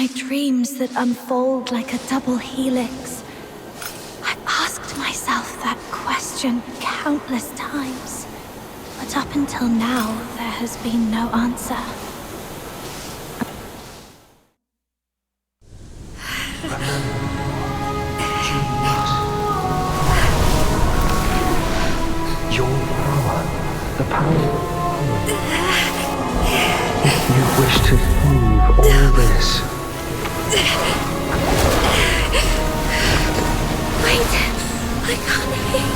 my dreams that unfold like a double helix. I've asked myself that question countless times, but up until now, there has been no answer. Your power, the power. If you wish to save all this. Wait, I can't hear you.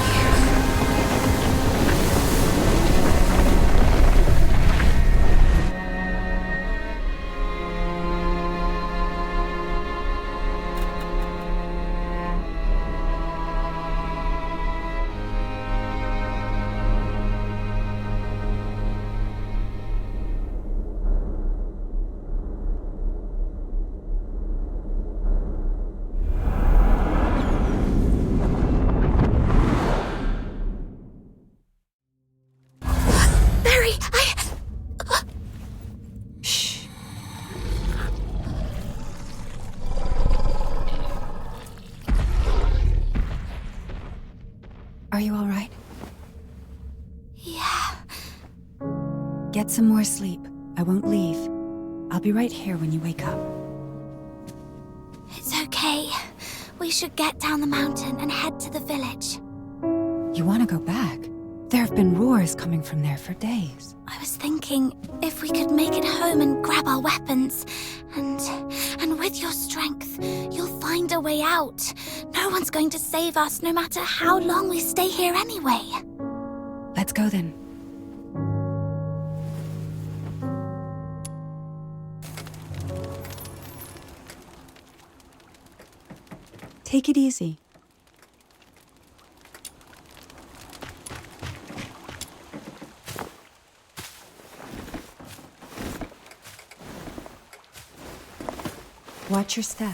Are you all right? Yeah. Get some more sleep. I won't leave. I'll be right here when you wake up. It's okay. We should get down the mountain and head to the village. You want to go back? There have been roars coming from there for days. I was thinking if we could make it home and grab our weapons, and with your strength, you'll find a way out. No one's going to save us no matter how long we stay here anyway. Let's go then. Take it easy. Watch your step.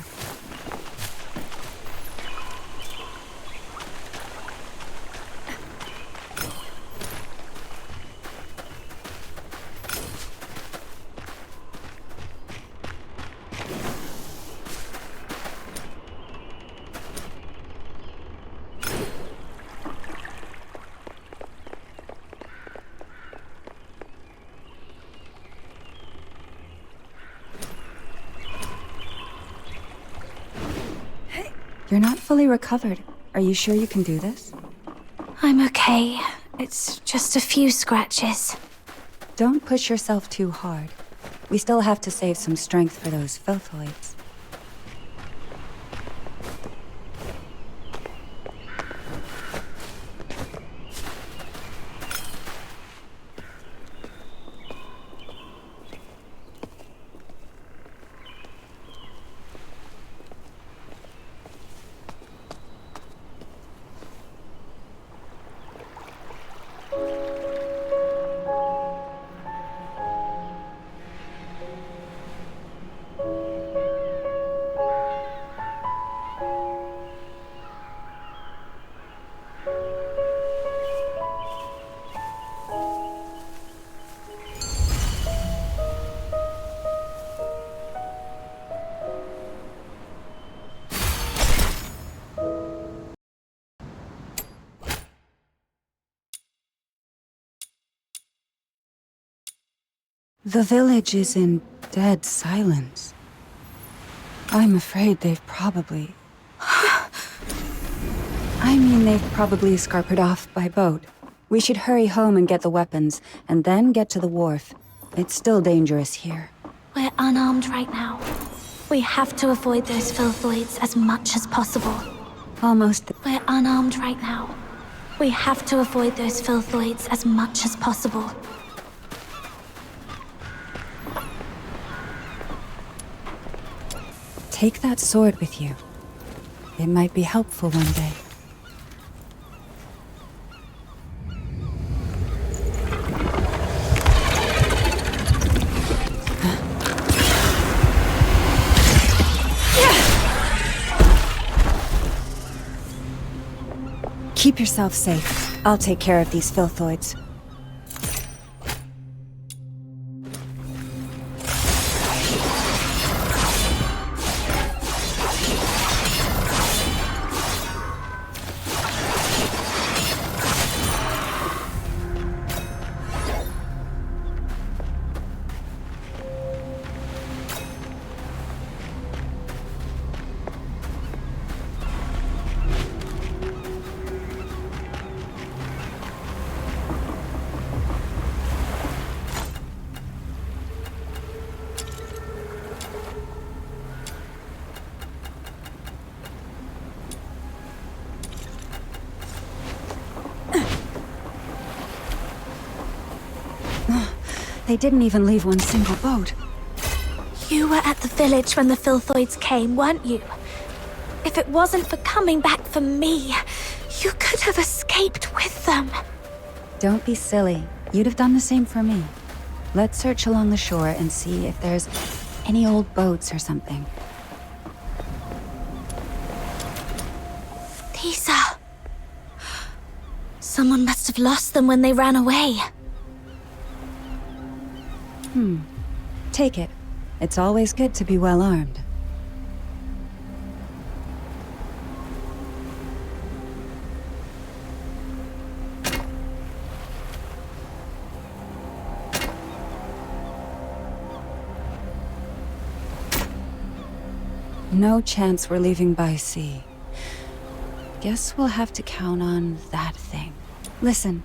You're not fully recovered. Are you sure you can do this? I'm okay. It's just a few scratches. Don't push yourself too hard. We still have to save some strength for those filthoids. The village is in dead silence. I'm afraid they've probably... they've probably scarpered off by boat. We should hurry home and get the weapons, and then get to the wharf. It's still dangerous here. We're unarmed right now. We have to avoid those filthoids as much as possible. Almost. We're unarmed right now. We have to avoid those filthoids as much as possible. Take that sword with you. It might be helpful one day. Keep yourself safe. I'll take care of these filthoids. They didn't even leave one single boat. You were at the village when the Filthoids came, weren't you? If it wasn't for coming back for me, you could have escaped with them. Don't be silly. You'd have done the same for me. Let's search along the shore and see if there's any old boats or something. These are... Someone must have lost them when they ran away. Take it. It's always good to be well armed. No chance we're leaving by sea. Guess we'll have to count on that thing. Listen,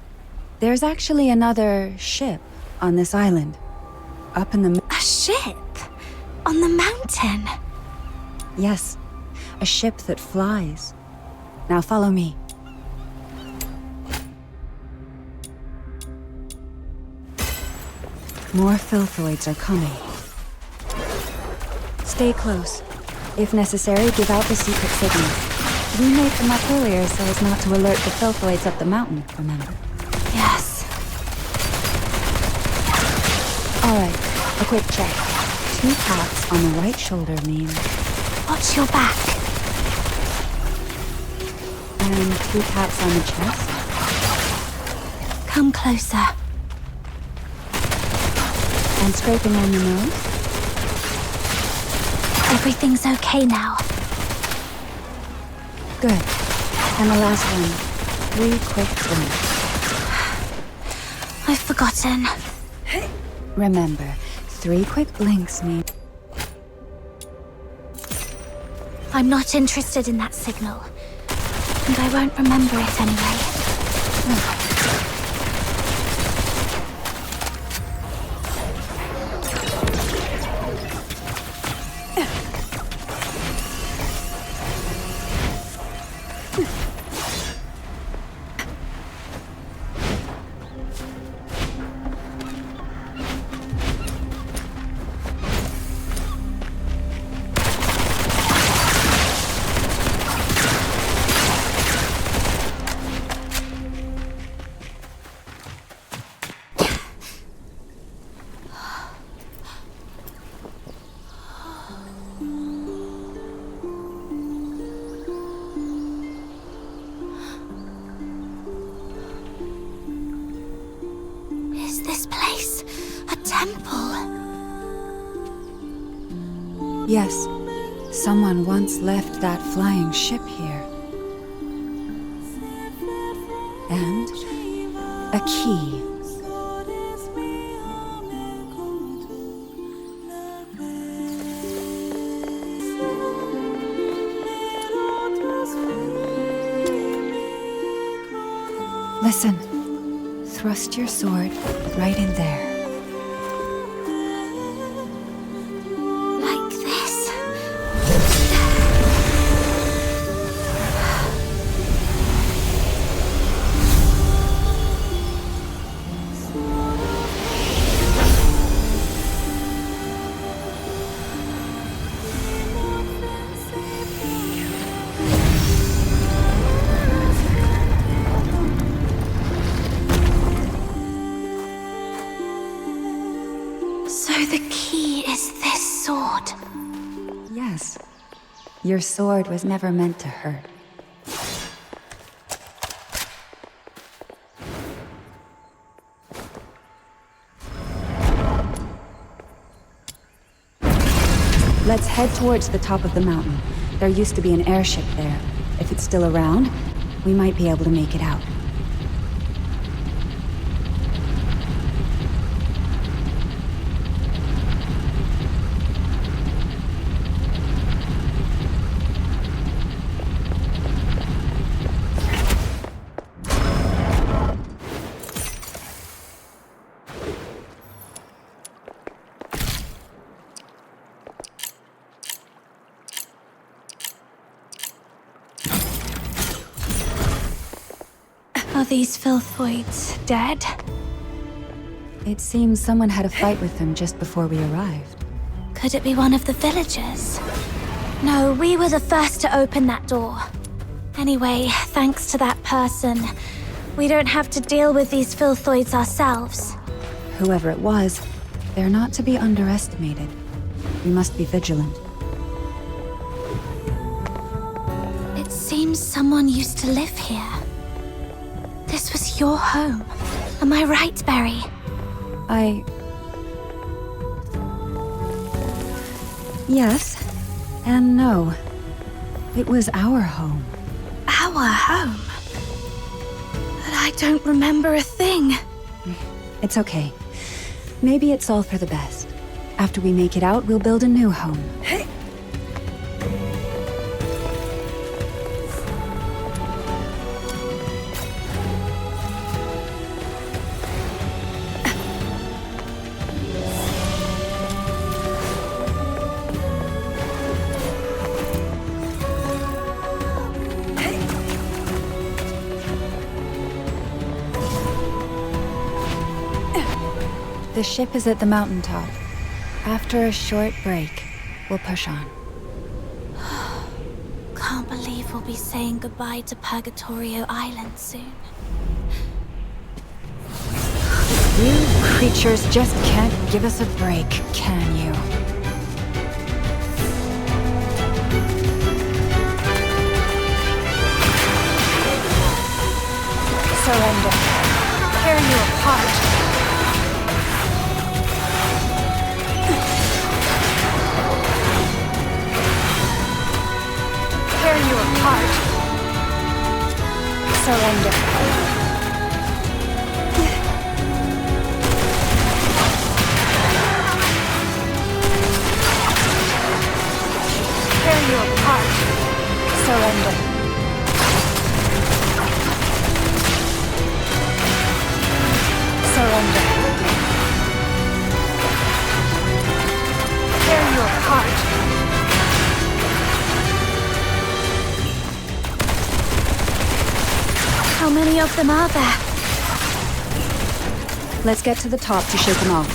there's actually another ship on this island. Up in the... A ship? On the mountain? Yes, a ship that flies. Now follow me. More Filthoids are coming. Stay close. If necessary, give out the secret signal. We made them up earlier so as not to alert the Filthoids up the mountain, remember? Yes. Alright, a quick check. 2 taps on the right shoulder mean... Watch your back. And 2 taps on the chest? Come closer. And scraping on the nose? Everything's okay now. Good. And the last one. 3 quick blinks. I've forgotten. Remember, 3 quick blinks mean... I'm not interested in that signal. And I won't remember it anyway. Is this place a temple? Yes. Someone once left that flying ship here. And... a key. Listen. Thrust your sword right in there. Like this? So the key is this sword. Yes. Your sword was never meant to hurt. Let's head towards the top of the mountain. There used to be an airship there. If it's still around, we might be able to make it out. Are these Filthoids dead? It seems someone had a fight with them just before we arrived. Could it be one of the villagers? No, we were the first to open that door. Anyway, thanks to that person, we don't have to deal with these filthoids ourselves. Whoever it was, they're not to be underestimated. We must be vigilant. It seems someone used to live here. This was your home. Am I right, Berry? Yes, and no. It was our home. Our home? But I don't remember a thing. It's okay. Maybe it's all for the best. After we make it out, we'll build a new home. The ship is at the mountaintop. After a short break, we'll push on. Can't believe we'll be saying goodbye to Purgatorio Island soon. You creatures just can't give us a break, can you? Surrender. Tear you apart. Tear you apart. Surrender. Tear you apart. Surrender. Surrender. Tear you apart. How many of them are there? Let's get to the top to shake them off.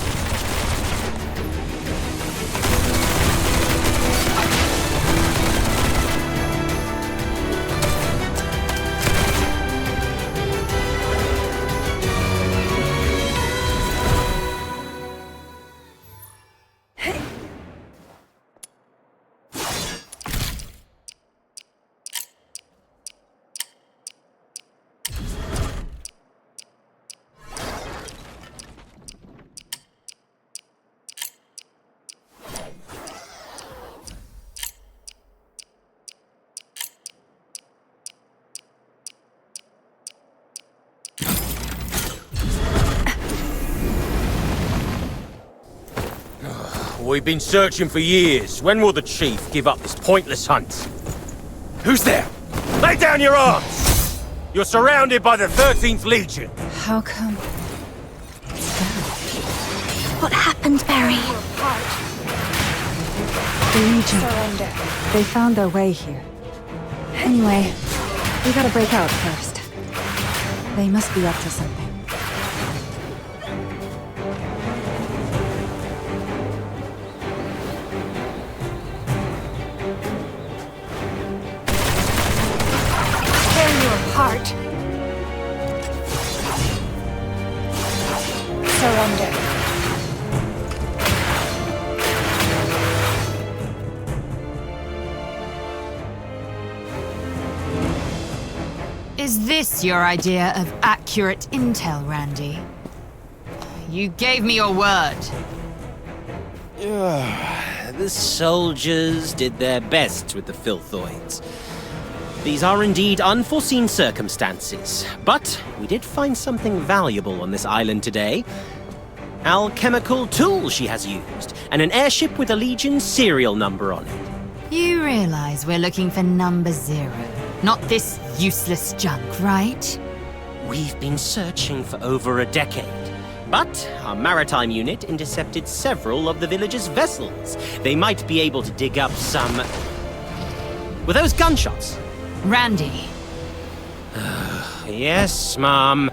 We've been searching for years. When will the chief give up this pointless hunt? Who's there? Lay down your arms! You're surrounded by the 13th Legion. How come? What happened, Berry? The Legion. Surrender. They found their way here. Anyway, we gotta break out first. They must be up to something. Heart. Surrender. Is this your idea of accurate intel, Randy? You gave me your word. The soldiers did their best with the filthoids. These are indeed unforeseen circumstances, but we did find something valuable on this island today. Alchemical tool she has used, and an airship with a Legion serial number on it. You realize we're looking for number 0, not this useless junk, right? We've been searching for over a decade, but our maritime unit intercepted several of the village's vessels. They might be able to dig up some... Were those gunshots? Randy. Yes, Mom.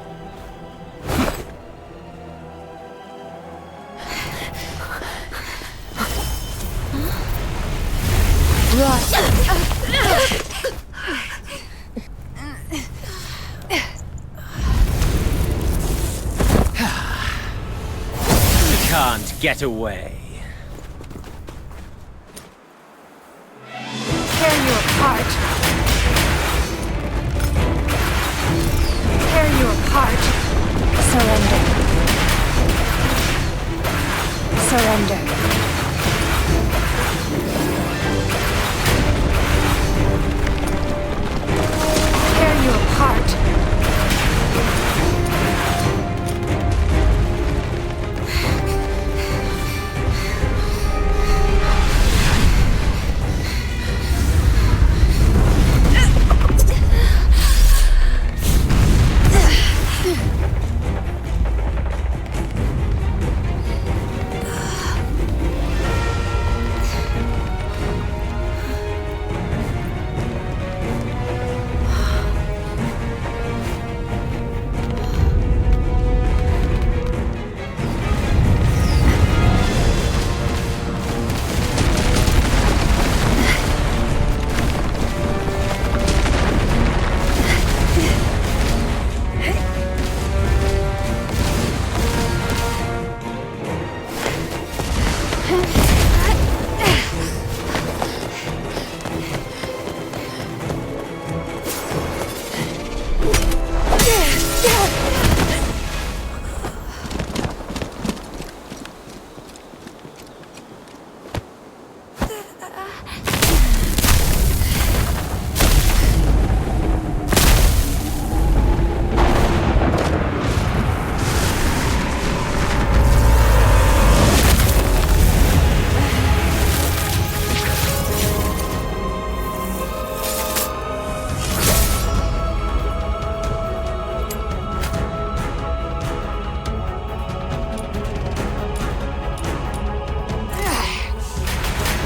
Can't get away. Tear you apart. Tear you apart. Surrender. Surrender. Tear you apart.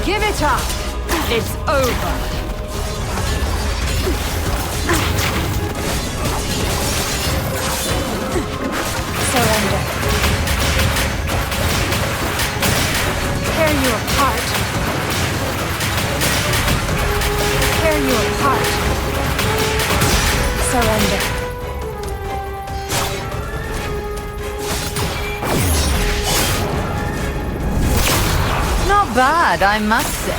Give it up! It's over! Surrender. Tear you apart. Tear you apart. Surrender. Not bad, I must say.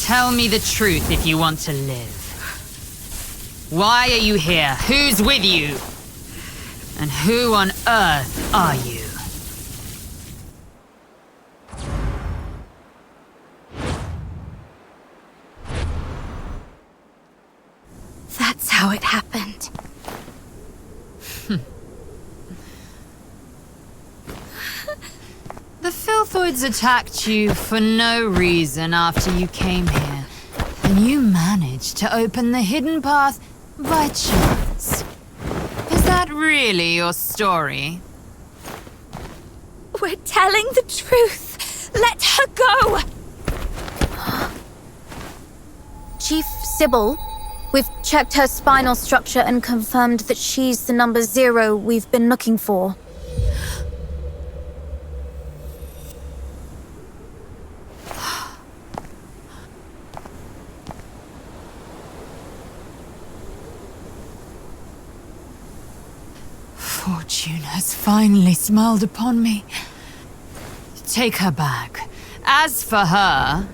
Tell me the truth if you want to live. Why are you here? Who's with you? And who on earth are you? That's how it happened. The Filthoids attacked you for no reason after you came here. And you managed to open the hidden path by chance. Is that really your story? We're telling the truth. Let her go! Chief Sybil, we've checked her spinal structure and confirmed that she's the number 0 we've been looking for. Fortune has finally smiled upon me. Take her back. As for her,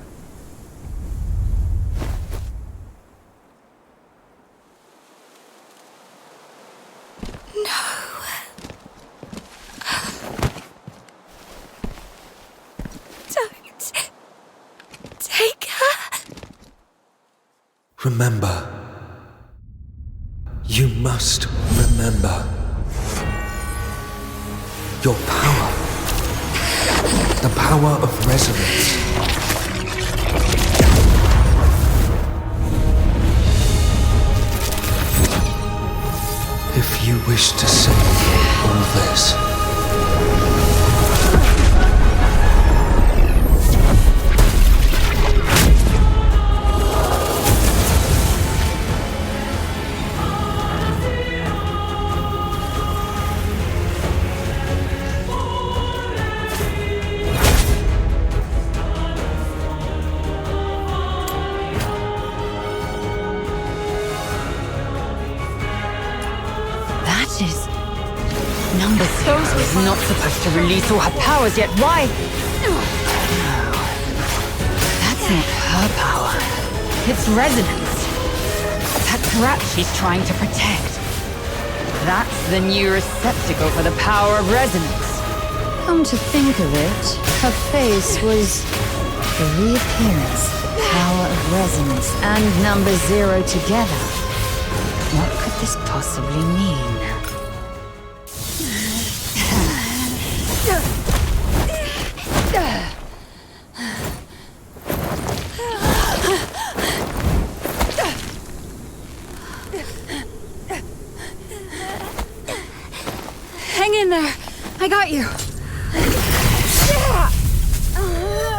Remember. You must remember. Your power. The power of resonance. If you wish to save all this, Number Zero is not supposed to release all her powers yet. Why? No. That's not her power. It's resonance. That brat she's trying to protect. That's the new receptacle for the power of resonance. Come to think of it, her face was the reappearance, power of resonance, and Number Zero together. What could this possibly mean? Hang in there. I got you.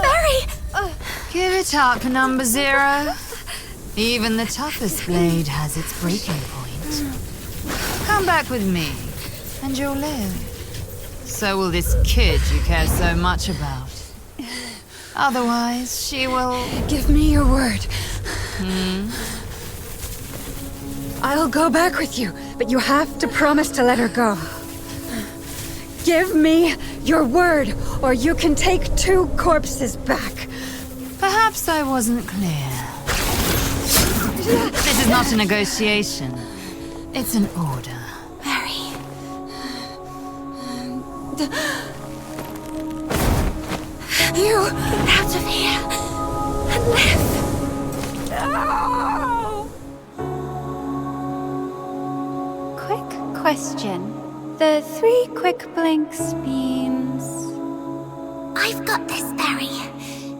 Barry! Give it up, Number Zero. Even the toughest blade has its breaking point. Come back with me, and you'll live. So will this kid you care so much about. Otherwise, she will... Give me your word. I'll go back with you, but you have to promise to let her go. Give me your word, or you can take 2 corpses back. Perhaps I wasn't clear. This is not a negotiation. It's an order. Barry. You out of here and live. No. Quick question. The 3 quick blinks means... I've got this, Barry.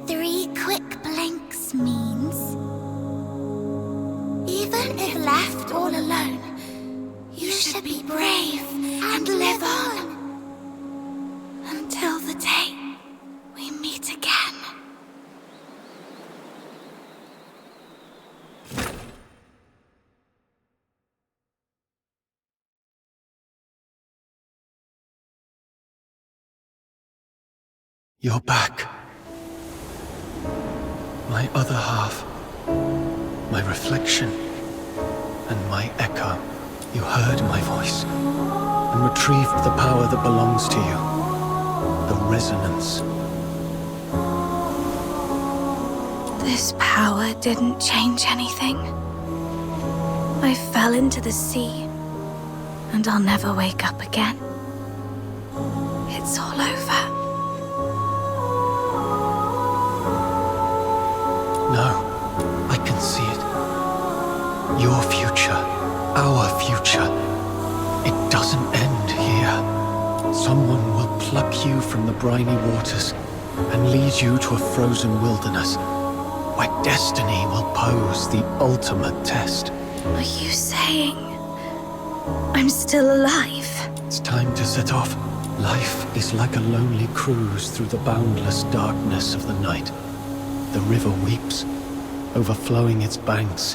3 quick blinks means... even if left all alone, you should be brave and live on. Until the day we meet again. you're back. My other half. My reflection. And my echo. You heard my voice. And retrieved the power that belongs to you. The resonance. This power didn't change anything. I fell into the sea, and I'll never wake up again. It's all over. No, I can see it. Your future, our future. It doesn't end here. Someone will pluck you from the briny waters and lead you to a frozen wilderness where destiny will pose the ultimate test. Are you saying I'm still alive? It's time to set off. Life is like a lonely cruise through the boundless darkness of the night. The river weeps, overflowing its banks,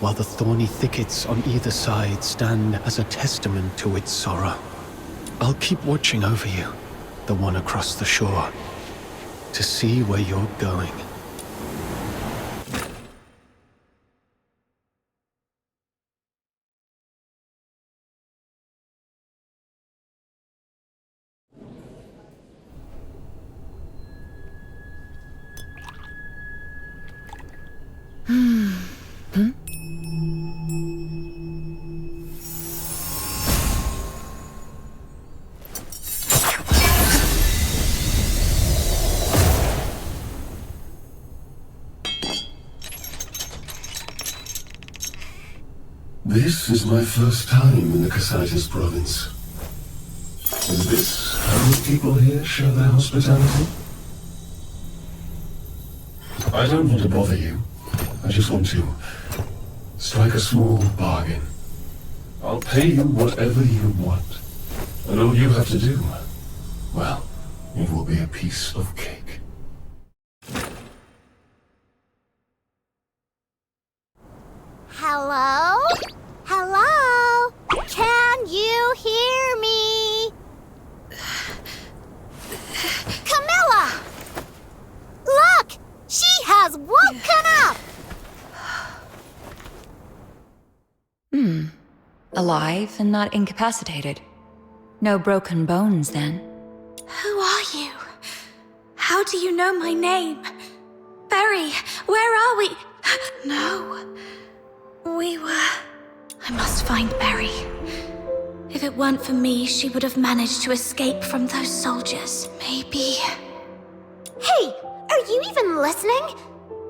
while the thorny thickets on either side stand as a testament to its sorrow. I'll keep watching over you, the one across the shore, to see where you're going. This is my first time in the Cassitis province. Is this how the people here show their hospitality? I don't want to bother you. I just want to strike a small bargain. I'll pay you whatever you want. And all you have to do, well, it will be a piece of cake. Hello? Hello? Can you hear me? Camilla! Look! She has woken up! Alive and not incapacitated. No broken bones, then. Who are you? How do you know my name? Berry, where are we? No. We were... I must find Berry. If it weren't for me, she would have managed to escape from those soldiers. Maybe... Hey! Are you even listening?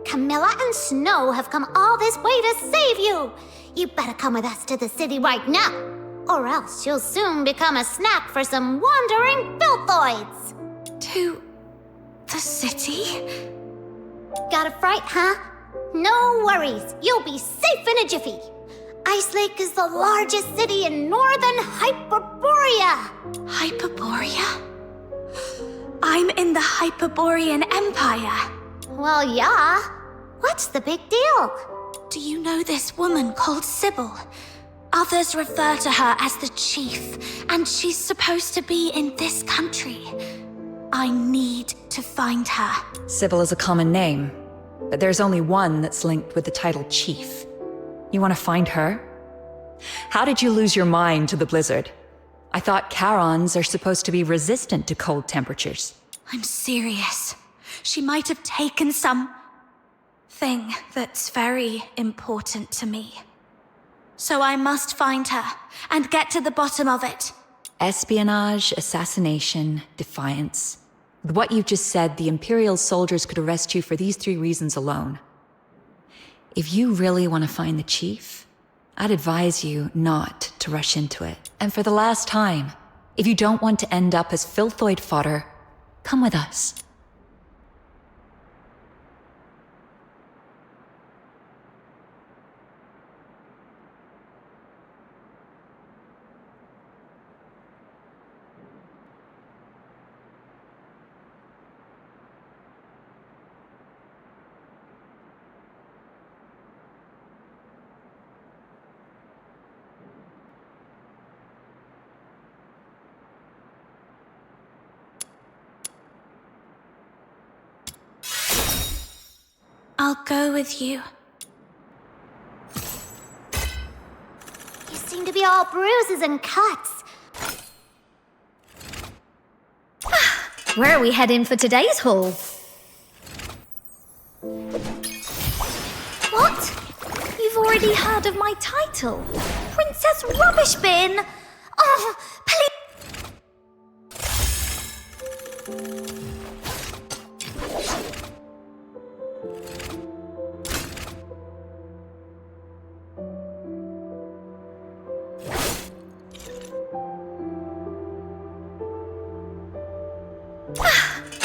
Camilla and Snow have come all this way to save you! You better come with us to the city right now, or else you'll soon become a snack for some wandering filthoids! To... the city? Got a fright, huh? No worries, you'll be safe in a jiffy! Ice Lake is the largest city in northern Hyperborea! Hyperborea? I'm in the Hyperborean Empire. Well, yeah. What's the big deal? Do you know this woman called Sybil? Others refer to her as the Chief, and she's supposed to be in this country. I need to find her. Sybil is a common name, but there's only one that's linked with the title Chief. You want to find her? How did you lose your mind to the blizzard? I thought Charons are supposed to be resistant to cold temperatures. I'm serious. She might have taken something that's very important to me. So I must find her and get to the bottom of it. Espionage, assassination, defiance. With what you've just said, the Imperial soldiers could arrest you for these 3 reasons alone. If you really want to find the Chief, I'd advise you not to rush into it. And for the last time, if you don't want to end up as filthoid fodder, come with us. I'll go with you. You seem to be all bruises and cuts. Where are we heading for today's haul? What? You've already heard of my title? Princess Rubbish Bin? Oh, please.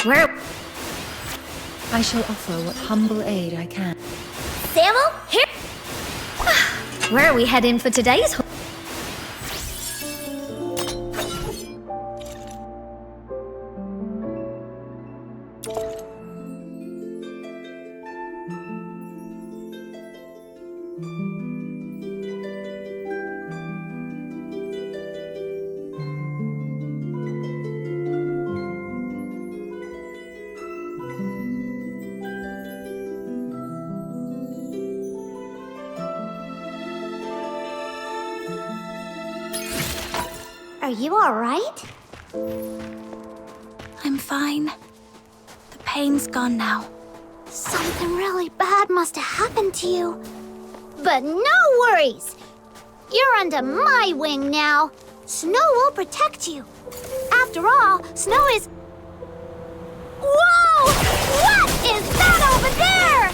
Where? I shall offer what humble aid I can. Samuel, here. Where are we heading for today's haul? Are you all right? I'm fine. The pain's gone now. Something really bad must have happened to you. But no worries! You're under my wing now. Snow will protect you. After all, Snow is... Whoa! What is that over there?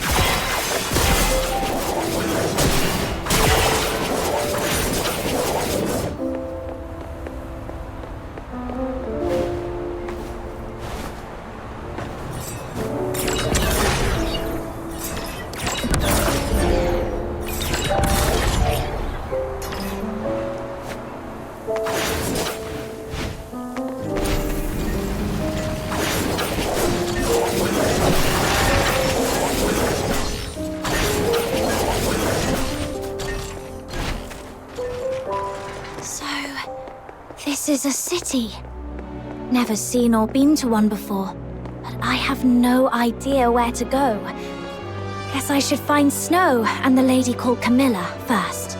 a city. Never seen or been to one before, but I have no idea where to go. Guess I should find Snow and the lady called Camilla first.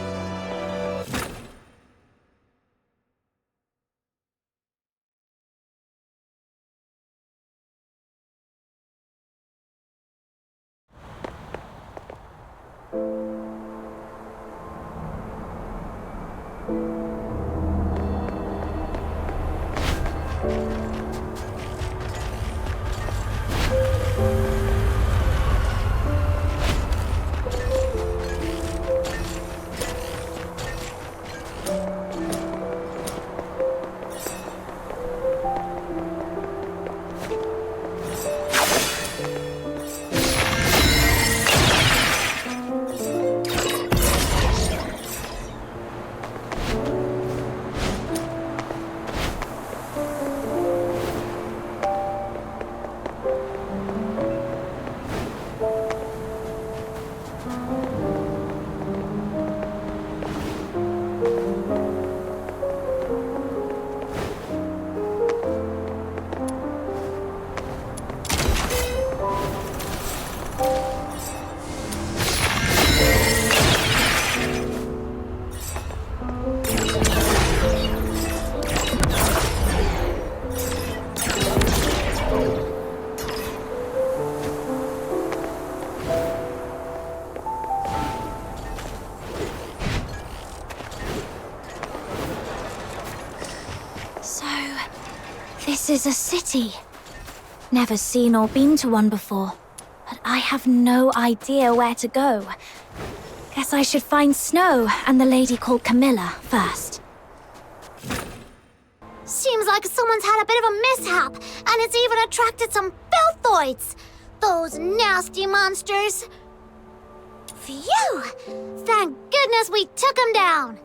This is a city. Never seen or been to one before, but I have no idea where to go. Guess I should find Snow and the lady called Camilla first. Seems like someone's had a bit of a mishap, and it's even attracted some filthoids. Those nasty monsters. Phew! Thank goodness we took them down.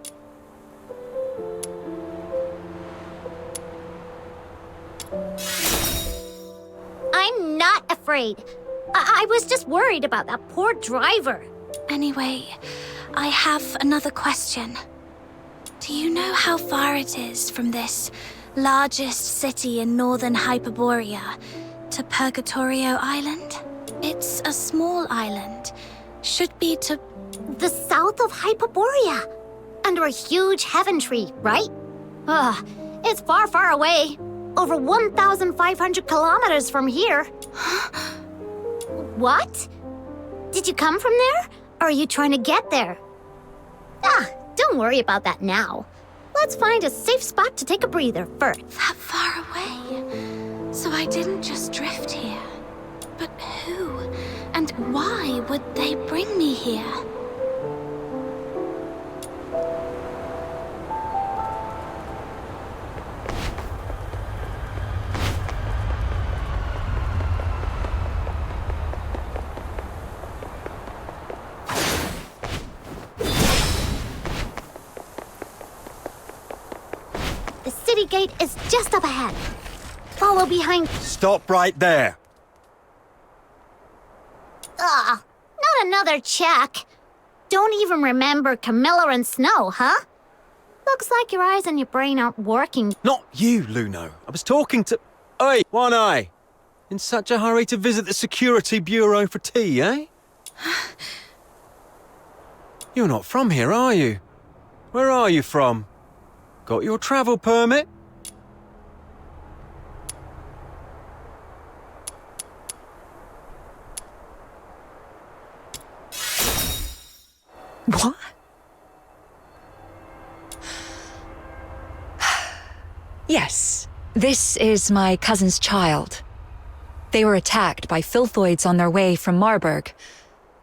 I'm not afraid. I was just worried about that poor driver. Anyway, I have another question. Do you know how far it is from this largest city in northern Hyperborea to Purgatorio Island? It's a small island. Should be to... The south of Hyperborea. Under a huge heaven tree, right? Ugh, it's far, far away. Over 1,500 kilometers from here. What? Did you come from there? Or are you trying to get there? Don't worry about that now. Let's find a safe spot to take a breather first. That far away? So I didn't just drift here. But who and why would they bring me here? The city gate is just up ahead. Follow behind. Stop right there. Not another check. Don't even remember Camilla and Snow, huh? Looks like your eyes and your brain aren't working. Not you, Luno. I was talking to... Oi, One Eye. In such a hurry to visit the Security Bureau for tea, eh? You're not from here, are you? Where are you from? Got your travel permit? What? Yes, this is my cousin's child. They were attacked by filthoids on their way from Marburg.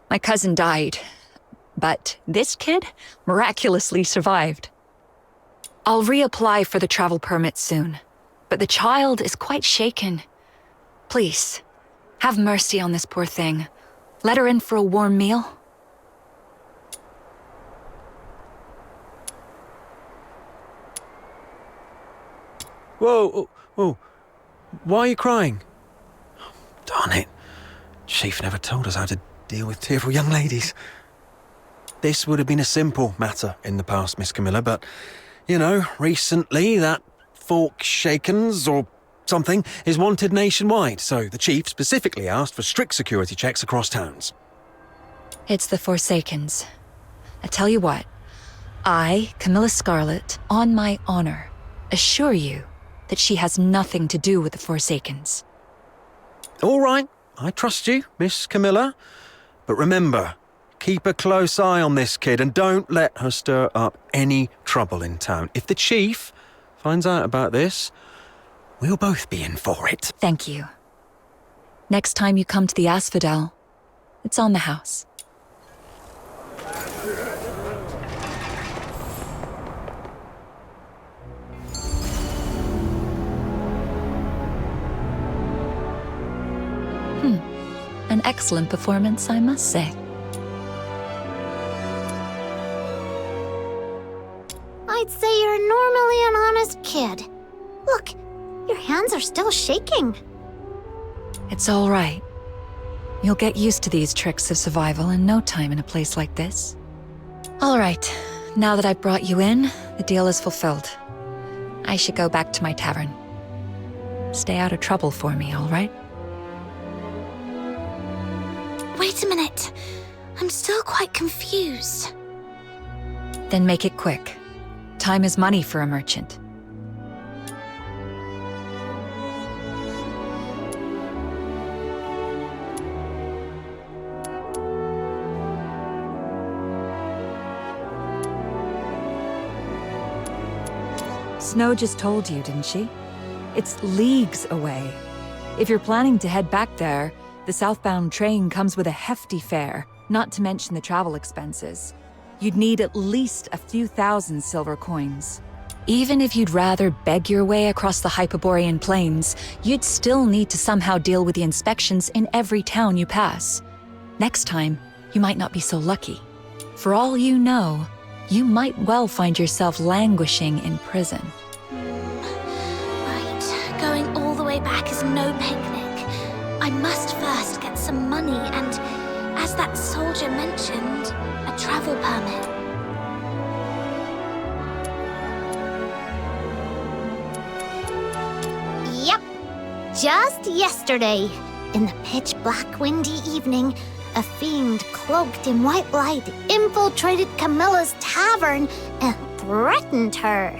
My cousin died, but this kid miraculously survived. I'll reapply for the travel permit soon, but the child is quite shaken. Please, have mercy on this poor thing. Let her in for a warm meal. Whoa, whoa. Why are you crying? Darn it. Chief never told us how to deal with tearful young ladies. This would have been a simple matter in the past, Miss Camilla, but, you know, recently that Fork Shakens or something is wanted nationwide, so the chief specifically asked for strict security checks across towns. It's the Forsakens. I tell you what, I, Camilla Scarlet, on my honor, assure you that she has nothing to do with the Forsakens. All right, I trust you, Miss Camilla. But remember, keep a close eye on this kid and don't let her stir up any trouble in town. If the chief finds out about this, we'll both be in for it. Thank you. Next time you come to the Asphodel, it's on the house. An excellent performance, I must say. I'd say you're normally an honest kid. Look, your hands are still shaking. It's all right. You'll get used to these tricks of survival in no time in a place like this. All right, now that I've brought you in, the deal is fulfilled. I should go back to my tavern. Stay out of trouble for me, all right? Wait a minute. I'm still quite confused. Then make it quick. Time is money for a merchant. Snow just told you, didn't she? It's leagues away. If you're planning to head back there, the southbound train comes with a hefty fare, not to mention the travel expenses. You'd need at least a few thousand silver coins. Even if you'd rather beg your way across the Hyperborean plains, you'd still need to somehow deal with the inspections in every town you pass. Next time, you might not be so lucky. For all you know, you might well find yourself languishing in prison. Right, going all the way back is no picnic. I must first get some money and, as that soldier mentioned, a travel permit. Yep. Just yesterday, in the pitch-black windy evening, a fiend cloaked in white light infiltrated Camilla's tavern and threatened her.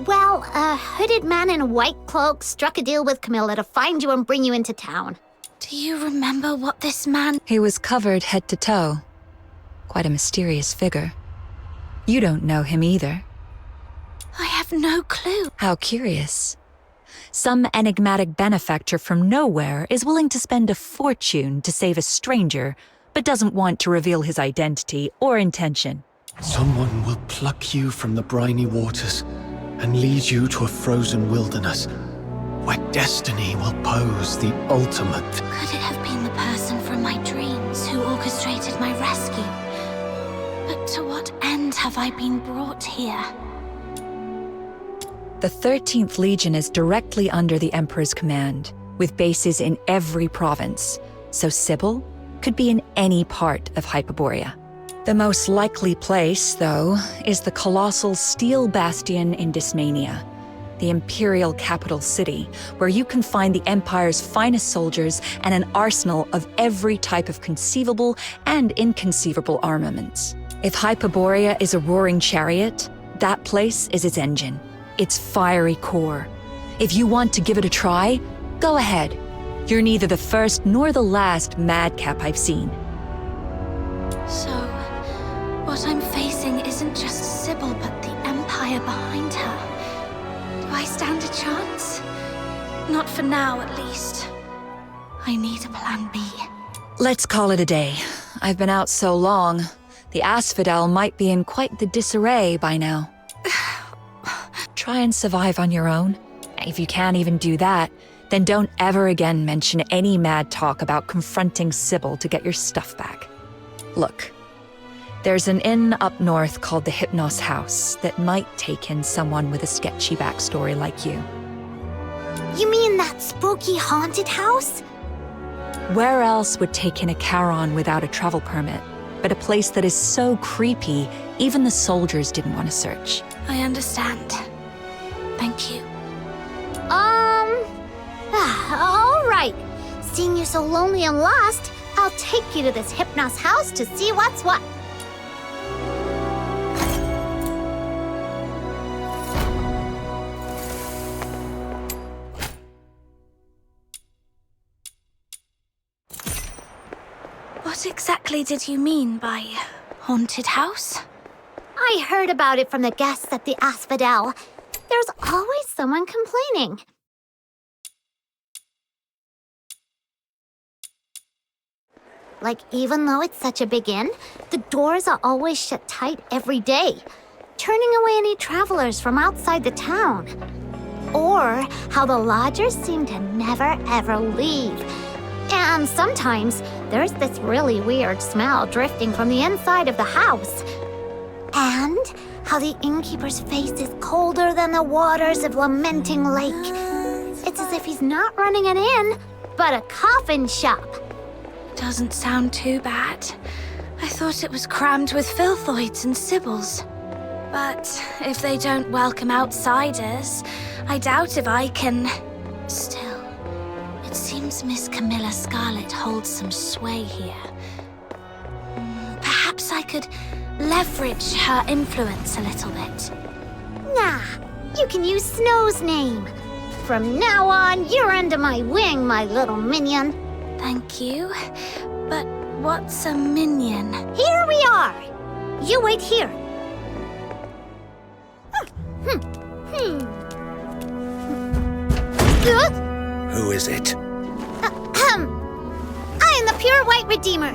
Well, a hooded man in a white cloak struck a deal with Camilla to find you and bring you into town. Do you remember what this man... He was covered head to toe. Quite a mysterious figure. You don't know him either. I have no clue. How curious. Some enigmatic benefactor from nowhere is willing to spend a fortune to save a stranger, but doesn't want to reveal his identity or intention. Someone will pluck you from the briny waters and lead you to a frozen wilderness where destiny will pose the ultimate. Could it have been the person from my dreams who orchestrated my rescue? But to what end have I been brought here? The 13th Legion is directly under the Emperor's command, with bases in every province, so Sybil could be in any part of Hyperborea. The most likely place, though, is the colossal Steel Bastion in Dysmania, the Imperial capital city, where you can find the Empire's finest soldiers and an arsenal of every type of conceivable and inconceivable armaments. If Hyperborea is a roaring chariot, that place is its engine, its fiery core. If you want to give it a try, go ahead. You're neither the first nor the last madcap I've seen. So, what I'm facing isn't just Sybil, but the Empire behind her. Do I stand a chance? Not for now, at least. I need a plan B. Let's call it a day. I've been out so long. The Asphodel might be in quite the disarray by now. Try and survive on your own. If you can't even do that, then don't ever again mention any mad talk about confronting Sybil to get your stuff back. Look, there's an inn up north called the Hypnos House that might take in someone with a sketchy backstory like you. You mean that spooky haunted house? Where else would take in a Charon without a travel permit, but a place that is so creepy, even the soldiers didn't want to search? I understand. Thank you. All right. Seeing you're so lonely and lost, I'll take you to this Hypnos house to see what's what. What exactly did you mean by haunted house? I heard about it from the guests at the Asphodel. There's always someone complaining. Like, even though it's such a big inn, the doors are always shut tight every day, turning away any travelers from outside the town. Or how the lodgers seem to never ever leave. And sometimes there's this really weird smell drifting from the inside of the house. And how the innkeeper's face is colder than the waters of Lamenting Lake. It's as if he's not running an inn, but a coffin shop. Doesn't sound too bad. I thought it was crammed with filthoids and sybils. But if they don't welcome outsiders, I doubt if I can... Still, it seems Miss Camilla Scarlet holds some sway here. Perhaps I could leverage her influence a little bit. Nah, you can use Snow's name. From now on, you're under my wing, my little minion. Thank you. But what's a minion? Here we are. You wait here. Who is it? I am the Pure White Redeemer.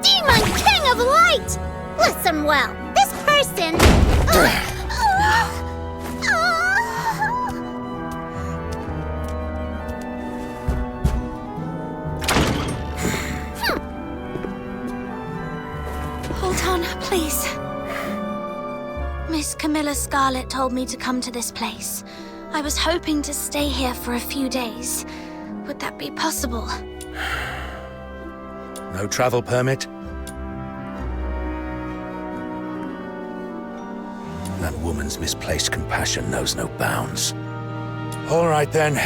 Demon King of Light! Listen well, this person... Hold on, please. Miss Camilla Scarlet told me to come to this place. I was hoping to stay here for a few days. Would that be possible? No travel permit? That woman's misplaced compassion knows no bounds. All right then,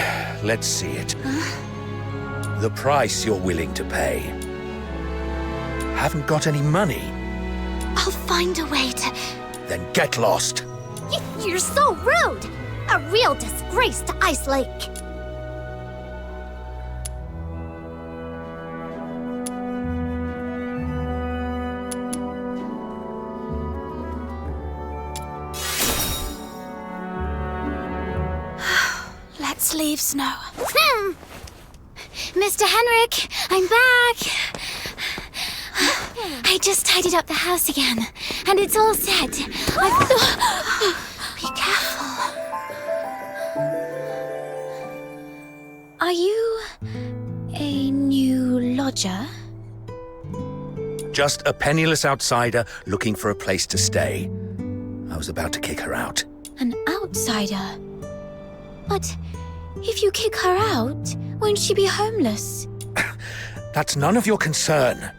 let's see it. Huh? The price you're willing to pay. Haven't got any money? I'll find a way to... Then get lost. You're so rude! A real disgrace to Ice Lake. Let's leave, Snow. Mr. Henrik, I'm back! I just tidied up the house again, and it's all set. Be careful. Are you a new lodger? Just a penniless outsider looking for a place to stay. I was about to kick her out. An outsider? But if you kick her out, won't she be homeless? That's none of your concern.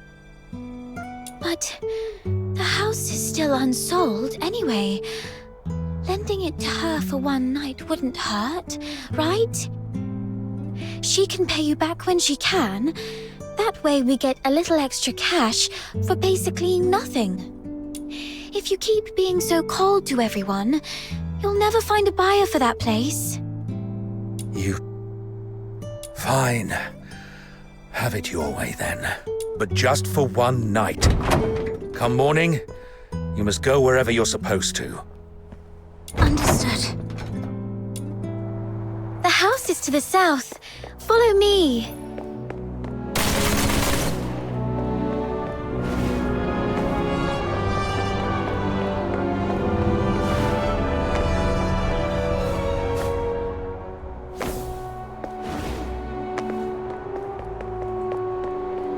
But the house is still unsold anyway. Lending it to her for one night wouldn't hurt, right? She can pay you back when she can. That way we get a little extra cash for basically nothing. If you keep being so cold to everyone, you'll never find a buyer for that place. Fine. Have it your way then. But just for one night. Come morning, you must go wherever you're supposed to. Understood. The house is to the south. Follow me.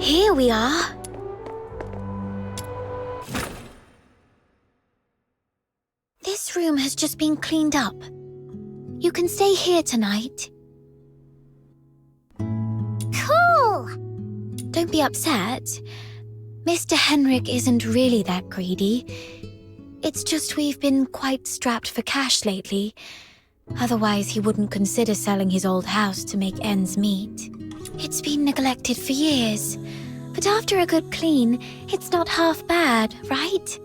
Here we are. This room has just been cleaned up. You can stay here tonight. Cool! Don't be upset. Mr. Henrik isn't really that greedy. It's just we've been quite strapped for cash lately. Otherwise, he wouldn't consider selling his old house to make ends meet. It's been neglected for years, but after a good clean, it's not half bad, right?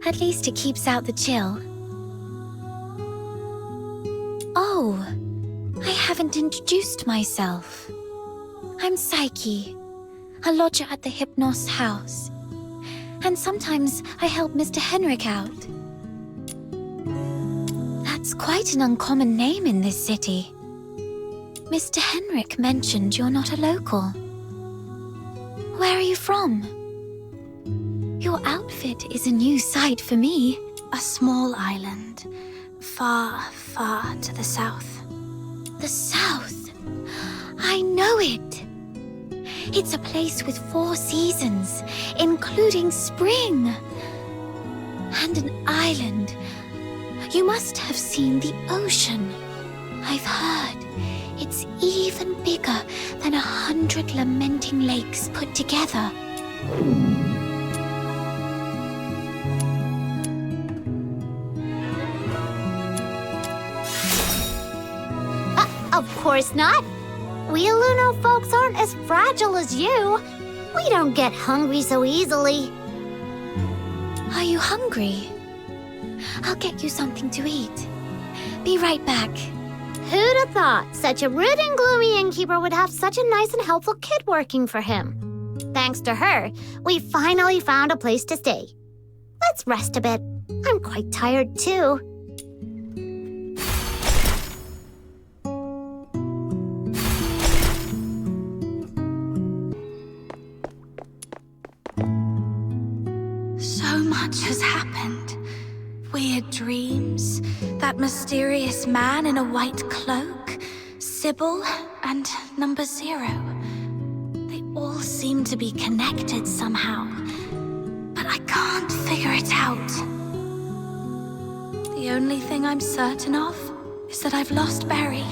At least it keeps out the chill. Oh, I haven't introduced myself. I'm Psyche, a lodger at the Hypnos house. And sometimes I help Mr. Henrik out. That's quite an uncommon name in this city. Mr. Henrik mentioned you're not a local. Where are you from? Your outfit is a new sight for me. A small island, far, far to the south. The south? I know it. It's a place with 4 seasons, including spring. And an island. You must have seen the ocean. I've heard it's even bigger than 100 lamenting lakes put together. Of course not. We Luno folks aren't as fragile as you. We don't get hungry so easily. Are you hungry? I'll get you something to eat. Be right back. Who'd have thought such a rude and gloomy innkeeper would have such a nice and helpful kid working for him? Thanks to her, we finally found a place to stay. Let's rest a bit. I'm quite tired too. So much has happened. Weird dreams, that mysterious man in a white cloak, Sybil, and Number 0. They all seem to be connected somehow, but I can't figure it out. The only thing I'm certain of is that I've lost Berry.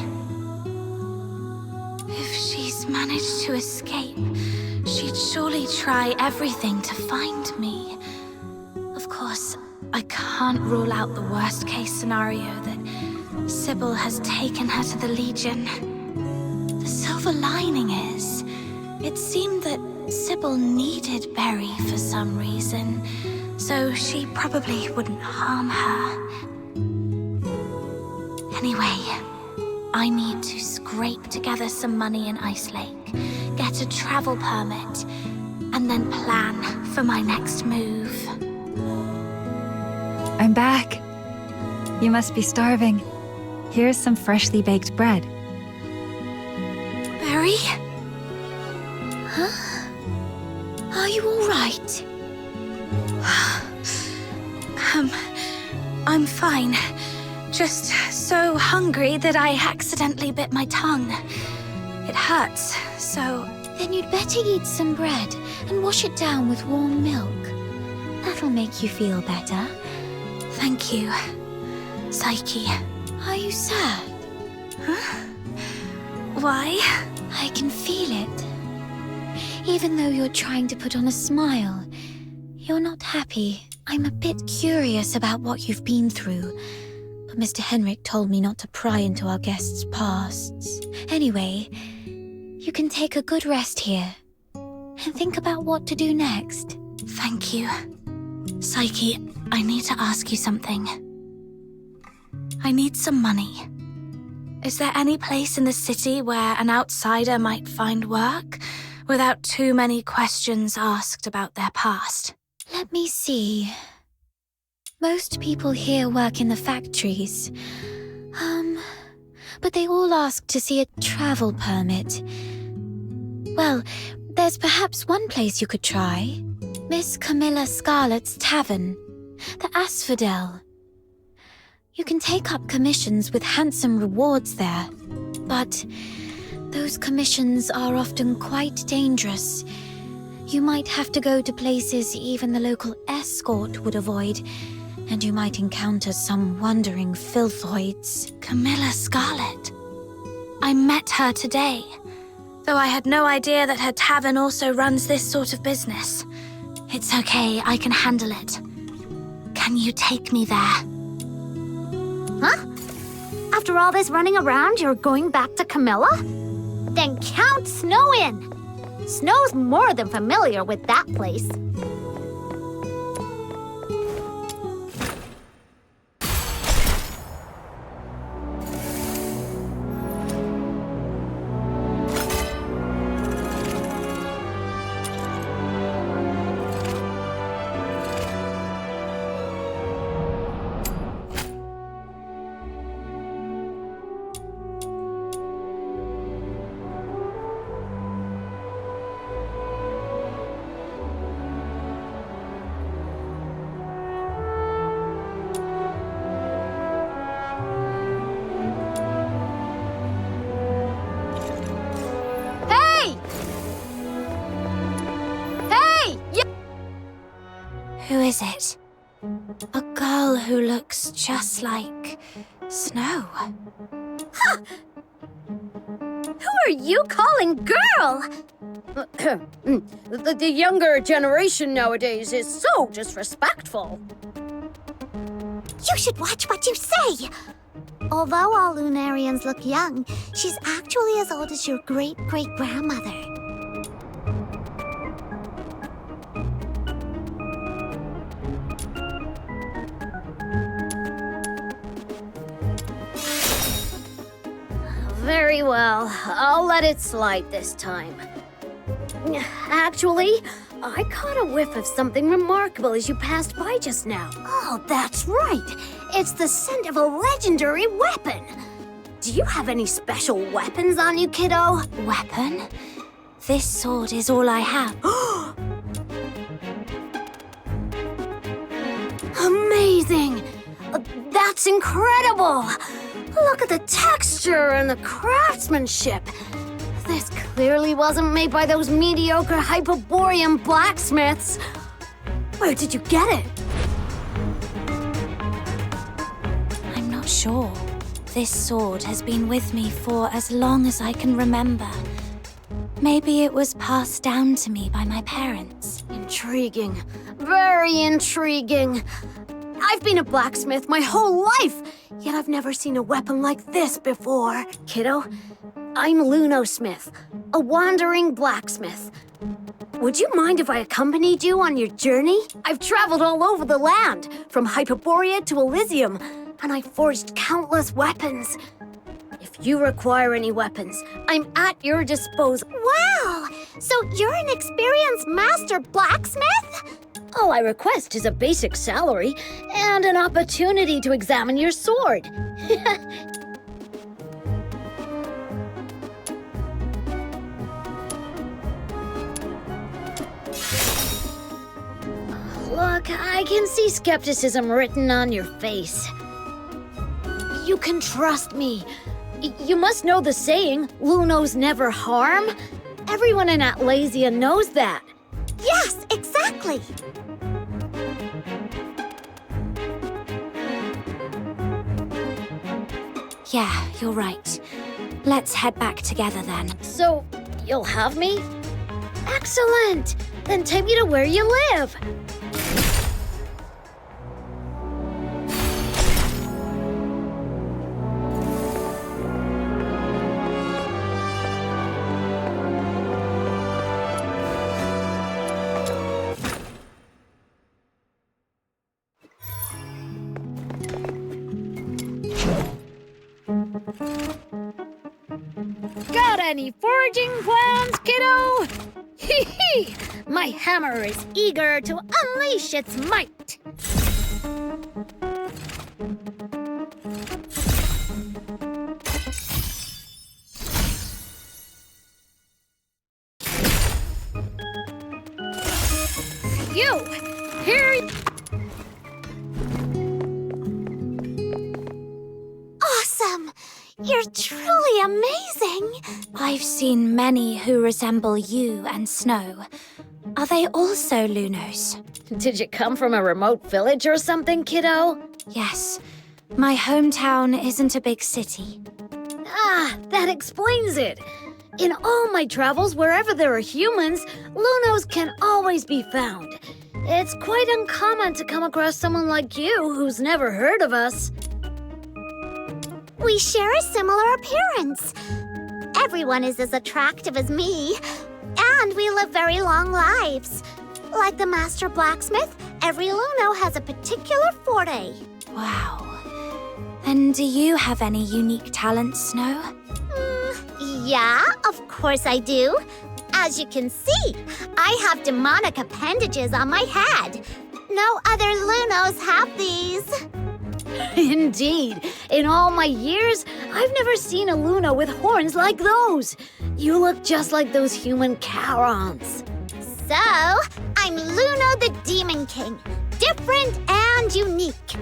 If she's managed to escape, she'd surely try everything to find me. Of course, I can't rule out the worst-case scenario that Sybil has taken her to the Legion. The silver lining is, it seemed that Sybil needed Berry for some reason, so she probably wouldn't harm her. Anyway, I need to scrape together some money in Ice Lake, get a travel permit, and then plan for my next move. I'm back. You must be starving. Here's some freshly baked bread. Berry? Huh? Are you all right? I'm fine. Just so hungry that I accidentally bit my tongue. It hurts, so... Then you'd better eat some bread and wash it down with warm milk. That'll make you feel better. Thank you, Psyche. Are you sad? Huh? Why? I can feel it. Even though you're trying to put on a smile, you're not happy. I'm a bit curious about what you've been through, but Mr. Henrik told me not to pry into our guests' pasts. Anyway, you can take a good rest here and think about what to do next. Thank you. Psyche, I need to ask you something. I need some money. Is there any place in the city where an outsider might find work without too many questions asked about their past? Let me see. Most people here work in the factories. But they all ask to see a travel permit. Well, there's perhaps one place you could try. Miss Camilla Scarlet's Tavern, the Asphodel. You can take up commissions with handsome rewards there, but those commissions are often quite dangerous. You might have to go to places even the local escort would avoid, and you might encounter some wandering filthoids. Camilla Scarlet. I met her today, though I had no idea that her tavern also runs this sort of business. It's okay, I can handle it. Can you take me there? Huh? After all this running around, you're going back to Camilla? Then count Snow in. Snow's more than familiar with that place. Who is it? A girl who looks just like Snow. Who are you calling girl? The younger generation nowadays is so disrespectful. You should watch what you say! Although all Lunarians look young, she's actually as old as your great-great-grandmother. Very well, I'll let it slide this time. Actually, I caught a whiff of something remarkable as you passed by just now. Oh, that's right. It's the scent of a legendary weapon. Do you have any special weapons on you, kiddo? Weapon? This sword is all I have. Amazing! That's incredible! Look at the texture and the craftsmanship. This clearly wasn't made by those mediocre Hyperborean blacksmiths. Where did you get it? I'm not sure. This sword has been with me for as long as I can remember. Maybe it was passed down to me by my parents. Intriguing. Very intriguing. I've been a blacksmith my whole life, yet I've never seen a weapon like this before. Kiddo, I'm Lunosmith, a wandering blacksmith. Would you mind if I accompanied you on your journey? I've traveled all over the land, from Hyperborea to Elysium, and I've forged countless weapons. If you require any weapons, I'm at your disposal. Wow! So you're an experienced master blacksmith? All I request is a basic salary and an opportunity to examine your sword. Look, I can see skepticism written on your face. You can trust me. You must know the saying, Lunos never harm. Everyone in Atlasia knows that. Yes, exactly. Yeah, you're right. Let's head back together then. So, you'll have me? Excellent! Then take me to where you live. Got any foraging plans, kiddo? Hee hee! My hammer is eager to unleash its might. You! Here! Awesome! You're truly amazing! I've seen many who resemble you and Snow. Are they also Lunos? Did you come from a remote village or something, kiddo? Yes. My hometown isn't a big city. Ah, that explains it. In all my travels, wherever there are humans, Lunos can always be found. It's quite uncommon to come across someone like you who's never heard of us. We share a similar appearance. Everyone is as attractive as me, and we live very long lives. Like the master blacksmith, every Luno has a particular forte. Wow. And do you have any unique talents, Snow? Yeah, of course I do. As you can see, I have demonic appendages on my head. No other Lunos have these. Indeed. In all my years, I've never seen a Luna with horns like those. You look just like those human Charons. So, I'm Luno the Demon King. Different and unique.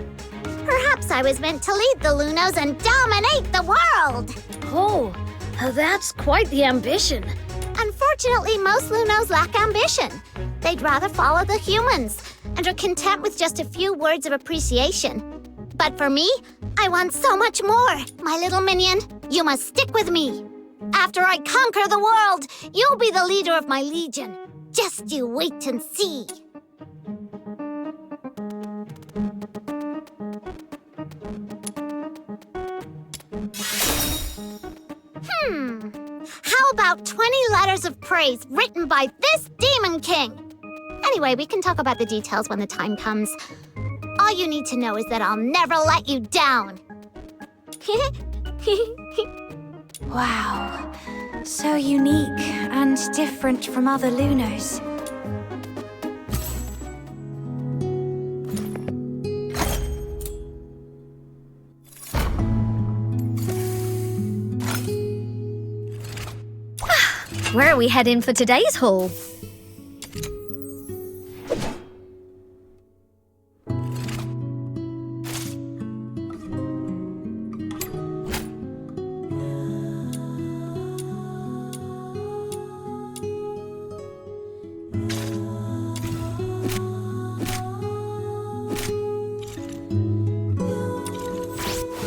Perhaps I was meant to lead the Lunos and dominate the world. Oh, that's quite the ambition. Unfortunately, most Lunos lack ambition. They'd rather follow the humans and are content with just a few words of appreciation. But for me, I want so much more. My little minion, you must stick with me. After I conquer the world, you'll be the leader of my legion. Just you wait and see. How about 20 letters of praise written by this Demon King? Anyway, we can talk about the details when the time comes. All you need to know is that I'll never let you down. Wow. So unique and different from other Lunos. Where are we heading for today's haul?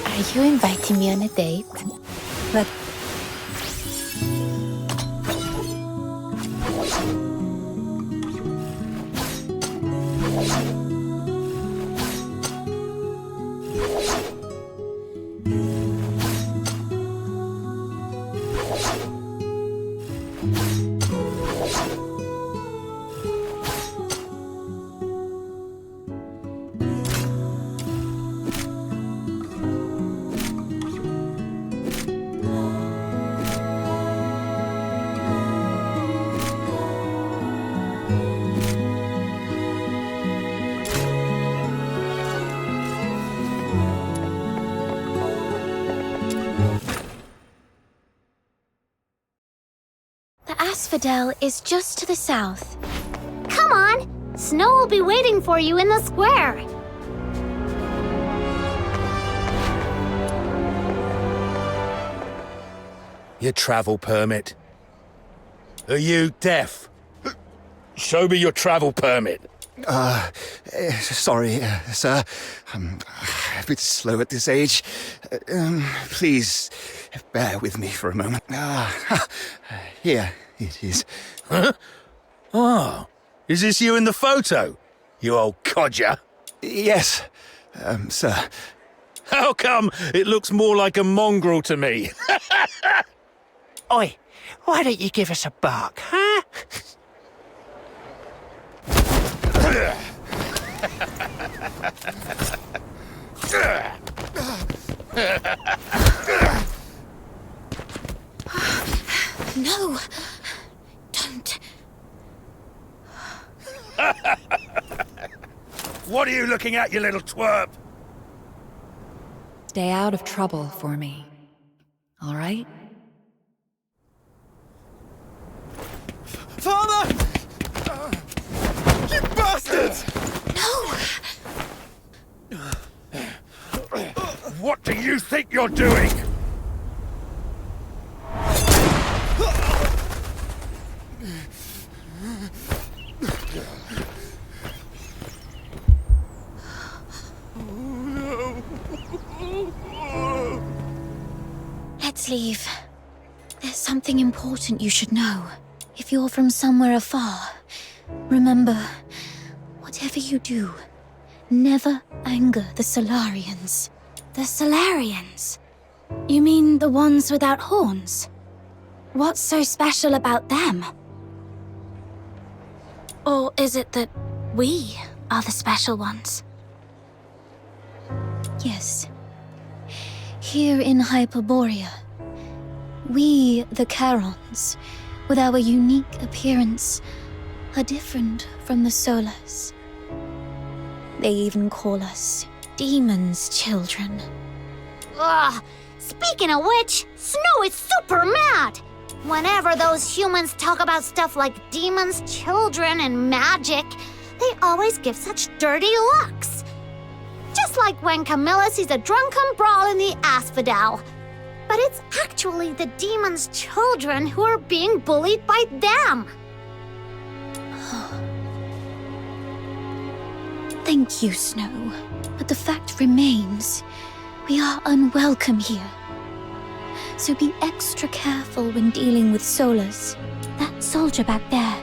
Are you inviting me on a date? But The Asphodel is just to the south. Come on! Snow will be waiting for you in the square. Your travel permit. Are you deaf? Show me your travel permit. Sorry, sir. I'm a bit slow at this age. Please, bear with me for a moment. Here it is. Huh? Oh, is this you in the photo? You old codger. Yes, sir. How come it looks more like a mongrel to me? Oi, why don't you give us a bark, huh? No! Don't. What are you looking at, you little twerp? stay out of trouble for me. All right? Father! You bastards! No! What do you think you're doing? Let's leave. There's something important you should know. If you're from somewhere afar, remember, whatever you do, never anger the Solarians. The Solarians? You mean the ones without horns? What's so special about them? Or is it that we are the special ones? Yes. Here in Hyperborea, we, the Charons, with our unique appearance, are different from the Solars. They even call us Demon's Children. Ugh! Speaking of which, Snow is super mad! Whenever those humans talk about stuff like demons, children, and magic, they always give such dirty looks. Just like when Camilla sees a drunken brawl in the Asphodel. But it's actually the demon's children who are being bullied by them. Thank you, Snow. But the fact remains, we are unwelcome here. So be extra careful when dealing with Solars. That soldier back there,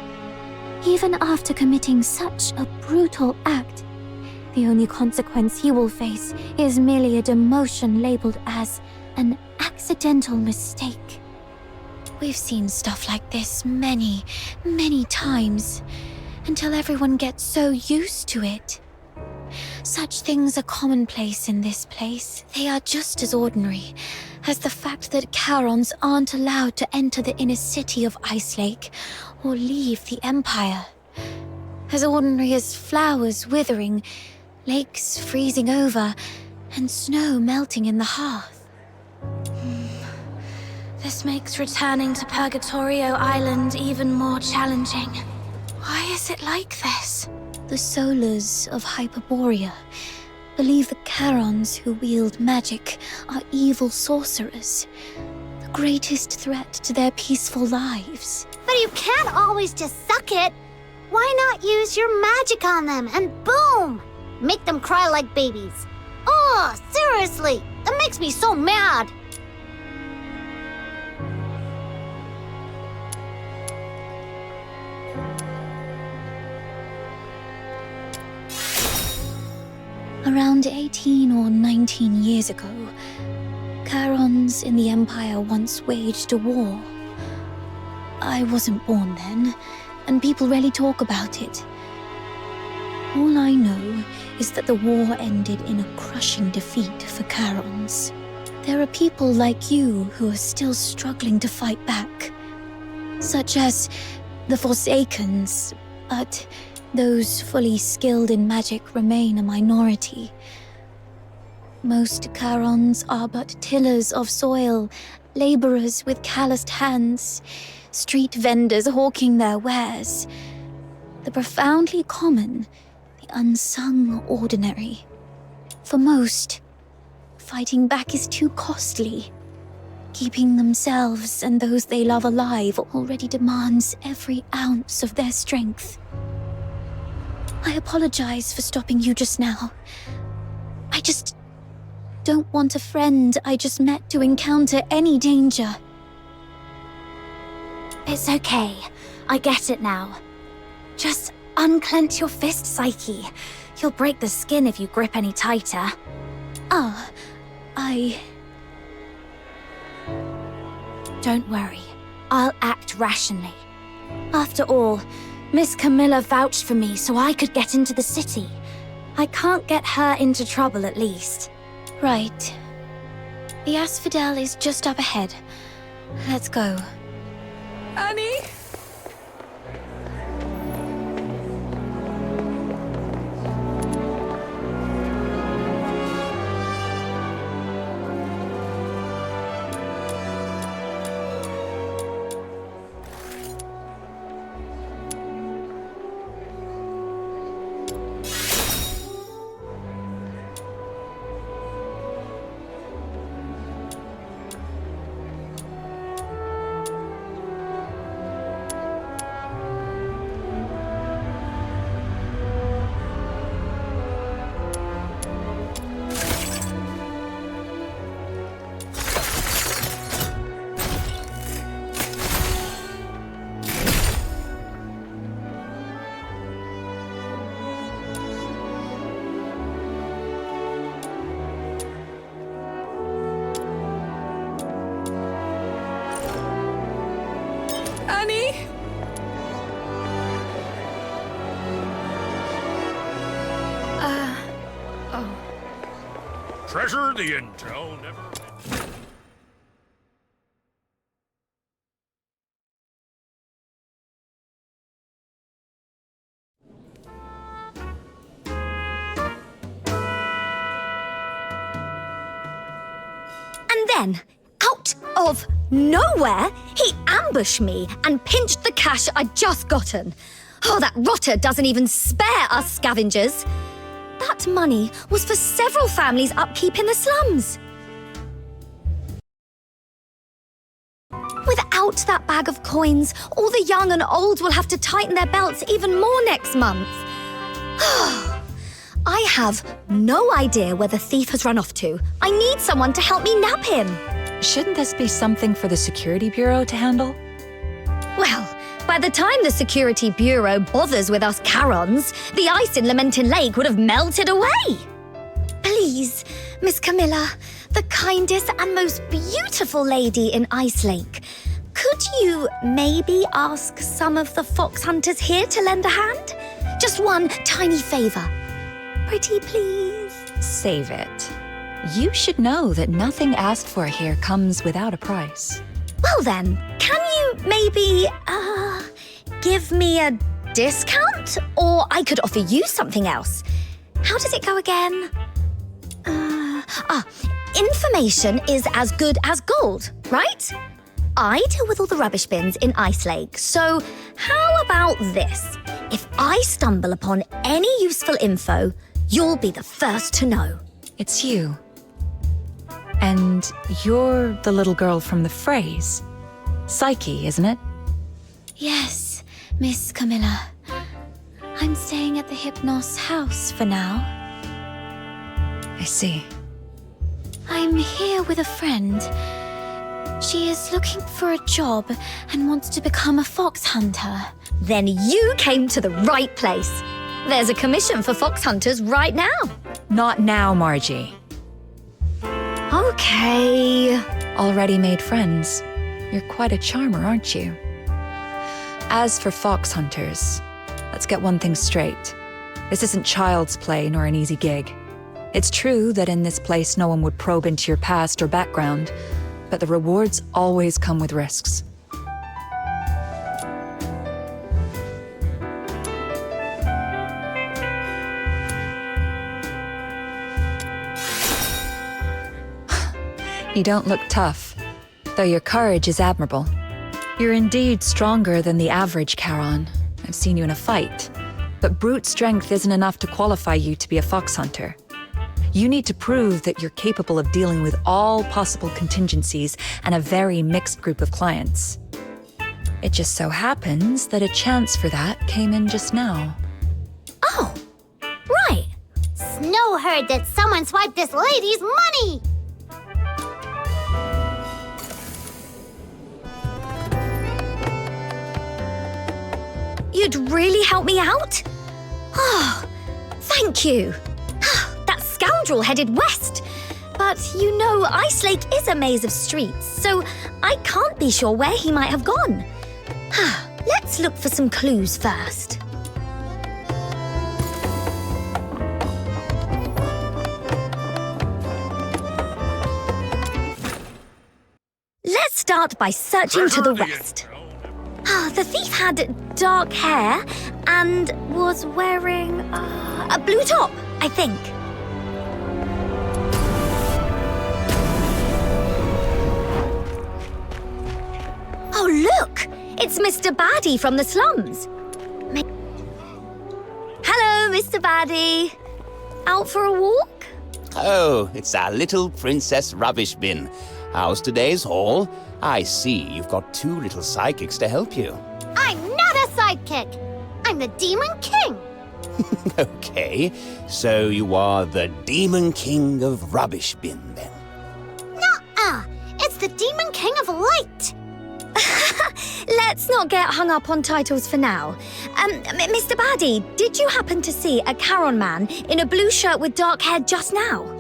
even after committing such a brutal act, the only consequence he will face is merely a demotion labeled as an accidental mistake. We've seen stuff like this many, many times, until everyone gets so used to it. Such things are commonplace in this place. They are just as ordinary as the fact that Charons aren't allowed to enter the inner city of Ice Lake or leave the Empire. As ordinary as flowers withering, lakes freezing over, and snow melting in the hearth. This makes returning to Purgatorio Island even more challenging. Why is it like this? The Solars of Hyperborea believe the Charons who wield magic are evil sorcerers, the greatest threat to their peaceful lives. But you can't always just suck it. Why not use your magic on them and boom! Make them cry like babies. Oh, seriously, that makes me so mad. Around 18 or 19 years ago, Charons in the Empire once waged a war. I wasn't born then, and people rarely talk about it. All I know is that the war ended in a crushing defeat for Charons. There are people like you who are still struggling to fight back, such as the Forsakens, but those fully skilled in magic remain a minority. Most Charons are but tillers of soil, laborers with calloused hands, street vendors hawking their wares. The profoundly common, the unsung ordinary. For most, fighting back is too costly. Keeping themselves and those they love alive already demands every ounce of their strength. I apologize for stopping you just now. I just don't want a friend I just met to encounter any danger. It's okay. I get it now. Just unclench your fist, Psyche. You'll break the skin if you grip any tighter. Don't worry. I'll act rationally. After all, Miss Camilla vouched for me so I could get into the city. I can't get her into trouble, at least. Right. The Asphodel is just up ahead. Let's go. Annie? Treasure the intel never... And then, out of nowhere, he ambushed me and pinched the cash I'd just gotten. Oh, that rotter doesn't even spare us scavengers. That money was for several families' upkeep in the slums. Without that bag of coins, all the young and old will have to tighten their belts even more next month. I have no idea where the thief has run off to. I need someone to help me nab him. Shouldn't this be something for the Security Bureau to handle? Well, by the time the Security Bureau bothers with us Charons, the ice in Lamentin Lake would have melted away. Please, Miss Camilla, the kindest and most beautiful lady in Ice Lake, could you maybe ask some of the fox hunters here to lend a hand? Just one tiny favor. Pretty please. Save it. You should know that nothing asked for here comes without a price. Well then, can you maybe, give me a discount? Or I could offer you something else. How does it go again? Information is as good as gold, right? I deal with all the rubbish bins in Ice Lake, so how about this? If I stumble upon any useful info, you'll be the first to know. It's you. And you're the little girl from the phrase. Psyche, isn't it? Yes, Miss Camilla. I'm staying at the Hypnos house for now. I see. I'm here with a friend. She is looking for a job and wants to become a fox hunter. Then you came to the right place. There's a commission for fox hunters right now. Not now, Margie. Okay. Already made friends. You're quite a charmer, aren't you? As for fox hunters, let's get one thing straight. This isn't child's play nor an easy gig. It's true that in this place no one would probe into your past or background, but the rewards always come with risks. You don't look tough, though your courage is admirable. You're indeed stronger than the average Charon. I've seen you in a fight. But brute strength isn't enough to qualify you to be a fox hunter. You need to prove that you're capable of dealing with all possible contingencies and a very mixed group of clients. It just so happens that a chance for that came in just now. Oh, right. Snow heard that someone swiped this lady's money. You'd really help me out? Oh, thank you. That scoundrel headed west. But you know, Ice Lake is a maze of streets, so I can't be sure where he might have gone. Let's look for some clues first. Let's start by searching to the west. The thief had dark hair and was wearing a blue top, I think. Oh, look! It's Mr. Baddie from the slums. Hello, Mr. Baddie. Out for a walk? Oh, it's our little princess rubbish bin. How's today's haul? I see you've got two little psychics to help you. I'm not a sidekick. I'm the Demon King. Okay, so you are the Demon King of Rubbish Bin, then? Nuh-uh. It's the Demon King of Light. Let's not get hung up on titles for now. Mr. Baddie, did you happen to see a Charon man in a blue shirt with dark hair just now?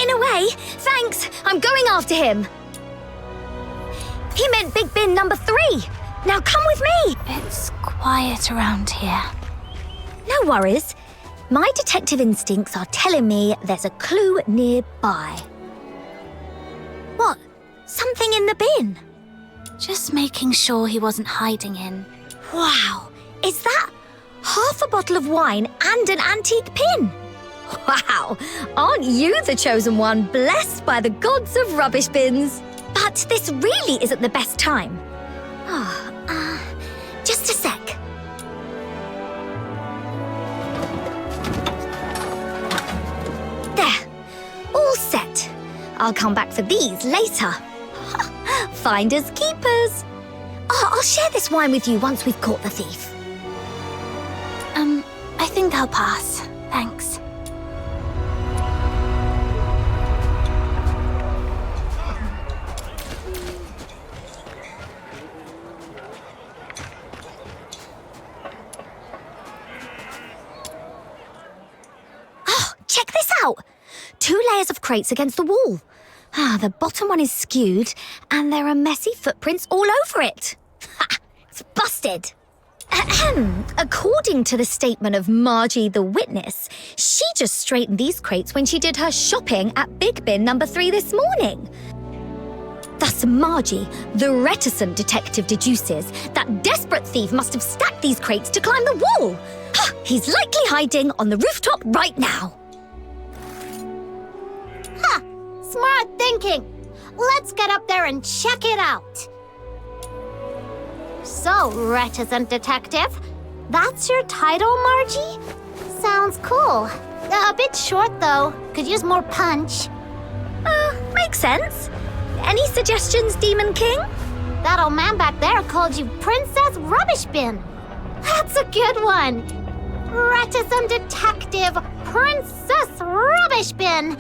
In a way, thanks. I'm going after him. He meant Big Bin number 3. Now come with me! It's quiet around here. No worries. My detective instincts are telling me there's a clue nearby. What? Something in the bin? Just making sure he wasn't hiding in. Wow! Is that half a bottle of wine and an antique pin? Wow! Aren't you the chosen one, blessed by the gods of rubbish bins? But this really isn't the best time. Just a sec. There. All set. I'll come back for these later. Finders keepers. Oh, I'll share this wine with you once we've caught the thief. I think I'll pass. Thanks. Oh, check this out. 2 layers of crates against the wall. The bottom one is skewed, and there are messy footprints all over it. Ha! It's busted. According to the statement of Margie the witness, she just straightened these crates when she did her shopping at Big Bin number 3 this morning. Thus Margie, the reticent detective, deduces that desperate thief must have stacked these crates to climb the wall. He's likely hiding on the rooftop right now. Ha! Smart thinking. Let's get up there and check it out. So, reticent detective, that's your title, Margie? Sounds cool. A bit short, though. Could use more punch. Makes sense. Any suggestions, Demon King? That old man back there called you Princess Rubbish Bin. That's a good one. Reticent detective, Princess Rubbish Bin.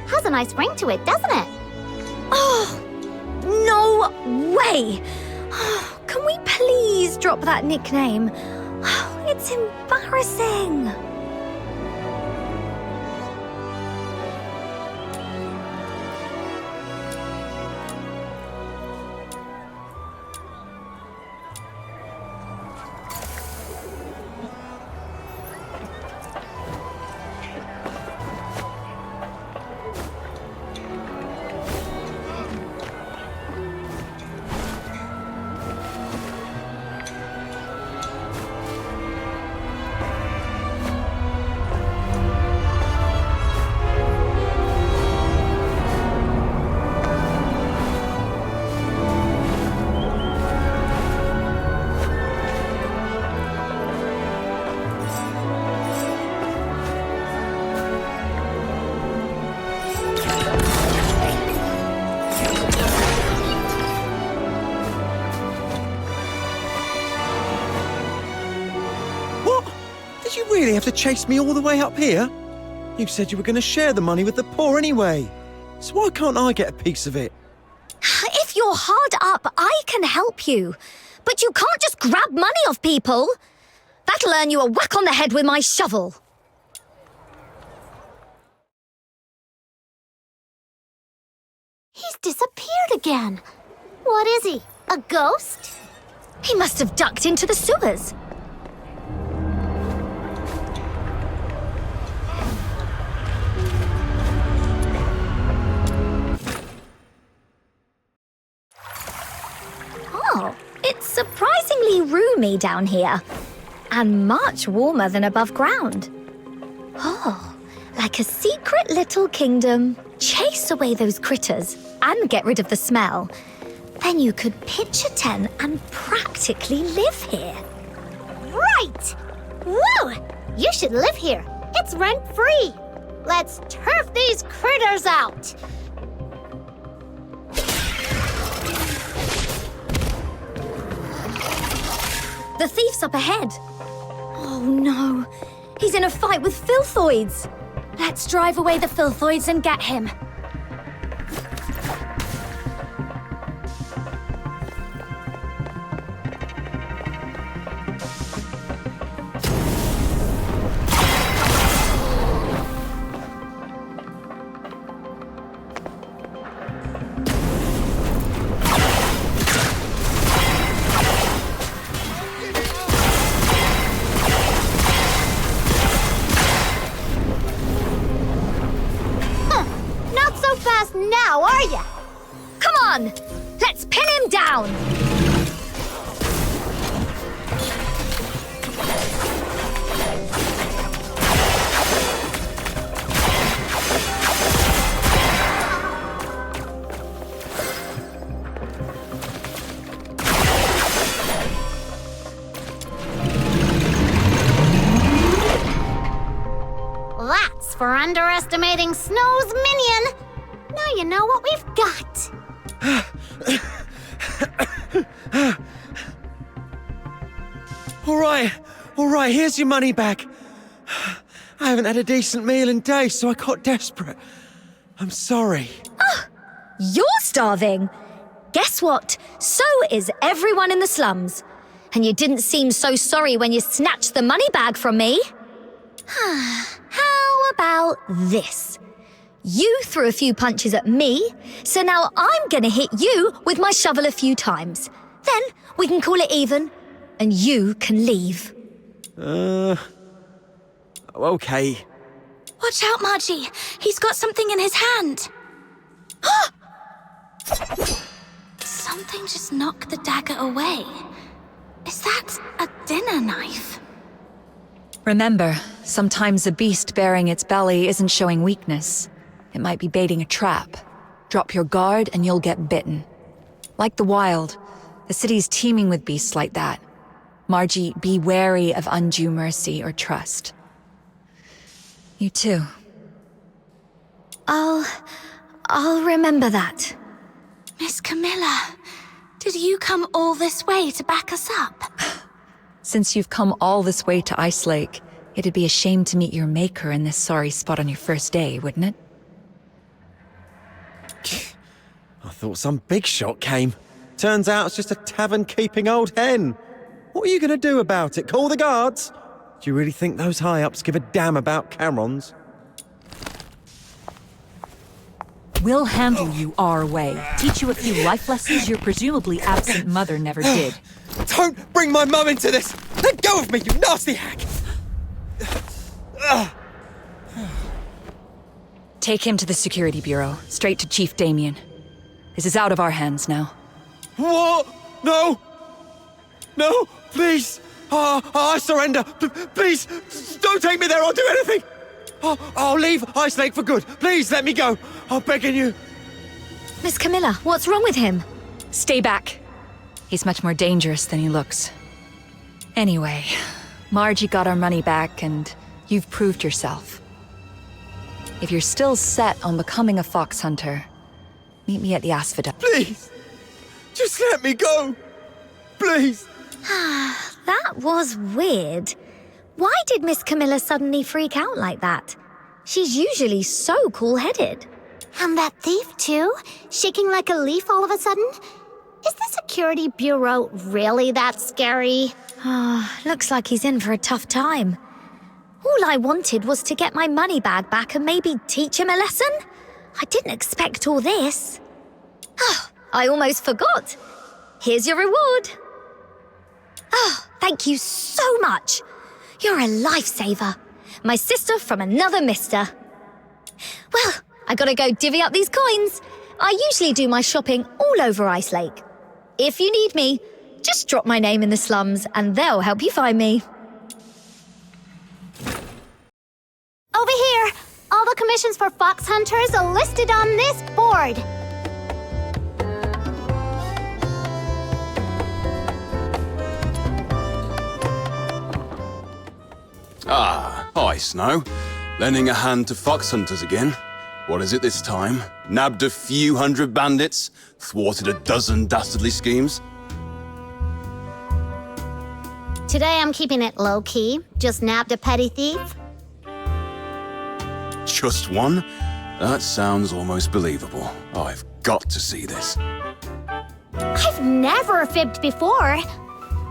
Has a nice ring to it, doesn't it? Oh, no way! Can we please drop that nickname? It's embarrassing. Really have to chase me all the way up here? You said you were going to share the money with the poor anyway. So why can't I get a piece of it? If you're hard up, I can help you. But you can't just grab money off people. That'll earn you a whack on the head with my shovel. He's disappeared again. What is he? A ghost? He must have ducked into the sewers. Oh, it's surprisingly roomy down here. And much warmer than above ground. Oh, like a secret little kingdom. Chase away those critters and get rid of the smell. Then you could pitch a tent and practically live here. Right! Woo! You should live here. It's rent-free. Let's turf these critters out. The thief's up ahead. Oh no, he's in a fight with filthoids. Let's drive away the filthoids and get him. fast now, are ya? Come on! Let's pin him down! That's for underestimating Snow's minion. Now you know what we've got. All right, here's your money back. I haven't had a decent meal in days, so I got desperate. I'm sorry. Oh, you're starving. Guess what? So is everyone in the slums. And you didn't seem so sorry when you snatched the money bag from me. How about this? You threw a few punches at me, so now I'm gonna hit you with my shovel a few times. Then we can call it even, and you can leave. Okay. Watch out, Margie. He's got something in his hand. Something just knocked the dagger away. Is that a dinner knife? Remember, sometimes a beast bearing its belly isn't showing weakness. It might be baiting a trap. Drop your guard and you'll get bitten. Like the wild, the city's teeming with beasts like that. Margie, be wary of undue mercy or trust. You too. I'll remember that. Miss Camilla, did you come all this way to back us up? Since you've come all this way to Ice Lake, it'd be a shame to meet your maker in this sorry spot on your first day, wouldn't it? I thought some big shot came. Turns out it's just a tavern-keeping old hen. What are you going to do about it? Call the guards? Do you really think those high-ups give a damn about Charons? We'll handle you our way. Teach you a few life lessons your presumably absent mother never did. Don't bring my mum into this! Let go of me, you nasty hack! Take him to the Security Bureau, straight to Chief Damien. This is out of our hands now. What? No! No, please! I surrender! Please, don't take me there or do anything! I'll leave Ice Lake for good. Please, let me go. I'm begging you. Miss Camilla, what's wrong with him? Stay back. He's much more dangerous than he looks. Anyway, Margie got our money back and you've proved yourself. If you're still set on becoming a fox hunter, meet me at the Asphodel. Please! Just let me go! Please! That was weird. Why did Miss Camilla suddenly freak out like that? She's usually so cool-headed. And that thief, too? Shaking like a leaf all of a sudden? Is the Security Bureau really that scary? Looks like he's in for a tough time. All I wanted was to get my money bag back and maybe teach him a lesson. I didn't expect all this. I almost forgot. Here's your reward. Thank you so much. You're a lifesaver. My sister from another mister. Well, I gotta go divvy up these coins. I usually do my shopping all over Ice Lake. If you need me, just drop my name in the slums and they'll help you find me. Over here! All the commissions for fox hunters are listed on this board. Hi, Snow. Lending a hand to fox hunters again. What is it this time? Nabbed a few hundred bandits? Thwarted a dozen dastardly schemes? Today I'm keeping it low-key. Just nabbed a petty thief. Just one? That sounds almost believable. I've got to see this. I've never fibbed before.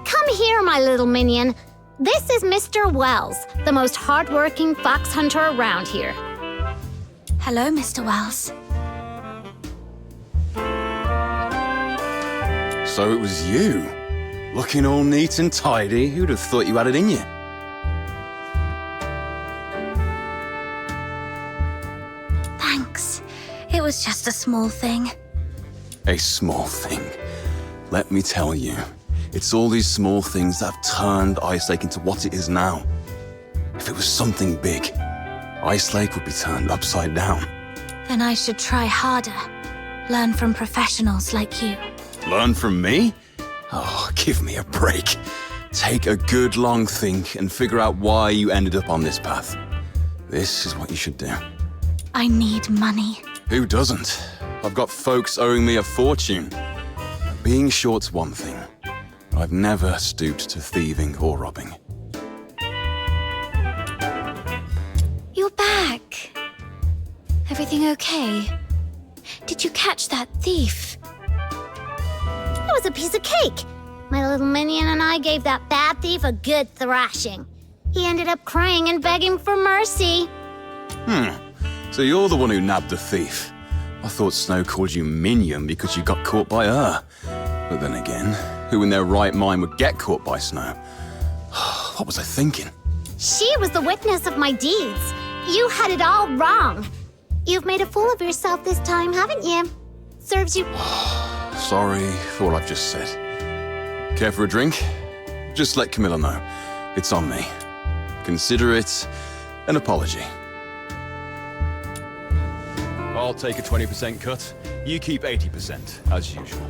Come here, my little minion. This is Mr. Wells, the most hardworking fox hunter around here. Hello, Mr. Wells. So it was you. Looking all neat and tidy. Who'd have thought you had it in you? Thanks. It was just a small thing. A small thing. Let me tell you, it's all these small things that have turned Ice Lake into what it is now. If it was something big, Ice Lake would be turned upside down. Then I should try harder. Learn from professionals like you. Learn from me? Oh, give me a break. Take a good long think and figure out why you ended up on this path. This is what you should do. I need money. Who doesn't? I've got folks owing me a fortune. Being short's one thing. I've never stooped to thieving or robbing. You're back. Everything okay? Did you catch that thief? It was a piece of cake. My little minion and I gave that bad thief a good thrashing. He ended up crying and begging for mercy. So you're the one who nabbed the thief. I thought Snow called you minion because you got caught by her. But then again, who in their right mind would get caught by Snow? What was I thinking? She was the witness of my deeds. You had it all wrong. You've made a fool of yourself this time, haven't you? Serves you... Sorry for what I've just said. Care for a drink? Just let Camilla know. It's on me. Consider it an apology. I'll take a 20% cut. You keep 80%, as usual.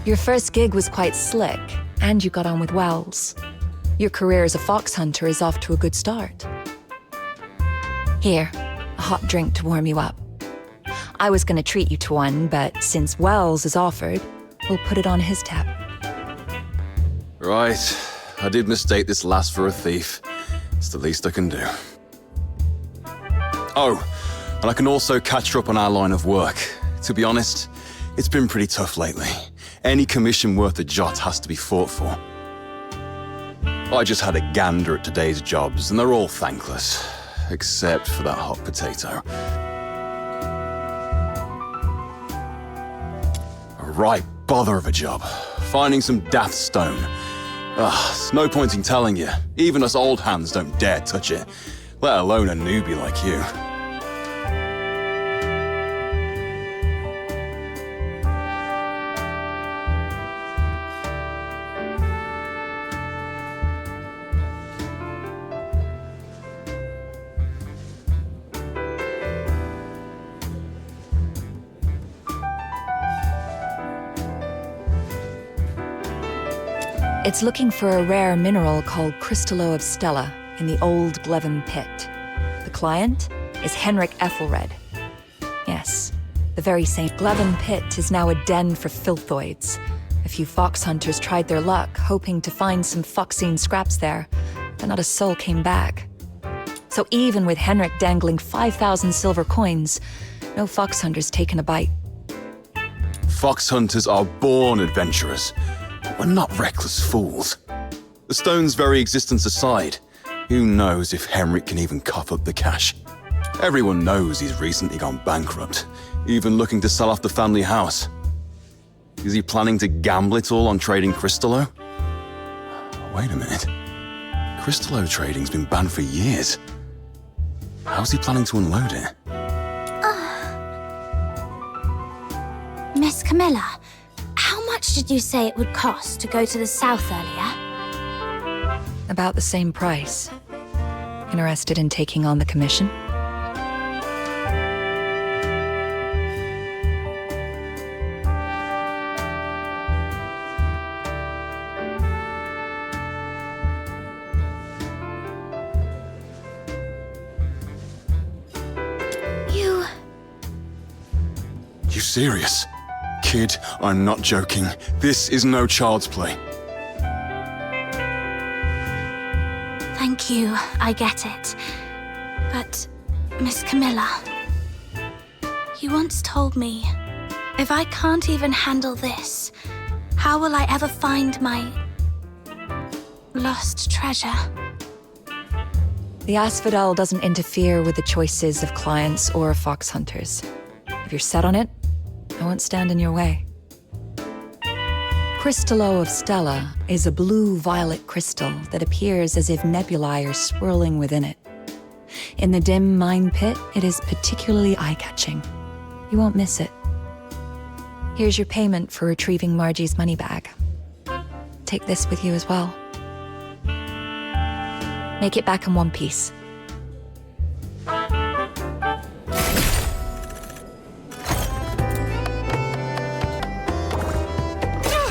Your first gig was quite slick, and you got on with Wells. Your career as a fox hunter is off to a good start. Here, a hot drink to warm you up. I was gonna treat you to one, but since Wells is offered, we'll put it on his tab. Right. I did mistake this last for a thief. It's the least I can do. Oh, and I can also catch her up on our line of work. To be honest, it's been pretty tough lately. Any commission worth a jot has to be fought for. I just had a gander at today's jobs, and they're all thankless. Except for that hot potato. A right bother of a job. Finding some daft stone. It's no point in telling you. Even us old hands don't dare touch it. Let alone a newbie like you. It's looking for a rare mineral called Crystallo of Stella in the old Glevin pit. The client is Henrik Ethelred. Yes, the very same. Glevin pit is now a den for filthoids. A few fox hunters tried their luck, hoping to find some foxine scraps there, but not a soul came back. So even with Henrik dangling 5,000 silver coins, no fox hunters taken a bite. Fox hunters are born adventurers. We're not reckless fools. The stone's very existence aside, who knows if Henrik can even cough up the cash? Everyone knows he's recently gone bankrupt, even looking to sell off the family house. Is he planning to gamble it all on trading Crystallo? Wait a minute. Crystallo trading's been banned for years. How's he planning to unload it? Miss Camilla, how much did you say it would cost to go to the south earlier? About the same price. Interested in taking on the commission? You serious? Kid, I'm not joking. This is no child's play. Thank you, I get it. But, Miss Camilla, you once told me, if I can't even handle this, how will I ever find my lost treasure? The asphodel doesn't interfere with the choices of clients or fox hunters. If you're set on it, I won't stand in your way. Crystallo of Stella is a blue-violet crystal that appears as if nebulae are swirling within it. In the dim mine pit, it is particularly eye-catching. You won't miss it. Here's your payment for retrieving Margie's money bag. Take this with you as well. Make it back in one piece.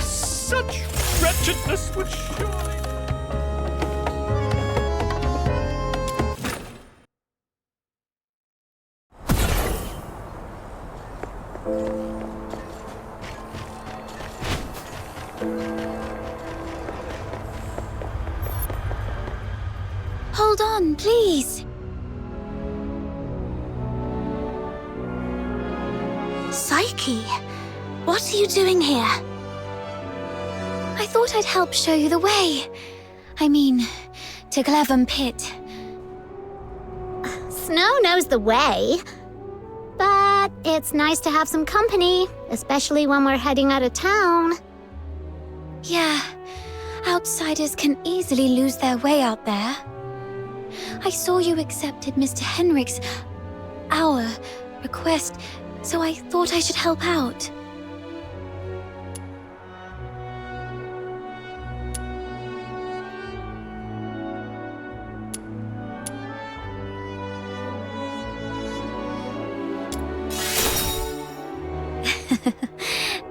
Such wretchedness would surely... Hold on, please. Psyche, what are you doing here? I thought I'd help show you the way. I mean, to Glevum Pit. Snow knows the way. But it's nice to have some company, especially when we're heading out of town. Yeah, outsiders can easily lose their way out there. I saw you accepted Mr. our request, so I thought I should help out.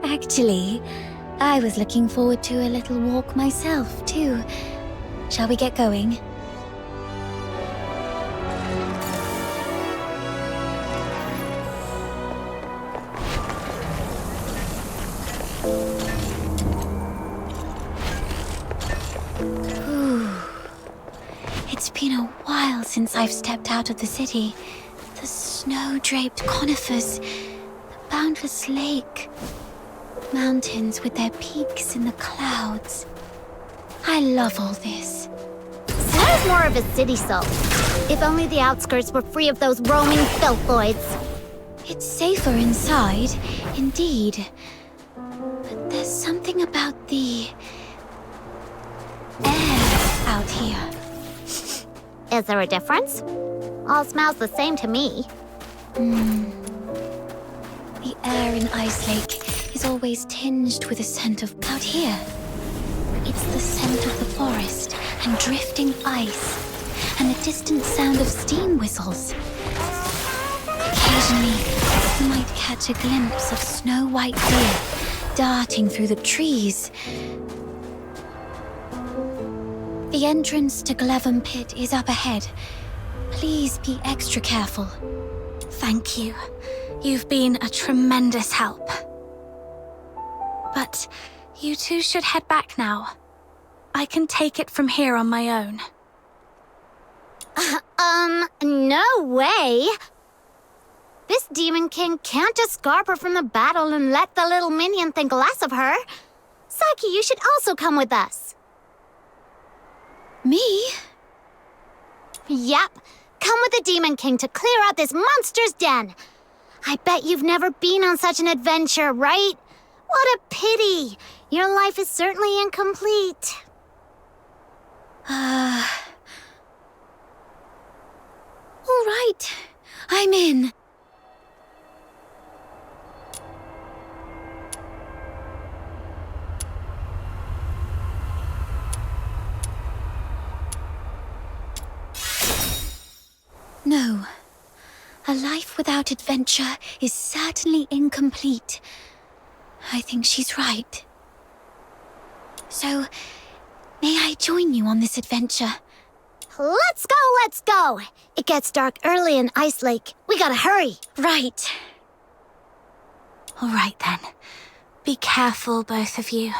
Actually, I was looking forward to a little walk myself, too. Shall we get going? It's been a while since I've stepped out of the city. The snow-draped conifers, the boundless lake, mountains with their peaks in the clouds. I love all this. Snow's more of a city soul. If only the outskirts were free of those roaming filthoids. It's safer inside, indeed. But there's something about the air out here. Is there a difference? All smells the same to me. The air in Ice Lake is always tinged with a scent of out here. It's the scent of the forest and drifting ice, and the distant sound of steam whistles. Occasionally, you might catch a glimpse of snow-white deer darting through the trees. The entrance to Glevum Pit is up ahead. Please be extra careful. Thank you. You've been a tremendous help. But you two should head back now. I can take it from here on my own. No way. This Demon King can't just scarp her from the battle and let the little minion think less of her. Psyche, you should also come with us. Me? Yep. Come with the Demon King to clear out this monster's den. I bet you've never been on such an adventure, right? What a pity. Your life is certainly incomplete. All right. I'm in. No. A life without adventure is certainly incomplete. I think she's right. So, may I join you on this adventure? Let's go, let's go! It gets dark early in Ice Lake. We gotta hurry. Right. All right then. Be careful, both of you.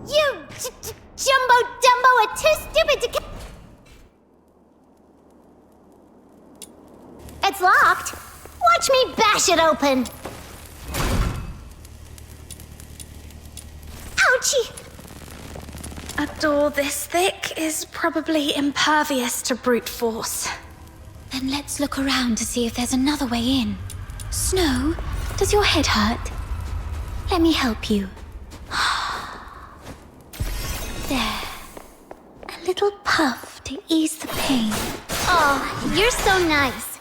You Jumbo Dumbo are too stupid to... It's locked. Watch me bash it open. door this thick is probably impervious to brute force. Then let's look around to see if there's another way in. Snow, does your head hurt? Let me help you. There. A little puff to ease the pain. Oh, you're so nice.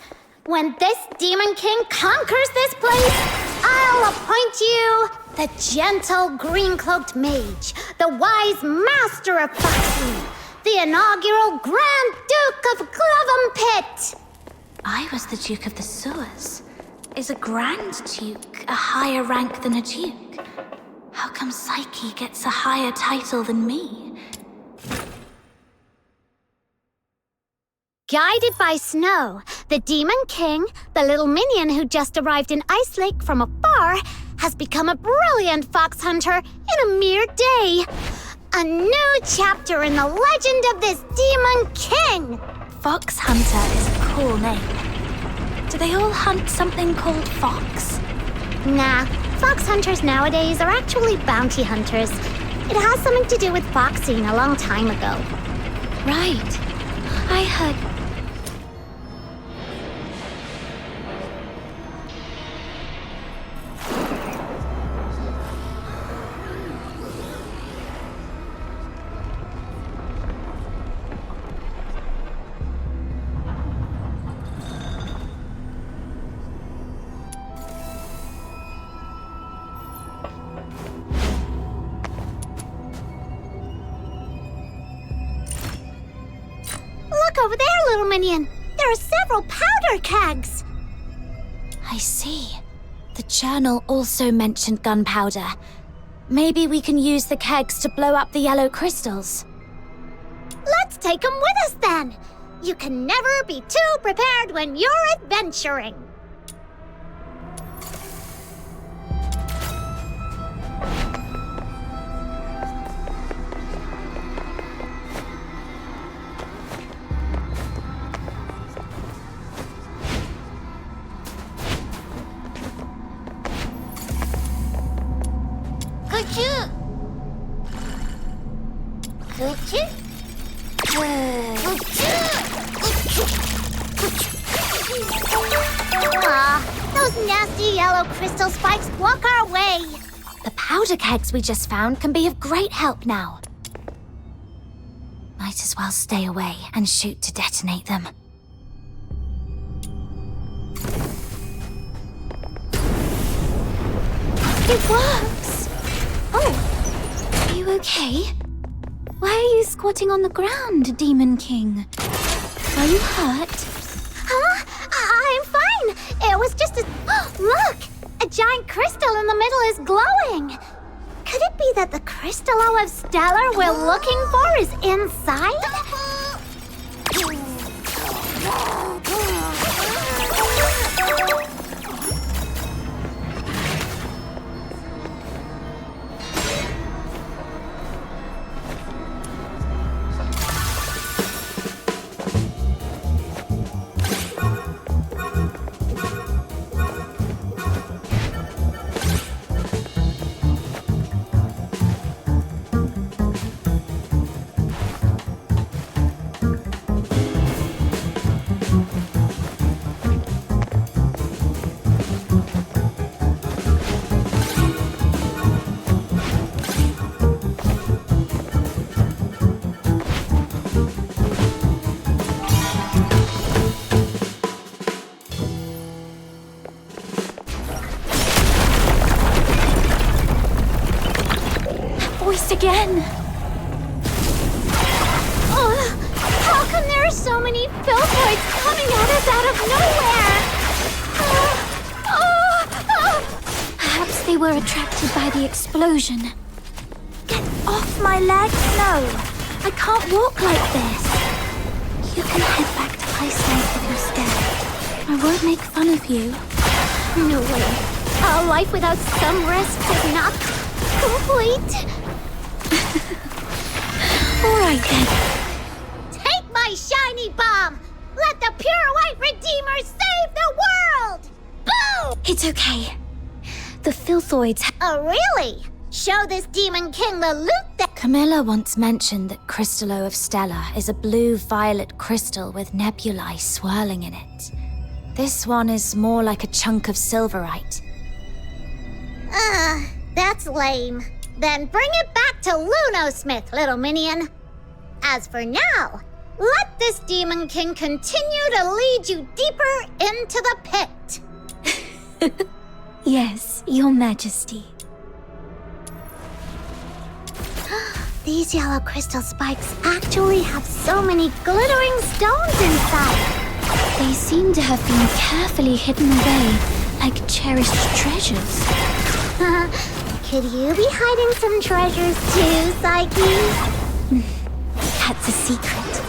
When this Demon King conquers this place, I'll appoint you the gentle green-cloaked mage, the wise master of foxing, the inaugural Grand Duke of Clevum Pit. I was the Duke of the Sewers. Is a Grand Duke a higher rank than a Duke? How come Psyche gets a higher title than me? Guided by Snow, the Demon King, the little minion who just arrived in Ice Lake from afar, has become a brilliant fox hunter in a mere day. A new chapter in the legend of this Demon King. Fox Hunter is a cool name. Do they all hunt something called fox? Nah, fox hunters nowadays are actually bounty hunters. It has something to do with foxing a long time ago. Right. I heard... Look over there, little minion. There are several powder kegs. I see. The journal also mentioned gunpowder. Maybe we can use the kegs to blow up the yellow crystals. Let's take them with us then. You can never be too prepared when you're adventuring. Those nasty yellow crystal spikes block our way. The powder kegs we just found can be of great help now. Might as well stay away and shoot to detonate them. It works! Oh, are you okay? Why are you squatting on the ground, Demon King? Are you hurt? Huh? I'm fine. It was just a... Look! A giant crystal in the middle is glowing. Could it be that the Crystallo of Stellar we're looking for is inside? Again. How come there are so many Filthoids coming at us out of nowhere? Perhaps they were attracted by the explosion. Get off my legs, no. I can't walk like this. You can head back to Ice Lake if you're scared. I won't make fun of you. No way. A life without some risks is not complete. All right, then. Take my shiny bomb! Let the pure white Redeemer save the world! Boom! It's okay. The Filthoids... Oh, really? Show this Demon King the loot that— Camilla once mentioned that Crystallo of Stella is a blue-violet crystal with nebulae swirling in it. This one is more like a chunk of silverite. That's lame. Then bring it back to Lunosmith, little minion. As for now, let this Demon King continue to lead you deeper into the pit. Yes, Your Majesty. These yellow crystal spikes actually have so many glittering stones inside. They seem to have been carefully hidden away, like cherished treasures. Could you be hiding some treasures too, Psyche? That's a secret.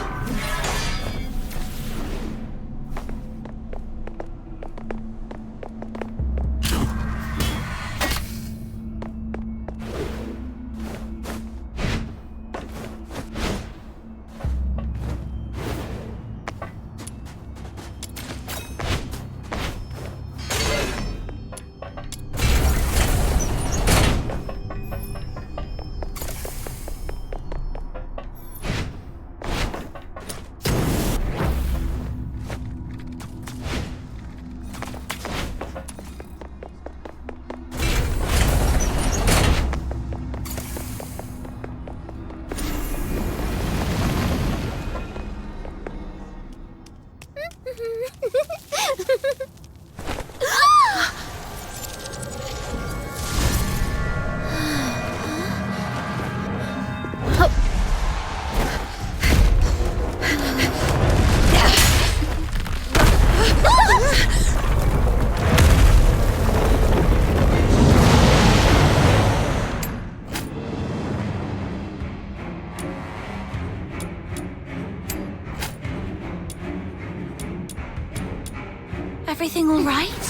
Everything all right?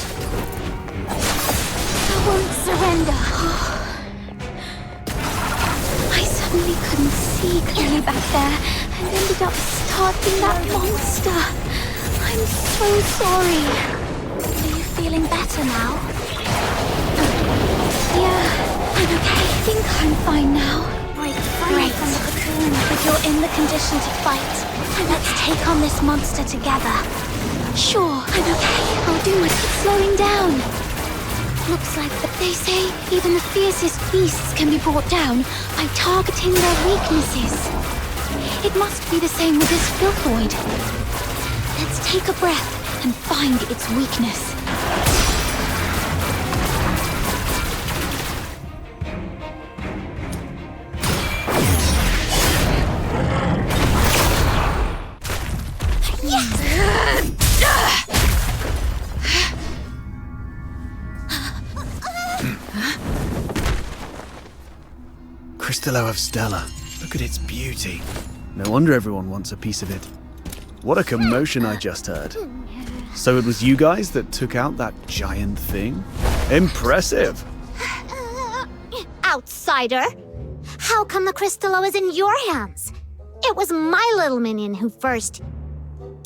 I won't surrender. I suddenly couldn't see clearly back there and ended up starting that monster. I'm so sorry. Are you feeling better now? Yeah, I'm okay. I think I'm fine now. Great. If you're in the condition to fight, let's take on this monster together. Sure, I'm okay. I'll do my slowing down. Looks like they say even the fiercest beasts can be brought down by targeting their weaknesses. It must be the same with this filthoid. Let's take a breath and find its weakness. Crystallo of Stella. Look at its beauty. No wonder everyone wants a piece of it. What a commotion I just heard. So it was you guys that took out that giant thing? Impressive! Outsider! How come the Crystallo is in your hands? It was my little minion who first...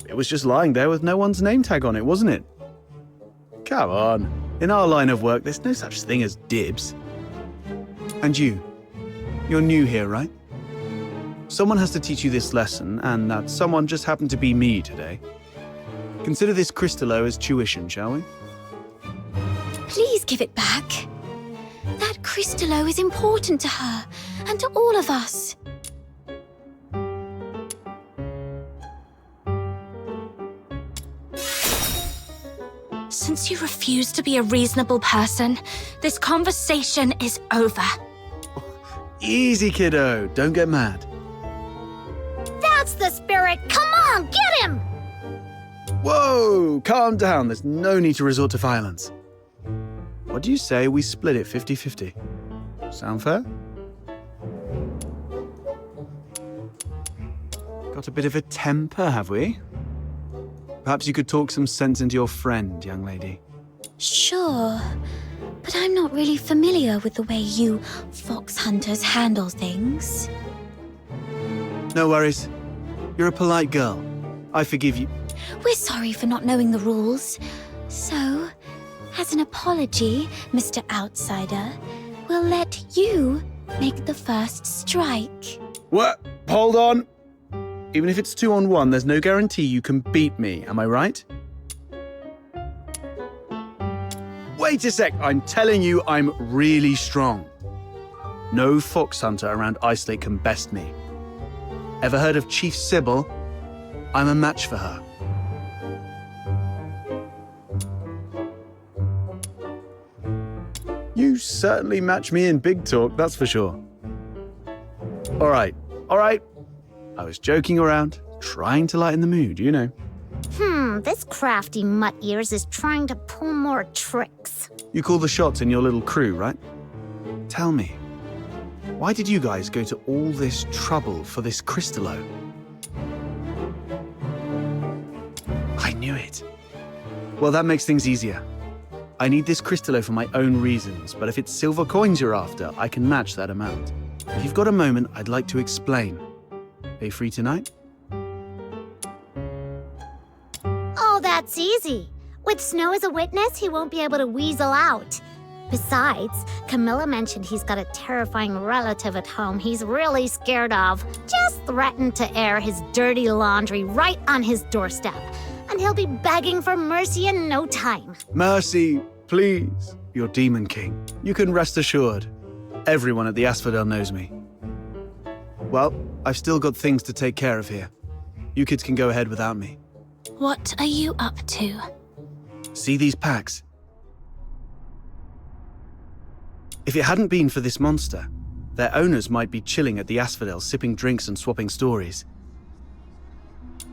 It was just lying there with no one's name tag on it, wasn't it? Come on. In our line of work, there's no such thing as dibs. And you're new here, right? Someone has to teach you this lesson, and that someone just happened to be me today. Consider this Crystallo as tuition, shall we? Please give it back. That Crystallo is important to her, and to all of us. Since you refuse to be a reasonable person, this conversation is over. Easy, kiddo. Don't get mad. That's the spirit! Come on, get him! Whoa! Calm down. There's no need to resort to violence. What do you say we split it 50-50? Sound fair? Got a bit of a temper, have we? Perhaps you could talk some sense into your friend, young lady. Sure, but I'm not really familiar with the way you fox hunters handle things. No worries. You're a polite girl. I forgive you. We're sorry for not knowing the rules. So, as an apology, Mr. Outsider, we'll let you make the first strike. What? Hold on. Even if it's 2-on-1, there's no guarantee you can beat me, am I right? Wait a sec, I'm telling you I'm really strong. No fox hunter around Ice Lake can best me. Ever heard of Chief Sybil? I'm a match for her. You certainly match me in big talk, that's for sure. All right. I was joking around, trying to lighten the mood, you know. This crafty mutt ears is trying to pull more tricks. You call the shots in your little crew, right? Tell me, why did you guys go to all this trouble for this Crystallo? I knew it. Well, that makes things easier. I need this Crystallo for my own reasons, but if it's silver coins you're after, I can match that amount. If you've got a moment, I'd like to explain. Are you free tonight? Oh, that's easy. With Snow as a witness, he won't be able to weasel out. Besides, Camilla mentioned he's got a terrifying relative at home he's really scared of. Just threatened to air his dirty laundry right on his doorstep, and he'll be begging for mercy in no time. Mercy, please. You're Demon King. You can rest assured. Everyone at the Asphodel knows me. Well, I've still got things to take care of here. You kids can go ahead without me. What are you up to? See these packs? If it hadn't been for this monster, their owners might be chilling at the Asphodel, sipping drinks and swapping stories.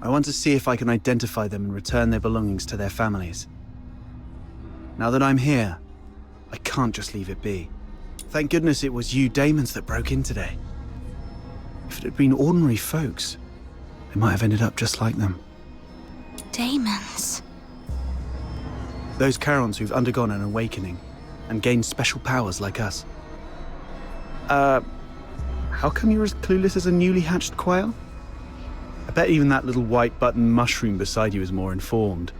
I want to see if I can identify them and return their belongings to their families. Now that I'm here, I can't just leave it be. Thank goodness it was you Daemons that broke in today. If it had been ordinary folks, they might have ended up just like them. Daemons? Those Charons who've undergone an awakening and gained special powers like us. How come you're as clueless as a newly hatched quail? I bet even that little white button mushroom beside you is more informed.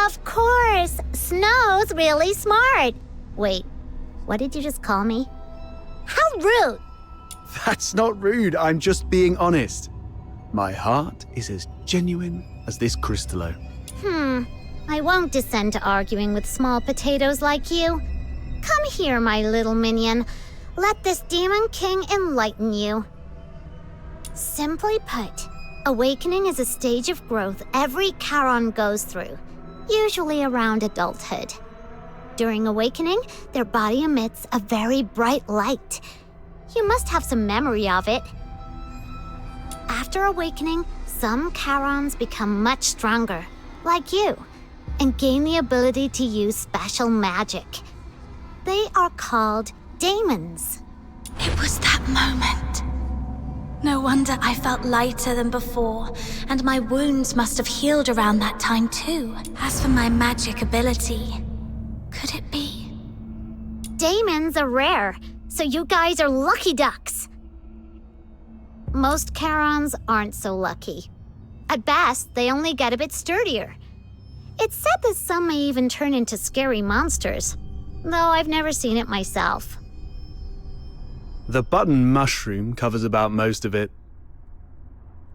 Of course! Snow's really smart. Wait, what did you just call me? How rude! That's not rude, I'm just being honest. My heart is as genuine as this Crystallo. I won't descend to arguing with small potatoes like you. Come here, my little minion. Let this Demon King enlighten you. Simply put, awakening is a stage of growth every Charon goes through, usually around adulthood. During awakening, their body emits a very bright light. You must have some memory of it. After awakening, some Charons become much stronger, like you, and gain the ability to use special magic. They are called daemons. It was that moment. No wonder I felt lighter than before, and my wounds must have healed around that time too. As for my magic ability, could it be? Daemons are rare, so you guys are lucky ducks. Most Charons aren't so lucky. At best, they only get a bit sturdier. It's said that some may even turn into scary monsters, though I've never seen it myself. The button mushroom covers about most of it.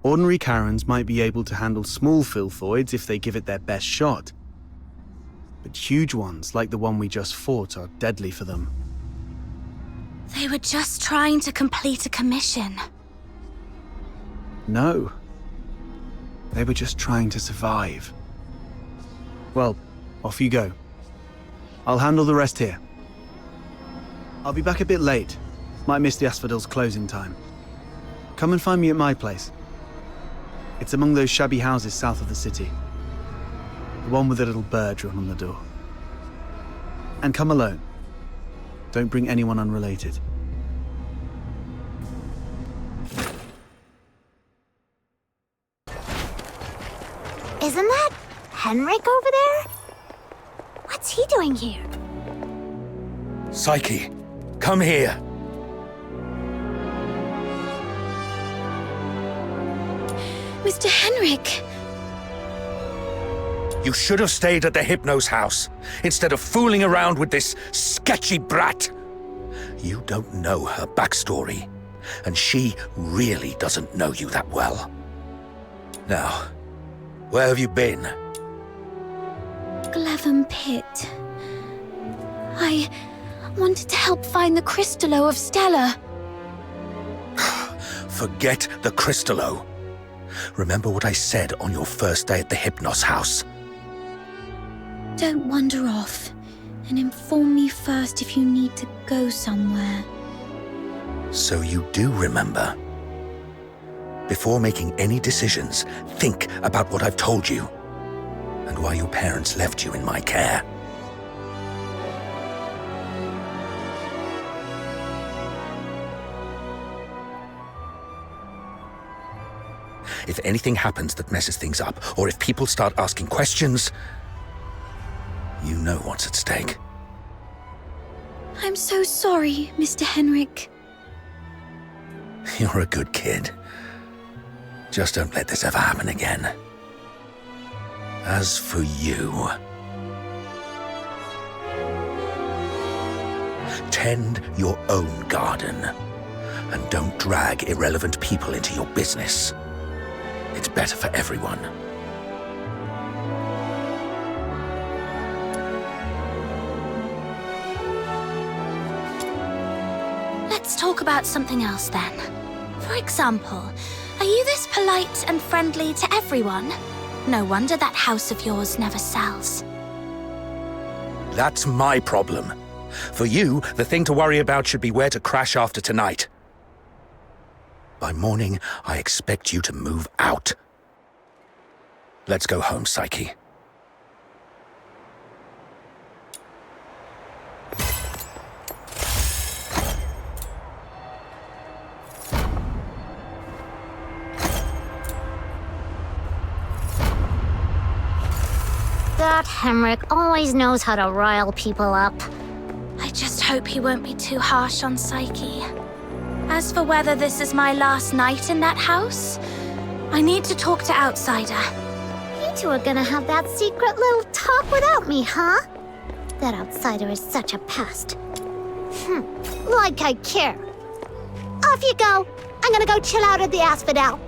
Ordinary Charons might be able to handle small filthoids if they give it their best shot. But huge ones, like the one we just fought, are deadly for them. They were just trying to complete a commission. No. They were just trying to survive. Well, off you go. I'll handle the rest here. I'll be back a bit late. Might miss the Asphodel's closing time. Come and find me at my place. It's among those shabby houses south of the city. The one with the little bird drawn on the door. And come alone. Don't bring anyone unrelated. Isn't that Henrik over there? What's he doing here? Psyche, come here. Mr. Henrik! You should have stayed at the Hypno's house, instead of fooling around with this sketchy brat. You don't know her backstory, and she really doesn't know you that well. Now, where have you been? Glevin Pit. I wanted to help find the Crystallo of Stella. Forget the Crystallo. Remember what I said on your first day at the Hypnos house. Don't wander off, and inform me first if you need to go somewhere. So you do remember. Before making any decisions, think about what I've told you, and why your parents left you in my care. If anything happens that messes things up, or if people start asking questions, you know what's at stake. I'm so sorry, Mr. Henrik. You're a good kid. Just don't let this ever happen again. As for you, tend your own garden, and don't drag irrelevant people into your business. It's better for everyone. Let's talk about something else then. For example, are you this polite and friendly to everyone? No wonder that house of yours never sells. That's my problem. For you, the thing to worry about should be where to crash after tonight. By morning, I expect you to move out. Let's go home, Psyche. That Henrik always knows how to rile people up. I just hope he won't be too harsh on Psyche. As for whether this is my last night in that house, I need to talk to Outsider. You two are gonna have that secret little talk without me, huh? That Outsider is such a pest. Like I care. Off you go. I'm gonna go chill out at the Asphodel.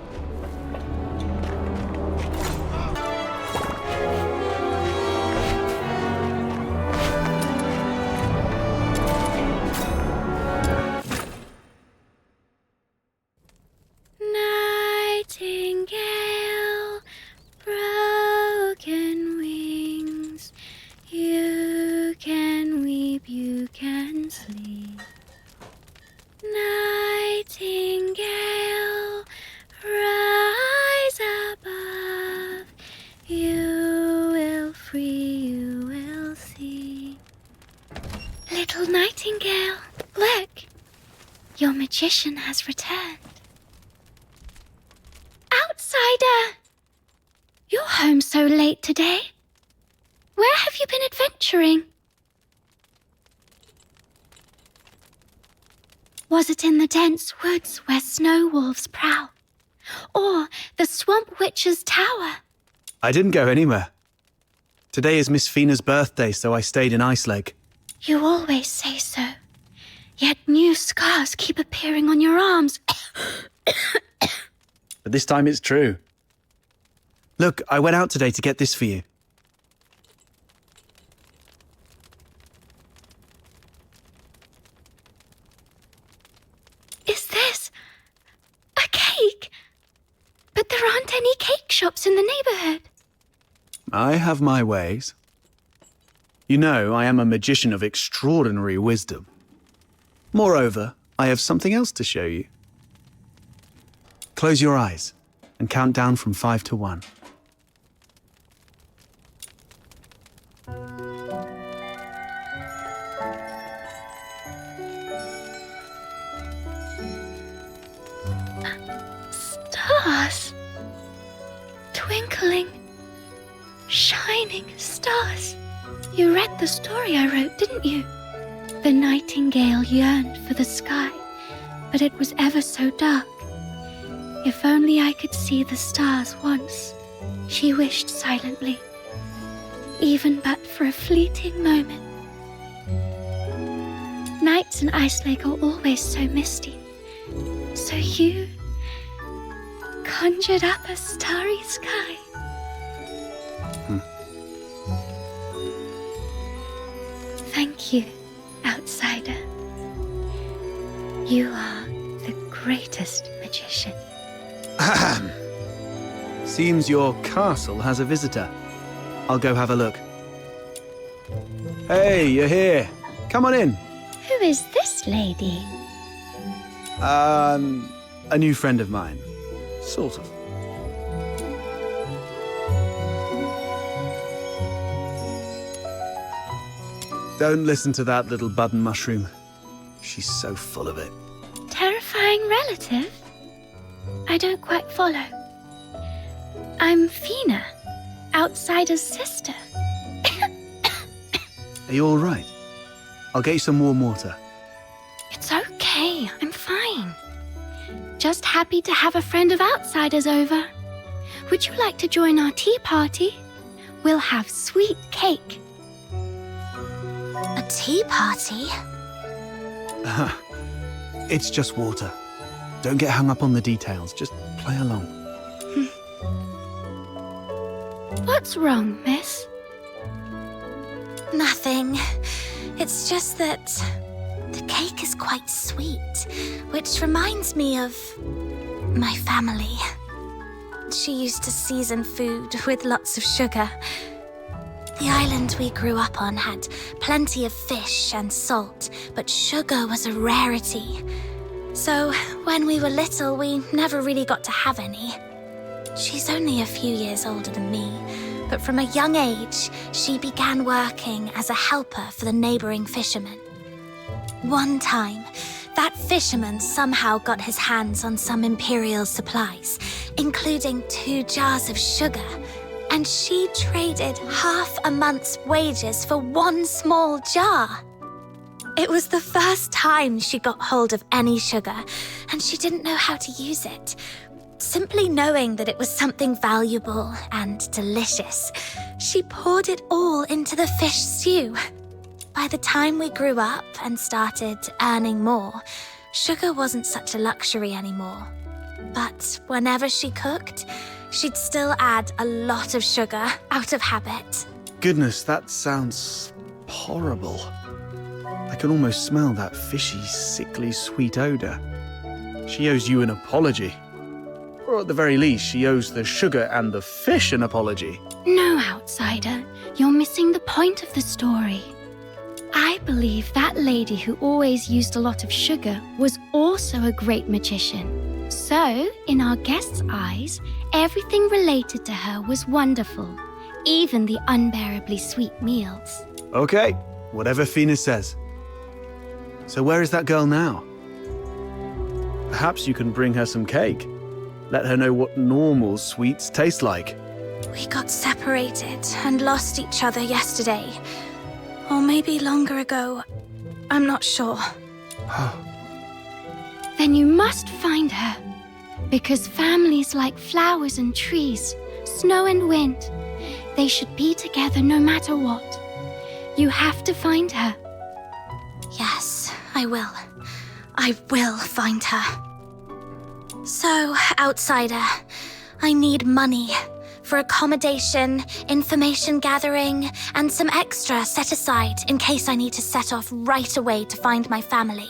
Nightingale, broken wings, you can weep, you can sleep. Nightingale, rise above, you will free, you will see. Little Nightingale, look, your magician has returned. Outsider! You're home so late today. Where have you been adventuring? Was it in the dense woods where snow wolves prowl? Or the swamp witch's tower? I didn't go anywhere. Today is Miss Fina's birthday, so I stayed in Iceleg. You always say so. Yet new scars keep appearing on your arms. But this time it's true. Look, I went out today to get this for you. Is this a cake? But there aren't any cake shops in the neighborhood. I have my ways. You know, I am a magician of extraordinary wisdom. Moreover, I have something else to show you. Close your eyes and count down from 5 to 1. Stars. Twinkling, shining stars. You read the story I wrote, didn't you? The nightingale yearned for the sky, but it was ever so dark. If only I could see the stars once, she wished silently, even but for a fleeting moment. Night nights in Ice Lake are always so misty. So you conjured up a starry sky. Thank you, outsider. You are the greatest magician. Ahem. Seems your castle has a visitor. I'll go have a look. Hey, you're here. Come on in. Who is this lady? A new friend of mine. Sort of. Don't listen to that little button mushroom. She's so full of it. Terrifying relative? I don't quite follow. I'm Fina, outsider's sister. Are you all right? I'll get you some warm water. It's okay, I'm fine. Just happy to have a friend of outsiders over. Would you like to join our tea party? We'll have sweet cake. A tea party? It's just water. Don't get hung up on the details. Just play along. What's wrong, miss? Nothing. It's just that the cake is quite sweet, which reminds me of my family. She used to season food with lots of sugar. The island we grew up on had plenty of fish and salt, but sugar was a rarity. So when we were little, we never really got to have any. She's only a few years older than me, but from a young age, she began working as a helper for the neighboring fishermen. One time, that fisherman somehow got his hands on some imperial supplies, including 2 jars of sugar, and she traded half a month's wages for 1 small jar. It was the first time she got hold of any sugar, and she didn't know how to use it. Simply knowing that it was something valuable and delicious, she poured it all into the fish stew. By the time we grew up and started earning more, sugar wasn't such a luxury anymore. But whenever she cooked, she'd still add a lot of sugar out of habit. Goodness, that sounds horrible. I can almost smell that fishy, sickly, sweet odor. She owes you an apology. Or at the very least, she owes the sugar and the fish an apology. No, outsider. You're missing the point of the story. I believe that lady who always used a lot of sugar was also a great magician. So, in our guest's eyes, everything related to her was wonderful, even the unbearably sweet meals. Okay, whatever Fina says. So where is that girl now? Perhaps you can bring her some cake. Let her know what normal sweets taste like. We got separated and lost each other yesterday. Or maybe longer ago. I'm not sure. Then you must find her. Because families like flowers and trees, snow and wind, they should be together no matter what. You have to find her. Yes, I will. I will find her. So, outsider, I need money for accommodation, information gathering, and some extra set aside in case I need to set off right away to find my family.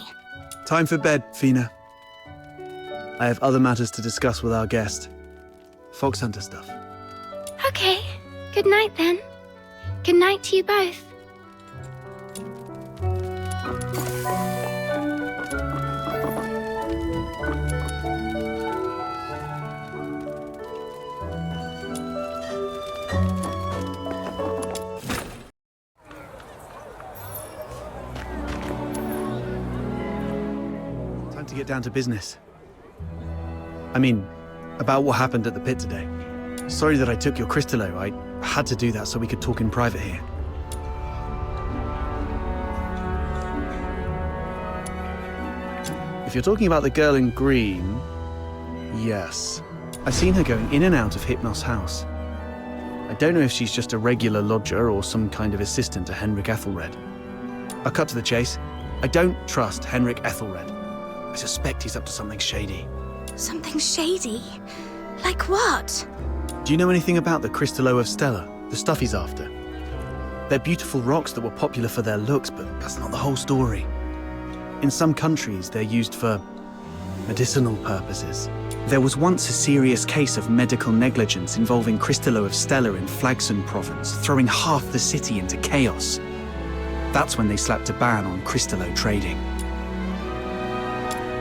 Time for bed, Fina. I have other matters to discuss with our guest. Fox hunter stuff. Okay, good night then. Good night to you both. Time to get down to business. I mean, about what happened at the pit today. Sorry that I took your Crystallo. I had to do that so we could talk in private here. If you're talking about the girl in green, yes. I've seen her going in and out of Hypnos' house. I don't know if she's just a regular lodger or some kind of assistant to Henrik Ethelred. I'll cut to the chase. I don't trust Henrik Ethelred. I suspect he's up to something shady. Something shady? Like what? Do you know anything about the Crystallo of Stella, the stuff he's after? They're beautiful rocks that were popular for their looks, but that's not the whole story. In some countries, they're used for medicinal purposes. There was once a serious case of medical negligence involving Crystallo of Stella in Flagson province, throwing half the city into chaos. That's when they slapped a ban on Crystallo trading.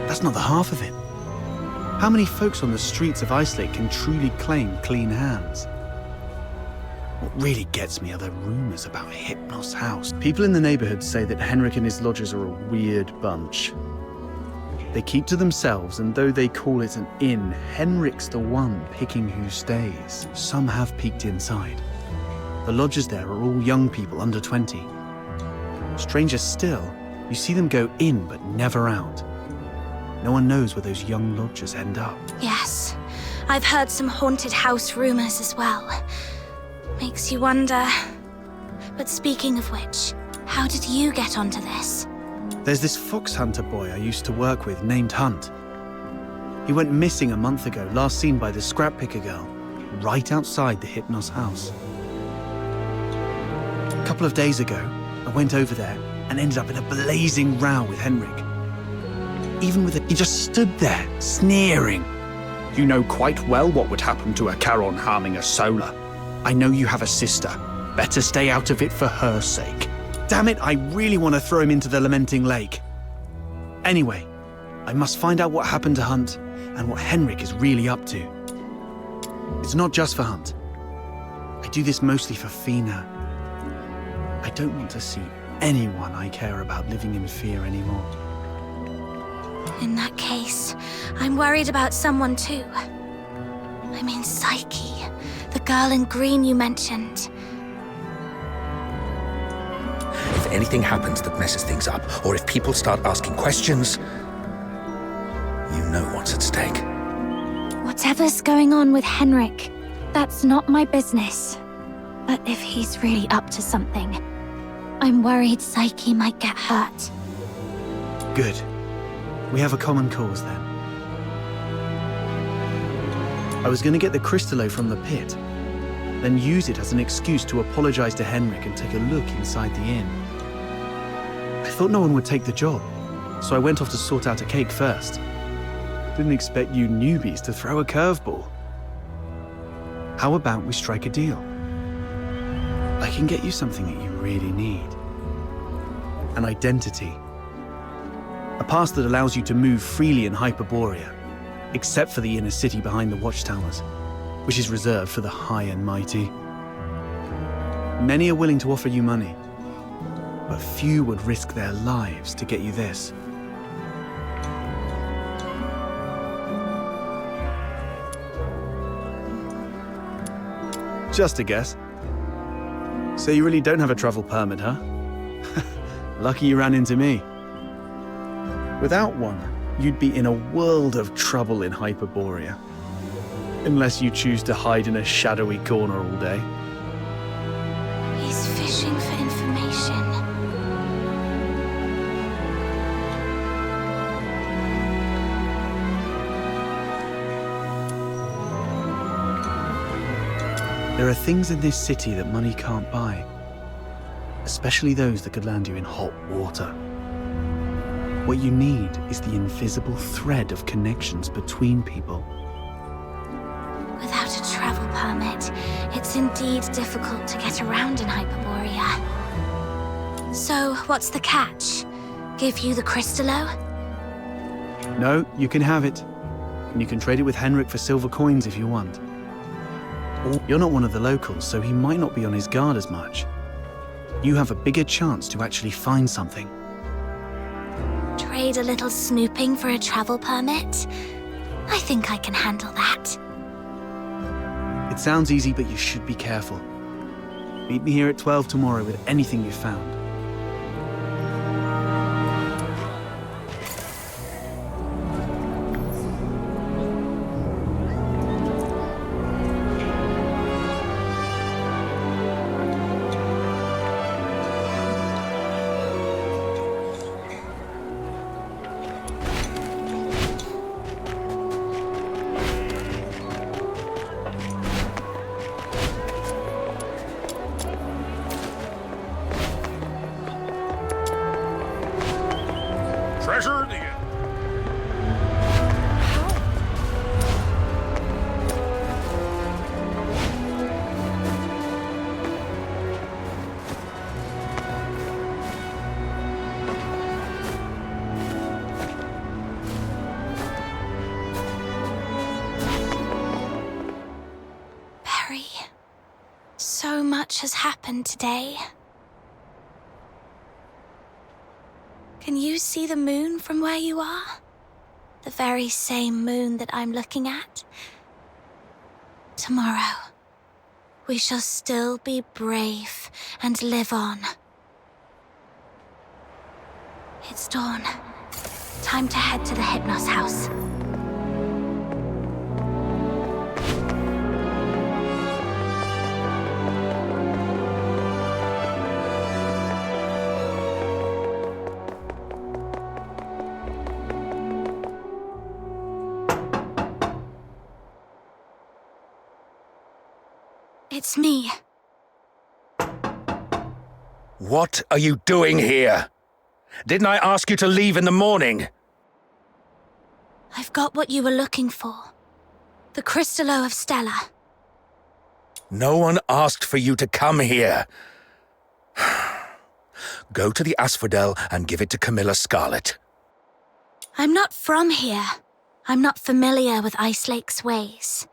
That's not the half of it. How many folks on the streets of Islake can truly claim clean hands? What really gets me are the rumors about Hypnos House. People in the neighborhood say that Henrik and his lodgers are a weird bunch. They keep to themselves, and though they call it an inn, Henrik's the one picking who stays. Some have peeked inside. The lodgers there are all young people under 20. Stranger still, you see them go in but never out. No one knows where those young lodgers end up. Yes, I've heard some haunted house rumors as well. Makes you wonder. But speaking of which, how did you get onto this? There's this fox hunter boy I used to work with named Hunt. He went missing a month ago, last seen by the scrap picker girl, right outside the Hypnos house. A couple of days ago, I went over there and ended up in a blazing row with Henrik. Even with it, he just stood there, sneering. You know quite well what would happen to a Charon harming a Solar. I know you have a sister. Better stay out of it for her sake. Damn it, I really want to throw him into the Lamenting Lake. Anyway, I must find out what happened to Hunt and what Henrik is really up to. It's not just for Hunt. I do this mostly for Fina. I don't want to see anyone I care about living in fear anymore. In that case, I'm worried about someone too. I mean Psyche, the girl in green you mentioned. If anything happens that messes things up, or if people start asking questions, you know what's at stake. Whatever's going on with Henrik, that's not my business. But if he's really up to something, I'm worried Psyche might get hurt. Good. We have a common cause then. I was going to get the Crystallo from the pit, then use it as an excuse to apologize to Henrik and take a look inside the inn. I thought no one would take the job, so I went off to sort out a cake first. Didn't expect you newbies to throw a curveball. How about we strike a deal? I can get you something that you really need. An identity. A pass that allows you to move freely in Hyperborea, except for the inner city behind the watchtowers, which is reserved for the high and mighty. Many are willing to offer you money, but few would risk their lives to get you this. Just a guess. So you really don't have a travel permit, huh? Lucky you ran into me. Without one, you'd be in a world of trouble in Hyperborea. Unless you choose to hide in a shadowy corner all day. He's fishing for information. There are things in this city that money can't buy. Especially those that could land you in hot water. What you need is the invisible thread of connections between people. Without a travel permit, it's indeed difficult to get around in Hyperborea. So, what's the catch? Give you the Crystallo? No, you can have it. And you can trade it with Henrik for silver coins if you want. You're not one of the locals, so he might not be on his guard as much. You have a bigger chance to actually find something. Trade a little snooping for a travel permit? I think I can handle that. It sounds easy, but you should be careful. Meet me here at 12 tomorrow with anything you've found. Treasure the... Perry, so much has happened today. Can you see the moon from where you are? The very same moon that I'm looking at? Tomorrow, we shall still be brave and live on. It's dawn. Time to head to the Hypnos house. It's me. What are you doing here? Didn't I ask you to leave in the morning? I've got what you were looking for. The Crystallo of Stella. No one asked for you to come here. Go to the Asphodel and give it to Camilla Scarlet. I'm not from here. I'm not familiar with Ice Lake's ways.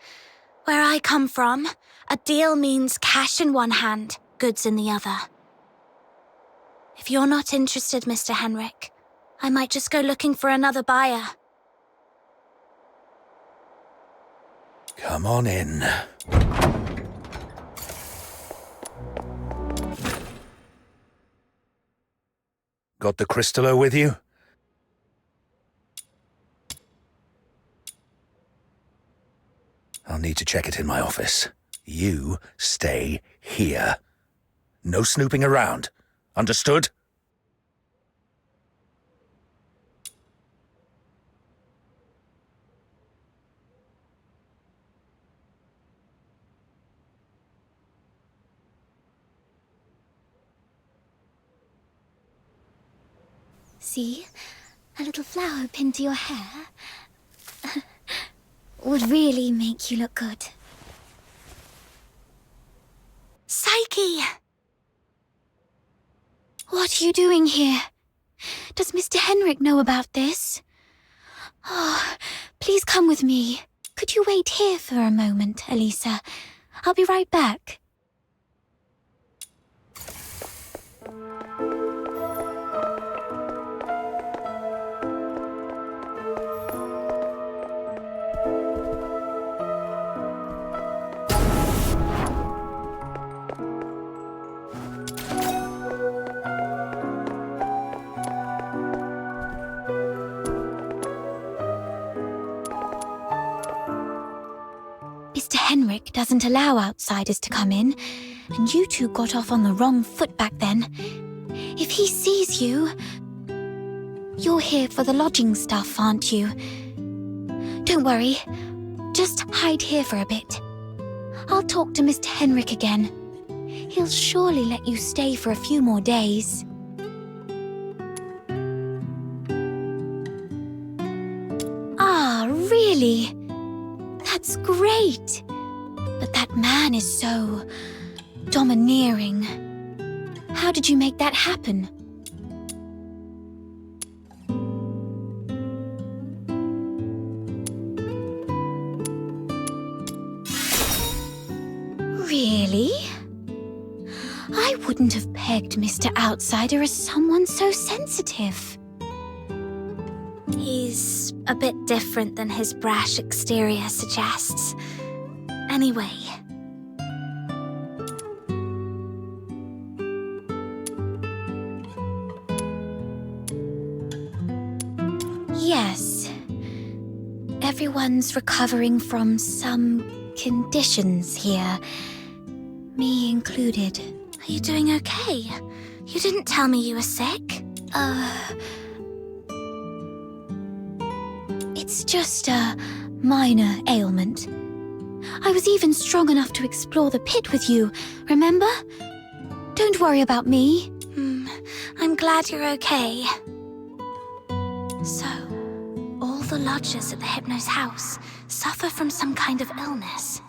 Where I come from, a deal means cash in one hand, goods in the other. If you're not interested, Mr. Henrik, I might just go looking for another buyer. Come on in. Got the Crystallo with you? I'll need to check it in my office. You stay here. No snooping around. Understood? See? A little flower pinned to your hair. Would really make you look good. Psyche! What are you doing here? Does Mr. Henrik know about this? Oh, please come with me. Could you wait here for a moment, Elisa? I'll be right back. Mr. Henrik doesn't allow outsiders to come in, and you two got off on the wrong foot back then. If he sees you... You're here for the lodging stuff, aren't you? Don't worry. Just hide here for a bit. I'll talk to Mr. Henrik again. He'll surely let you stay for a few more days. Ah, really? That's great. But that man is so... domineering. How did you make that happen? Really? I wouldn't have pegged Mr. Outsider as someone so sensitive. He's a bit different than his brash exterior suggests. Anyway. Yes. Everyone's recovering from some conditions here. Me included. Are you doing okay? You didn't tell me you were sick. It's just a minor ailment. I was even strong enough to explore the pit with you, remember? Don't worry about me. I'm glad you're okay. So, all the lodgers at the Hypno's house suffer from some kind of illness.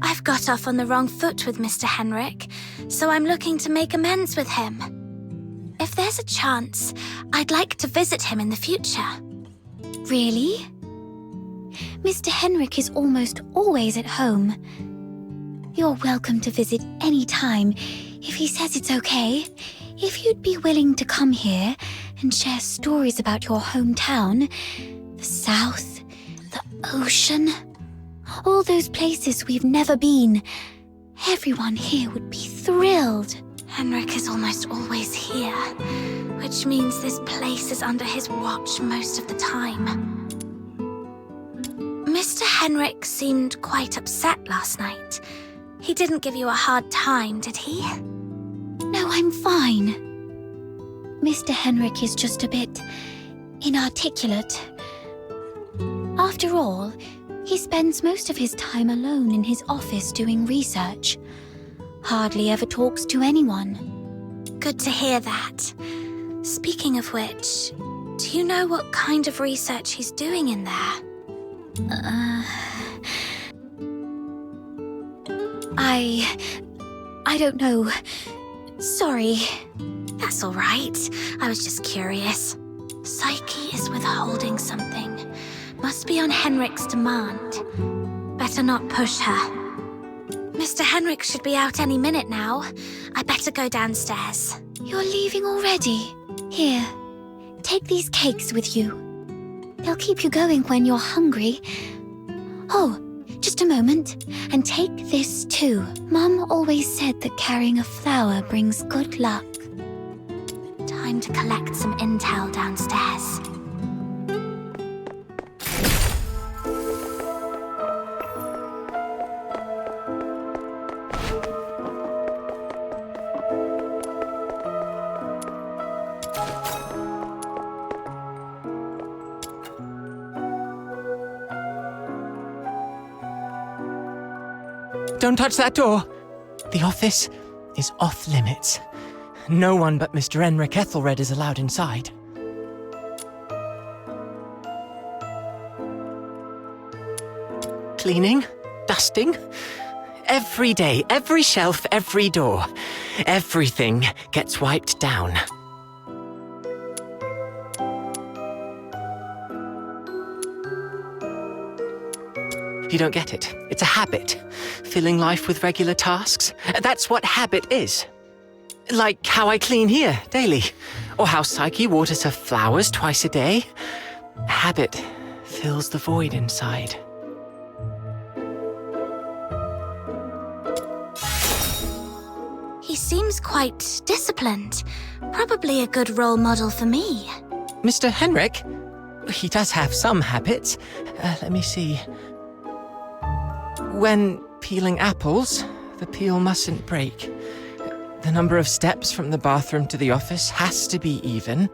I've got off on the wrong foot with Mr. Henrik, so I'm looking to make amends with him. If there's a chance, I'd like to visit him in the future. Really? Mr. Henrik is almost always at home. You're welcome to visit any time if he says it's okay. If you'd be willing to come here and share stories about your hometown, the South, the ocean, all those places we've never been, everyone here would be thrilled. Henrik is almost always here, which means this place is under his watch most of the time. Mr. Henrik seemed quite upset last night. He didn't give you a hard time, did he? No, I'm fine. Mr. Henrik is just a bit inarticulate. After all, he spends most of his time alone in his office doing research. Hardly ever talks to anyone. Good to hear that. Speaking of which, do you know what kind of research he's doing in there? I don't know. Sorry. That's all right. I was just curious. Psyche is withholding something. Must be on Henrik's demand. Better not push her. Mr. Henrik should be out any minute now. I better go downstairs. You're leaving already? Here, take these cakes with you. They'll keep you going when you're hungry. Oh, just a moment. And take this too. Mum always said that carrying a flower brings good luck. Time to collect some intel downstairs. Don't touch that door. The office is off limits. No one but Mr. Henrik Ethelred is allowed inside. Cleaning, dusting, every day, every shelf, every door. Everything gets wiped down. You don't get it. It's a habit. Filling life with regular tasks. That's what habit is. Like how I clean here daily. Or how Psyche waters her flowers twice a day. Habit fills the void inside. He seems quite disciplined. Probably a good role model for me. Mr. Henrik? He does have some habits. Let me see. When peeling apples, the peel mustn't break. The number of steps from the bathroom to the office has to be even.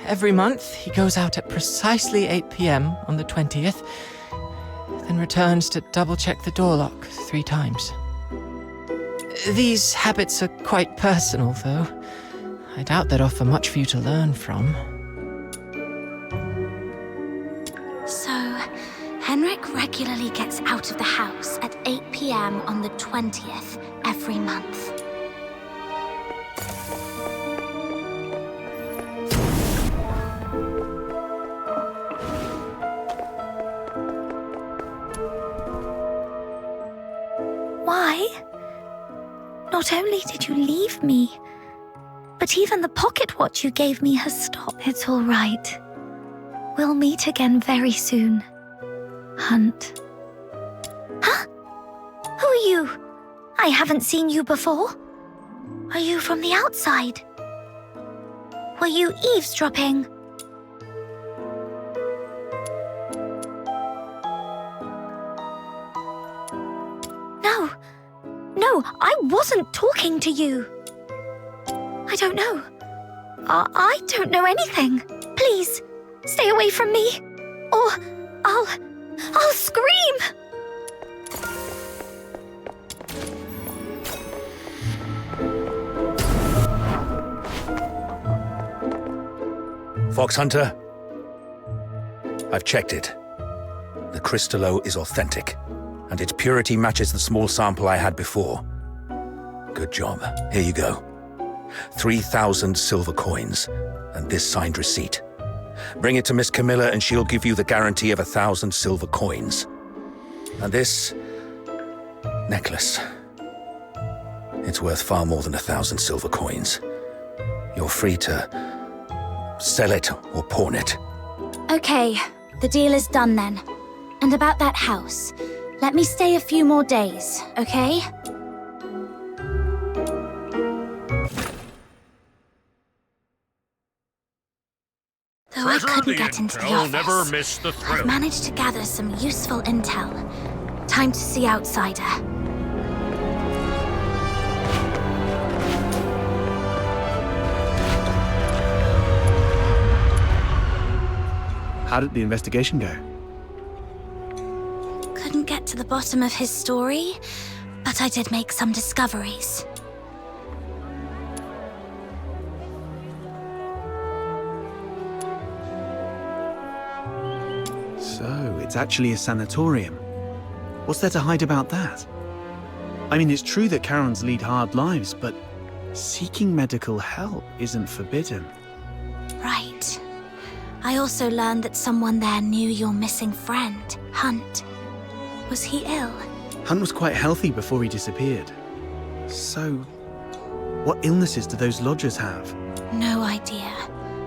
Every month, he goes out at precisely 8 p.m. on the 20th, then returns to double-check the door lock 3 times. These habits are quite personal, though. I doubt they'd offer much for you to learn from. So, Henrik regularly gets out of the house at 8 p.m. on the 20th every month. Why? Not only did you leave me, but even the pocket watch you gave me has stopped. It's all right. We'll meet again very soon. Hunt. Huh? Who are you? I haven't seen you before. Are you from the outside? Were you eavesdropping? No, I wasn't talking to you. I don't know. I don't know anything. Please, stay away from me, or I'll scream! Fox Hunter, I've checked it. The Crystallo is authentic, and its purity matches the small sample I had before. Good job. Here you go. 3,000 silver coins, and this signed receipt. Bring it to Miss Camilla and she'll give you the guarantee of 1,000 silver coins. And this necklace. It's worth far more than 1,000 silver coins. You're free to sell it or pawn it. Okay, the deal is done then. And about that house, let me stay a few more days, okay? Though I couldn't get into the office, never miss the thrill. I've managed to gather some useful intel. Time to see Outsider. How did the investigation go? Couldn't get to the bottom of his story, but I did make some discoveries. So, it's actually a sanatorium. What's there to hide about that? I mean, it's true that Charons lead hard lives, but seeking medical help isn't forbidden. Right. I also learned that someone there knew your missing friend, Hunt. Was he ill? Hunt was quite healthy before he disappeared. So, what illnesses do those lodgers have? No idea.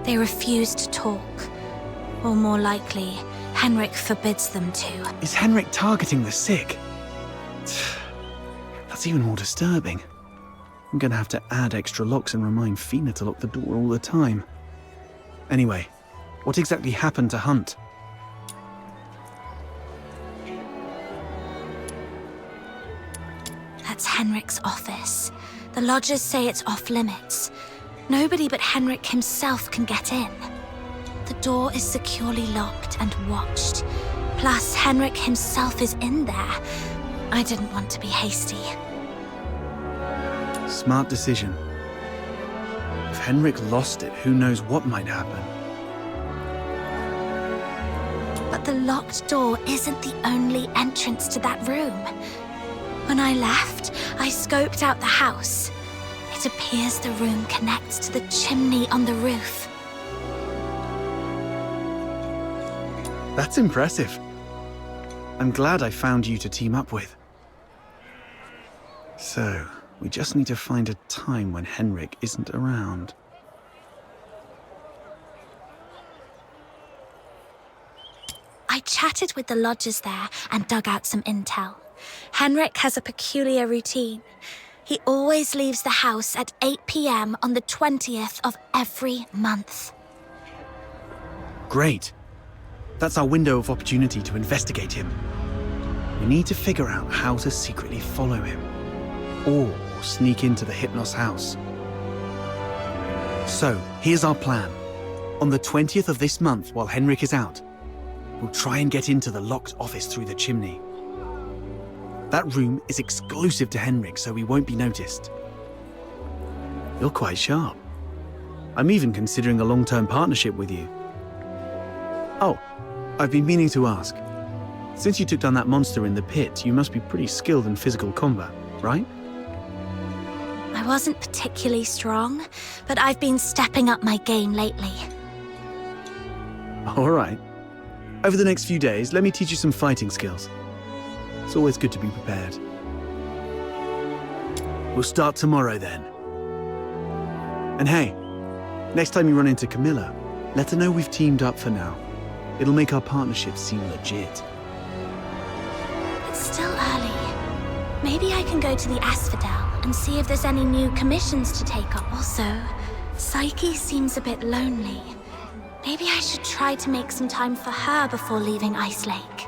They refuse to talk. Or more likely, Henrik forbids them to. Is Henrik targeting the sick? That's even more disturbing. I'm gonna have to add extra locks and remind Fina to lock the door all the time. Anyway, what exactly happened to Hunt? That's Henrik's office. The lodgers say it's off limits. Nobody but Henrik himself can get in. The door is securely locked and watched. Plus, Henrik himself is in there. I didn't want to be hasty. Smart decision. If Henrik lost it, who knows what might happen. But the locked door isn't the only entrance to that room. When I left, I scoped out the house. It appears the room connects to the chimney on the roof. That's impressive. I'm glad I found you to team up with. So, we just need to find a time when Henrik isn't around. I chatted with the lodgers there and dug out some intel. Henrik has a peculiar routine. He always leaves the house at 8 p.m. on the 20th of every month. Great. That's our window of opportunity to investigate him. We need to figure out how to secretly follow him. Or sneak into the Hypnos house. So, here's our plan. On the 20th of this month, while Henrik is out, we'll try and get into the locked office through the chimney. That room is exclusive to Henrik, so we won't be noticed. You're quite sharp. I'm even considering a long-term partnership with you. Oh, I've been meaning to ask. Since you took down that monster in the pit, you must be pretty skilled in physical combat, right? I wasn't particularly strong, but I've been stepping up my game lately. All right. Over the next few days, let me teach you some fighting skills. It's always good to be prepared. We'll start tomorrow then. And hey, next time you run into Camilla, let her know we've teamed up for now. It'll make our partnership seem legit. It's still early. Maybe I can go to the Asphodel and see if there's any new commissions to take up. Also, Psyche seems a bit lonely. Maybe I should try to make some time for her before leaving Ice Lake.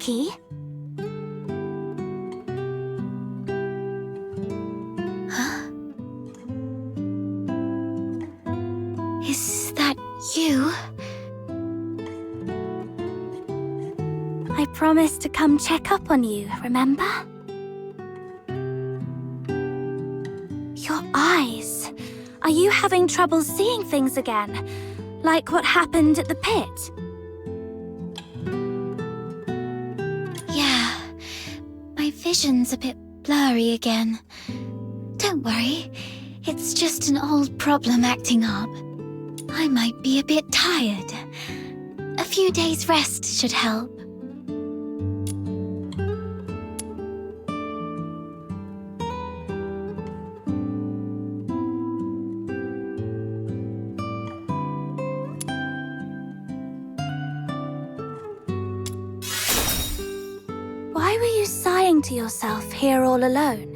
key? Huh? Is that you? I promised to come check up on you, remember? Your eyes. Are you having trouble seeing things again? Like what happened at the pit? Yeah, my vision's a bit blurry again. Don't worry, it's just an old problem acting up. I might be a bit tired. A few days' rest should help. Why were you sighing to yourself here all alone?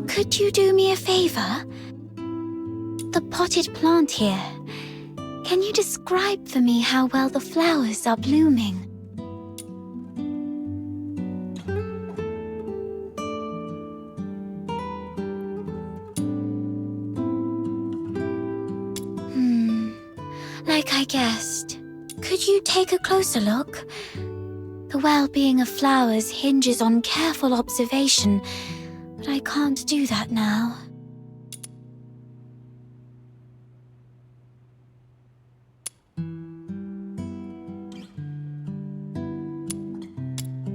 Could you do me a favor? The potted plant here. Can you describe for me how well the flowers are blooming? Like I guessed. Could you take a closer look? The well-being of flowers hinges on careful observation, but I can't do that now.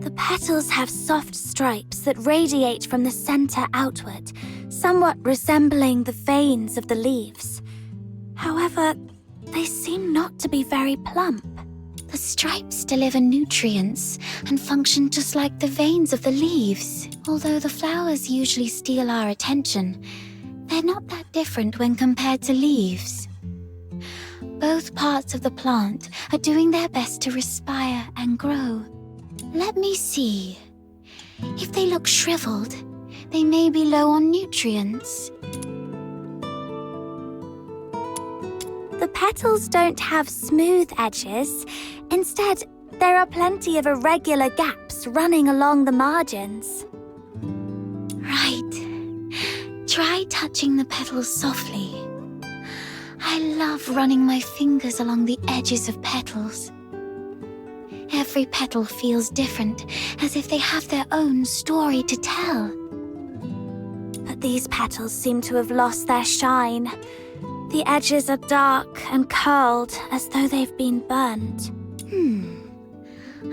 The petals have soft stripes that radiate from the center outward, somewhat resembling the veins of the leaves. However, they seem not to be very plump. The stripes deliver nutrients and function just like the veins of the leaves. Although the flowers usually steal our attention, they're not that different when compared to leaves. Both parts of the plant are doing their best to respire and grow. Let me see. If they look shriveled, they may be low on nutrients. The petals don't have smooth edges. Instead, there are plenty of irregular gaps running along the margins. Right. Try touching the petals softly. I love running my fingers along the edges of petals. Every petal feels different, as if they have their own story to tell. But these petals seem to have lost their shine. The edges are dark and curled, as though they've been burned.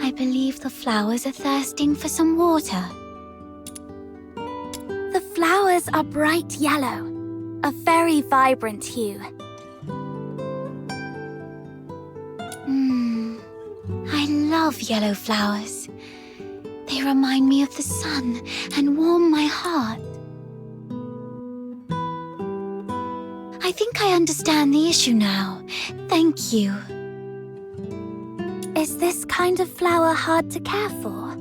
I believe the flowers are thirsting for some water. The flowers are bright yellow, a very vibrant hue. I love yellow flowers. They remind me of the sun and warm my heart. I think I understand the issue now. Thank you. Is this kind of flower hard to care for?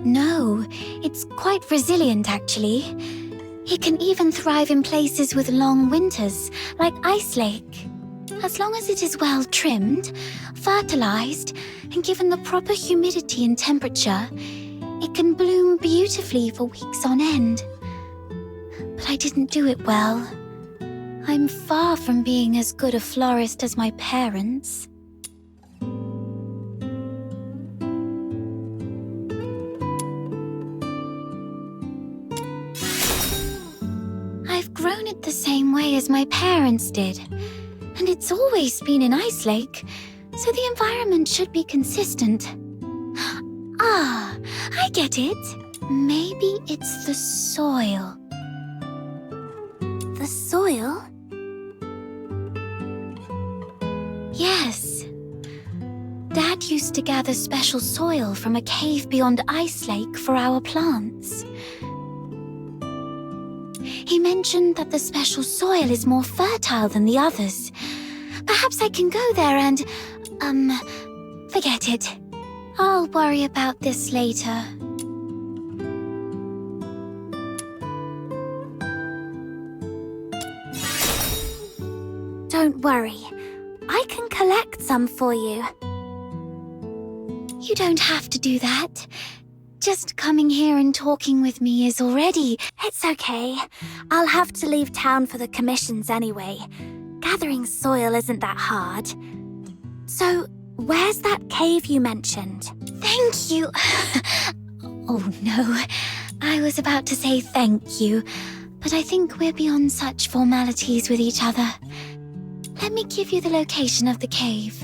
No, it's quite resilient actually. It can even thrive in places with long winters, like Ice Lake. As long as it is well trimmed, fertilized, and given the proper humidity and temperature, it can bloom beautifully for weeks on end. But I didn't do it well. I'm far from being as good a florist as my parents. I've grown it the same way as my parents did, and it's always been in Ice Lake, so the environment should be consistent. Ah, I get it. Maybe it's the soil. The soil? Yes. Dad used to gather special soil from a cave beyond Ice Lake for our plants. He mentioned that the special soil is more fertile than the others. Perhaps I can go there and, forget it. I'll worry about this later. Don't worry. I can collect some for you. You don't have to do that. Just coming here and talking with me is already... It's okay. I'll have to leave town for the commissions anyway. Gathering soil isn't that hard. So, where's that cave you mentioned? Thank you. Oh no, I was about to say thank you, but I think we're beyond such formalities with each other. Let me give you the location of the cave.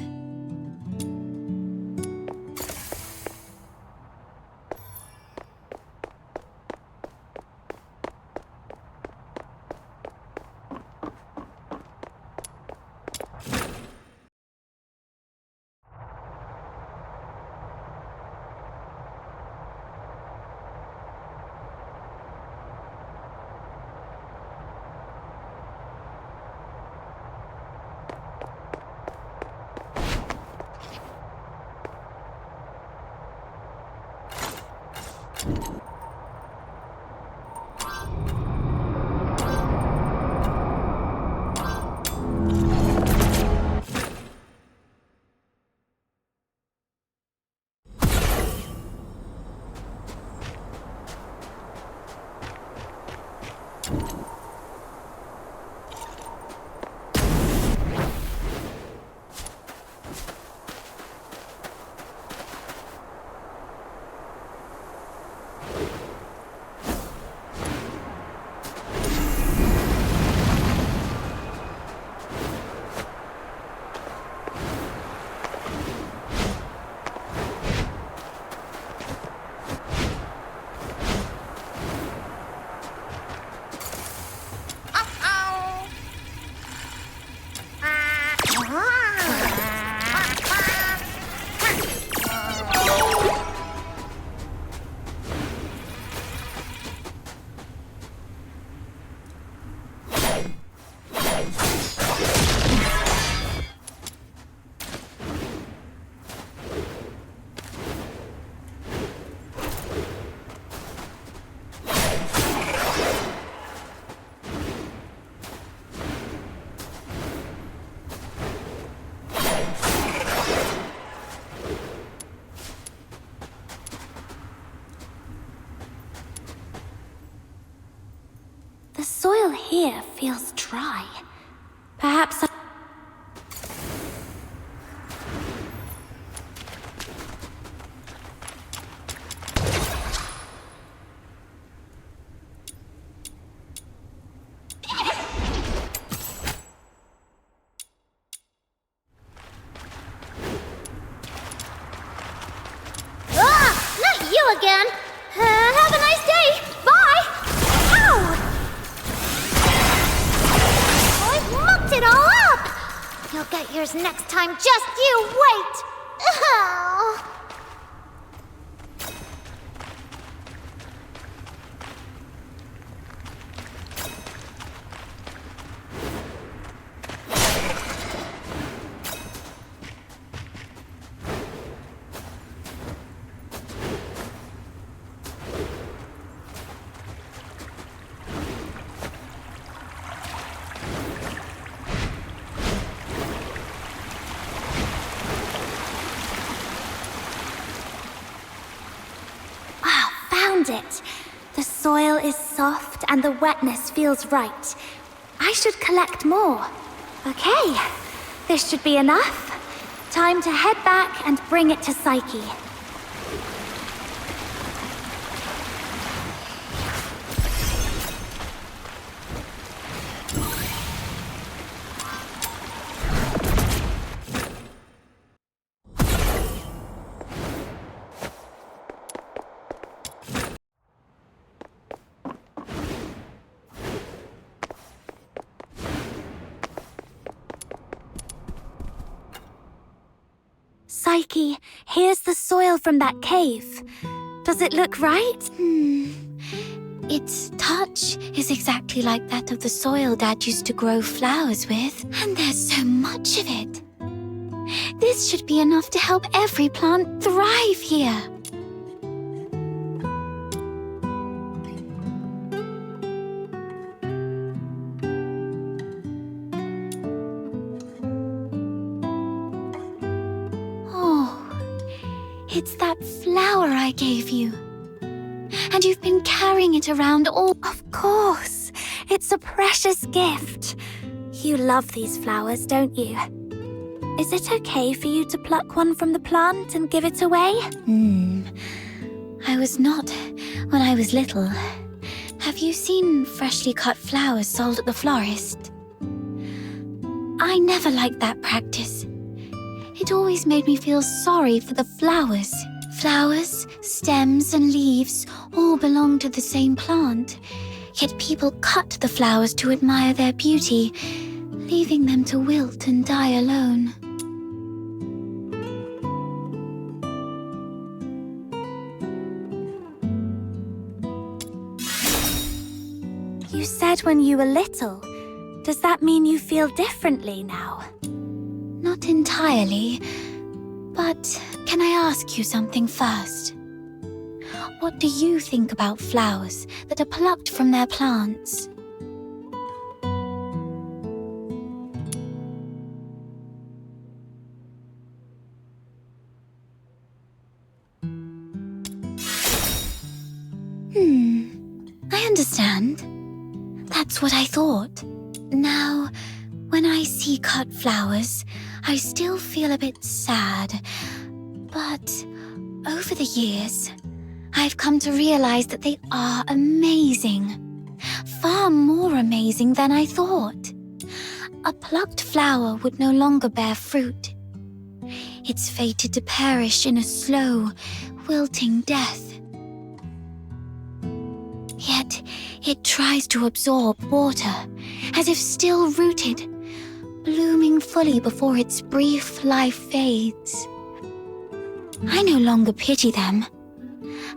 The soil here feels dry. Perhaps Not you again! Have a nice day! Bye! Ow! I've mucked it all up! You'll get yours next time, just you wait! Oh. it. The soil is soft and the wetness feels right. I should collect more. Okay, this should be enough. Time to head back and bring it to Psyche. Psyche, here's the soil from that cave. Does it look right? Its touch is exactly like that of the soil Dad used to grow flowers with. And there's so much of it. This should be enough to help every plant thrive here. It's that flower I gave you. And you've been carrying it around all... Of course! It's a precious gift. You love these flowers, don't you? Is it okay for you to pluck one from the plant and give it away? I was not when I was little. Have you seen freshly cut flowers sold at the florist? I never liked that practice. It always made me feel sorry for the flowers. Flowers, stems, and leaves all belong to the same plant. Yet people cut the flowers to admire their beauty, leaving them to wilt and die alone. You said when you were little. Does that mean you feel differently now? Not entirely, but can I ask you something first? What do you think about flowers that are plucked from their plants? I understand. That's what I thought. Now, when I see cut flowers, I still feel a bit sad. But over the years, I've come to realize that they are amazing. Far more amazing than I thought. A plucked flower would no longer bear fruit. It's fated to perish in a slow, wilting death. Yet, it tries to absorb water, as if still rooted, blooming fully before its brief life fades. I no longer pity them.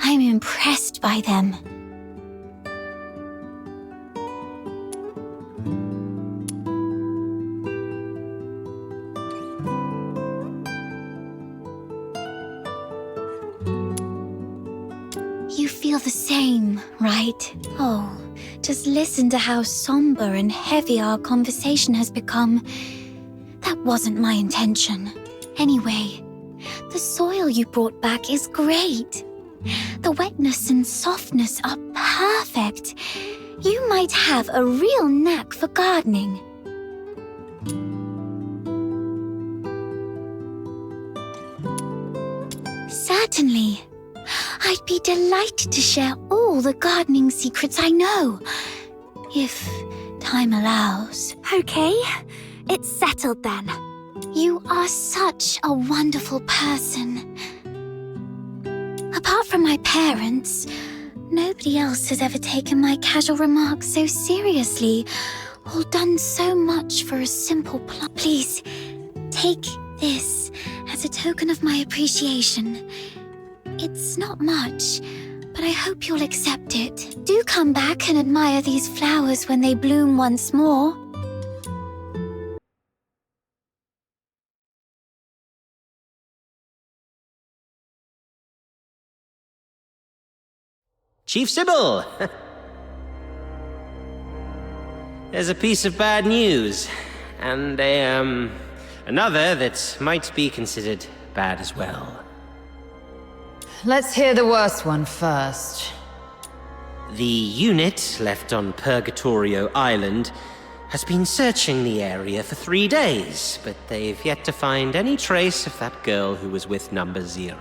I'm impressed by them. You feel the same, right? Oh, just listen to how somber and heavy our conversation has become. That wasn't my intention. Anyway, the soil you brought back is great. The wetness and softness are perfect. You might have a real knack for gardening. Certainly. I'd be delighted to share all the gardening secrets I know, if time allows. Okay, it's settled then. You are such a wonderful person. Apart from my parents, nobody else has ever taken my casual remarks so seriously, or done so much for a simple plot. Please, take this as a token of my appreciation. It's not much, but I hope you'll accept it. Do come back and admire these flowers when they bloom once more. Chief Sybil! There's a piece of bad news, and another that might be considered bad as well. Let's hear the worst one first. The unit left on Purgatorio Island has been searching the area for 3 days, but they've yet to find any trace of that girl who was with Number 0.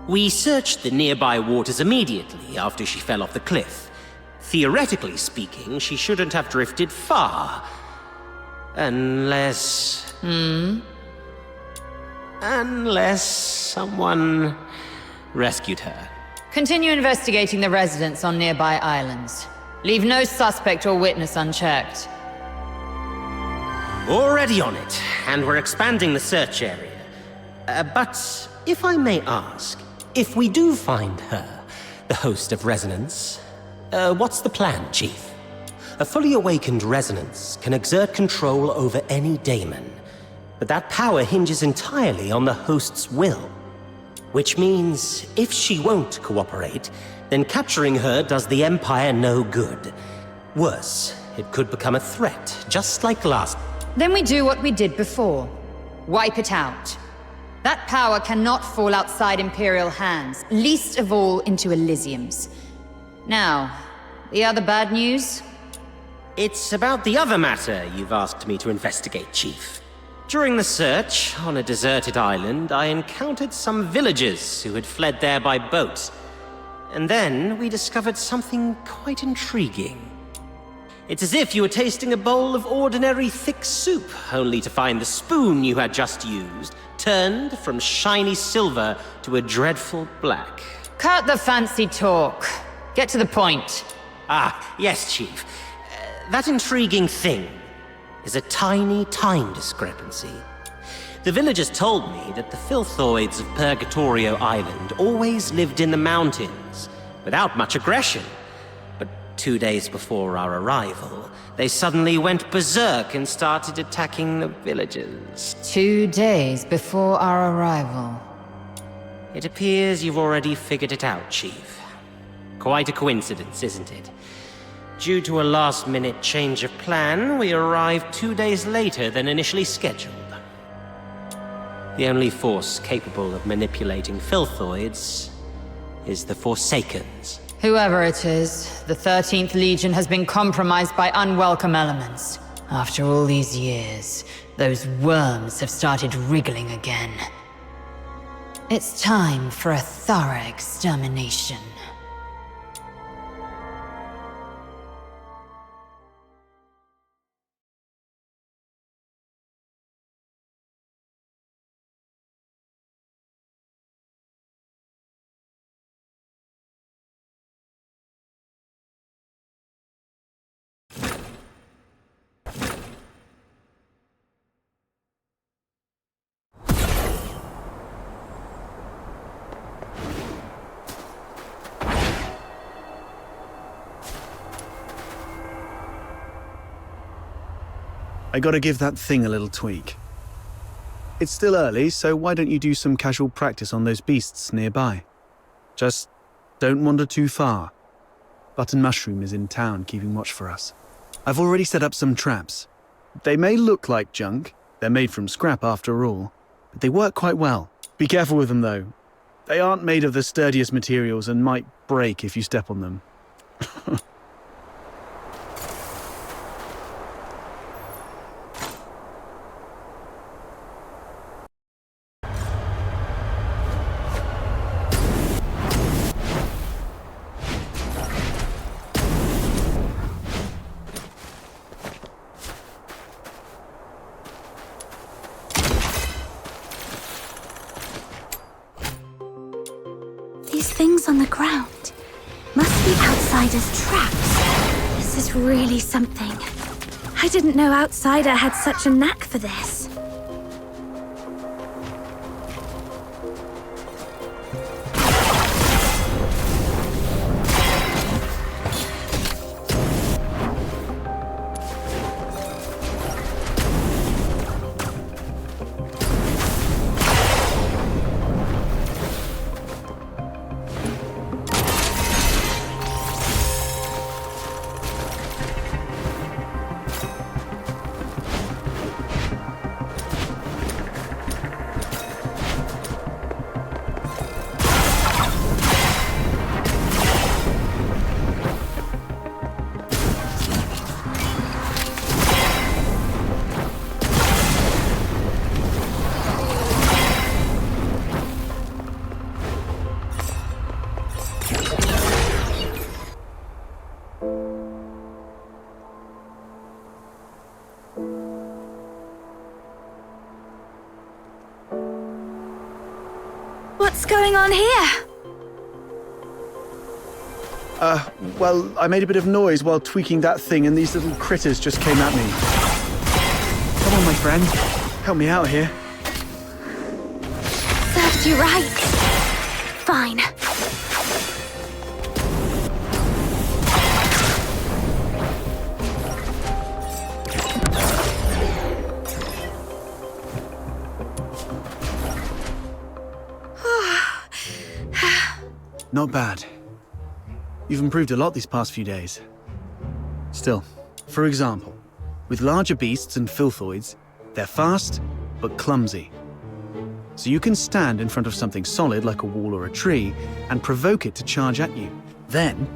We searched the nearby waters immediately after she fell off the cliff. Theoretically speaking, she shouldn't have drifted far. Unless... Unless someone rescued her. Continue investigating the residents on nearby islands. Leave no suspect or witness unchecked. Already on it, and we're expanding the search area. But if I may ask, if we do find her, the host of Resonance, what's the plan, Chief? A fully awakened Resonance can exert control over any daemon, but that power hinges entirely on the host's will. Which means, if she won't cooperate, then capturing her does the Empire no good. Worse, it could become a threat, just like last. Then we do what we did before. Wipe it out. That power cannot fall outside Imperial hands, least of all into Elysium's. Now, the other bad news? It's about the other matter you've asked me to investigate, Chief. During the search on a deserted island, I encountered some villagers who had fled there by boat. And then we discovered something quite intriguing. It's as if you were tasting a bowl of ordinary thick soup, only to find the spoon you had just used turned from shiny silver to a dreadful black. Cut the fancy talk. Get to the point. Ah, yes, Chief. That intriguing thing is a tiny time discrepancy. The villagers told me that the filthoids of Purgatorio Island always lived in the mountains, without much aggression. But 2 days before our arrival, they suddenly went berserk and started attacking the villagers. 2 days before our arrival. It appears you've already figured it out, Chief. Quite a coincidence, isn't it? Due to a last-minute change of plan, we arrived 2 days later than initially scheduled. The only force capable of manipulating filthoids is the Forsakens. Whoever it is, the 13th Legion has been compromised by unwelcome elements. After all these years, those worms have started wriggling again. It's time for a thorough extermination. I gotta give that thing a little tweak. It's still early, so why don't you do some casual practice on those beasts nearby? Just don't wander too far. Button Mushroom is in town keeping watch for us. I've already set up some traps. They may look like junk, they're made from scrap after all, but they work quite well. Be careful with them though. They aren't made of the sturdiest materials and might break if you step on them. These things on the ground must be outsiders' traps. This is really something. I didn't know Outsider had such a knack for this. What's going on here? Well, I made a bit of noise while tweaking that thing and these little critters just came at me. Come on, my friend. Help me out here. Serves you right. Fine. Not bad. You've improved a lot these past few days. Still, for example, with larger beasts and filthoids, they're fast, but clumsy. So you can stand in front of something solid like a wall or a tree and provoke it to charge at you. Then,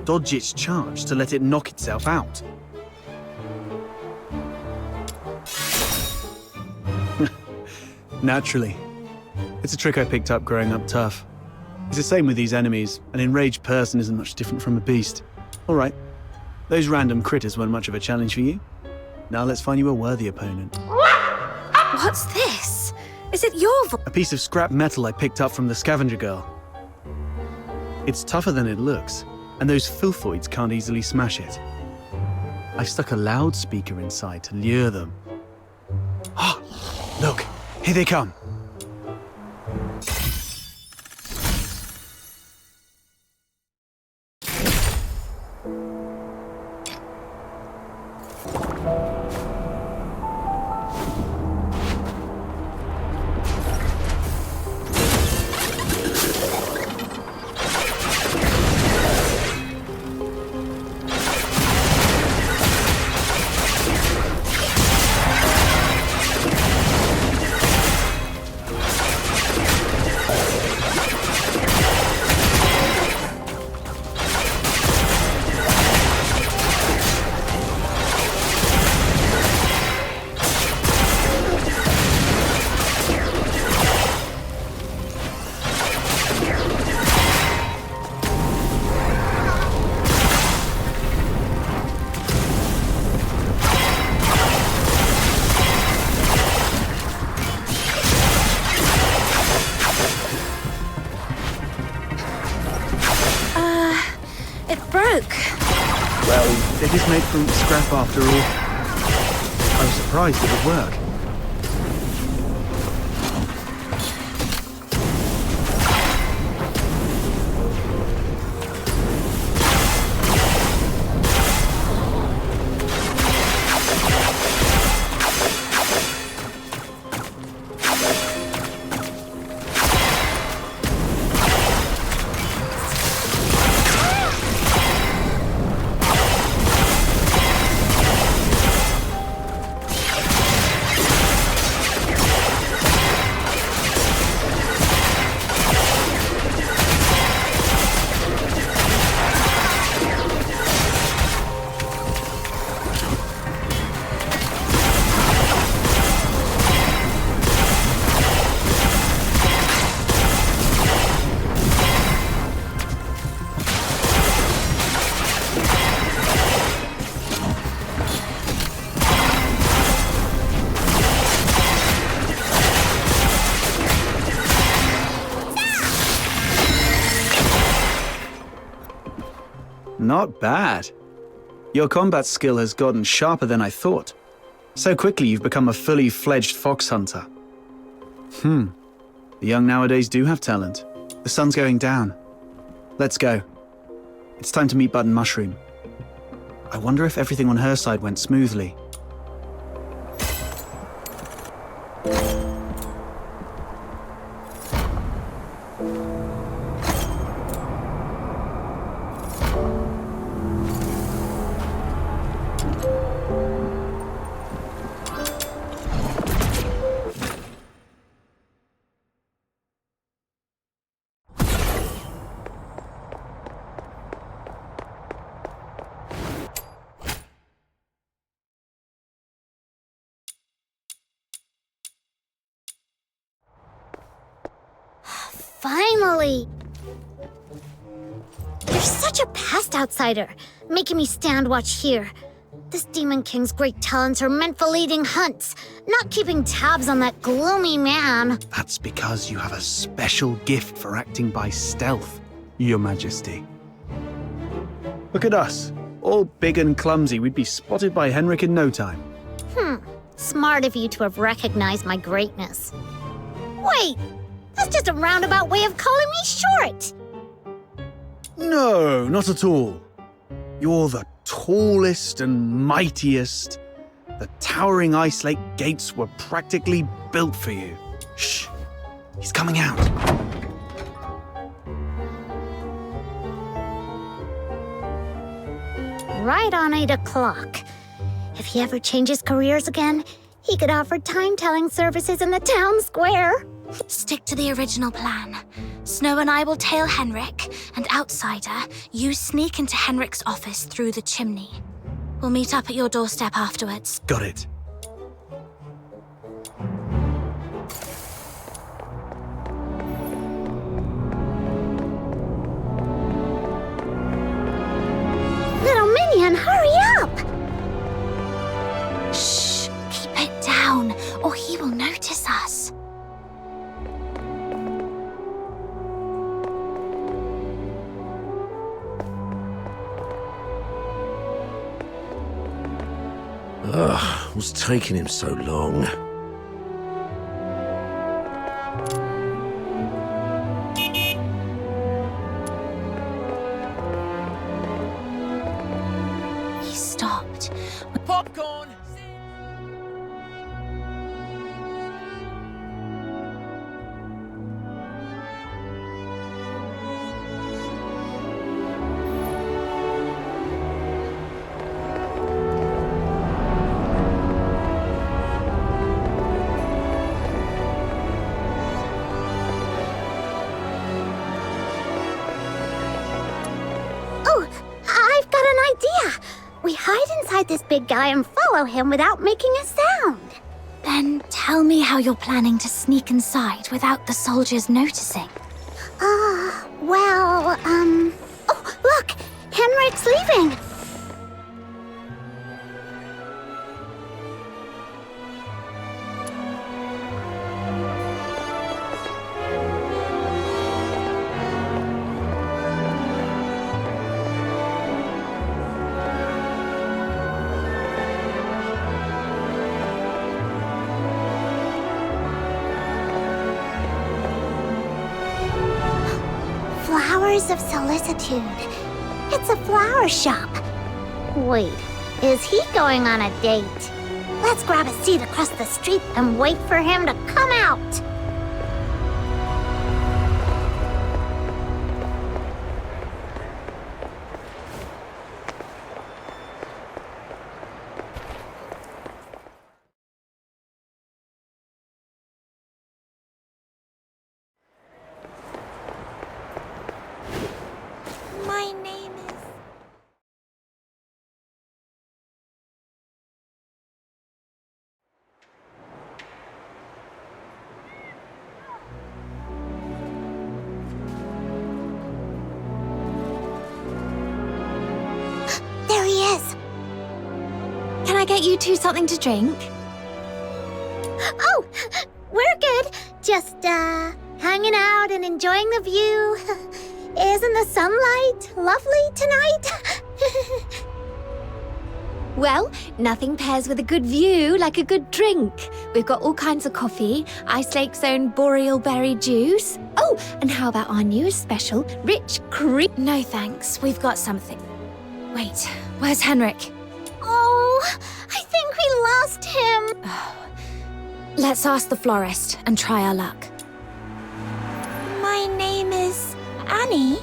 dodge its charge to let it knock itself out. Naturally. It's a trick I picked up growing up tough. It's the same with these enemies. An enraged person isn't much different from a beast. All right. Those random critters weren't much of a challenge for you. Now let's find you a worthy opponent. What's this? Is it your voice? A piece of scrap metal I picked up from the scavenger girl. It's tougher than it looks, and those filthoids can't easily smash it. I've stuck a loudspeaker inside to lure them. Ah, look, here they come. It is made from scrap after all. I was surprised it would work. Not bad. Your combat skill has gotten sharper than I thought. So quickly you've become a fully fledged fox hunter. The young nowadays do have talent. The sun's going down. Let's go. It's time to meet Button Mushroom. I wonder if everything on her side went smoothly. Finally! You're such a pest outsider, making me stand watch here. This Demon King's great talents are meant for leading hunts, not keeping tabs on that gloomy man. That's because you have a special gift for acting by stealth, Your Majesty. Look at us, all big and clumsy. We'd be spotted by Henrik in no time. Smart of you to have recognized my greatness. Wait! That's just a roundabout way of calling me short! No, not at all. You're the tallest and mightiest. The towering ice lake gates were practically built for you. Shh, he's coming out. Right on 8 o'clock. If he ever changes careers again, he could offer time-telling services in the town square. Stick to the original plan. Snow and I will tail Henrik, and outsider, you sneak into Henrik's office through the chimney. We'll meet up at your doorstep afterwards. Got it. Little minion, hurry up! Shh! Keep it down, or he will notice us. Ugh, what's taking him so long? He stopped. Popcorn! Oh, I've got an idea. We hide inside this big guy and follow him without making a sound. Then tell me how you're planning to sneak inside without the soldiers noticing. Oh, look! Henrik's leaving! Flowers of Solicitude. It's a flower shop. Wait, is he going on a date? Let's grab a seat across the street and wait for him to come out. My name is... There he is. Can I get you two something to drink? Oh, we're good. Just, hanging out and enjoying the view. Isn't the sunlight lovely tonight? Well, nothing pairs with a good view like a good drink. We've got all kinds of coffee, Ice Lake's own boreal berry juice. Oh, and how about our newest special, rich cream? No thanks, we've got something. Wait, where's Henrik? Oh, I think we lost him. Let's ask the florist and try our luck. My name is Annie.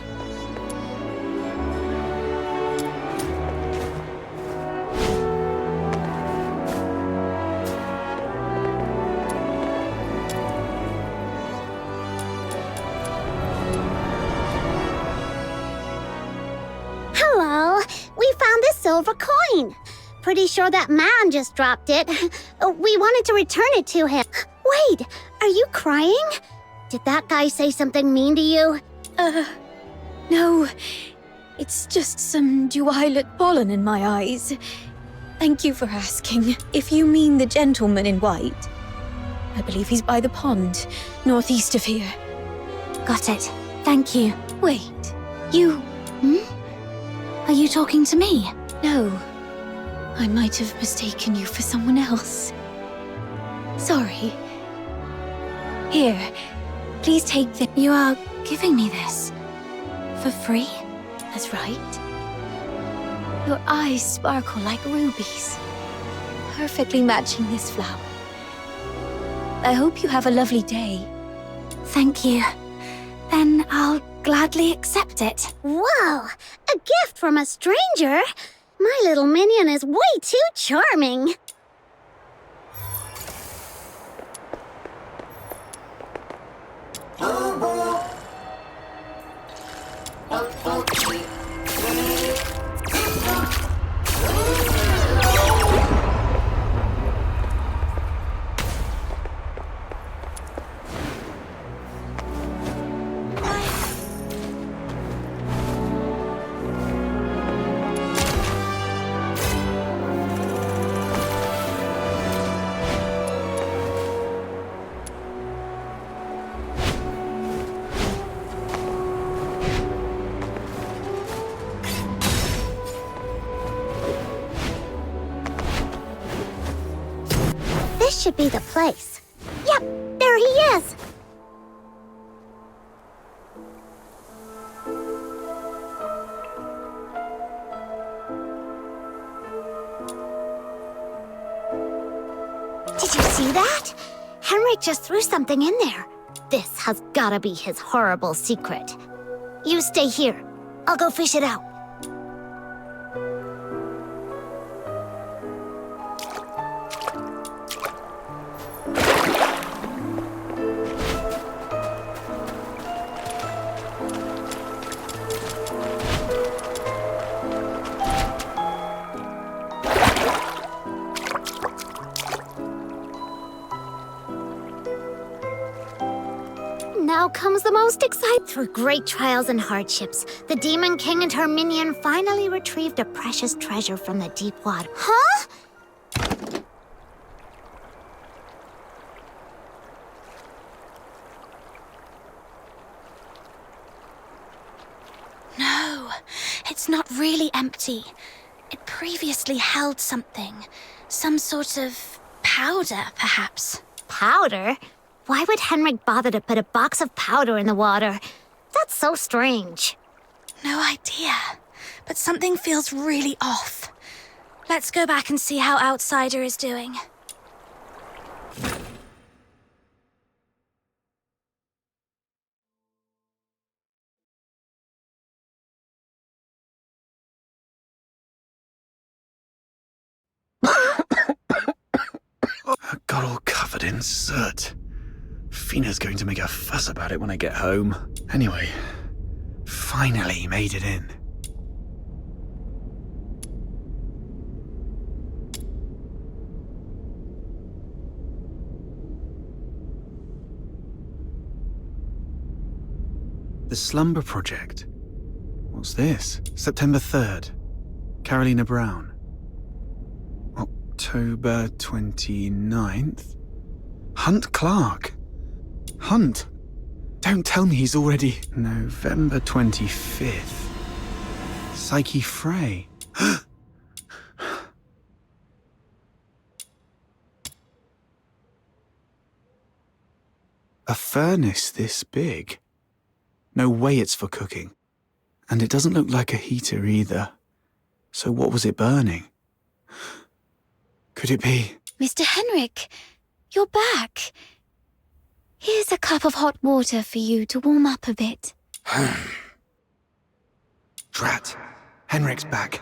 Hello, we found this silver coin. Pretty sure that man just dropped it. We wanted to return it to him. Wait, are you crying? Did that guy say something mean to you? No. It's just some duelet pollen in my eyes. Thank you for asking. If you mean the gentleman in white, I believe he's by the pond, northeast of here. Got it. Thank you. Wait, you... Are you talking to me? No. I might have mistaken you for someone else. Sorry. Here, please take the... You are giving me this? For free? That's right. Your eyes sparkle like rubies, perfectly matching this flower. I hope you have a lovely day. Thank you. Then I'll gladly accept it. Whoa, a gift from a stranger? My little minion is way too charming. This should be the place. Yep, there he is. Did you see that? Henrik just threw something in there. This has gotta be his horrible secret. You stay here. I'll go fish it out. Now comes the most exciting. Through great trials and hardships, the Demon King and her minion finally retrieved a precious treasure from the deep water. Huh? No, it's not really empty. It previously held something. Some sort of powder, perhaps. Powder? Why would Henrik bother to put a box of powder in the water? That's so strange. No idea, but something feels really off. Let's go back and see how Outsider is doing. I got all covered in soot. Fina's going to make a fuss about it when I get home. Anyway, finally made it in. The Slumber Project. What's this? September 3rd. Carolina Brown. October 29th. Hunt Clark. Hunt? Don't tell me he's already... November 25th. Psyche Frey. A furnace this big? No way it's for cooking. And it doesn't look like a heater either. So what was it burning? Could it be... Mr. Henrik, you're back. Here's a cup of hot water for you to warm up a bit. Drat. Henrik's back.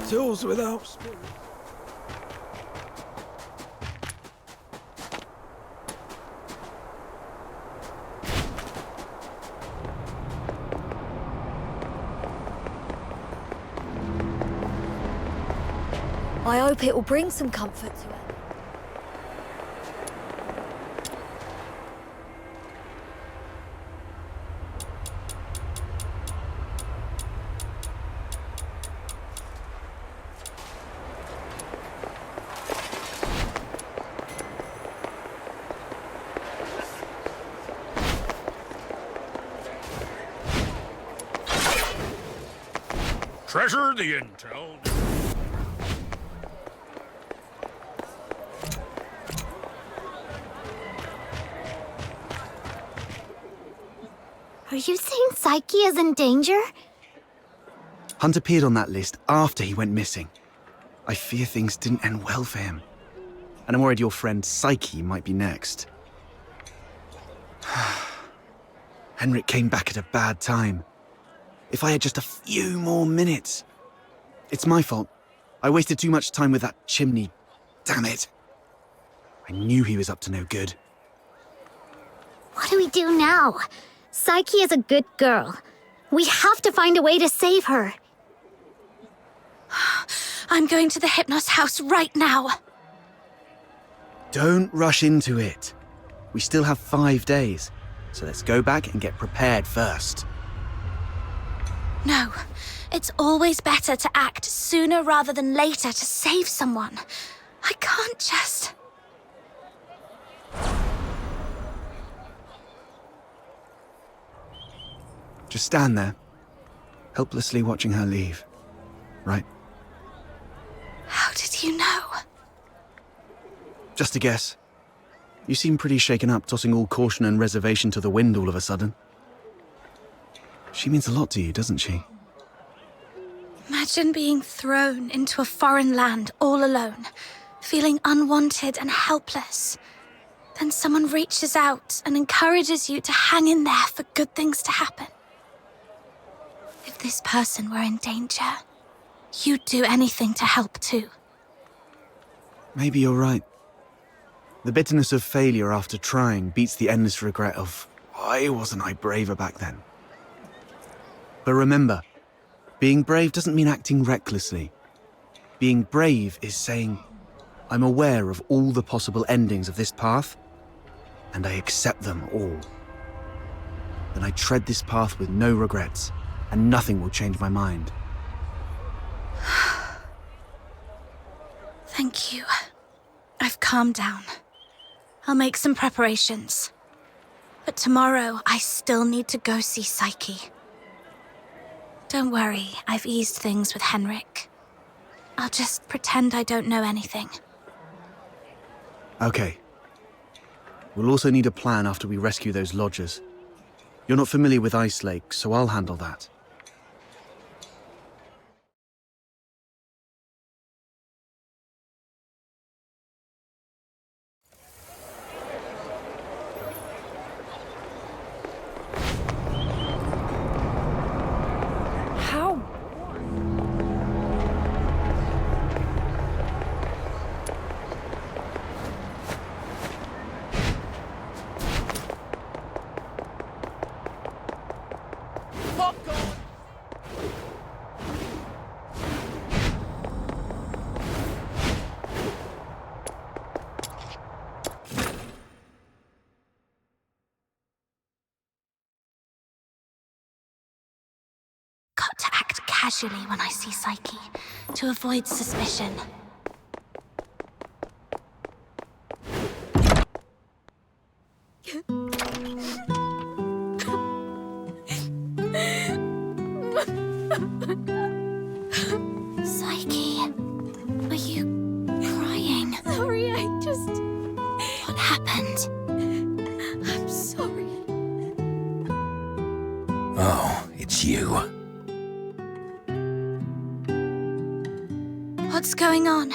Tools without spirit. I hope it will bring some comfort to her. Treasure the intel. Are you saying Psyche is in danger? Hunt appeared on that list after he went missing. I fear things didn't end well for him. And I'm worried your friend Psyche might be next. Henrik came back at a bad time. If I had just a few more minutes. It's my fault. I wasted too much time with that chimney. Damn it. I knew he was up to no good. What do we do now? Psyche is a good girl. We have to find a way to save her. I'm going to the Hypnos house right now. Don't rush into it. We still have 5 days, so let's go back and get prepared first. No, it's always better to act sooner rather than later to save someone. I can't just... Just stand there, helplessly watching her leave. Right? How did you know? Just a guess. You seem pretty shaken up, tossing all caution and reservation to the wind all of a sudden. She means a lot to you, doesn't she? Imagine being thrown into a foreign land all alone, feeling unwanted and helpless. Then someone reaches out and encourages you to hang in there for good things to happen. If this person were in danger, you'd do anything to help too. Maybe you're right. The bitterness of failure after trying beats the endless regret of, why wasn't I braver back then? But remember, being brave doesn't mean acting recklessly. Being brave is saying, I'm aware of all the possible endings of this path, and I accept them all. Then I tread this path with no regrets, and nothing will change my mind. Thank you. I've calmed down. I'll make some preparations. But tomorrow, I still need to go see Psyche. Don't worry, I've eased things with Henrik. I'll just pretend I don't know anything. Okay. We'll also need a plan after we rescue those lodgers. You're not familiar with Ice Lake, so I'll handle that. Got to act casually when I see Psyche, to avoid suspicion. Psyche, are you crying? Sorry, What happened? I'm sorry. Oh, it's you. What's going on?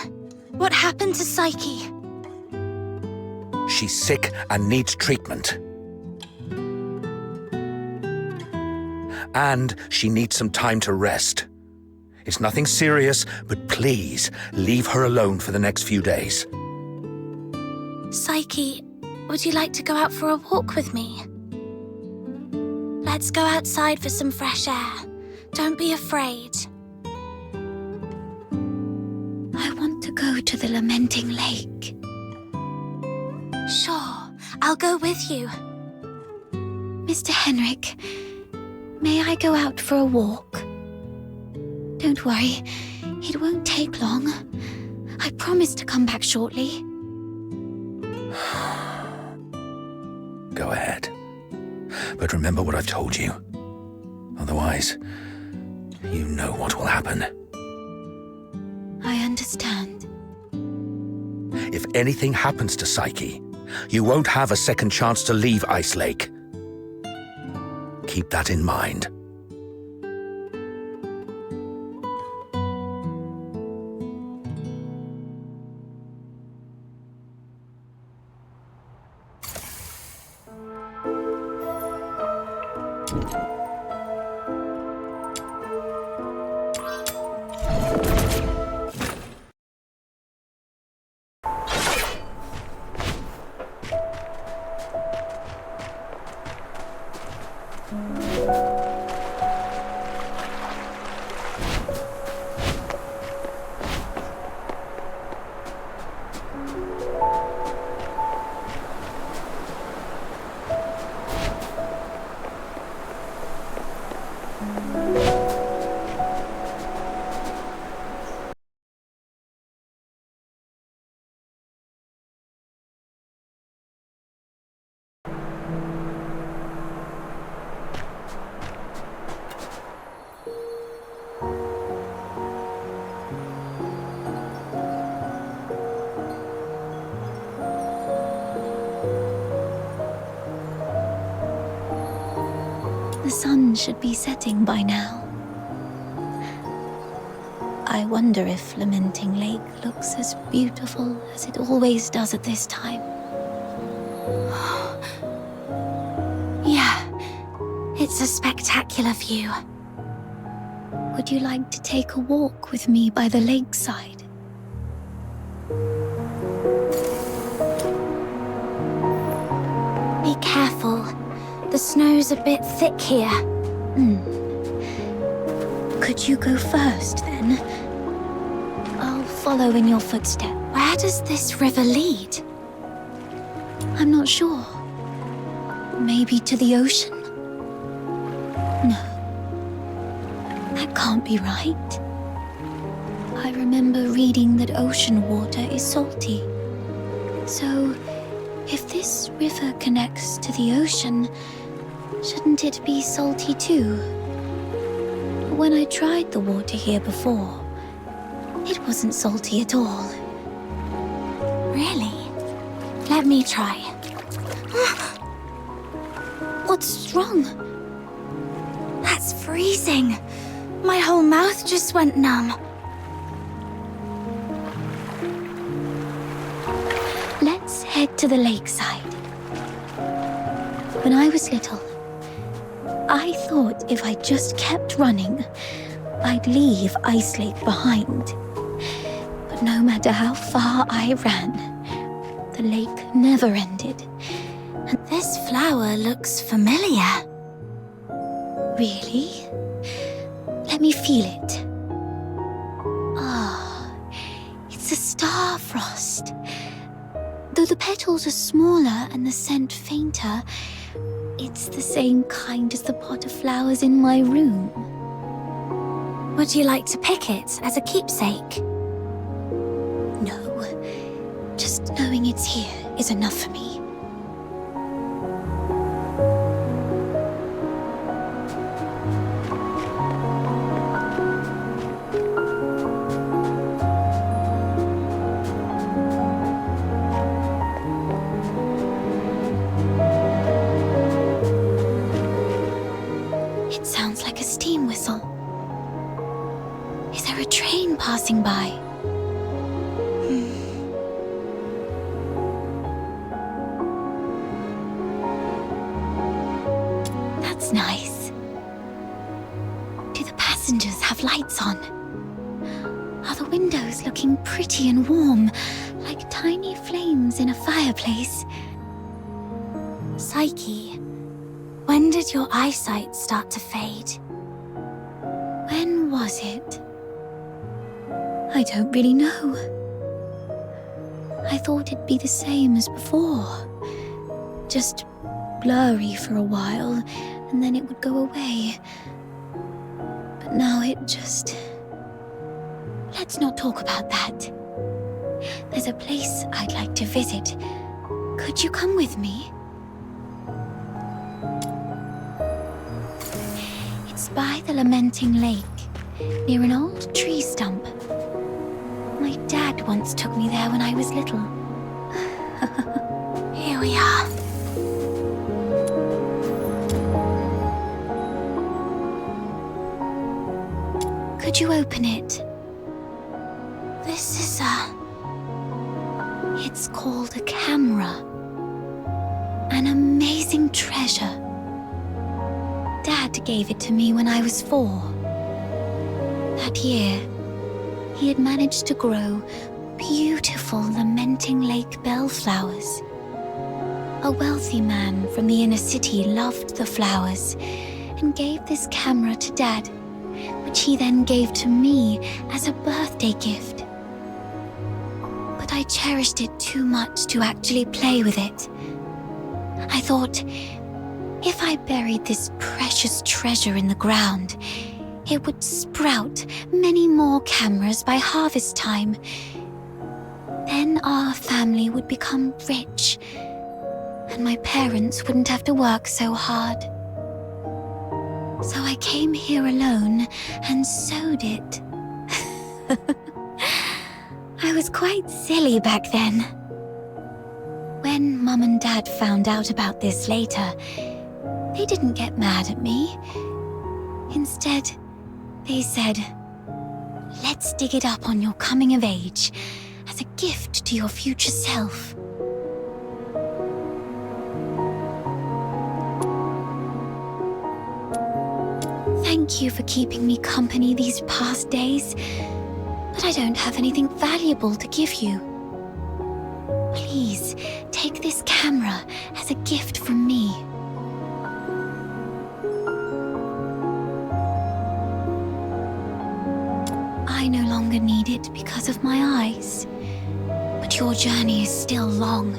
What happened to Psyche? She's sick and needs treatment. And she needs some time to rest. It's nothing serious, but please leave her alone for the next few days. Psyche, would you like to go out for a walk with me? Let's go outside for some fresh air. Don't be afraid. I want to go to the Lamenting Lake. Sure, I'll go with you. Mr. Henrik, may I go out for a walk? Don't worry, it won't take long. I promise to come back shortly. Go ahead. But remember what I've told you. Otherwise, you know what will happen. I understand. If anything happens to Psyche, you won't have a second chance to leave Ice Lake. Keep that in mind. The sun should be setting by now. I wonder if Lamenting Lake looks as beautiful as it always does at this time. Yeah, it's a spectacular view. Would you like to take a walk with me by the lakeside? Be careful. The snow's a bit thick here. Could you go first, then? I'll follow in your footsteps. Where does this river lead? I'm not sure. Maybe to the ocean? No. That can't be right. I remember reading that ocean water is salty. So, if this river connects to the ocean, shouldn't it be salty too? When I tried the water here before, it wasn't salty at all. Really? Let me try. What's wrong? That's freezing. My whole mouth just went numb. Let's head to the lakeside. When I was little, I thought if I just kept running, I'd leave Ice Lake behind. But no matter how far I ran, the lake never ended. And this flower looks familiar. Really? Let me feel it. Ah, it's a star frost. Though the petals are smaller and the scent fainter, it's the same kind as the pot of flowers in my room. Would you like to pick it as a keepsake? No. Just knowing it's here is enough for me. It sounds like a steam whistle. Is there a train passing by? That's nice. Do the passengers have lights on? Are the windows looking pretty and warm, like tiny flames in a fireplace? Psyche, when did your eyesight start to fade? When was it? I don't really know. I thought it'd be the same as before. Just blurry for a while, and then it would go away. But now it just... Let's not talk about that. There's a place I'd like to visit. Could you come with me? It's by the Lamenting Lake, near an old tree stump. My dad once took me there when I was little. Here we are. Could you open it? This is It's called a camera. An amazing treasure. Dad gave it to me when I was 4. That year, he had managed to grow beautiful lamenting lake bellflowers. A wealthy man from the inner city loved the flowers and gave this camera to Dad, which he then gave to me as a birthday gift. But I cherished it too much to actually play with it. I thought, if I buried this precious treasure in the ground, it would sprout many more cameras by harvest time. Then our family would become rich, and my parents wouldn't have to work so hard. So I came here alone and sewed it. I was quite silly back then. When Mum and Dad found out about this later, they didn't get mad at me. Instead, they said, "Let's dig it up on your coming of age as a gift to your future self." Thank you for keeping me company these past days, but I don't have anything valuable to give you. Please, take this camera as a gift from me. I no longer need it because of my eyes, but your journey is still long.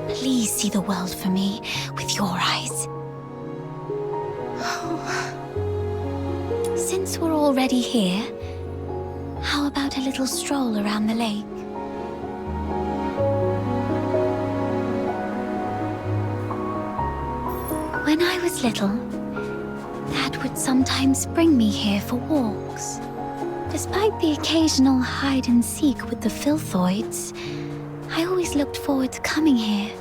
Please see the world for me with your eyes. Since we're already here, how about a little stroll around the lake? When I was little, Dad would sometimes bring me here for walks. Despite the occasional hide and seek with the filthoids, I always looked forward to coming here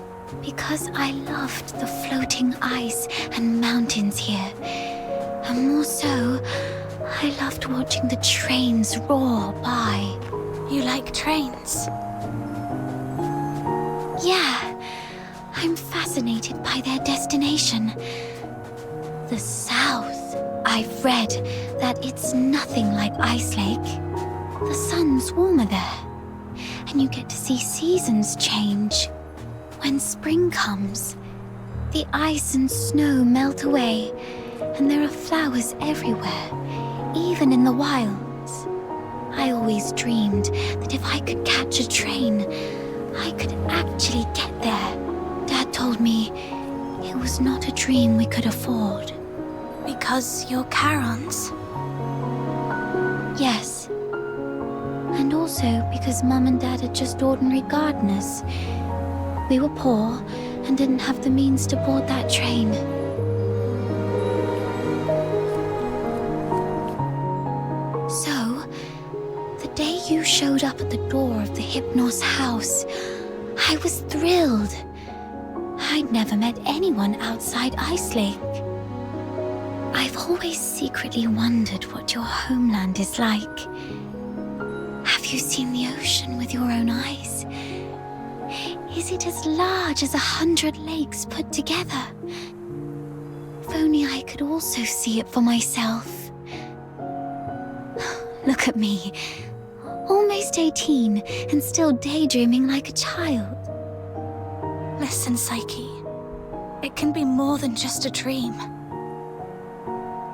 because I loved the floating ice and mountains here. And more so, I loved watching the trains roar by. You like trains? Yeah, I'm fascinated by their destination. The South. I've read that it's nothing like Ice Lake. The sun's warmer there, and you get to see seasons change. When spring comes, the ice and snow melt away, and there are flowers everywhere, even in the wilds. I always dreamed that if I could catch a train, I could actually get there. Dad told me it was not a dream we could afford. Because you're Charons? Yes. And also because Mum and Dad are just ordinary gardeners. We were poor and didn't have the means to board that train. So, the day you showed up at the door of the Hypnos house, I was thrilled. I'd never met anyone outside Ice Lake. I've always secretly wondered what your homeland is like. Have you seen the ocean with your own eyes? Is it as large as 100 lakes put together? If only I could also see it for myself. Look at me, almost 18 and still daydreaming like a child. Listen, Psyche, it can be more than just a dream.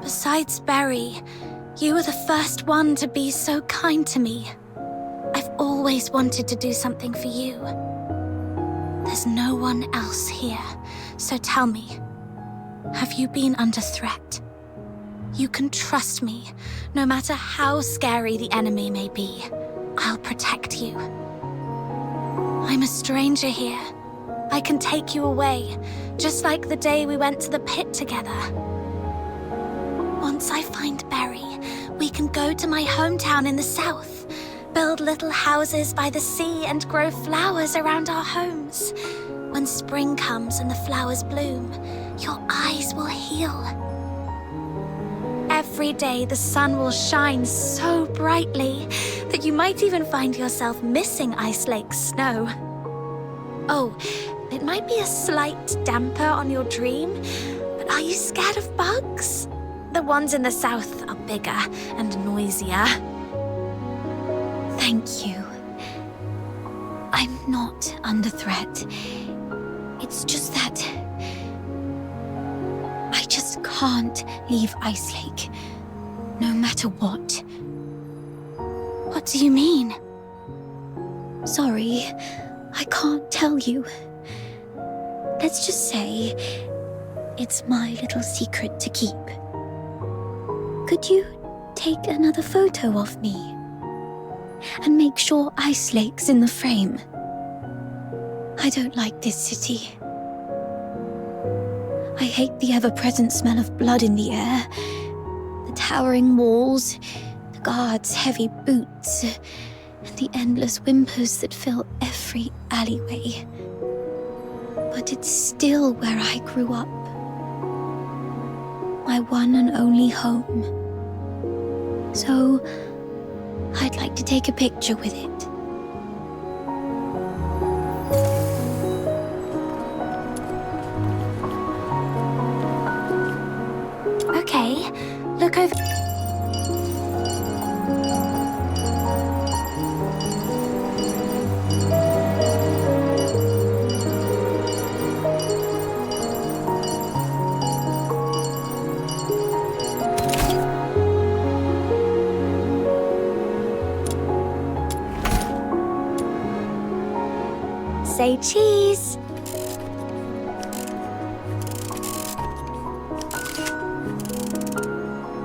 Besides Berry, you were the first one to be so kind to me. I've always wanted to do something for you. There's no one else here, so tell me, have you been under threat? You can trust me, no matter how scary the enemy may be. I'll protect you. I'm a stranger here. I can take you away, just like the day we went to the pit together. Once I find Berry, we can go to my hometown in the south, build little houses by the sea and grow flowers around our homes. When spring comes and the flowers bloom, your eyes will heal. Every day the sun will shine so brightly that you might even find yourself missing Ice Lake's snow. Oh, it might be a slight damper on your dream, But are you scared of bugs? The ones in the south are bigger and noisier. Thank you. I'm not under threat. It's just that I just can't leave Ice Lake, no matter what. What do you mean? Sorry, I can't tell you. Let's just say it's my little secret to keep. Could you take another photo of me? And make sure Ice Lake's in the frame. I don't like this city. I hate the ever-present smell of blood in the air, the towering walls, the guards' heavy boots, and the endless whimpers that fill every alleyway. But it's still where I grew up. My one and only home. So, I'd like to take a picture with it. Okay, look over. Say cheese.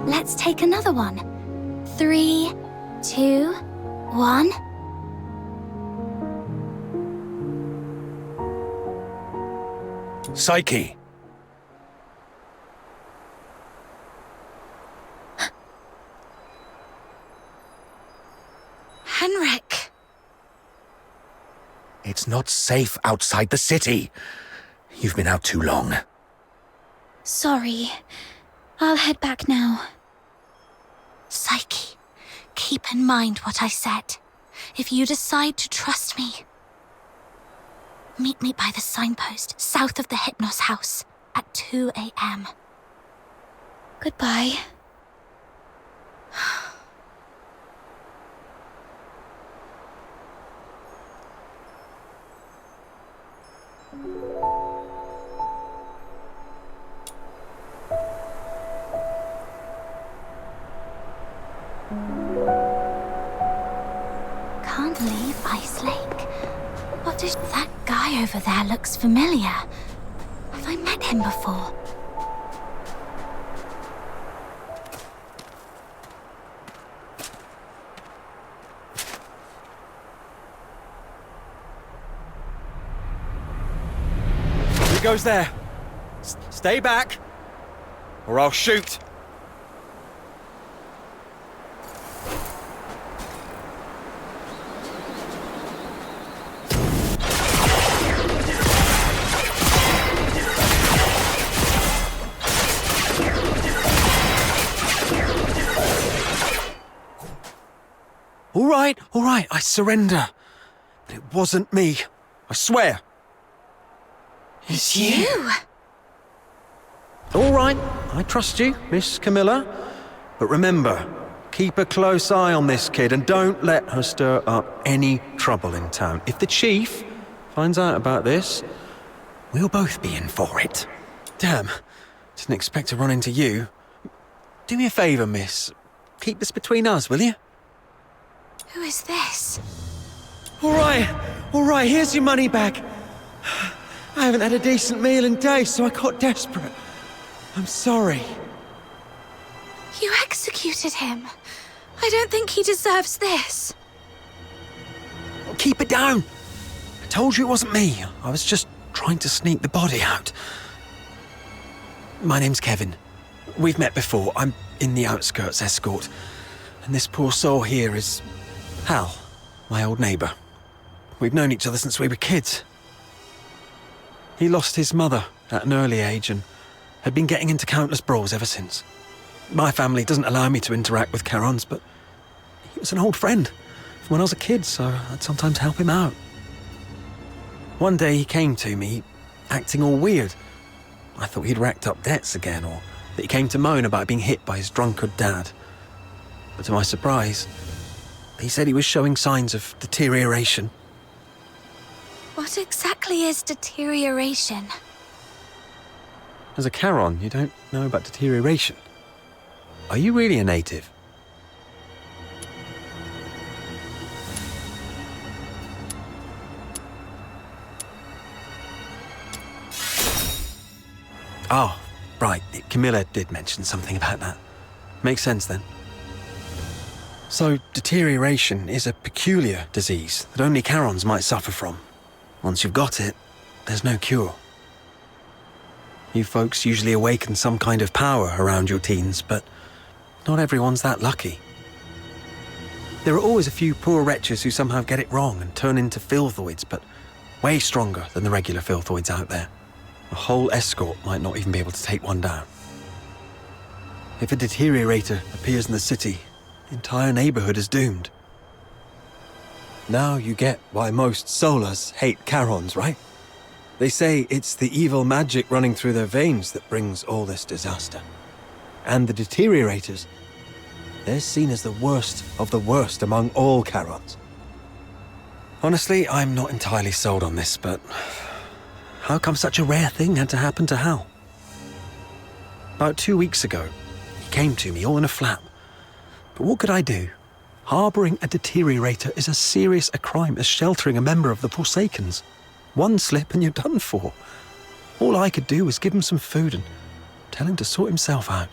Let's take another one. 3, 2, 1. Psyche! Henrik. It's not safe outside the city. You've been out too long. Sorry. I'll head back now. Psyche, keep in mind what I said. If you decide to trust me, meet me by the signpost south of the Hypnos house at 2 a.m. Goodbye. Can't leave Ice Lake. What is that guy over there? Looks familiar. Have I met him before? He goes there. Stay back, or I'll shoot. All right, I surrender. But it wasn't me. I swear. It's you! All right, I trust you, Miss Camilla. But remember, keep a close eye on this kid and don't let her stir up any trouble in town. If the chief finds out about this, we'll both be in for it. Damn, didn't expect to run into you. Do me a favour, miss. Keep this between us, will you? Who is this? All right, here's your money back. I haven't had a decent meal in days, so I got desperate. I'm sorry. You executed him. I don't think he deserves this. Keep it down. I told you it wasn't me. I was just trying to sneak the body out. My name's Kevin. We've met before. I'm in the outskirts escort. And this poor soul here is Hal, my old neighbour. We've known each other since we were kids. He lost his mother at an early age and had been getting into countless brawls ever since. My family doesn't allow me to interact with Carons, but he was an old friend from when I was a kid, so I'd sometimes help him out. One day he came to me, acting all weird, I thought he'd racked up debts again, or that he came to moan about being hit by his drunkard dad. But to my surprise, he said he was showing signs of deterioration. What exactly is deterioration? As a Charon, you don't know about deterioration. Are you really a native? Oh, right. Camilla did mention something about that. Makes sense then. So, deterioration is a peculiar disease that only Charons might suffer from. Once you've got it, there's no cure. You folks usually awaken some kind of power around your teens, but not everyone's that lucky. There are always a few poor wretches who somehow get it wrong and turn into filthoids, but way stronger than the regular filthoids out there. A whole escort might not even be able to take one down. If a deteriorator appears in the city, the entire neighborhood is doomed. Now you get why most Solars hate Charons, right? They say it's the evil magic running through their veins that brings all this disaster. And the deteriorators, they're seen as the worst of the worst among all Charons. Honestly, I'm not entirely sold on this, but how come such a rare thing had to happen to Hal? About 2 weeks ago, he came to me all in a flap. But what could I do? Harboring a deteriorator is as serious a crime as sheltering a member of the Forsakens. One slip and you're done for. All I could do was give him some food and tell him to sort himself out.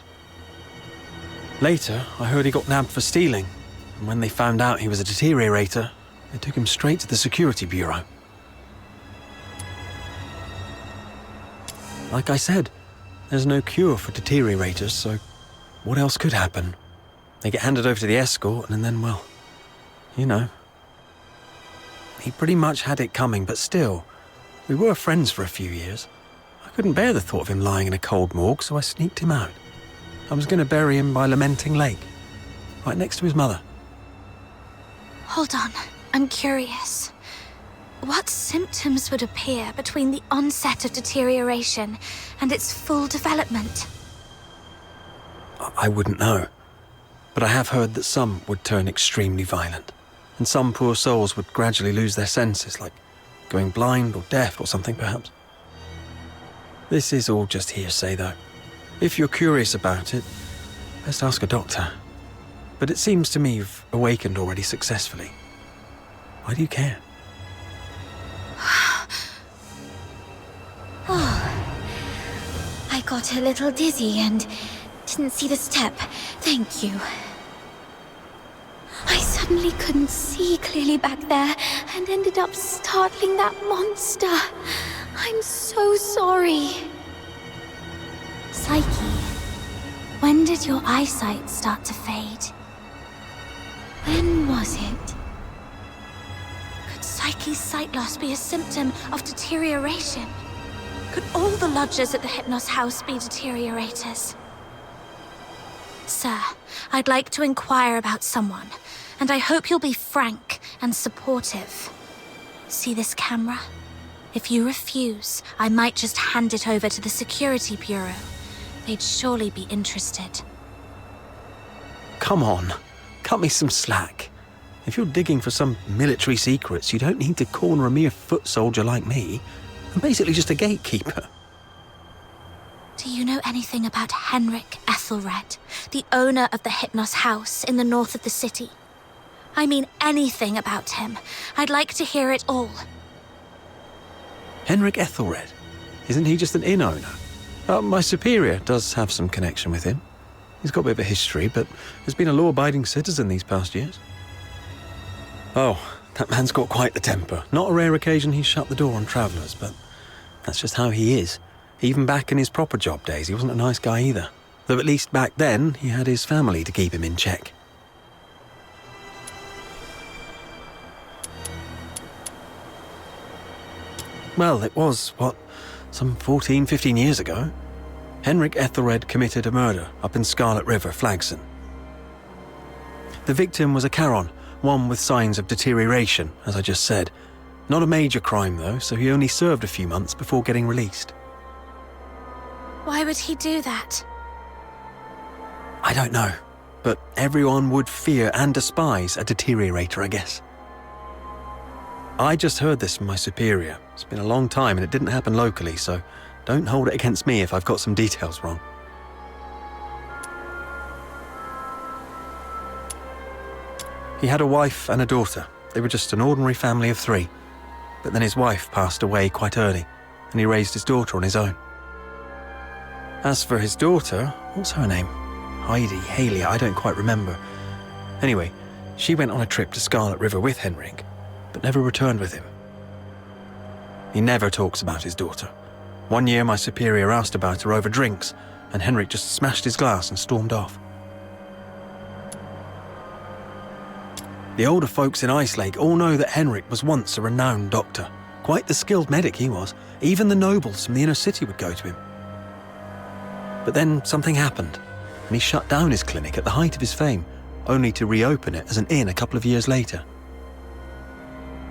Later, I heard he got nabbed for stealing, and when they found out he was a deteriorator, they took him straight to the Security Bureau. Like I said, there's no cure for deteriorators, so what else could happen? They get handed over to the escort, and then, well, you know. He pretty much had it coming, but still, we were friends for a few years. I couldn't bear the thought of him lying in a cold morgue, so I sneaked him out. I was going to bury him by Lamenting Lake, right next to his mother. Hold on, I'm curious. What symptoms would appear between the onset of deterioration and its full development? I wouldn't know. But I have heard that some would turn extremely violent, and some poor souls would gradually lose their senses, like going blind or deaf or something, perhaps. This is all just hearsay, though. If you're curious about it, best ask a doctor. But it seems to me you've awakened already successfully. Why do you care? Oh, I got a little dizzy and didn't see the step. Thank you. I suddenly couldn't see clearly back there and ended up startling that monster. I'm so sorry. Psyche, when did your eyesight start to fade? When was it? Could Psyche's sight loss be a symptom of deterioration? Could all the lodgers at the Hypnos house be deteriorators? Sir, I'd like to inquire about someone, and I hope you'll be frank and supportive. See this camera? If you refuse, I might just hand it over to the Security Bureau. They'd surely be interested. Come on, cut me some slack. If you're digging for some military secrets, you don't need to corner a mere foot soldier like me. I'm basically just a gatekeeper. Do you know anything about Henrik Ethelred, the owner of the Hypnos house in the north of the city? I mean anything about him. I'd like to hear it all. Henrik Ethelred? Isn't he just an inn owner? My superior does have some connection with him. He's got a bit of a history, but has been a law-abiding citizen these past years. Oh, that man's got quite the temper. Not a rare occasion he's shut the door on travellers, but that's just how he is. Even back in his proper job days, he wasn't a nice guy either. Though at least back then, he had his family to keep him in check. Well, it was, some 14, 15 years ago. Henrik Ethelred committed a murder up in Scarlet River, Flagson. The victim was a Charon, one with signs of deterioration, as I just said. Not a major crime, though, so he only served a few months before getting released. Why would he do that? I don't know, but everyone would fear and despise a deteriorator, I guess. I just heard this from my superior. It's been a long time and it didn't happen locally, so don't hold it against me if I've got some details wrong. He had a wife and a daughter. They were just an ordinary family of 3. But then his wife passed away quite early, and he raised his daughter on his own. As for his daughter, what's her name? Heidi, Haley, I don't quite remember. Anyway, she went on a trip to Scarlet River with Henrik, but never returned with him. He never talks about his daughter. One year my superior asked about her over drinks, and Henrik just smashed his glass and stormed off. The older folks in Ice Lake all know that Henrik was once a renowned doctor. Quite the skilled medic he was. Even the nobles from the inner city would go to him. But then something happened, and he shut down his clinic at the height of his fame, only to reopen it as an inn a couple of years later.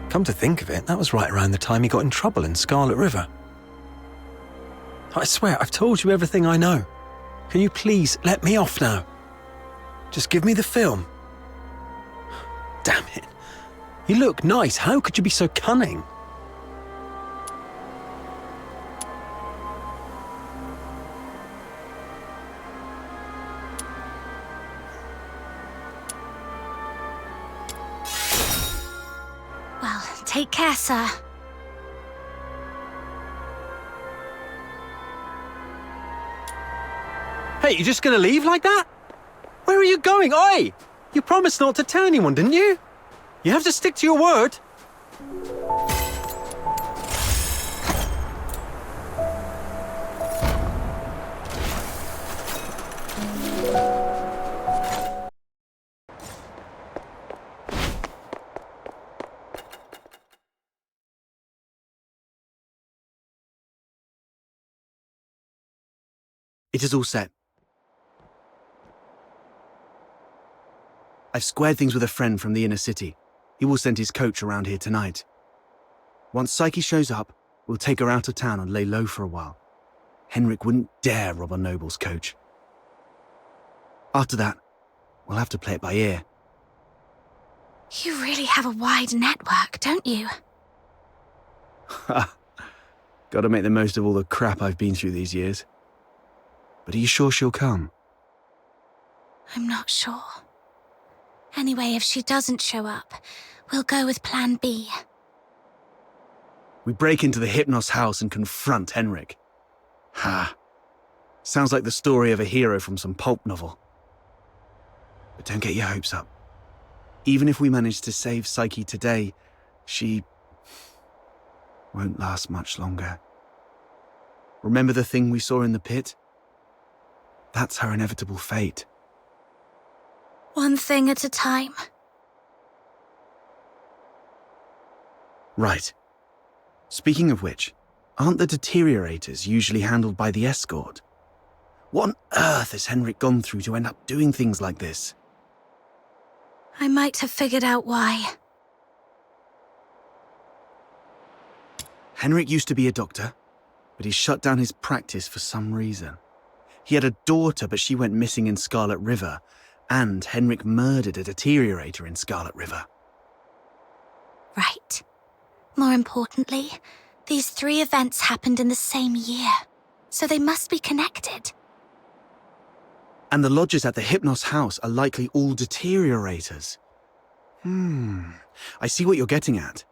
Come to think of it, that was right around the time he got in trouble in Scarlet River. I swear, I've told you everything I know. Can you please let me off now? Just give me the film. Damn it. You look nice. How could you be so cunning? Well, take care, sir. Hey, you just gonna leave like that? Where are you going? Oi! You promised not to tell anyone, didn't you? You have to stick to your word. It is all set. I've squared things with a friend from the inner city. He will send his coach around here tonight. Once Psyche shows up, we'll take her out of town and lay low for a while. Henrik wouldn't dare rob a noble's coach. After that, we'll have to play it by ear. You really have a wide network, don't you? Ha! Gotta make the most of all the crap I've been through these years. But are you sure she'll come? I'm not sure. Anyway, if she doesn't show up, we'll go with Plan B. We break into the Hypnos house and confront Henrik. Ha! Sounds like the story of a hero from some pulp novel. But don't get your hopes up. Even if we manage to save Psyche today, she won't last much longer. Remember the thing we saw in the pit? That's her inevitable fate. One thing at a time. Right. Speaking of which, aren't the deteriorators usually handled by the escort? What on earth has Henrik gone through to end up doing things like this? I might have figured out why. Henrik used to be a doctor, but he shut down his practice for some reason. He had a daughter, but she went missing in Scarlet River, and Henrik murdered a deteriorator in Scarlet River. Right. More importantly, these 3 events happened in the same year, so they must be connected. And the lodgers at the Hypnos house are likely all deteriorators. I see what you're getting at.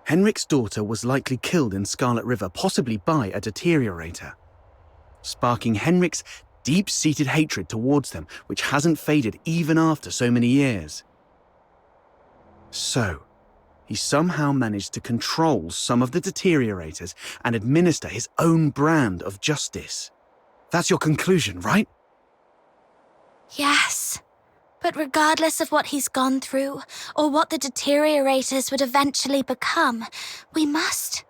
Henrik's daughter was likely killed in Scarlet River, possibly by a deteriorator, sparking Henrik's deep-seated hatred towards them, which hasn't faded even after so many years. So, he somehow managed to control some of the deteriorators and administer his own brand of justice. That's your conclusion, right? Yes. But regardless of what he's gone through, or what the deteriorators would eventually become, we must...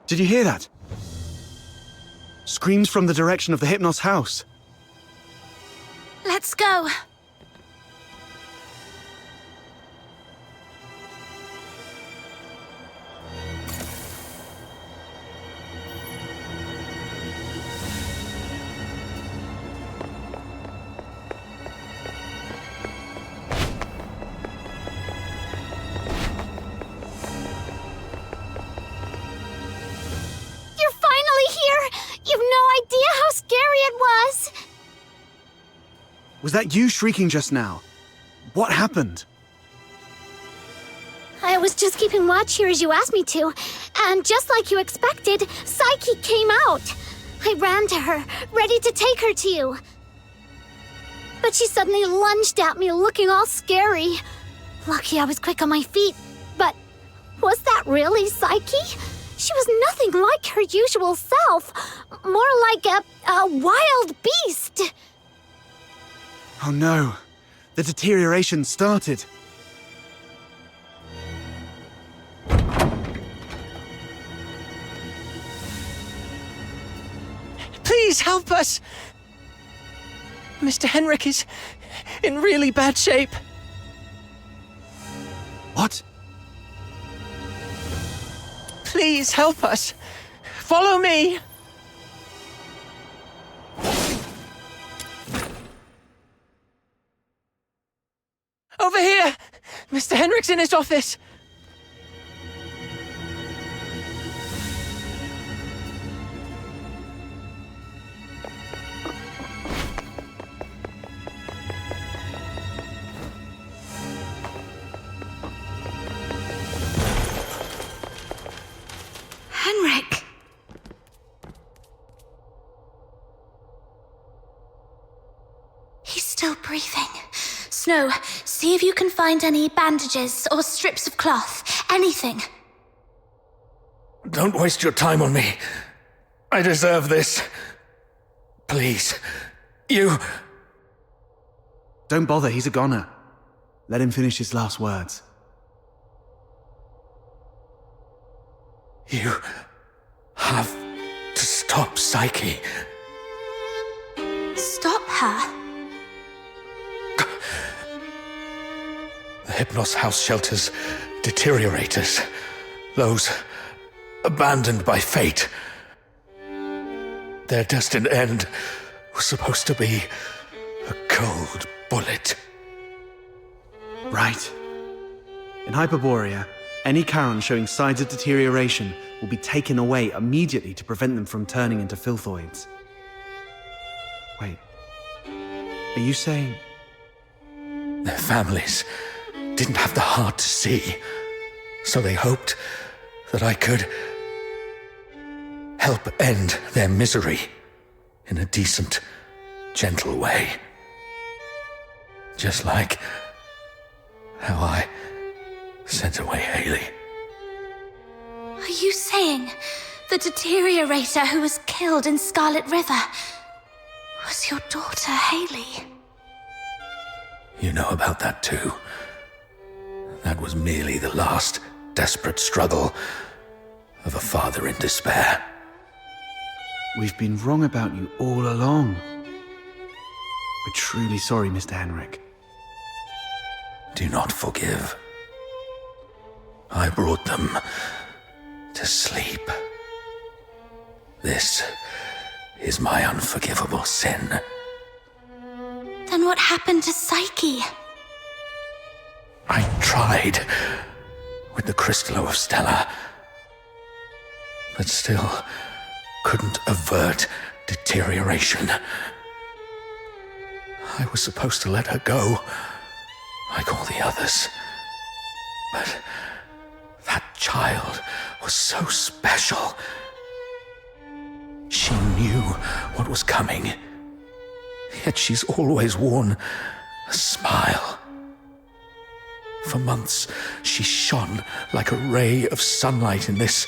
Did you hear that? Screams from the direction of the Hypnos house. Let's go. Was that you shrieking just now? What happened? I was just keeping watch here as you asked me to, and just like you expected, Psyche came out. I ran to her, ready to take her to you. But she suddenly lunged at me, looking all scary. Lucky I was quick on my feet, but was that really Psyche? She was nothing like her usual self, more like a wild beast. Oh no, the deterioration started. Please help us! Mr. Henrik is in really bad shape. What? Please help us. Follow me. Over here! Mr. Henrik's in his office. Henrik! He's still breathing. Snow, see if you can find any bandages or strips of cloth. Anything. Don't waste your time on me. I deserve this. Please. You... Don't bother, he's a goner. Let him finish his last words. You have to stop Psyche. Stop her? The Hypnos house shelter's deteriorators. Those abandoned by fate. Their destined end was supposed to be a cold bullet. Right. In Hyperborea, any Charon showing signs of deterioration will be taken away immediately to prevent them from turning into filthoids. Wait. Are you saying... Their families didn't have the heart to see, so they hoped that I could help end their misery in a decent, gentle way. Just like how I sent away Haley. Are you saying the deteriorator who was killed in Scarlet River was your daughter, Haley? You know about that too. That was merely the last desperate struggle of a father in despair. We've been wrong about you all along. We're truly sorry, Mr. Henrik. Do not forgive. I brought them to sleep. This is my unforgivable sin. Then what happened to Psyche? I tried with the Crystallo of Stella, but still couldn't avert deterioration. I was supposed to let her go, like all the others. But that child was so special. She knew what was coming, yet she's always worn a smile. For months, she shone like a ray of sunlight in this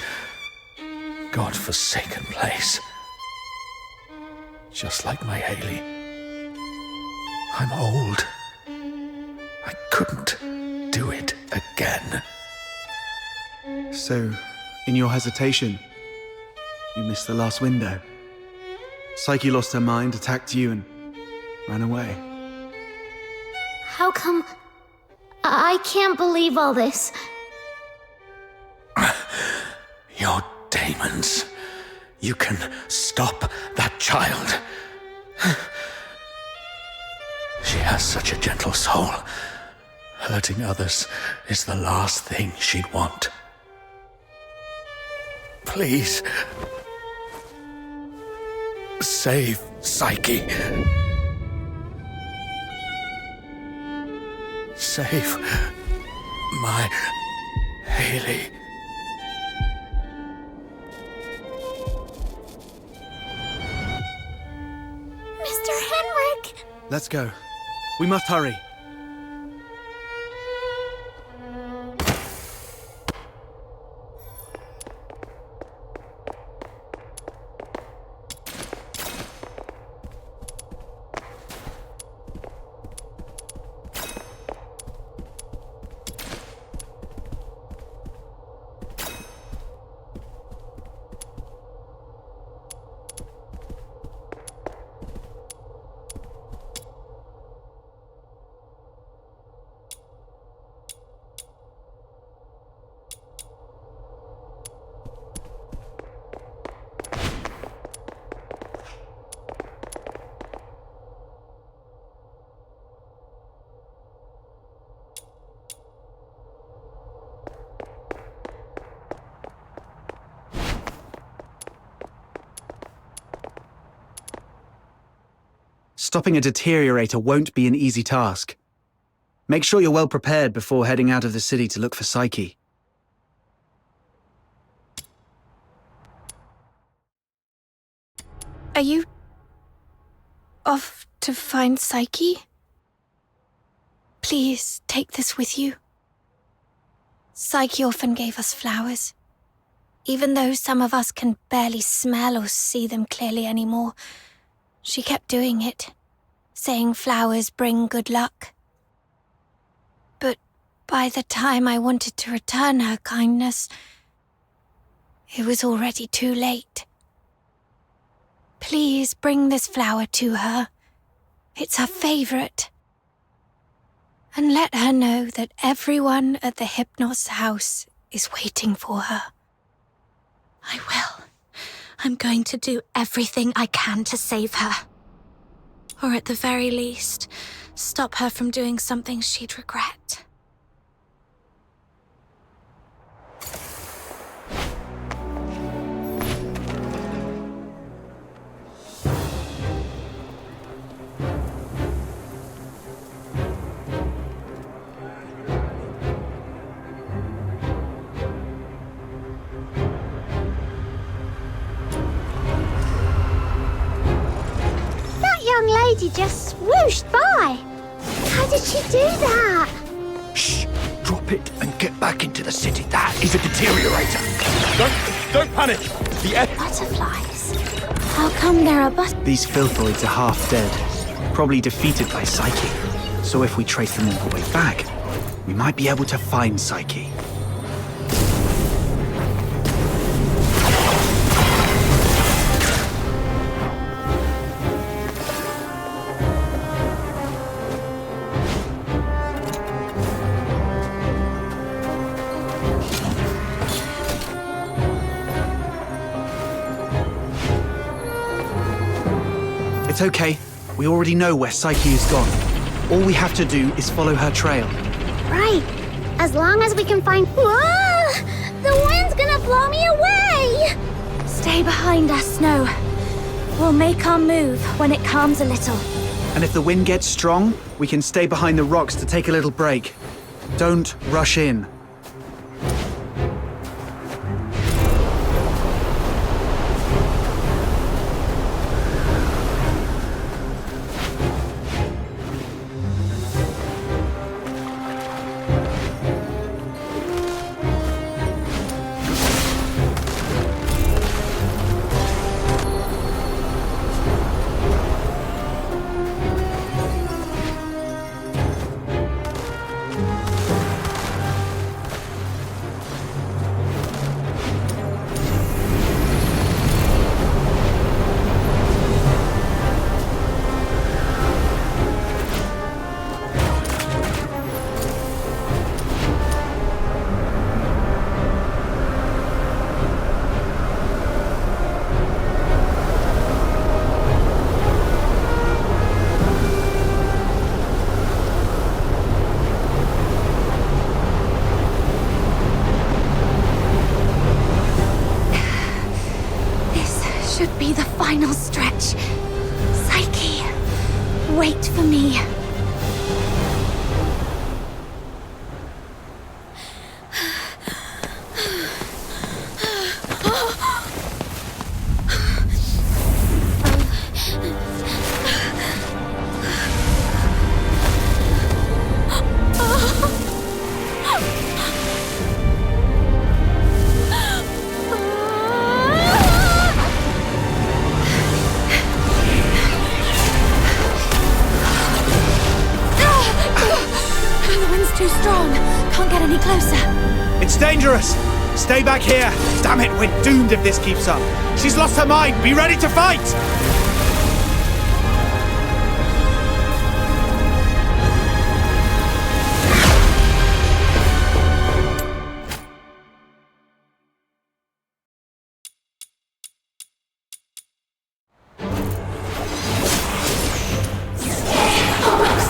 God-forsaken place. Just like my Haley. I'm old. I couldn't do it again. So, in your hesitation, you missed the last window. Psyche lost her mind, attacked you, and ran away. How come... I can't believe all this. Your demons. You can stop that child. She has such a gentle soul. Hurting others is the last thing she'd want. Please. Save Psyche. save my Haley. Mr. Henrik! Let's go. We must hurry. Stopping a deteriorator won't be an easy task. Make sure you're well prepared before heading out of the city to look for Psyche. Are you off to find Psyche? Please take this with you. Psyche often gave us flowers. Even though some of us can barely smell or see them clearly anymore, she kept doing it, saying flowers bring good luck. But by the time I wanted to return her kindness, it was already too late. Please bring this flower to her. It's her favorite. And let her know that everyone at the Hypnos house is waiting for her. I will. I'm going to do everything I can to save her. Or at the very least, stop her from doing something she'd regret. Young lady just swooshed by. How did she do that? Shh! Drop it and get back into the city. That is a deteriorator. Don't panic. Butterflies? How come there are These filthoids are half dead, probably defeated by Psyche. So if we trace them all the way back, we might be able to find Psyche. It's okay. We already know where Psyche is gone. All we have to do is follow her trail. Right. As long as we can find... Whoa! The wind's gonna blow me away! Stay behind us, Snow. We'll make our move when it calms a little. And if the wind gets strong, we can stay behind the rocks to take a little break. Don't rush in. Should be the final stretch. Psyche, wait for me. can't get any closer. It's dangerous! Stay back here! Damn it, we're doomed if this keeps up. She's lost her mind! Be ready to fight!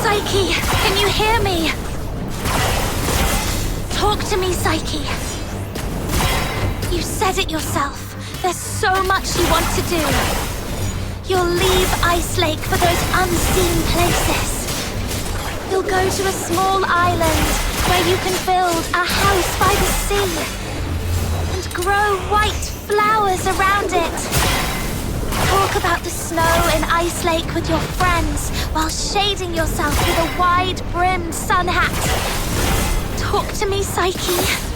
Psyche, can you hear me? Talk to me, Psyche. You said it yourself. There's so much you want to do. You'll leave Ice Lake for those unseen places. You'll go to a small island where you can build a house by the sea and grow white flowers around it. Talk about the snow in Ice Lake with your friends while shading yourself with a wide-brimmed sun hat. Talk to me, Psyche.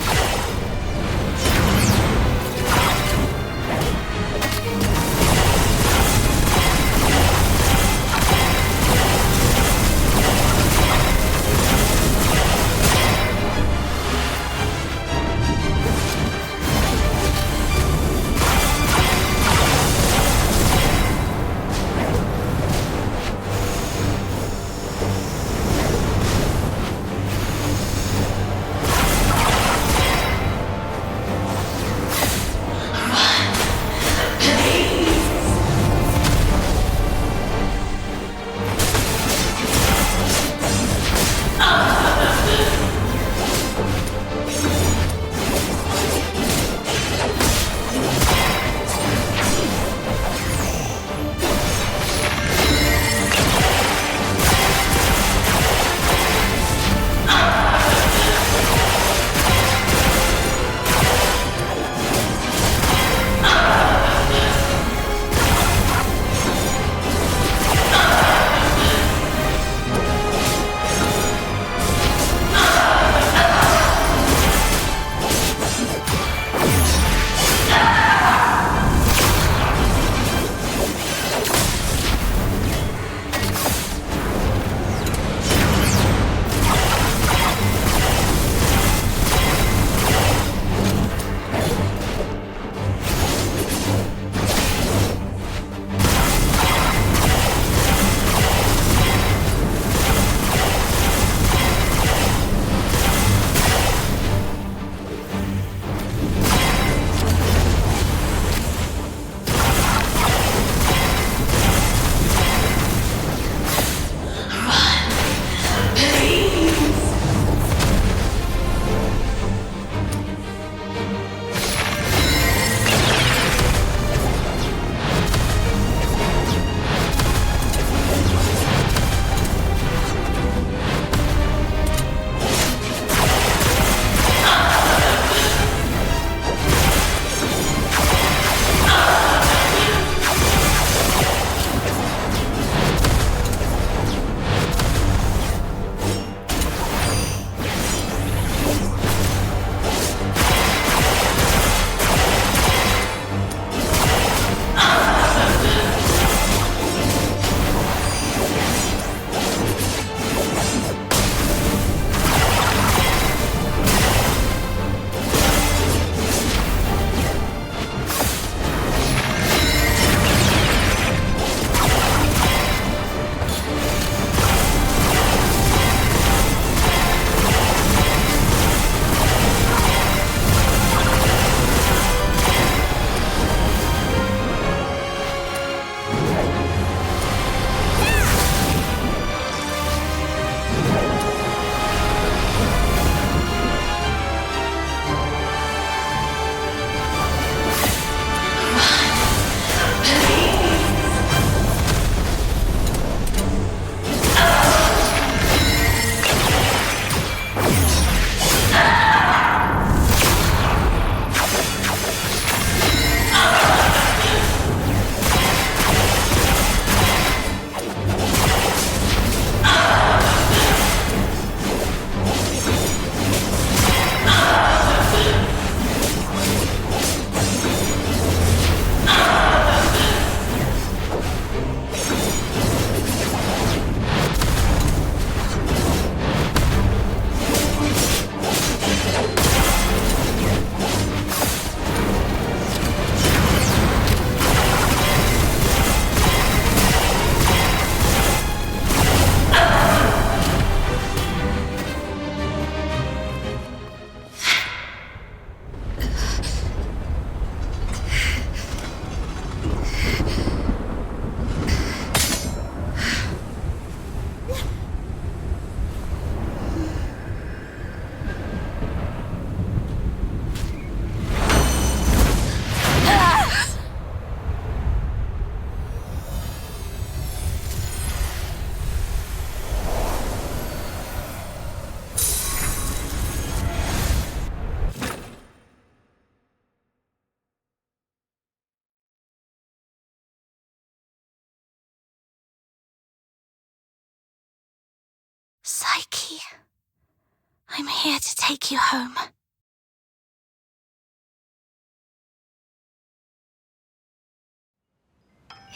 I'm here to take you home.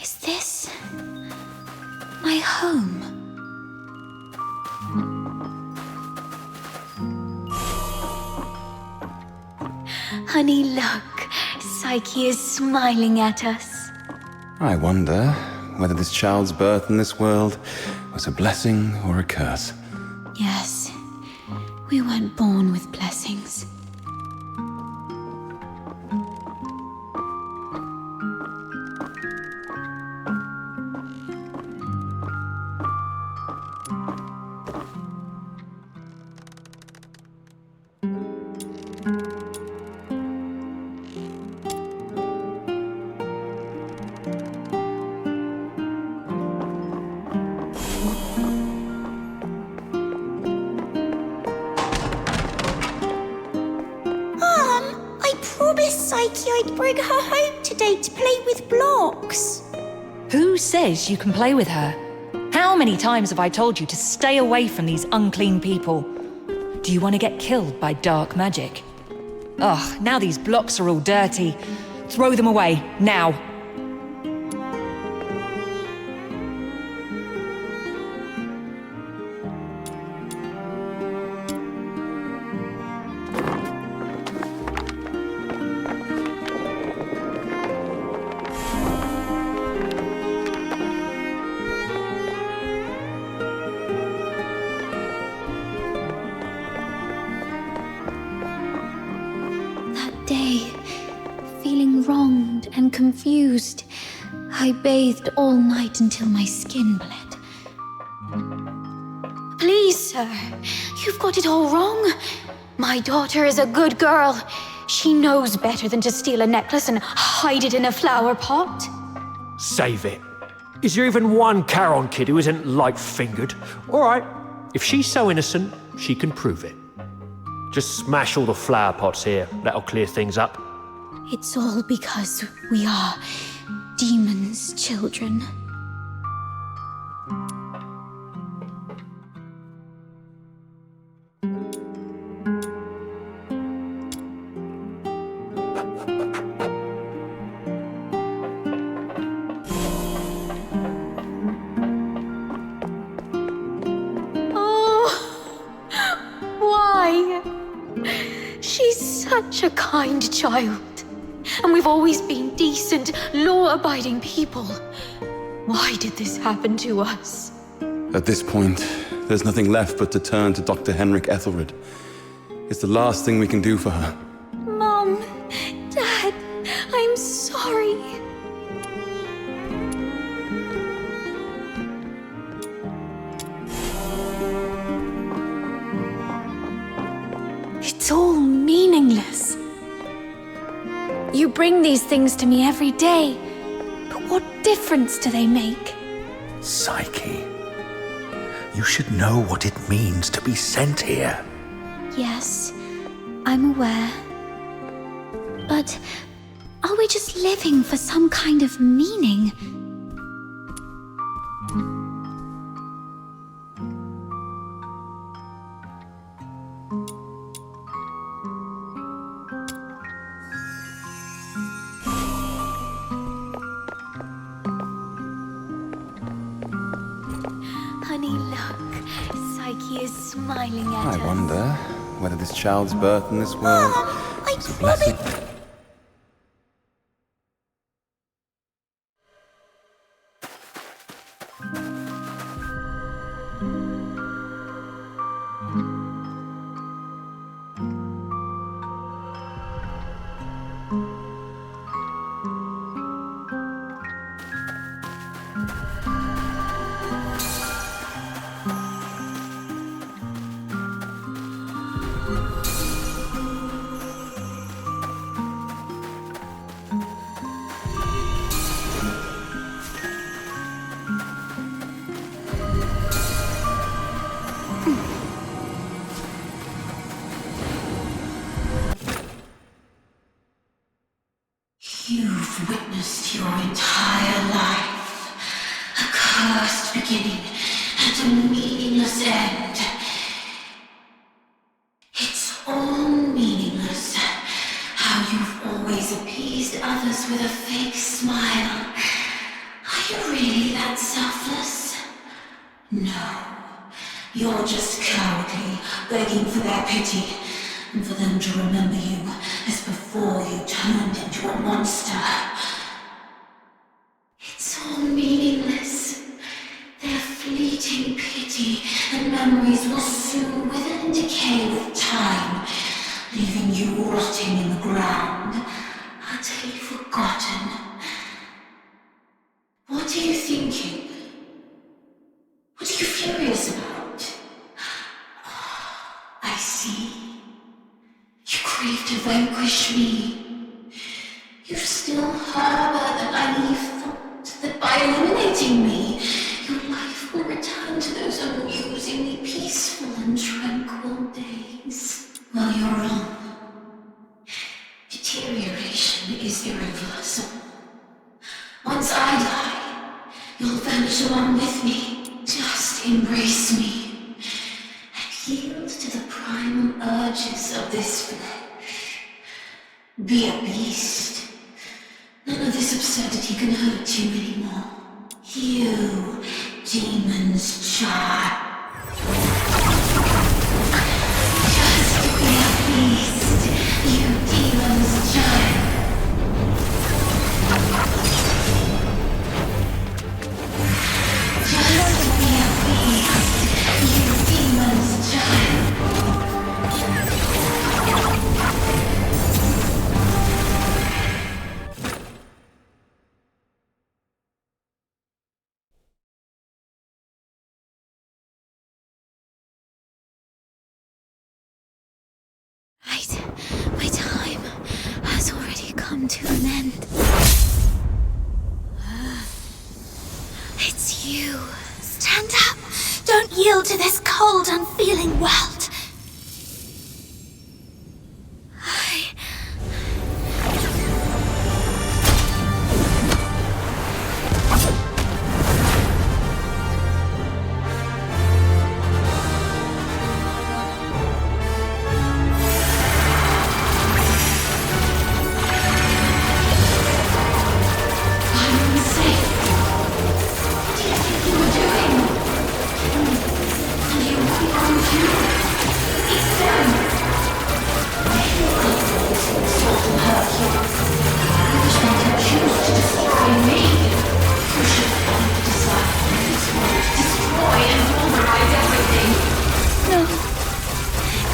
Is this my home? Honey, look. Psyche is smiling at us. I wonder whether this child's birth in this world was a blessing or a curse. Yes, we weren't born with blessings. Psyche I'd bring her home today to play with blocks. Who says you can play with her? How many times have I told you to stay away from these unclean people? Do you want to get killed by dark magic? Ugh, now these blocks are all dirty. Throw them away, now. Confused. I bathed all night until my skin bled. Please, sir, you've got it all wrong. My daughter is a good girl. She knows better than to steal a necklace and hide it in a flower pot. Save it. Is there even one Charon kid who isn't light-fingered? All right, if she's so innocent, she can prove it. Just smash all the flower pots here. That'll clear things up. It's all because we are demons' children. Oh, why? She's such a kind child. And we've always been decent, law-abiding people. Why did this happen to us? At this point, there's nothing left but to turn to Dr. Henrik Ethelred. It's the last thing we can do for her. Mom, Dad, I'm sorry. It's all meaningless. You bring these things to me every day, but what difference do they make? Psyche, you should know what it means to be sent here. Yes, I'm aware. But are we just living for some kind of meaning? Honey, look. Psyche is smiling at us. I wonder whether this child's birth in this world was a blessing. You've witnessed your entire life. A cursed beginning and a meaningless end. others with a fake smile. Are you really that selfless? No. You're just cowardly, begging for their pity, and for them to remember you as before you turned into a monster. It's all meaningless. Their fleeting pity and memories will soon wither and decay with time, leaving you rotting in the ground, utterly forgotten. What are you thinking? What are you furious about? I see. You crave to vanquish me. You still harbor the naive thought that by eliminating me, your life will return to those amusingly peaceful and tranquil days. Well, you're wrong. Deterioration is irreversible. Once I die, you'll vanish along with me. Just embrace me and yield to the primal urges of this flesh. Be a beast. None of this absurdity can hurt you anymore. You, demon's child. Just be a beast, you demon's child. Just be a beast, you demon's child. My time has already come to an end. It's you. Stand up. Don't yield to this cold, unfeeling world.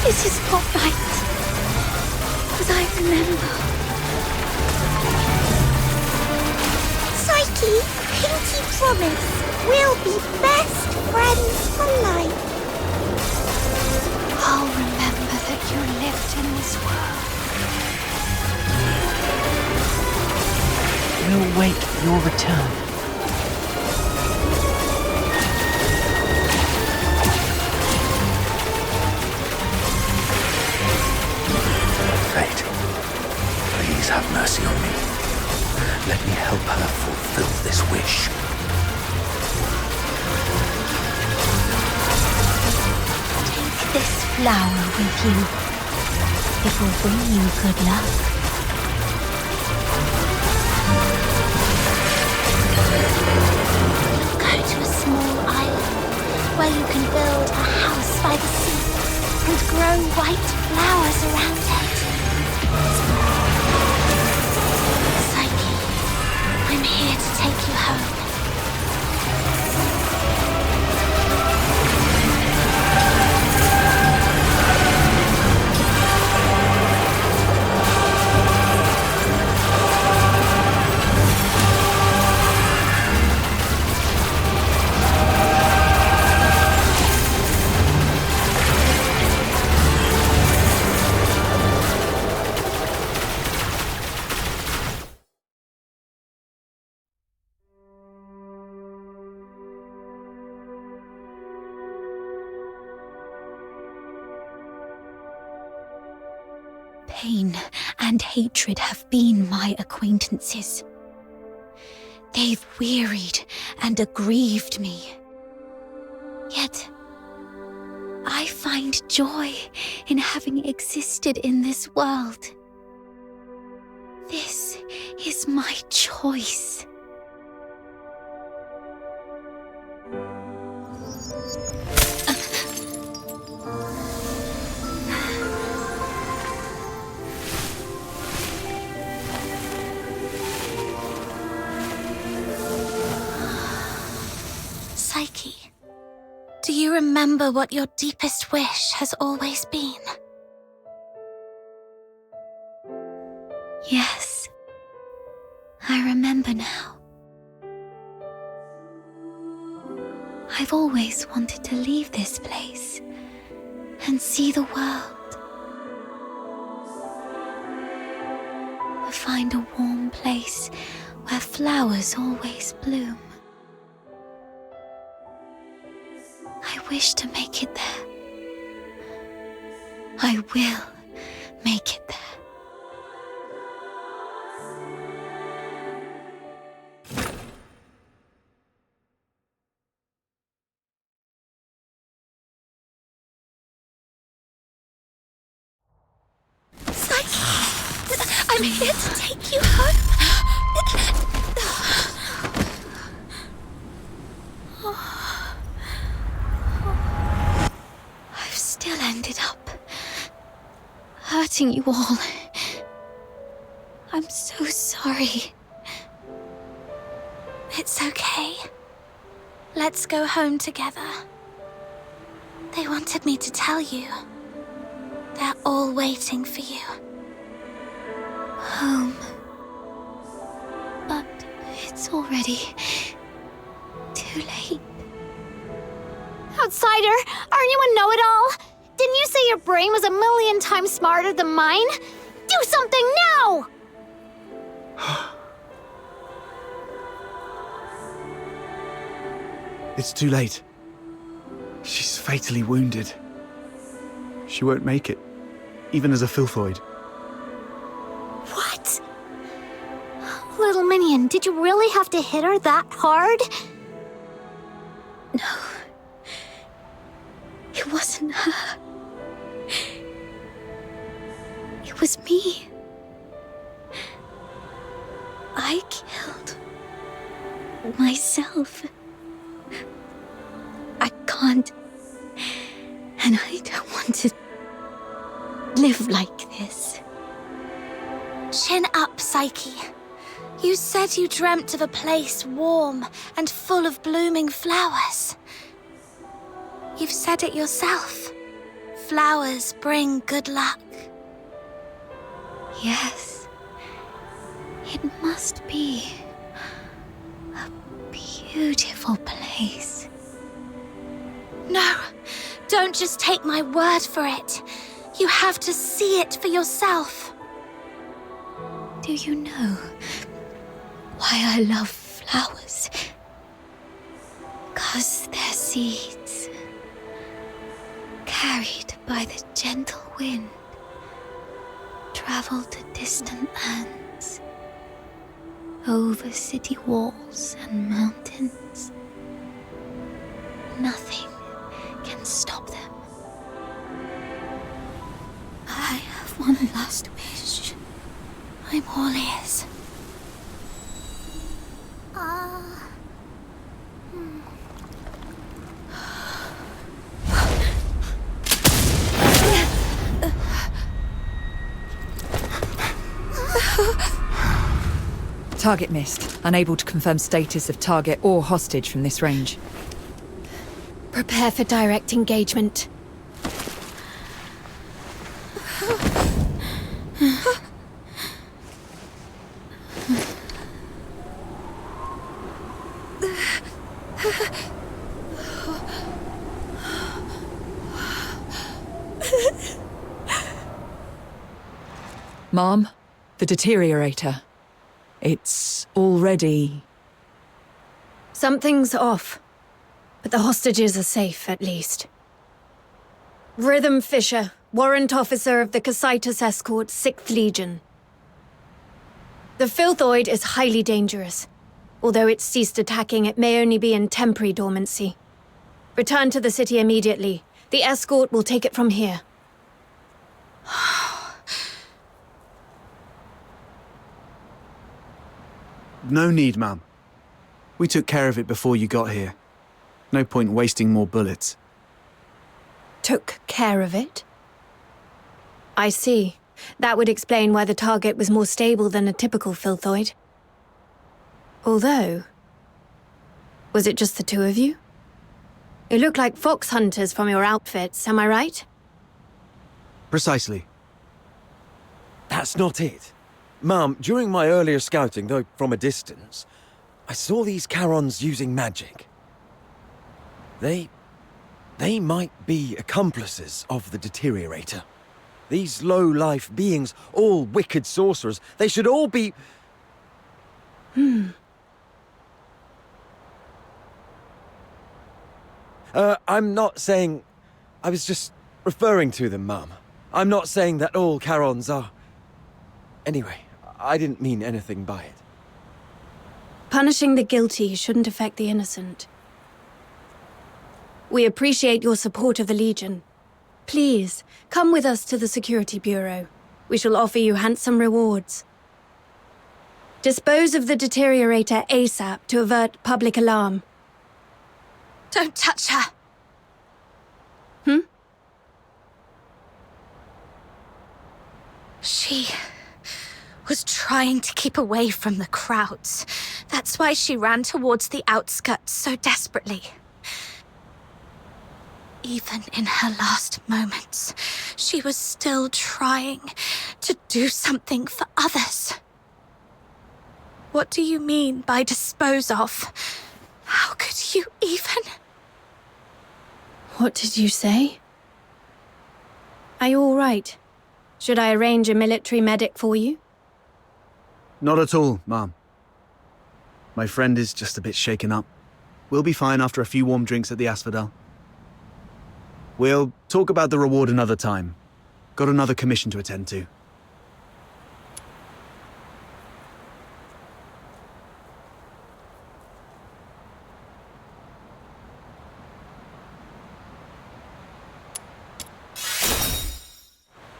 This is not right. As I remember. Psyche, pinky promise. We'll be best friends for life. I'll remember that you lived in this world. We'll wait your return. Fate, please have mercy on me. Let me help her fulfill this wish. Take this flower with you. It will bring you good luck. You'll go to a small island where you can build a house by the sea and grow white flowers around it. Psyche, I'm here to take you home. Pain and hatred have been my acquaintances. They've wearied and aggrieved me. Yet, I find joy in having existed in this world. This is my choice. Psyche, do you remember what your deepest wish has always been? Yes, I remember now. I've always wanted to leave this place and see the world. To find a warm place where flowers always bloom. I wish to make it there. I will make it there. I'm here to take you home. I've still ended up hurting you all. I'm so sorry. It's okay. Let's go home together. They wanted me to tell you. They're all waiting for you. Home. But it's already too late. Outsider, aren't you a know-it-all? Didn't you say your brain was 1,000,000 times smarter than mine? Do something now! It's too late. She's fatally wounded. She won't make it, even as a filthoid. What? Little minion, did you really have to hit her that hard? No. It wasn't her. It was me. I killed myself. I can't. And I don't want to live like this. Chin up, Psyche. You said you dreamt of a place warm and full of blooming flowers. You've said it yourself. Flowers bring good luck. Yes. It must be a beautiful place. No, don't just take my word for it. You have to see it for yourself. Do you know why I love flowers? 'Cause their seeds, carried by the gentle wind, travel to distant lands, over city walls and mountains. Nothing can stop them. I have one last wish. I'm all ears. Target missed. Unable to confirm status of target or hostage from this range. Prepare for direct engagement. Mom, the deteriorator. It's already... Something's off, but the hostages are safe, at least. Rhythm Fisher, warrant officer of the Cassitus Escort, 6th Legion. The Filthoid is highly dangerous. Although it's ceased attacking, it may only be in temporary dormancy. Return to the city immediately. The escort will take it from here. No need, ma'am. We took care of it before you got here. No point wasting more bullets. Took care of it? I see. That would explain why the target was more stable than a typical filthoid. Although... was it just the two of you? You look like fox hunters from your outfits, am I right? Precisely. That's not it. Mum, during my earlier scouting, though from a distance, I saw these Charons using magic. They might be accomplices of the Deteriorator. These low-life beings, all wicked sorcerers, they should all be... I'm not saying... I was just referring to them, Mum. I'm not saying that all Charons are... Anyway, I didn't mean anything by it. Punishing the guilty shouldn't affect the innocent. We appreciate your support of the Legion. Please, come with us to the Security Bureau. We shall offer you handsome rewards. Dispose of the Deteriorator ASAP to avert public alarm. Don't touch her! She was trying to keep away from the crowds. That's why she ran towards the outskirts so desperately. Even in her last moments, she was still trying to do something for others. What do you mean by dispose of? How could you even? What did you say? Are you all right? Should I arrange a military medic for you? Not at all, Mom. My friend is just a bit shaken up. We'll be fine after a few warm drinks at the Asphodel. We'll talk about the reward another time. Got another commission to attend to.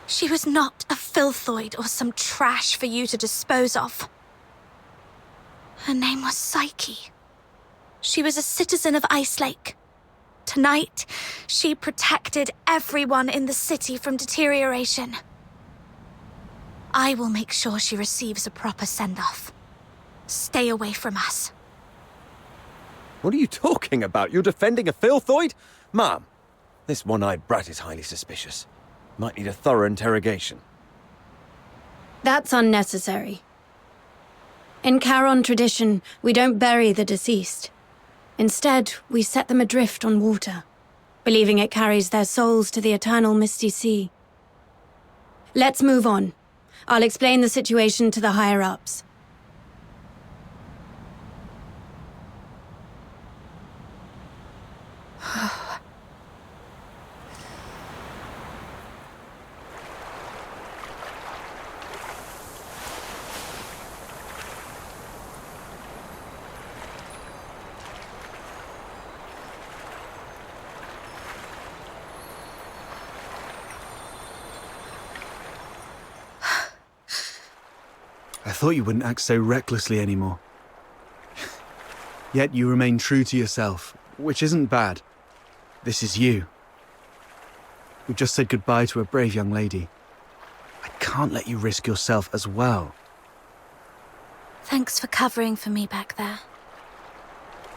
She was not a filthoid or some trash for you to dispose of. Her name was Psyche. She was a citizen of Ice Lake. Tonight, she protected everyone in the city from deterioration. I will make sure she receives a proper send-off. Stay away from us. What are you talking about? You're defending a filthoid? Ma'am, this one-eyed brat is highly suspicious. Might need a thorough interrogation. That's unnecessary. In Charon tradition, we don't bury the deceased. Instead, we set them adrift on water, believing it carries their souls to the eternal misty sea. Let's move on. I'll explain the situation to the higher-ups. I thought you wouldn't act so recklessly anymore. Yet you remain true to yourself, which isn't bad. This is you. We've just said goodbye to a brave young lady. I can't let you risk yourself as well. Thanks for covering for me back there.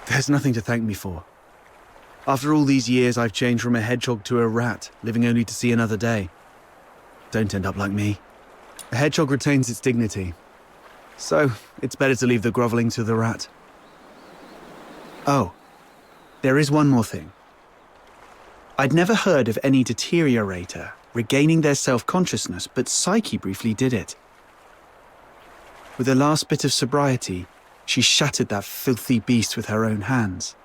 There's nothing to thank me for. After all these years, I've changed from a hedgehog to a rat, living only to see another day. Don't end up like me. A hedgehog retains its dignity. So, it's better to leave the groveling to the rat. Oh, there is one more thing. I'd never heard of any deteriorator regaining their self-consciousness, but Psyche briefly did it. With her last bit of sobriety, she shattered that filthy beast with her own hands,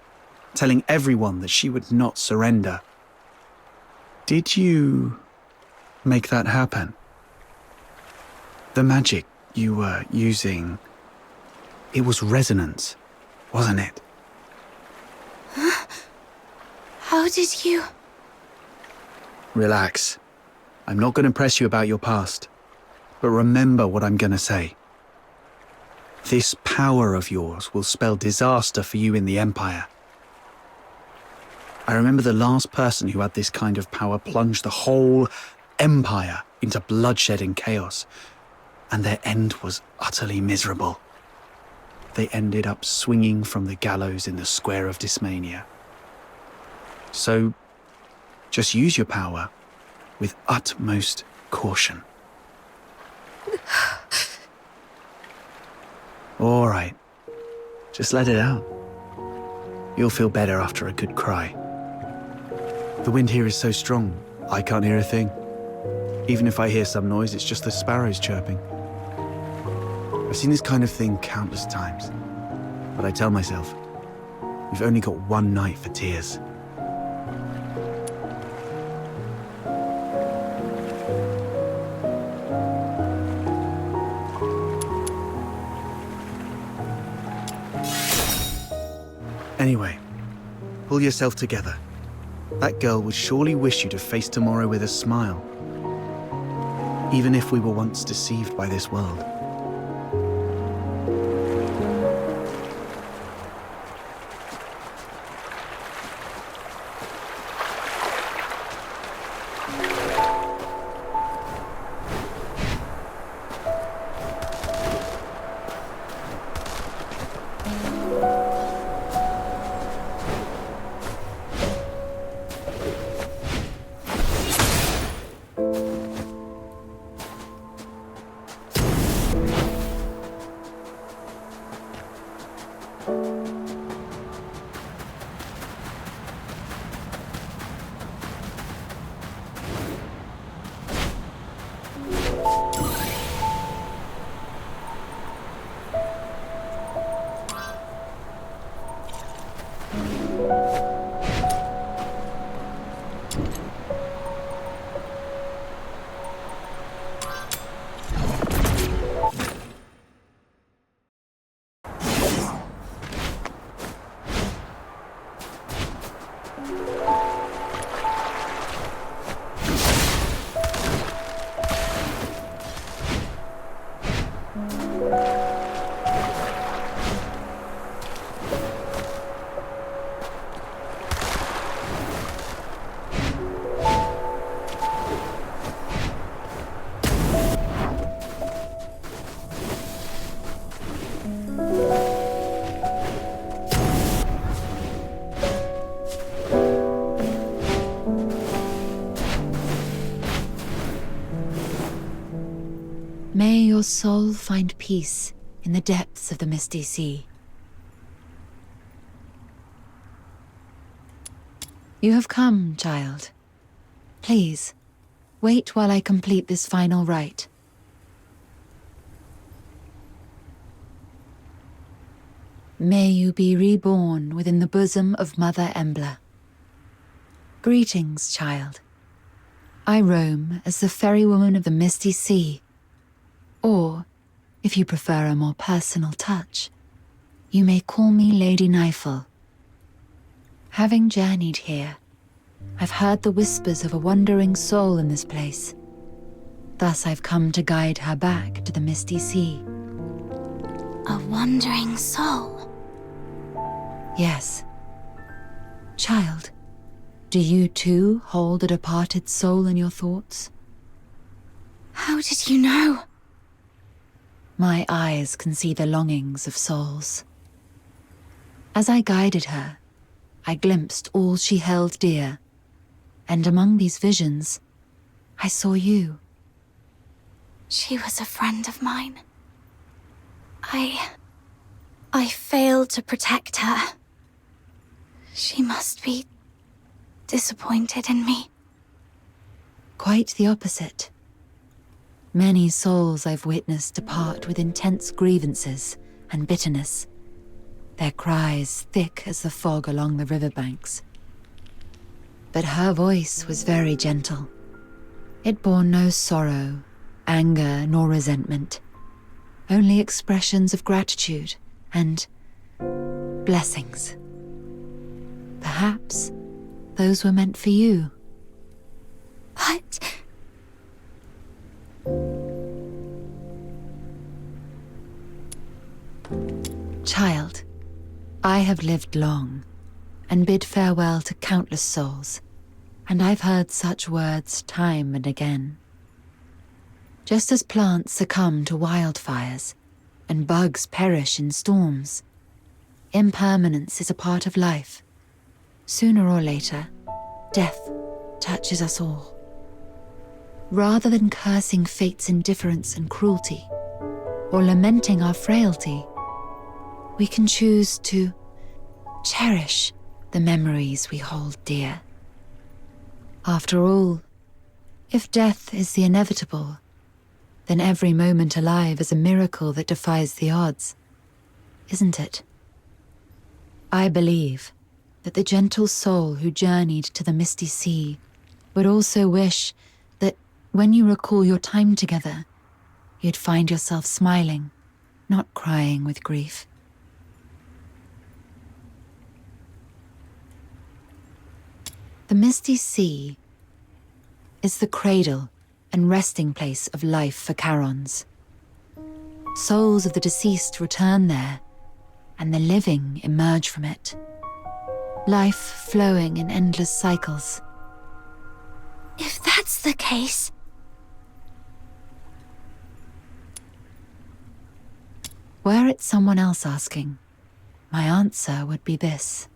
telling everyone that she would not surrender. Did you make that happen? The magic you were using, it was resonance, wasn't it? How did you... Relax. I'm not going to press you about your past. But remember what I'm going to say. This power of yours will spell disaster for you in the Empire. I remember the last person who had this kind of power plunged the whole Empire into bloodshed and chaos, and their end was utterly miserable. They ended up swinging from the gallows in the square of Dysmania. So, just use your power with utmost caution. All right, just let it out. You'll feel better after a good cry. The wind here is so strong, I can't hear a thing. Even if I hear some noise, it's just the sparrows chirping. I've seen this kind of thing countless times, but I tell myself, we've only got one night for tears. Anyway, pull yourself together. That girl would surely wish you to face tomorrow with a smile, even if we were once deceived by this world. May your soul find peace in the depths of the misty sea. You have come, child. Please, wait while I complete this final rite. May you be reborn within the bosom of Mother Embla. Greetings, child. I roam as the ferrywoman of the misty sea. Or, if you prefer a more personal touch, you may call me Lady Nifel. Having journeyed here, I've heard the whispers of a wandering soul in this place. Thus I've come to guide her back to the misty sea. A wandering soul? Yes. Child, do you too hold a departed soul in your thoughts? How did you know? My eyes can see the longings of souls. As I guided her, I glimpsed all she held dear, and among these visions, I saw you. She was a friend of mine. I failed to protect her. She must be disappointed in me. Quite the opposite. Many souls I've witnessed depart with intense grievances and bitterness, their cries thick as the fog along the riverbanks. But her voice was very gentle. It bore no sorrow, anger, nor resentment, only expressions of gratitude and blessings. Perhaps those were meant for you. But... Child, I have lived long and bid farewell to countless souls, and I've heard such words time and again. Just as plants succumb to wildfires and bugs perish in storms, impermanence is a part of life. Sooner or later, death touches us all. Rather than cursing fate's indifference and cruelty, or lamenting our frailty, we can choose to cherish the memories we hold dear. After all, if death is the inevitable, then every moment alive is a miracle that defies the odds, isn't it? I believe that the gentle soul who journeyed to the misty sea would also wish that when you recall your time together, you'd find yourself smiling, not crying with grief. The misty sea is the cradle and resting place of life for Charons. Souls of the deceased return there, and the living emerge from it. Life flowing in endless cycles. If that's the case... Were it someone else asking, my answer would be this.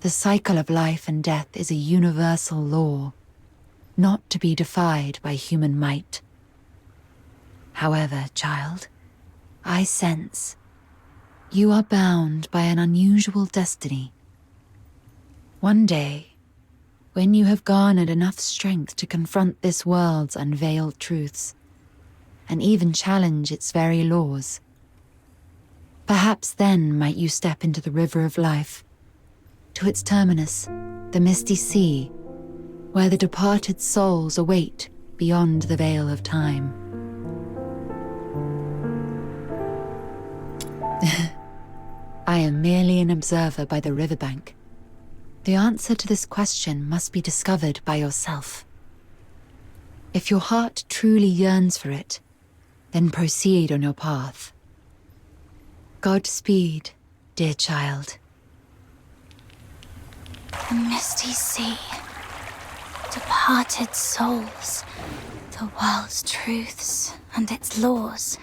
The cycle of life and death is a universal law, not to be defied by human might. However, child, I sense you are bound by an unusual destiny. One day, when you have garnered enough strength to confront this world's unveiled truths, and even challenge its very laws, perhaps then might you step into the river of life, to its terminus, the misty sea, where the departed souls await beyond the veil of time. I am merely an observer by the riverbank. The answer to this question must be discovered by yourself. If your heart truly yearns for it, then proceed on your path. Godspeed, dear child. The misty sea, departed souls, the world's truths and its laws.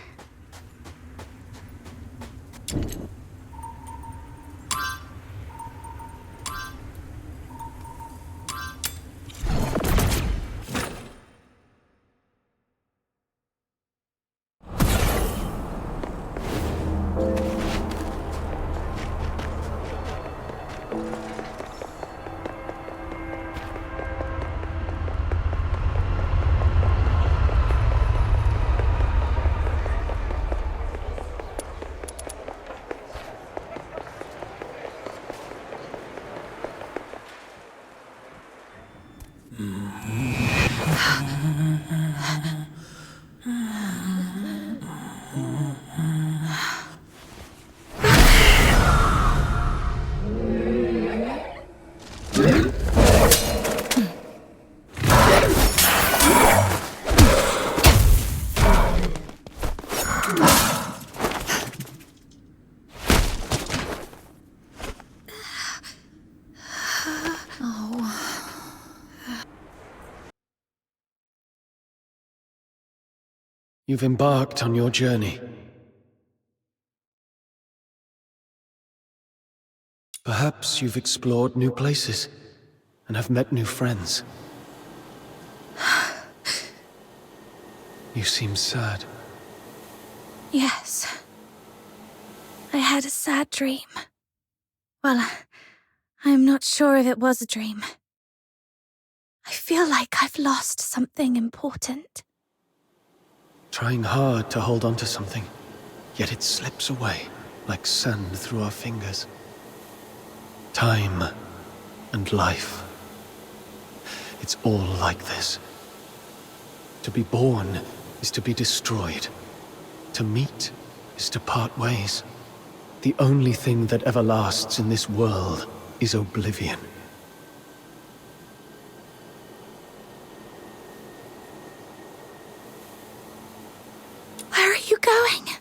You've embarked on your journey. Perhaps you've explored new places and have met new friends. You seem sad. Yes. I had a sad dream. Well, I'm not sure if it was a dream. I feel like I've lost something important. Trying hard to hold on to something, yet it slips away like sand through our fingers. Time and life. It's all like this. To be born is to be destroyed. To meet is to part ways. The only thing that ever lasts in this world is oblivion. Where are you going?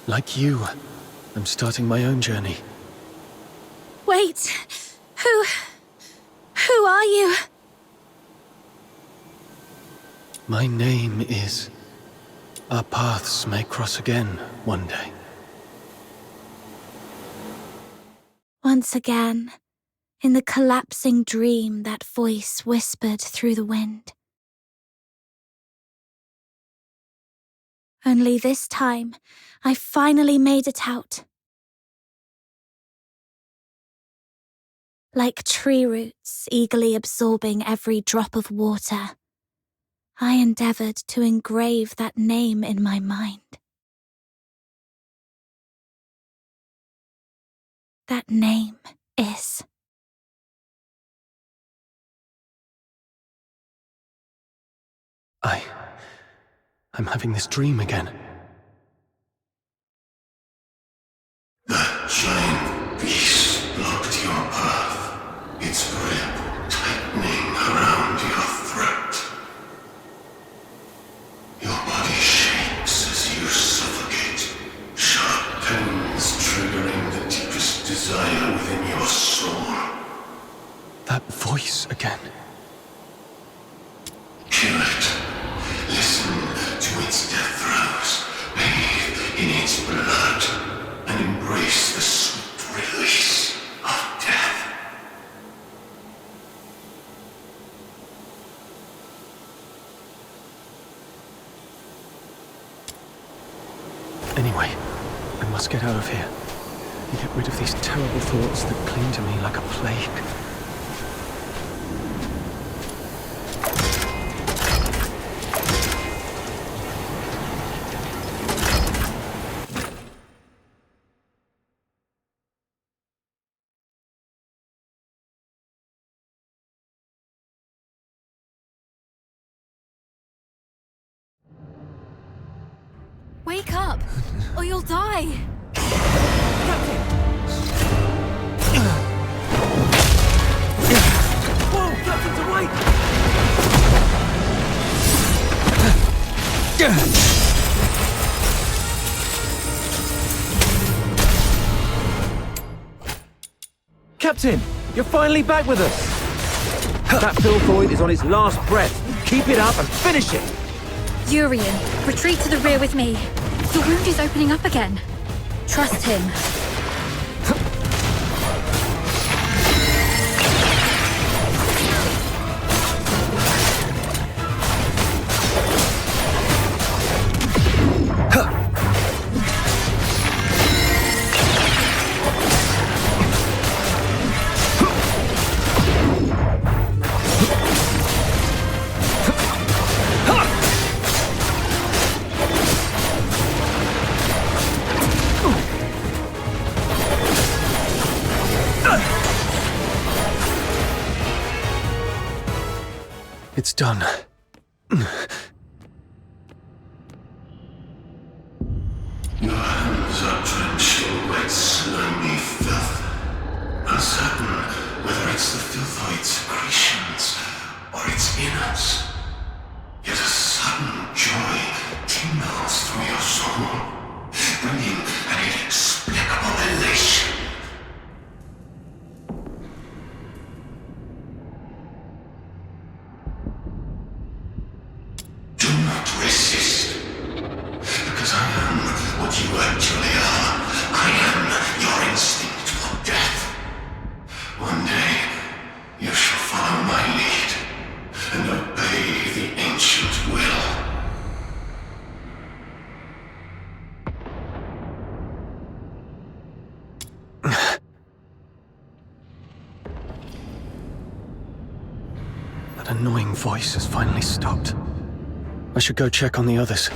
Like you, I'm starting my own journey. Wait, who are you? My name is... Our paths may cross again one day. Once again, in the collapsing dream, that voice whispered through the wind. Only this time, I finally made it out. Like tree roots eagerly absorbing every drop of water, I endeavored to engrave that name in my mind. That name is... I'm having this dream again. That giant beast blocked your path, its grip tightening around your throat. Your body shakes as you suffocate, sharp pains triggering the deepest desire within your soul. That voice again. Kill it. Listen to its death throes. Bathe in its blood and embrace the sweet release of death. Anyway, I must get out of here and get rid of these terrible thoughts that cling to me like a plague. Wake up, or you'll die! Whoa, Captain's awake! Captain, you're finally back with us. That filthoid is on its last breath. Keep it up and finish it. Urian, retreat to the rear with me. The wound is opening up again. Trust him. It's done. Your hands are drenched in wet, slimy filth. Uncertain whether it's the filthoid secretions or its innards. Yet a sudden joy tingles through your soul, bringing an inexplicable elation. Do not resist, because I am what you actually are. I am your instinct for death. One day, you shall follow my lead and obey the ancient will. That annoying voice has finally stopped. I should go check on the others.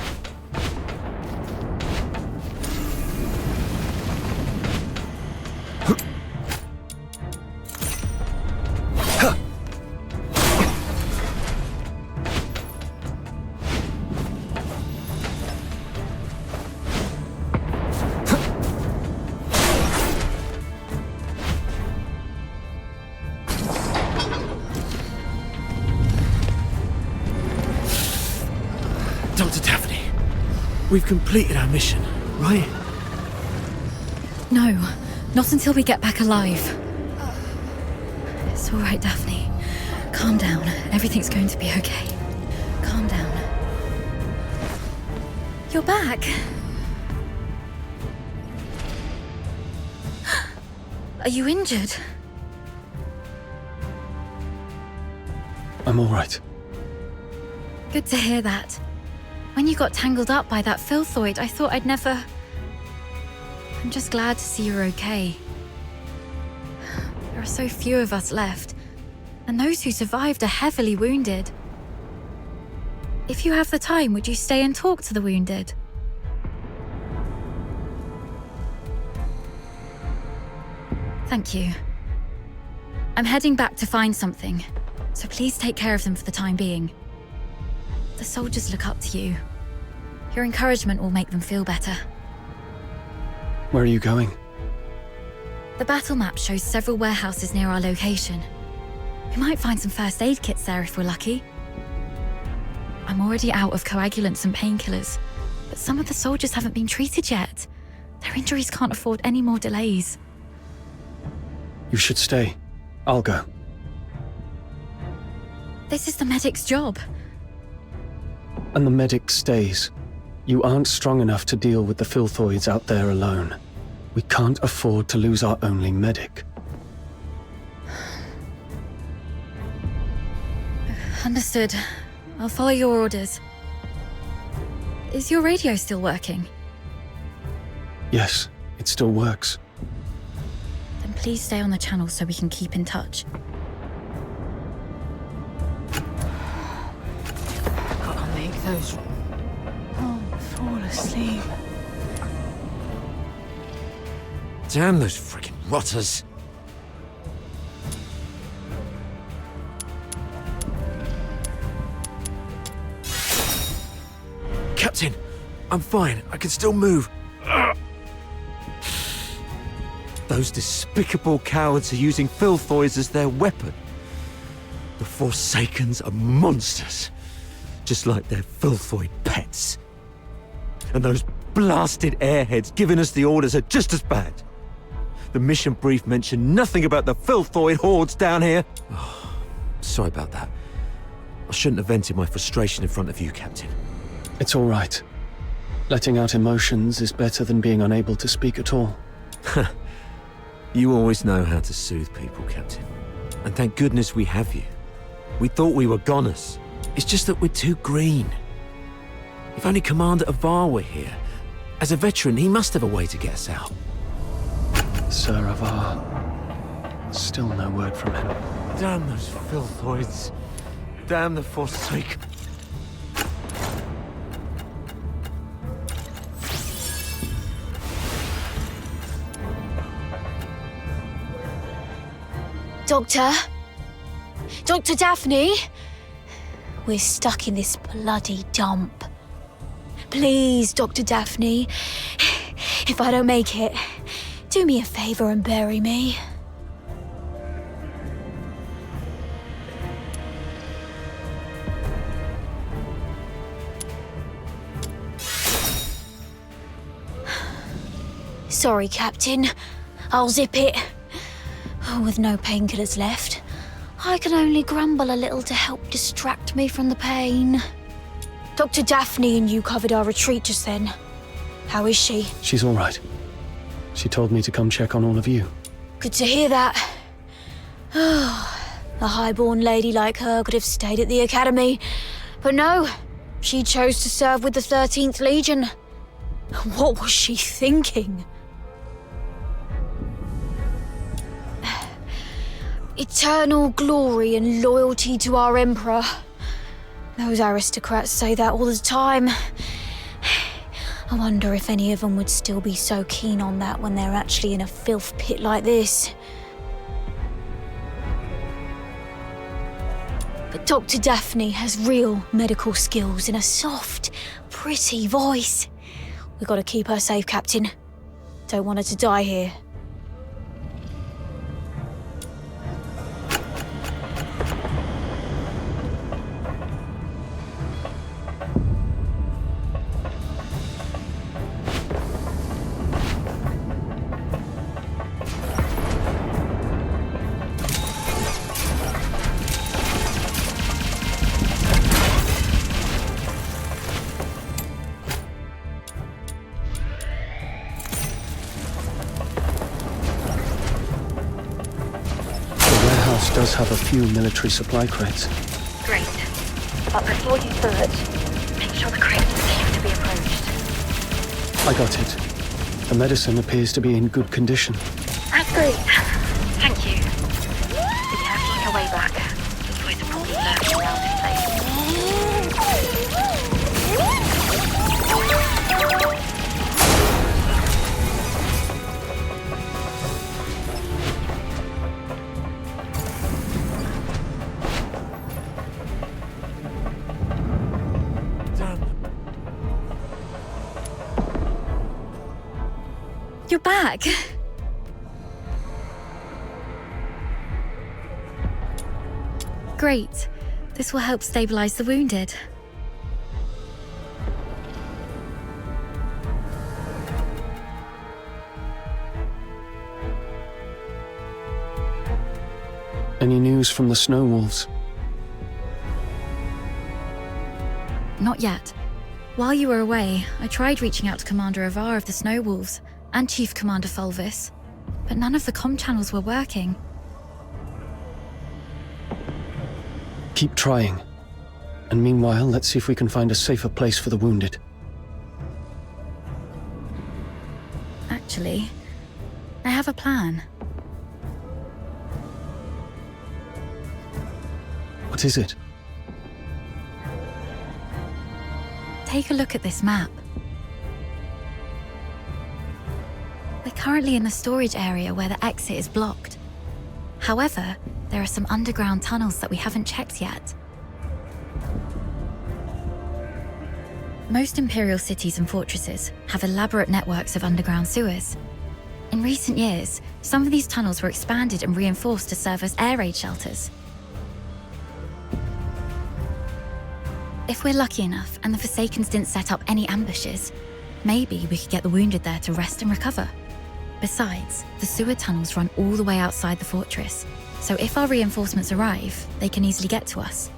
Dr. Daphne, we've completed our mission, right? No, not until we get back alive. It's all right, Daphne. Calm down. Everything's going to be okay. Calm down. You're back. Are you injured? I'm all right. Good to hear that. When you got tangled up by that filthoid, I thought I'd never... I'm just glad to see you're okay. There are so few of us left, and those who survived are heavily wounded. If you have the time, would you stay and talk to the wounded? Thank you. I'm heading back to find something, so please take care of them for the time being. The soldiers look up to you. Your encouragement will make them feel better. Where are you going? The battle map shows several warehouses near our location. We might find some first aid kits there if we're lucky. I'm already out of coagulants and painkillers, but some of the soldiers haven't been treated yet. Their injuries can't afford any more delays. You should stay. I'll go. This is the medic's job. And the medic stays. You aren't strong enough to deal with the filthoids out there alone. We can't afford to lose our only medic. Understood. I'll follow your orders. Is your radio still working? Yes, it still works. Then please stay on the channel so we can keep in touch. Gotta make those... fall asleep. Damn those freaking rotters. Captain, I'm fine. I can still move. Those despicable cowards are using filthoids as their weapon. The Forsakens are monsters, just like their filthoid pets. And those blasted airheads giving us the orders are just as bad. The mission brief mentioned nothing about the filthoid hordes down here. Oh, sorry about that. I shouldn't have vented my frustration in front of you, Captain. It's all right. Letting out emotions is better than being unable to speak at all. You always know how to soothe people, Captain. And thank goodness we have you. We thought we were goners. It's just that we're too green. If only Commander Avar were here. As a veteran, he must have a way to get us out. Sir Avar. Still no word from him. Damn those filthoids. Damn the Forsaken. Doctor? Dr. Daphne? We're stuck in this bloody dump. Please, Dr. Daphne, if I don't make it, do me a favor and bury me. Sorry, Captain. I'll zip it. With no painkillers left, I can only grumble a little to help distract me from the pain. Dr. Daphne and you covered our retreat just then. How is she? She's all right. She told me to come check on all of you. Good to hear that. A highborn lady like her could have stayed at the academy. But no, she chose to serve with the 13th Legion. What was she thinking? Eternal glory and loyalty to our Emperor. Those aristocrats say that all the time. I wonder if any of them would still be so keen on that when they're actually in a filth pit like this. But Dr. Daphne has real medical skills and a soft, pretty voice. We've got to keep her safe, Captain. Don't want her to die here. does have a few military supply crates. Great. But before you search, make sure the crate is safe to be approached. I got it. The medicine appears to be in good condition. That's great. Thank you. Be careful on your way back. The boys are probably lurking around this place. You're back. Great. This will help stabilize the wounded. Any news from the Snow Wolves? Not yet. While you were away, I tried reaching out to Commander Avar of the Snow Wolves and Chief Commander Fulvis, but none of the comm channels were working. Keep trying. And meanwhile, let's see if we can find a safer place for the wounded. Actually, I have a plan. What is it? Take a look at this map. We're currently in the storage area where the exit is blocked. However, there are some underground tunnels that we haven't checked yet. Most Imperial cities and fortresses have elaborate networks of underground sewers. In recent years, some of these tunnels were expanded and reinforced to serve as air raid shelters. If we're lucky enough and the Forsakens didn't set up any ambushes, maybe we could get the wounded there to rest and recover. Besides, the sewer tunnels run all the way outside the fortress, so if our reinforcements arrive, they can easily get to us.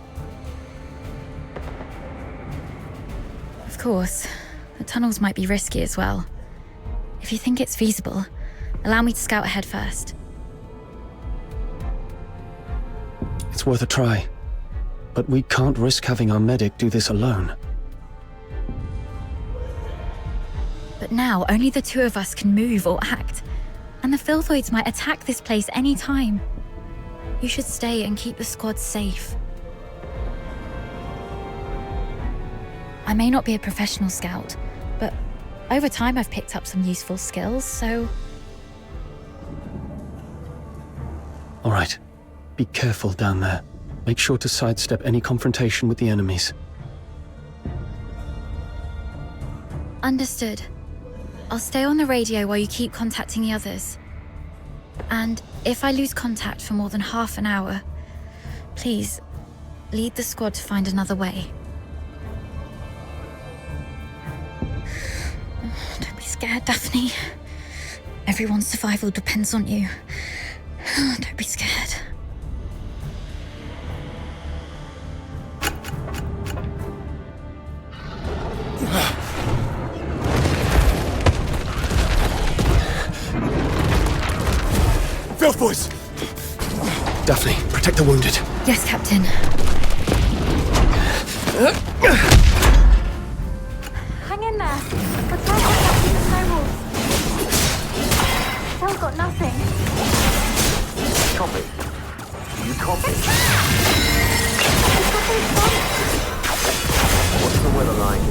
Of course, the tunnels might be risky as well. If you think it's feasible, allow me to scout ahead first. It's worth a try. But we can't risk having our medic do this alone. But now, only the two of us can move or act, and the Filthoids might attack this place any time. You should stay and keep the squad safe. I may not be a professional scout, but over time I've picked up some useful skills, so... All right. Be careful down there. Make sure to sidestep any confrontation with the enemies. Understood. I'll stay on the radio while you keep contacting the others. And if I lose contact for more than half an hour, please, lead the squad to find another way. Don't be scared, Daphne. Everyone's survival depends on you. Don't be scared. Filth boys! Daphne, protect the wounded. Yes, Captain. Hang in there. We're trying to contact the Snow Wolves. Still got nothing. Copy. You copy? What's the weather like?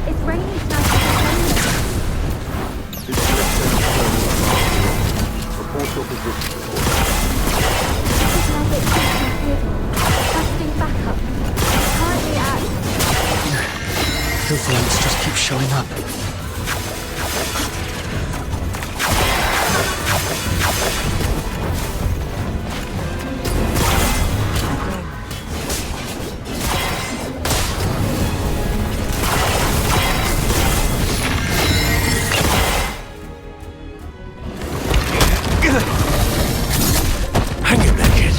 It's raining tonight. Report your position. This is now bit confusing. Requesting backup. Currently at... Filthoids just keep showing up. Hang in there, kid.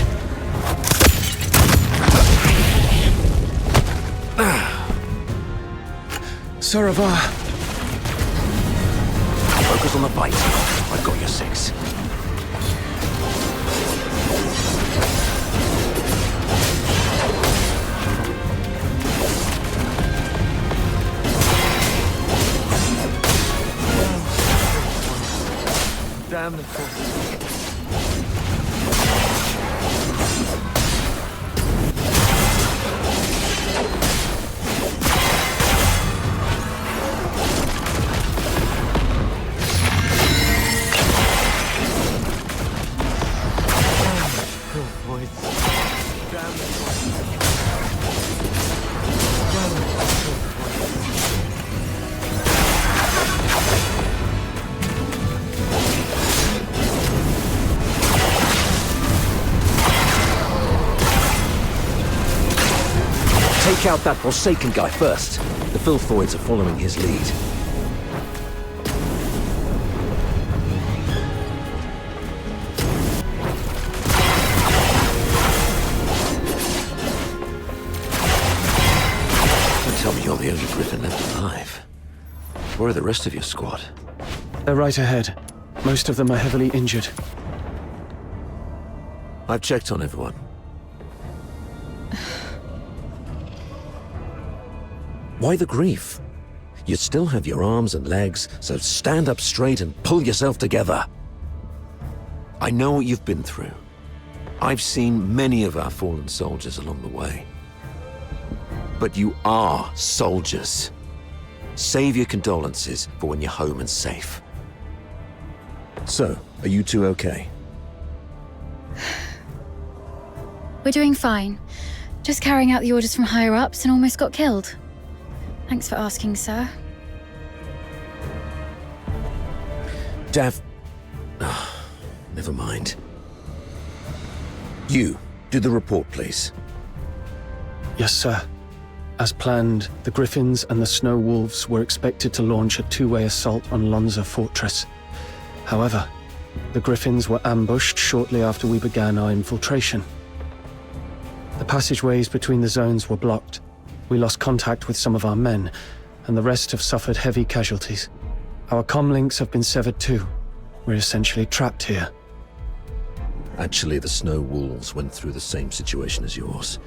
Sir Avar. Focus on the fight. I've got your six. Damn the force. Take out that Forsaken guy first. The Filthoids are following his lead. Don't tell me you're the only Griffin left alive. Where are the rest of your squad? They're right ahead. Most of them are heavily injured. I've checked on everyone. Why the grief? You still have your arms and legs, so stand up straight and pull yourself together. I know what you've been through. I've seen many of our fallen soldiers along the way. But you are soldiers. Save your condolences for when you're home and safe. So, are you two okay? We're doing fine. Just carrying out the orders from higher-ups and almost got killed. Thanks for asking, sir. Never mind. You, do the report, please. Yes, sir. As planned, the Griffins and the Snow Wolves were expected to launch a two-way assault on Lonza Fortress. However, the Griffins were ambushed shortly after we began our infiltration. The passageways between the zones were blocked. We lost contact with some of our men, and the rest have suffered heavy casualties. Our comlinks have been severed too. We're essentially trapped here. Actually, the Snow Wolves went through the same situation as yours.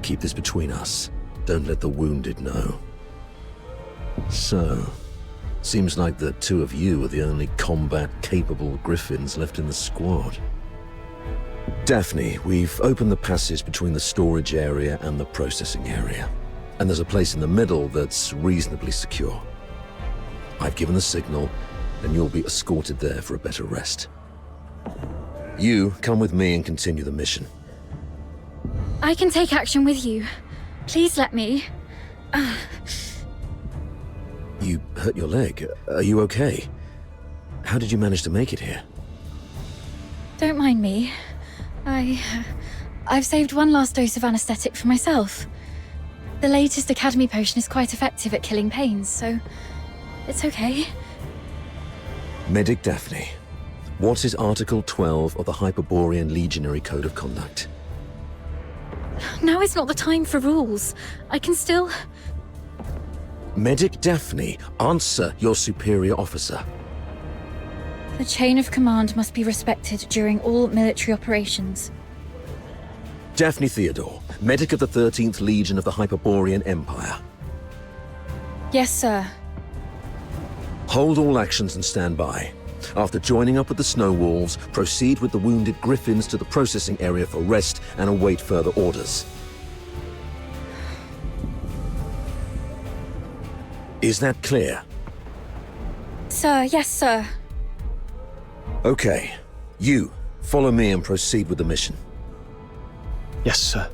Keep this between us. Don't let the wounded know. So, seems like the two of you are the only combat-capable Griffins left in the squad. Daphne, we've opened the passage between the storage area and the processing area. And there's a place in the middle that's reasonably secure. I've given the signal, and you'll be escorted there for a better rest. You, come with me and continue the mission. I can take action with you. Please let me. You hurt your leg. Are you okay? How did you manage to make it here? Don't mind me. I've saved one last dose of anesthetic for myself. The latest Academy potion is quite effective at killing pains, so it's okay. Medic Daphne, what is Article 12 of the Hyperborean Legionary Code of Conduct? Now is not the time for rules. I can still... Medic Daphne, answer your superior officer. The chain of command must be respected during all military operations. Daphne Theodore, medic of the 13th Legion of the Hyperborean Empire. Yes, sir. Hold all actions and stand by. After joining up with the Snow Wolves, proceed with the wounded Griffins to the processing area for rest and await further orders. Is that clear? Sir, yes, sir. Okay. You, follow me and proceed with the mission. Yes, sir.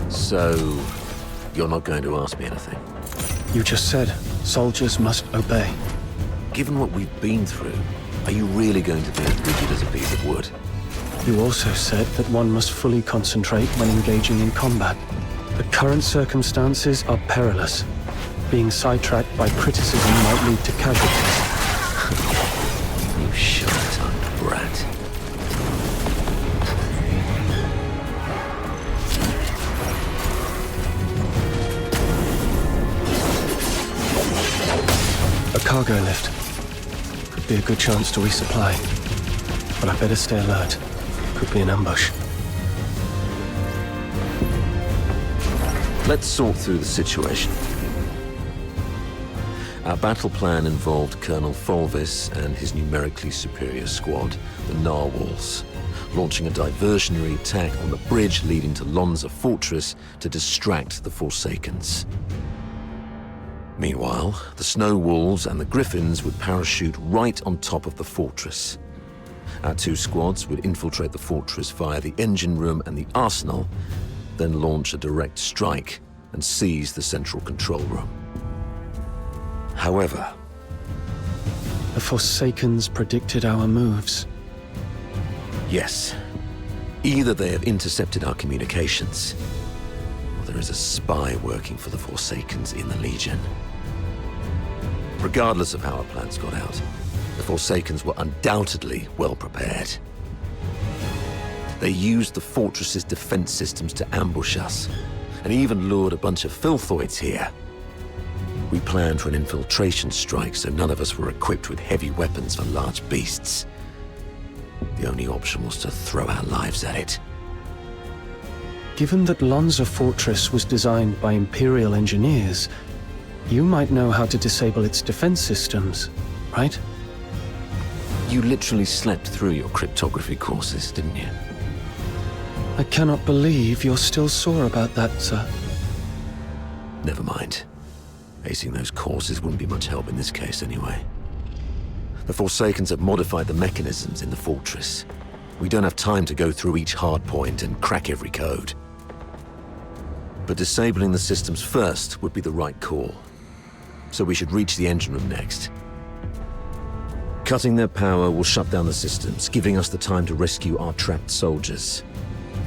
So, you're not going to ask me anything? You just said, soldiers must obey. Given what we've been through, are you really going to be as rigid as a piece of wood? You also said that one must fully concentrate when engaging in combat. The current circumstances are perilous. Being sidetracked by criticism might lead to casualties. You short-tongued brat. cargo lift. Could be a good chance to resupply. But I better stay alert. Could be an ambush. Let's sort through the situation. Our battle plan involved Colonel Fulvis and his numerically superior squad, the Narwhals, launching a diversionary attack on the bridge leading to Lonza Fortress to distract the Forsakens. Meanwhile, the Snow Wolves and the Griffins would parachute right on top of the fortress. Our two squads would infiltrate the fortress via the engine room and the arsenal, then launch a direct strike and seize the central control room. However, the Forsakens predicted our moves. Yes. Either they have intercepted our communications, or there is a spy working for the Forsakens in the Legion. Regardless of how our plans got out, the Forsakens were undoubtedly well prepared. They used the fortress's defense systems to ambush us, and even lured a bunch of filthoids here. We planned for an infiltration strike, so none of us were equipped with heavy weapons for large beasts. The only option was to throw our lives at it. Given that Lonza Fortress was designed by Imperial engineers, you might know how to disable its defense systems, right? You literally slept through your cryptography courses, didn't you? I cannot believe you're still sore about that, sir. Never mind. Acing those courses wouldn't be much help in this case anyway. The Forsakens have modified the mechanisms in the fortress. We don't have time to go through each hard point and crack every code. But disabling the systems first would be the right call. So we should reach the engine room next. Cutting their power will shut down the systems, giving us the time to rescue our trapped soldiers.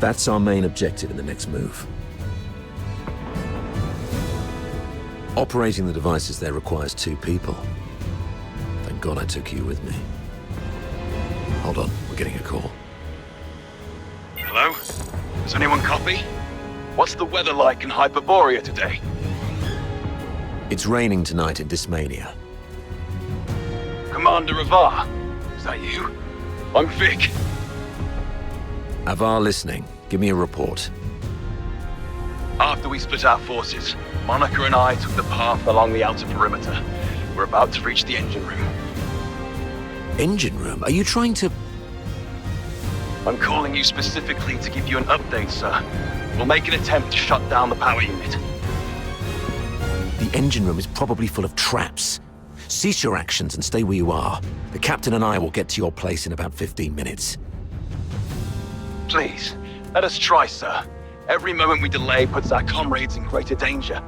That's our main objective in the next move. Operating the devices there requires 2 people. Thank God I took you with me. Hold on, we're getting a call. Hello? Does anyone copy? What's the weather like in Hyperborea today? It's raining tonight in Dismania. Commander Avar, is that you? I'm Vic. Avar listening. Give me a report. After we split our forces, Monica and I took the path along the outer perimeter. We're about to reach the engine room. Engine room? Are you trying to... I'm calling you specifically to give you an update, sir. We'll make an attempt to shut down the power unit. The engine room is probably full of traps. Cease your actions and stay where you are. The captain and I will get to your place in about 15 minutes. Please, let us try, sir. Every moment we delay puts our comrades in greater danger.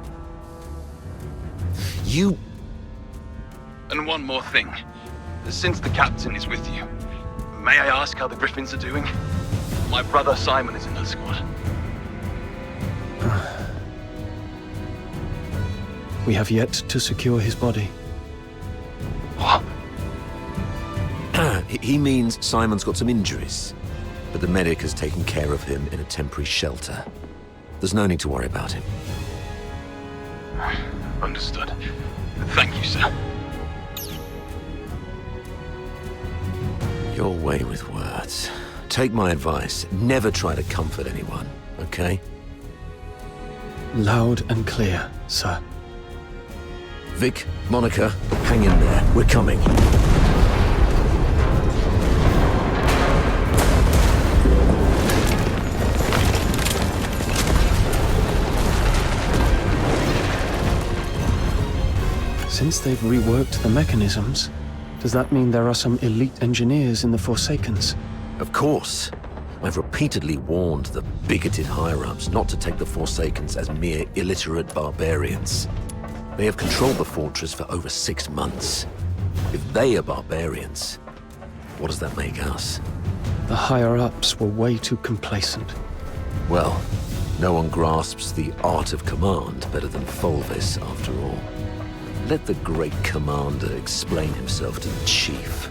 You... And one more thing. Since the captain is with you, may I ask how the Griffins are doing? My brother Simon is in her squad. We have yet to secure his body. What? He means Simon's got some injuries, but the medic has taken care of him in a temporary shelter. There's no need to worry about him. Understood. Thank you, sir. Your way with words. Take my advice. Never try to comfort anyone, okay? Loud and clear, sir. Vic, Monica, hang in there. We're coming. Since they've reworked the mechanisms, does that mean there are some elite engineers in the Forsakens? Of course. I've repeatedly warned the bigoted higher-ups not to take the Forsakens as mere illiterate barbarians. They have controlled the fortress for over 6 months. If they are barbarians, what does that make us? The higher-ups were way too complacent. Well, no one grasps the art of command better than Fulvis, after all. Let the great commander explain himself to the chief.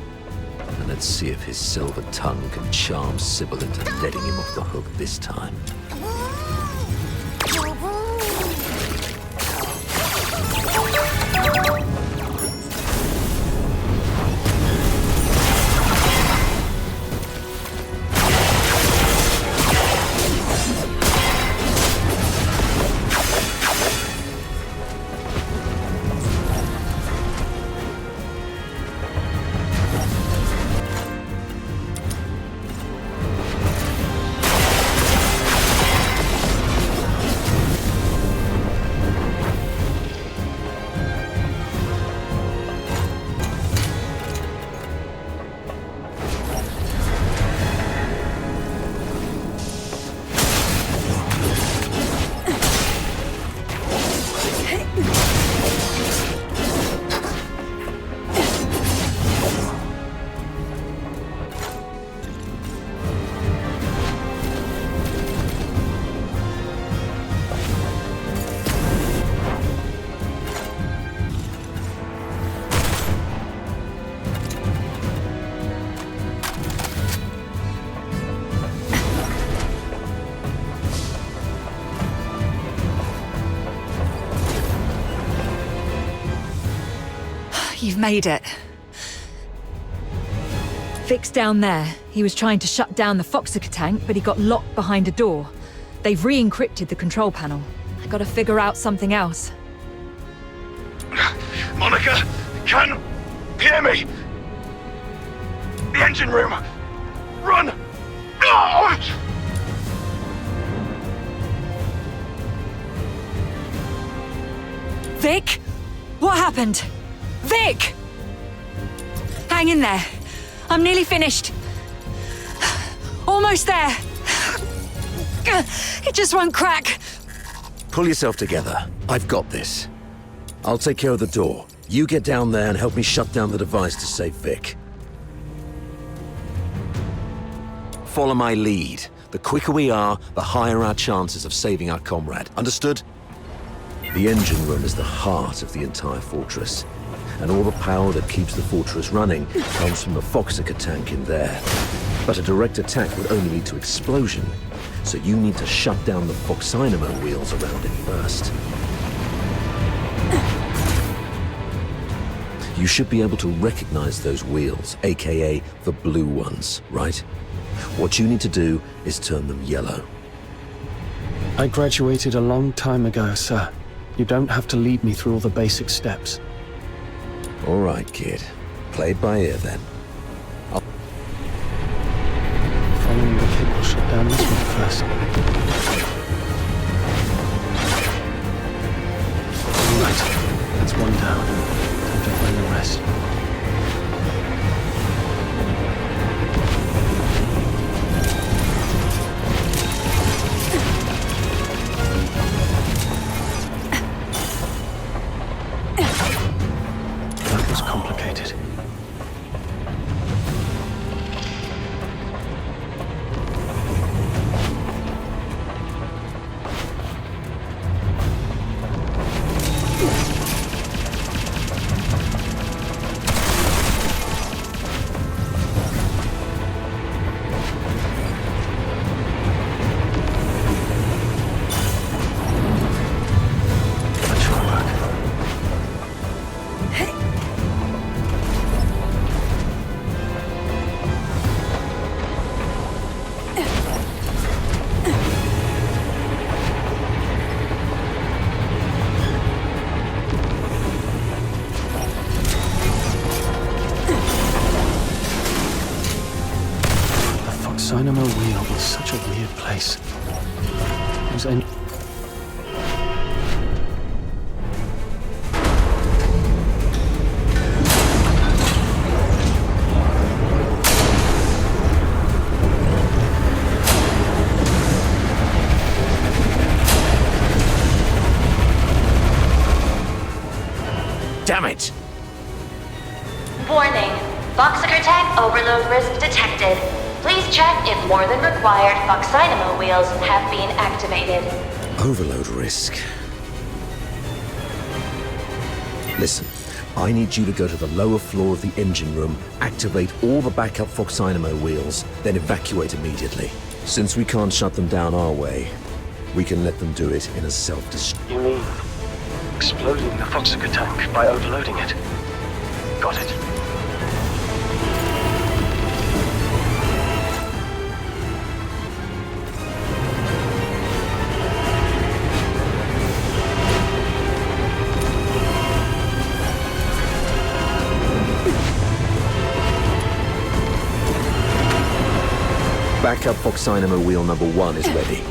And let's see if his silver tongue can charm Sybil into letting him off the hook this time. Made it. Vic's down there. He was trying to shut down the Foxica tank, but he got locked behind a door. They've re-encrypted the control panel. I gotta figure out something else. Monica, can hear me? The engine room! Run! Oh! Vic? What happened? Vic! Hang in there. I'm nearly finished. Almost there. It just won't crack. Pull yourself together. I've got this. I'll take care of the door. You get down there and help me shut down the device to save Vic. Follow my lead. The quicker we are, the higher our chances of saving our comrade. Understood? The engine room is the heart of the entire fortress. And all the power that keeps the fortress running comes from the Foxica tank in there. But a direct attack would only lead to explosion. So you need to shut down the Foxynamo wheels around it first. You should be able to recognize those wheels, aka the blue ones, right? What you need to do is turn them yellow. I graduated a long time ago, sir. You don't have to lead me through all the basic steps. All right, kid. Play it by ear, then. Following the kid will shut down this one first. All right, that's one down. Time to find the rest. That was complicated. Dynamo wheel was such a weird place. It was Damn it! Warning. Foxica tank overload risk detected. Please check if more than required Foxynamo wheels have been activated. Overload risk. Listen, I need you to go to the lower floor of the engine room, activate all the backup Foxynamo wheels, then evacuate immediately. Since we can't shut them down our way, we can let them do it in a self-destruct. You mean exploding the Foxica tank by overloading it? Got it. Backup Foxynamo wheel number 1 is ready.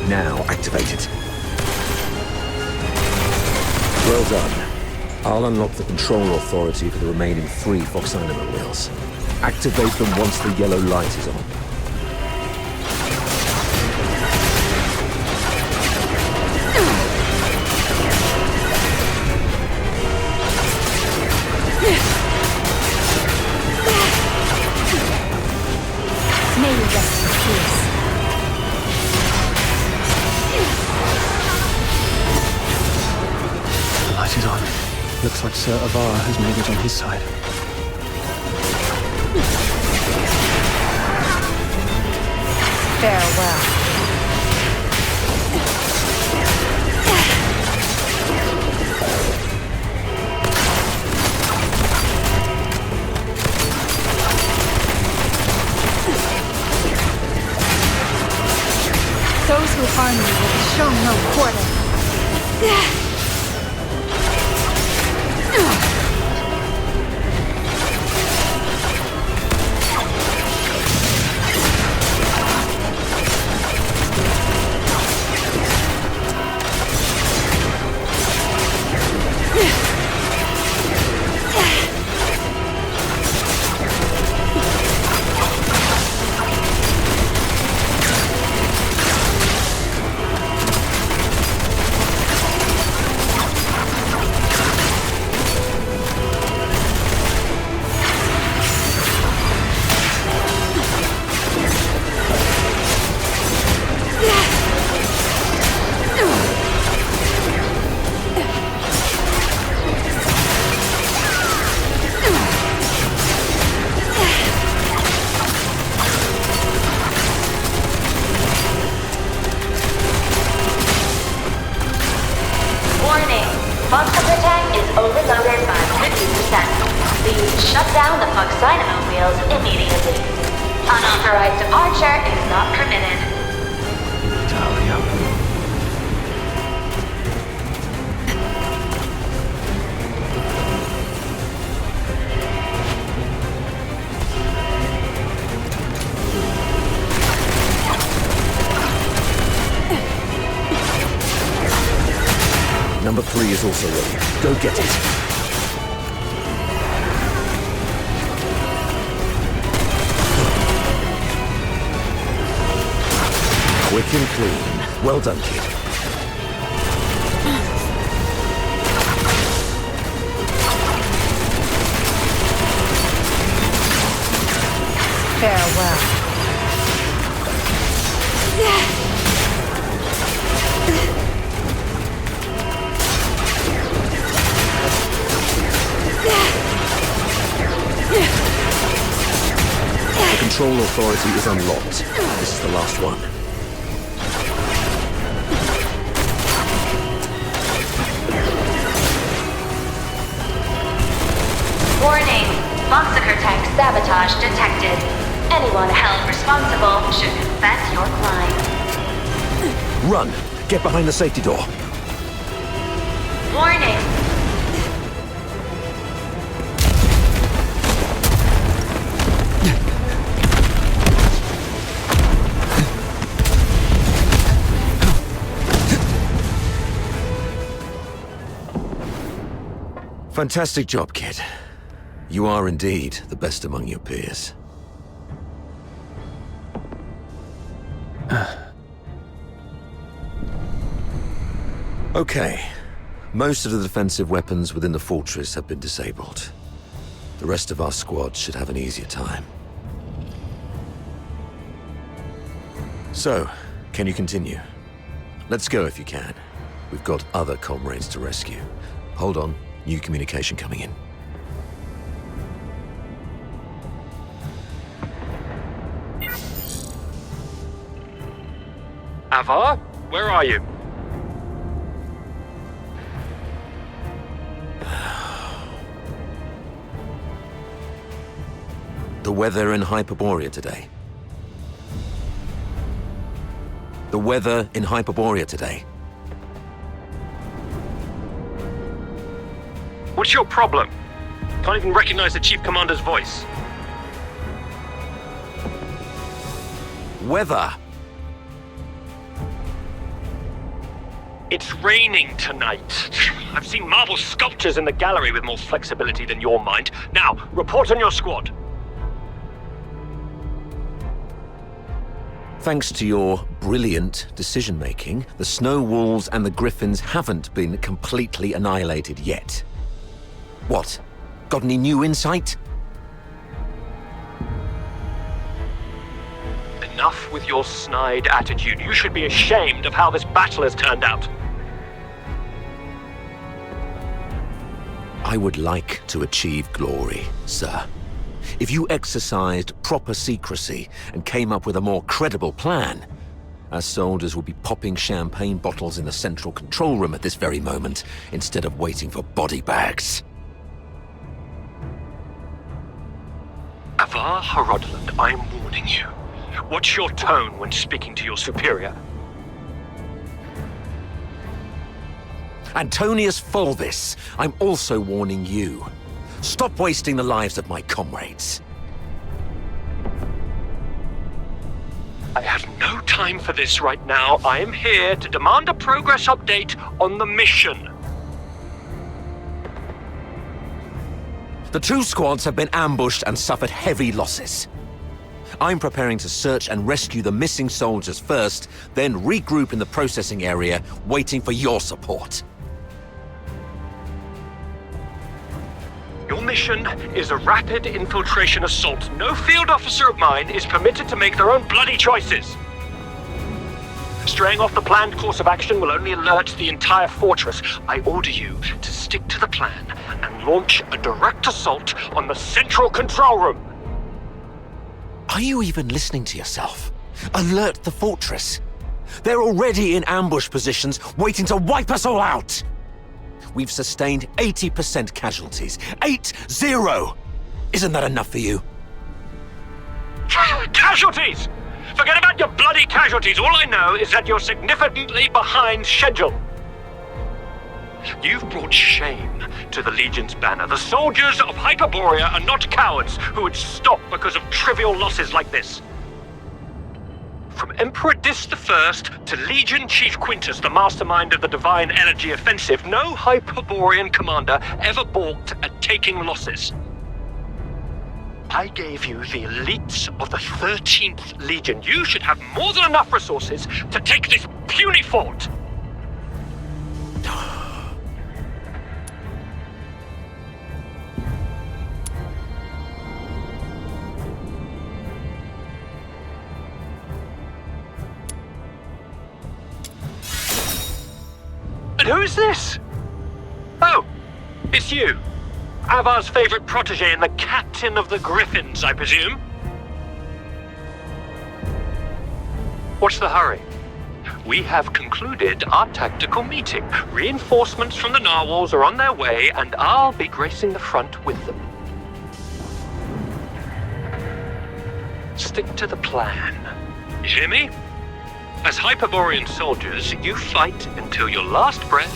Now activate it. Well done. I'll unlock the control authority for the remaining 3 Foxynamo wheels. Activate them once the yellow light is on. May you rest in peace. The light is on. Looks like Sir Avara has made it on his side. Farewell. those who harm me will be shown no quarter. Number 3 is also ready. Go get it. Quick and clean. Well done, kid. Farewell. The control authority is unlocked. This is the last one. Warning, Monster tank sabotage detected. Anyone held responsible should confess your crime. Run! Get behind the safety door. Warning. Fantastic job, kid. You are indeed the best among your peers. Okay. Most of the defensive weapons within the fortress have been disabled. The rest of our squad should have an easier time. So, can you continue? Let's go if you can. We've got other comrades to rescue. Hold on. New communication coming in. Avar? Where are you? The weather in Hyperborea today. The weather in Hyperborea today. What's your problem? Can't even recognize the Chief Commander's voice. Weather. It's raining tonight. I've seen marble sculptures in the gallery with more flexibility than your mind. Now, report on your squad. Thanks to your brilliant decision-making, the Snow Wolves and the Griffins haven't been completely annihilated yet. What? Got any new insight? Enough with your snide attitude. You should be ashamed of how this battle has turned out. I would like to achieve glory, sir. If you exercised proper secrecy and came up with a more credible plan, our soldiers would be popping champagne bottles in the central control room at this very moment, instead of waiting for body bags. Avar Harodland, I'm warning you. Watch your tone when speaking to your superior. Antonius Fulvis, I'm also warning you. Stop wasting the lives of my comrades. I have no time for this right now. I am here to demand a progress update on the mission. The two squads have been ambushed and suffered heavy losses. I'm preparing to search and rescue the missing soldiers first, then regroup in the processing area, waiting for your support. Your mission is a rapid infiltration assault. No field officer of mine is permitted to make their own bloody choices. Straying off the planned course of action will only alert the entire fortress. I order you to stick to the plan and launch a direct assault on the central control room. Are you even listening to yourself? Alert the fortress. They're already in ambush positions, waiting to wipe us all out. We've sustained 80% casualties. 8-0! Isn't that enough for you? Casualties! Forget about your bloody casualties. All I know is that you're significantly behind schedule. You've brought shame to the Legion's banner. The soldiers of Hyperborea are not cowards who would stop because of trivial losses like this. From Emperor Dis I to Legion Chief Quintus, the mastermind of the Divine Energy Offensive, no Hyperborean commander ever balked at taking losses. I gave you the elites of the 13th Legion. You should have more than enough resources to take this puny fort. And who's this? Oh, it's you. Avar's favorite protege and the captain of the Griffins, I presume? What's the hurry? We have concluded our tactical meeting. Reinforcements from the narwhals are on their way, and I'll be gracing the front with them. Stick to the plan. You hear me? As Hyperborean soldiers, you fight until your last breath,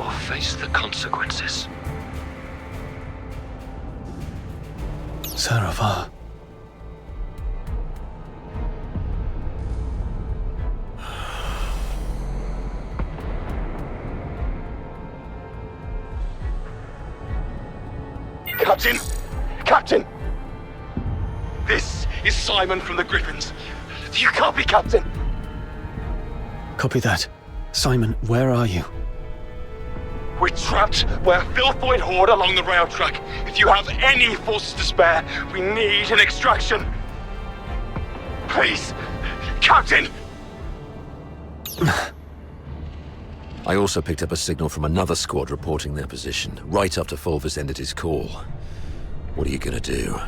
or face the consequences. Saravar. Captain! Captain! This is Simon from the Griffins. You copy, Captain? Copy that. Simon, where are you? We're trapped by a filthoid horde along the rail track. If you have any forces to spare, we need an extraction. Please, Captain! I also picked up a signal from another squad reporting their position, right after Fulvis ended his call. What are you gonna do?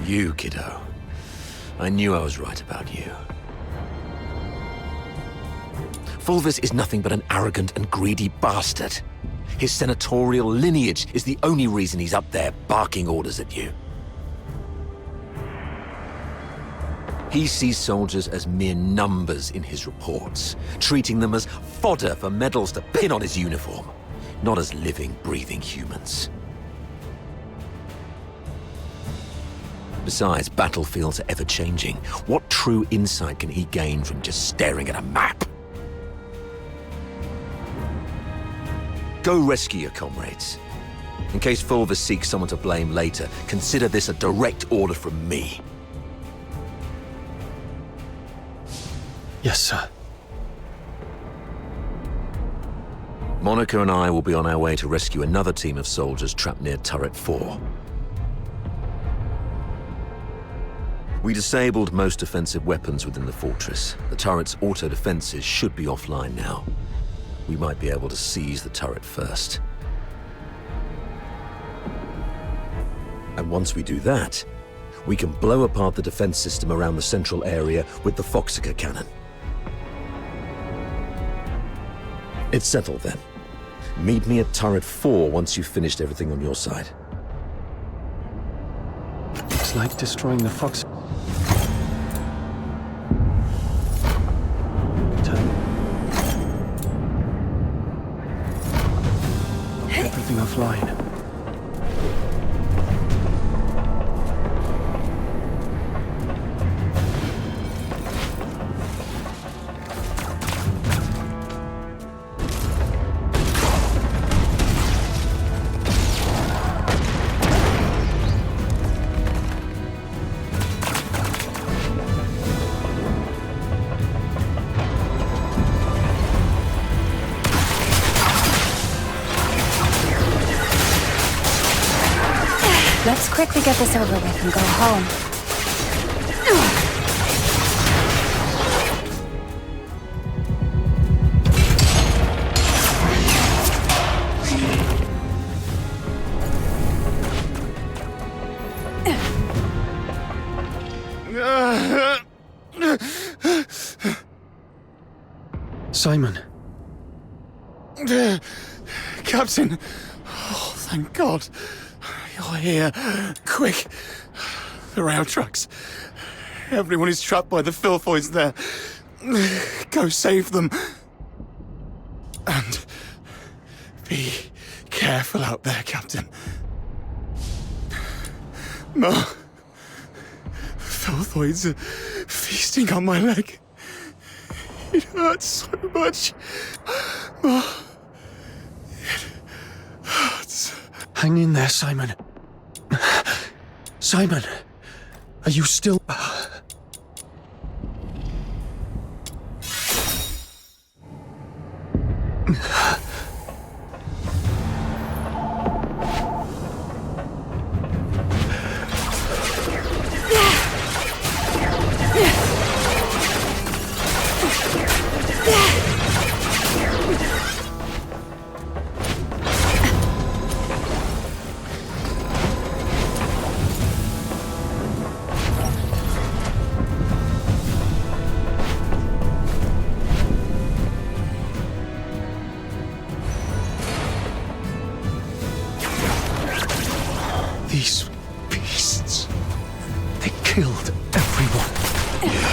You, kiddo. I knew I was right about you. Fulvis is nothing but an arrogant and greedy bastard. His senatorial lineage is the only reason he's up there barking orders at you. He sees soldiers as mere numbers in his reports, treating them as fodder for medals to pin on his uniform, not as living, breathing humans. Besides, battlefields are ever-changing. What true insight can he gain from just staring at a map? Go rescue your comrades. In case Fulvis seeks someone to blame later, consider this a direct order from me. Yes, sir. Monica and I will be on our way to rescue another team of soldiers trapped near Turret 4. We disabled most offensive weapons within the fortress. The turret's auto-defenses should be offline now. We might be able to seize the turret first. And once we do that, we can blow apart the defense system around the central area with the Foxica cannon. It's settled then. Meet me at turret 4 once you've finished everything on your side. It's like destroying the fox. Everything offline. Let's quickly get this over with and go home. Simon. Captain. Oh, thank God. You're here. Quick. The rail trucks. Everyone is trapped by the filthoids there. Go save them. And be careful out there, Captain. Ma. Filthoids are feasting on my leg. It hurts so much. Ma. It hurts. Hang in there, Simon. Simon, are you still... These beasts, they killed everyone.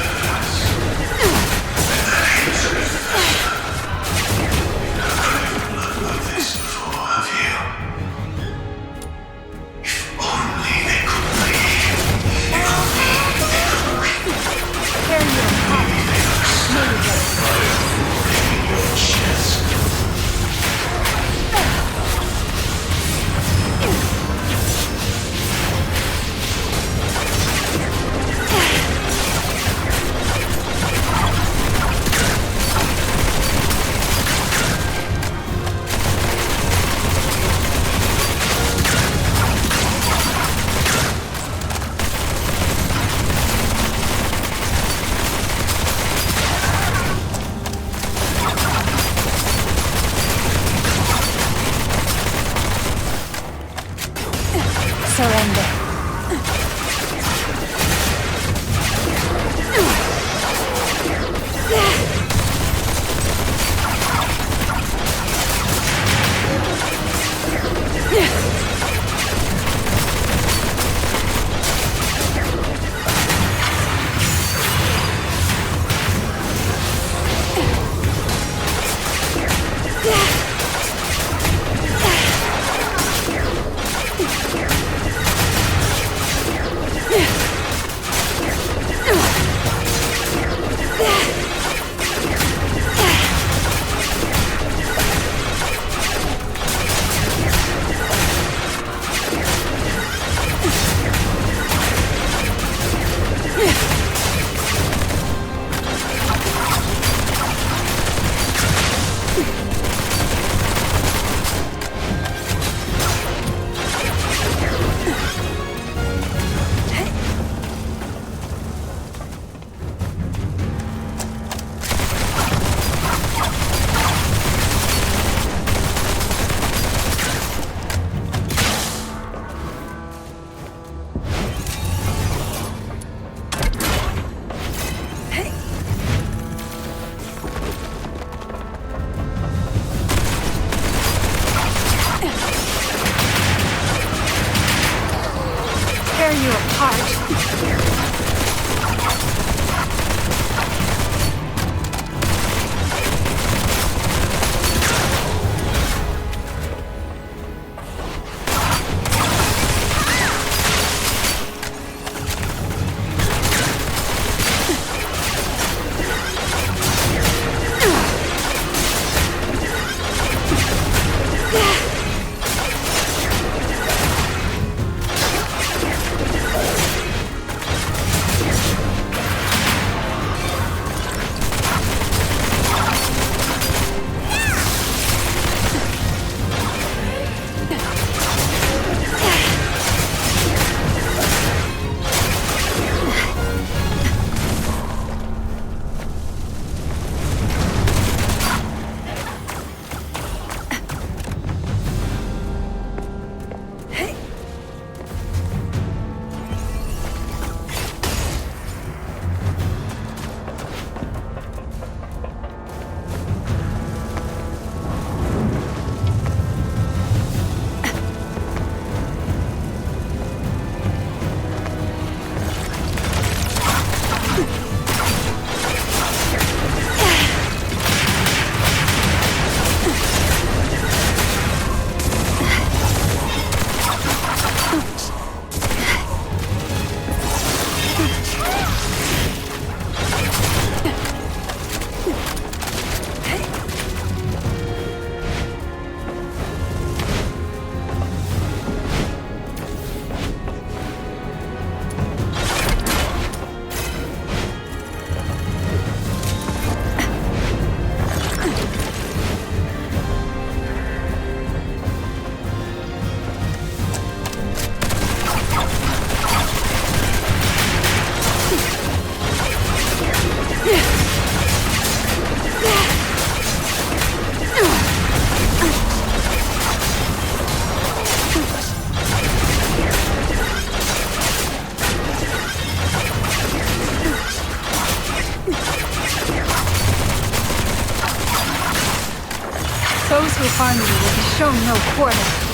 Those who harm you will be shown no quarter.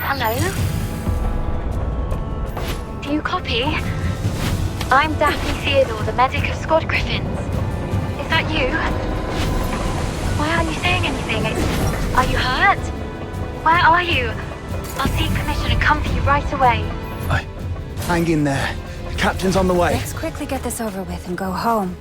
Hello? Do you copy? I'm Daphne Theodore, the medic of Squad Griffins. Is that you? Why aren't you saying anything? Are you hurt? Where are you? I'll seek permission and come for you right away. Hang in there. The captain's on the way. Let's quickly get this over with and go home.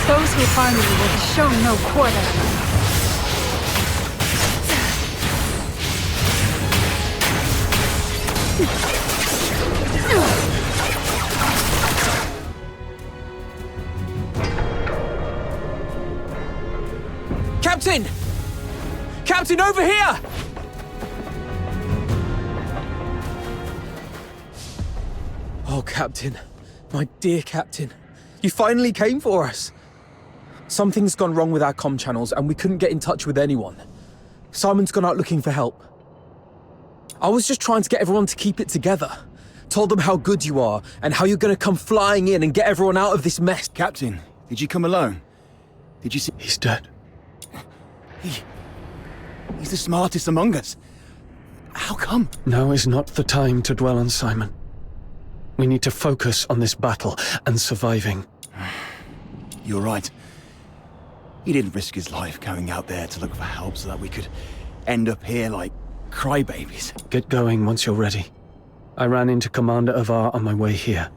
Those who harm you will be shown no quarter. Captain! Captain, over here! Oh, Captain. My dear Captain. You finally came for us. Something's gone wrong with our comm channels and we couldn't get in touch with anyone. Simon's gone out looking for help. I was just trying to get everyone to keep it together. Told them how good you are and how you're gonna come flying in and get everyone out of this mess. Captain, did you come alone? Did you see? He's dead. He's the smartest among us. How come? Now is not the time to dwell on Simon. We need to focus on this battle and surviving. You're right. He didn't risk his life going out there to look for help so that we could end up here like crybabies. Get going once you're ready. I ran into Commander Avar on my way here.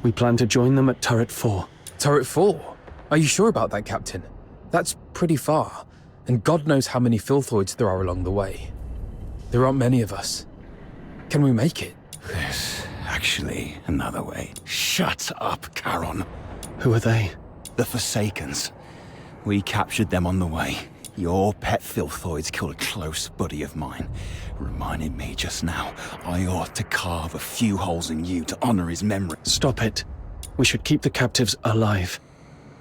We plan to join them at Turret 4. Turret 4? Are you sure about that, Captain? That's pretty far, and God knows how many filthoids there are along the way. There aren't many of us. Can we make it? There's actually another way. Shut up, Charon. Who are they? The Forsakens. We captured them on the way. Your pet filthoids killed a close buddy of mine. Reminded me just now, I ought to carve a few holes in you to honor his memory. Stop it. We should keep the captives alive.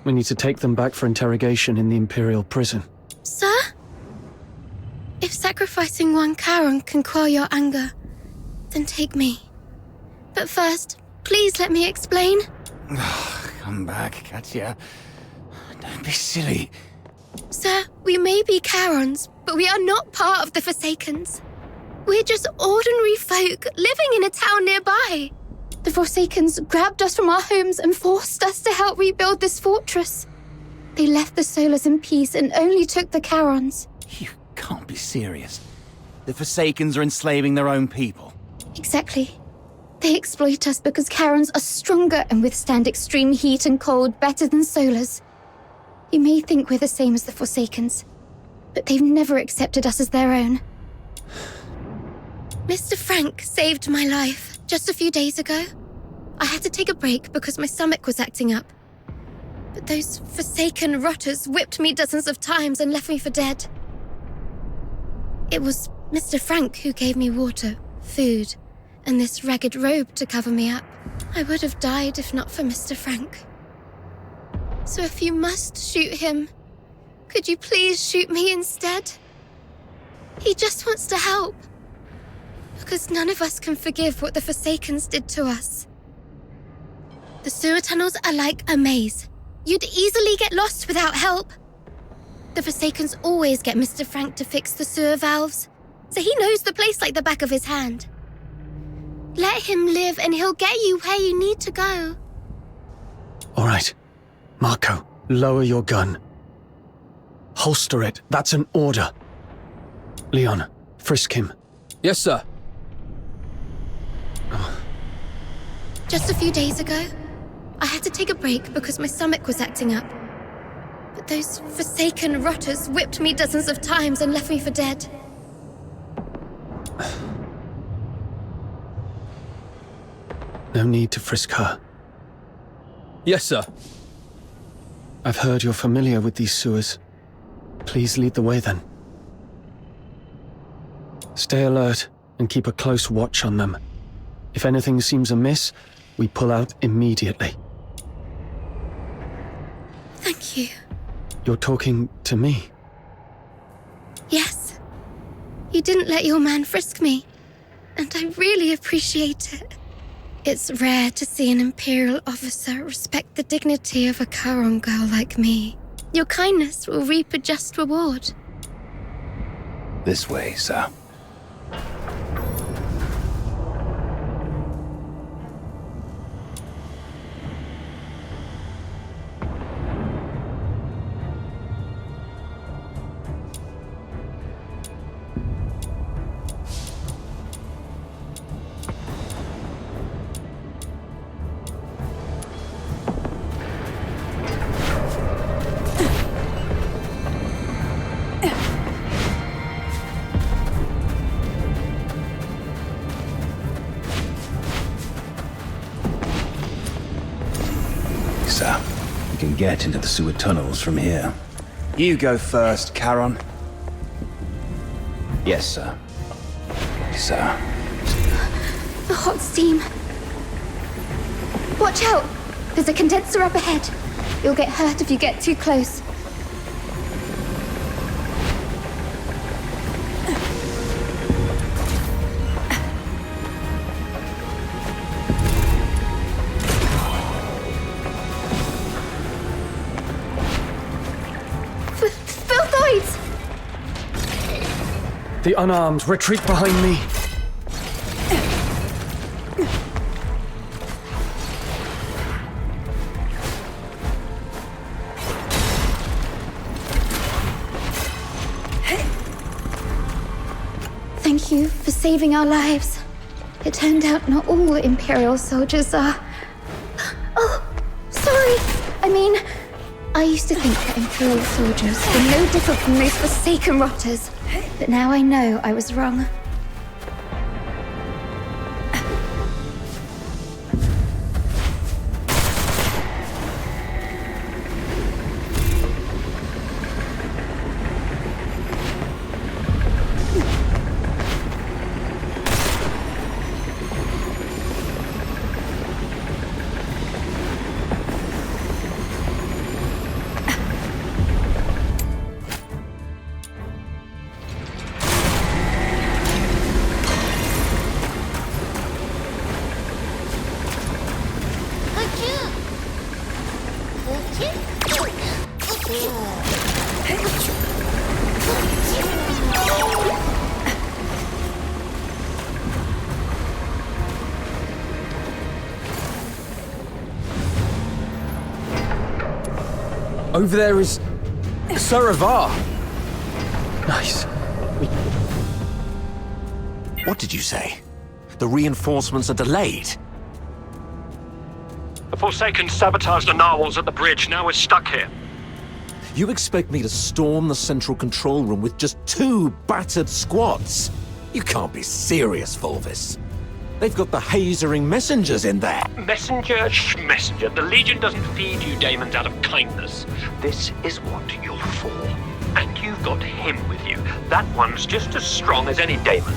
We need to take them back for interrogation in the Imperial prison. Sir? If sacrificing one Charon can quell your anger, then take me. But first, please let me explain. Come back, Katya. Don't be silly. Sir, we may be Charons, but we are not part of the Forsakens. We're just ordinary folk living in a town nearby. The Forsakens grabbed us from our homes and forced us to help rebuild this fortress. They left the Solars in peace and only took the Charons. You can't be serious. The Forsakens are enslaving their own people. Exactly. They exploit us because Charons are stronger and withstand extreme heat and cold better than Solars. You may think we're the same as the Forsakens, but they've never accepted us as their own. Mr. Frank saved my life just a few days ago. I had to take a break because my stomach was acting up. But those Forsaken rotters whipped me dozens of times and left me for dead. It was Mr. Frank who gave me water, food, and this ragged robe to cover me up. I would have died if not for Mr. Frank. So if you must shoot him, could you please shoot me instead? He just wants to help. Because none of us can forgive what the Forsakens did to us. The sewer tunnels are like a maze. You'd easily get lost without help. The Forsakens always get Mr. Frank to fix the sewer valves, so he knows the place like the back of his hand. Let him live and he'll get you where you need to go. All right. Marco, lower your gun. Holster it. That's an order. Leon, frisk him. Yes, sir. Just a few days ago, I had to take a break because my stomach was acting up. But those Forsaken rotters whipped me dozens of times and left me for dead. No need to frisk her. Yes, sir. I've heard you're familiar with these sewers. Please lead the way then. Stay alert and keep a close watch on them. If anything seems amiss, we pull out immediately. Thank you. You're talking to me? Yes. You didn't let your man frisk me, and I really appreciate it. It's rare to see an Imperial officer respect the dignity of a Charon girl like me. Your kindness will reap a just reward. This way, sir. You can get into the sewer tunnels from here. You go first, Charon. Yes, sir. Sir. The hot steam. Watch out! There's a condenser up ahead. You'll get hurt if you get too close. The unarmed, retreat behind me. Thank you for saving our lives. It turned out not all Imperial soldiers are... Oh, sorry. I used to think that Imperial soldiers were no different from those Forsaken rotters. But now I know I was wrong. Over there is Saravar. Nice. What did you say? The reinforcements are delayed? The Forsaken sabotaged the narwhals at the bridge. Now we're stuck here. You expect me to storm the central control room with just 2 battered squads? You can't be serious, Volvis. They've got the hazering messengers in there. Messenger, messenger. The Legion doesn't feed you daemons out of kindness. This is what you're for. And you've got him with you. That one's just as strong as any daemon.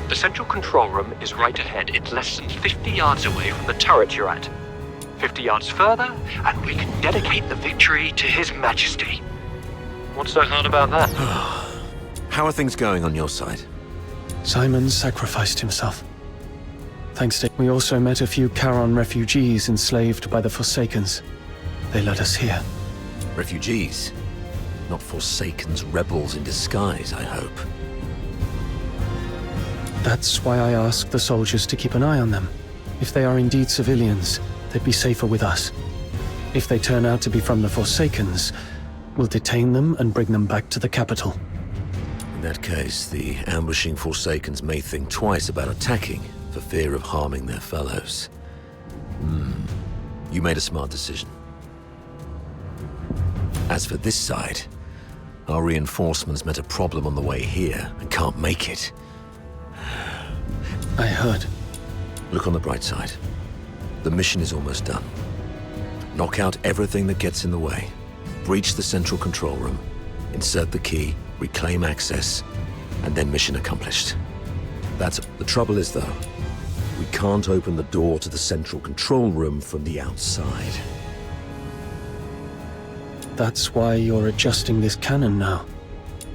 The central control room is right ahead. It's less than 50 yards away from the turret you're at. 50 yards further, and we can dedicate the victory to His Majesty. What's so hard about that? How are things going on your side? Simon sacrificed himself. Thanks to... We also met a few Charon refugees enslaved by the Forsakens. They led us here. Refugees? Not Forsakens rebels in disguise, I hope. That's why I asked the soldiers to keep an eye on them. If they are indeed civilians, they'd be safer with us. If they turn out to be from the Forsakens, we'll detain them and bring them back to the capital. In that case, the ambushing Forsakens may think twice about attacking for fear of harming their fellows. You made a smart decision. As for this side, our reinforcements met a problem on the way here and can't make it. I heard. Look on the bright side. The mission is almost done. Knock out everything that gets in the way. Breach the central control room. Insert the key, reclaim access, and then mission accomplished. That's... The trouble is, though, we can't open the door to the central control room from the outside. That's why you're adjusting this cannon now.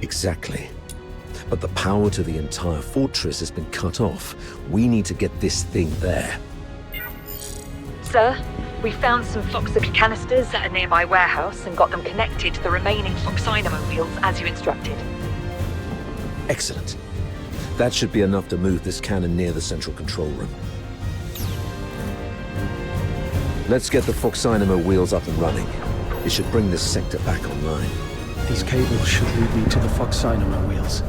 Exactly. But the power to the entire fortress has been cut off. We need to get this thing there. Sir, we found some Foxer canisters at a nearby warehouse and got them connected to the remaining Foxynamo wheels as you instructed. Excellent. That should be enough to move this cannon near the central control room. Let's get the Foxynamo wheels up and running. It should bring this sector back online. These cables should lead me to the Foxynamo wheels.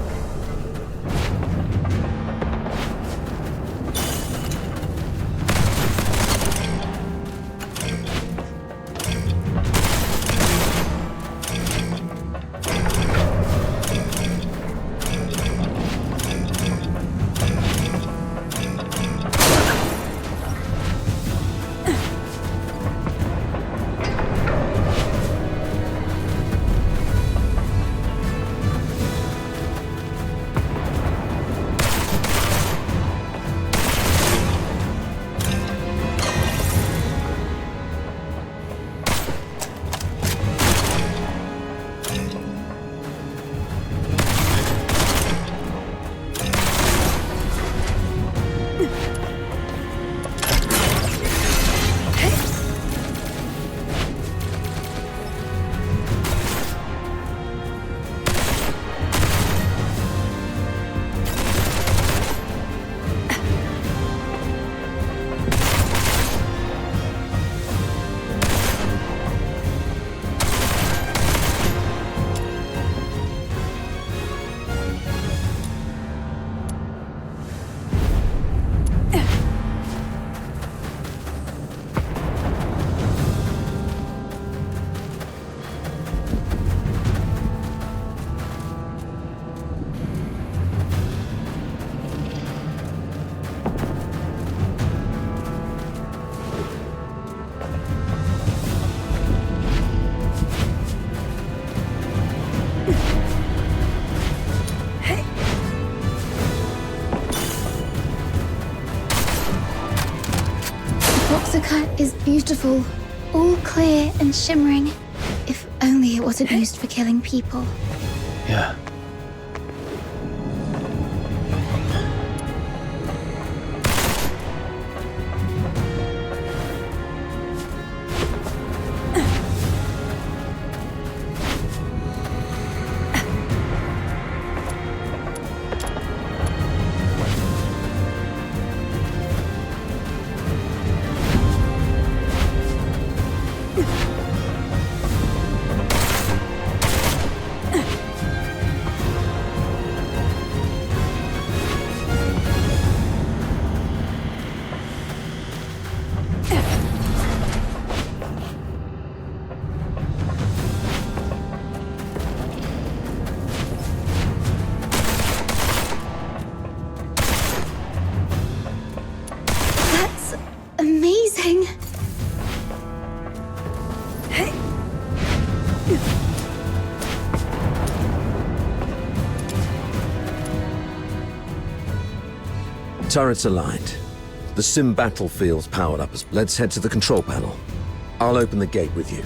Is beautiful, all clear and shimmering. If only it wasn't used for killing people. Yeah. Turrets aligned. The sim battlefield's powered up. Let's head to the control panel. I'll open the gate with you.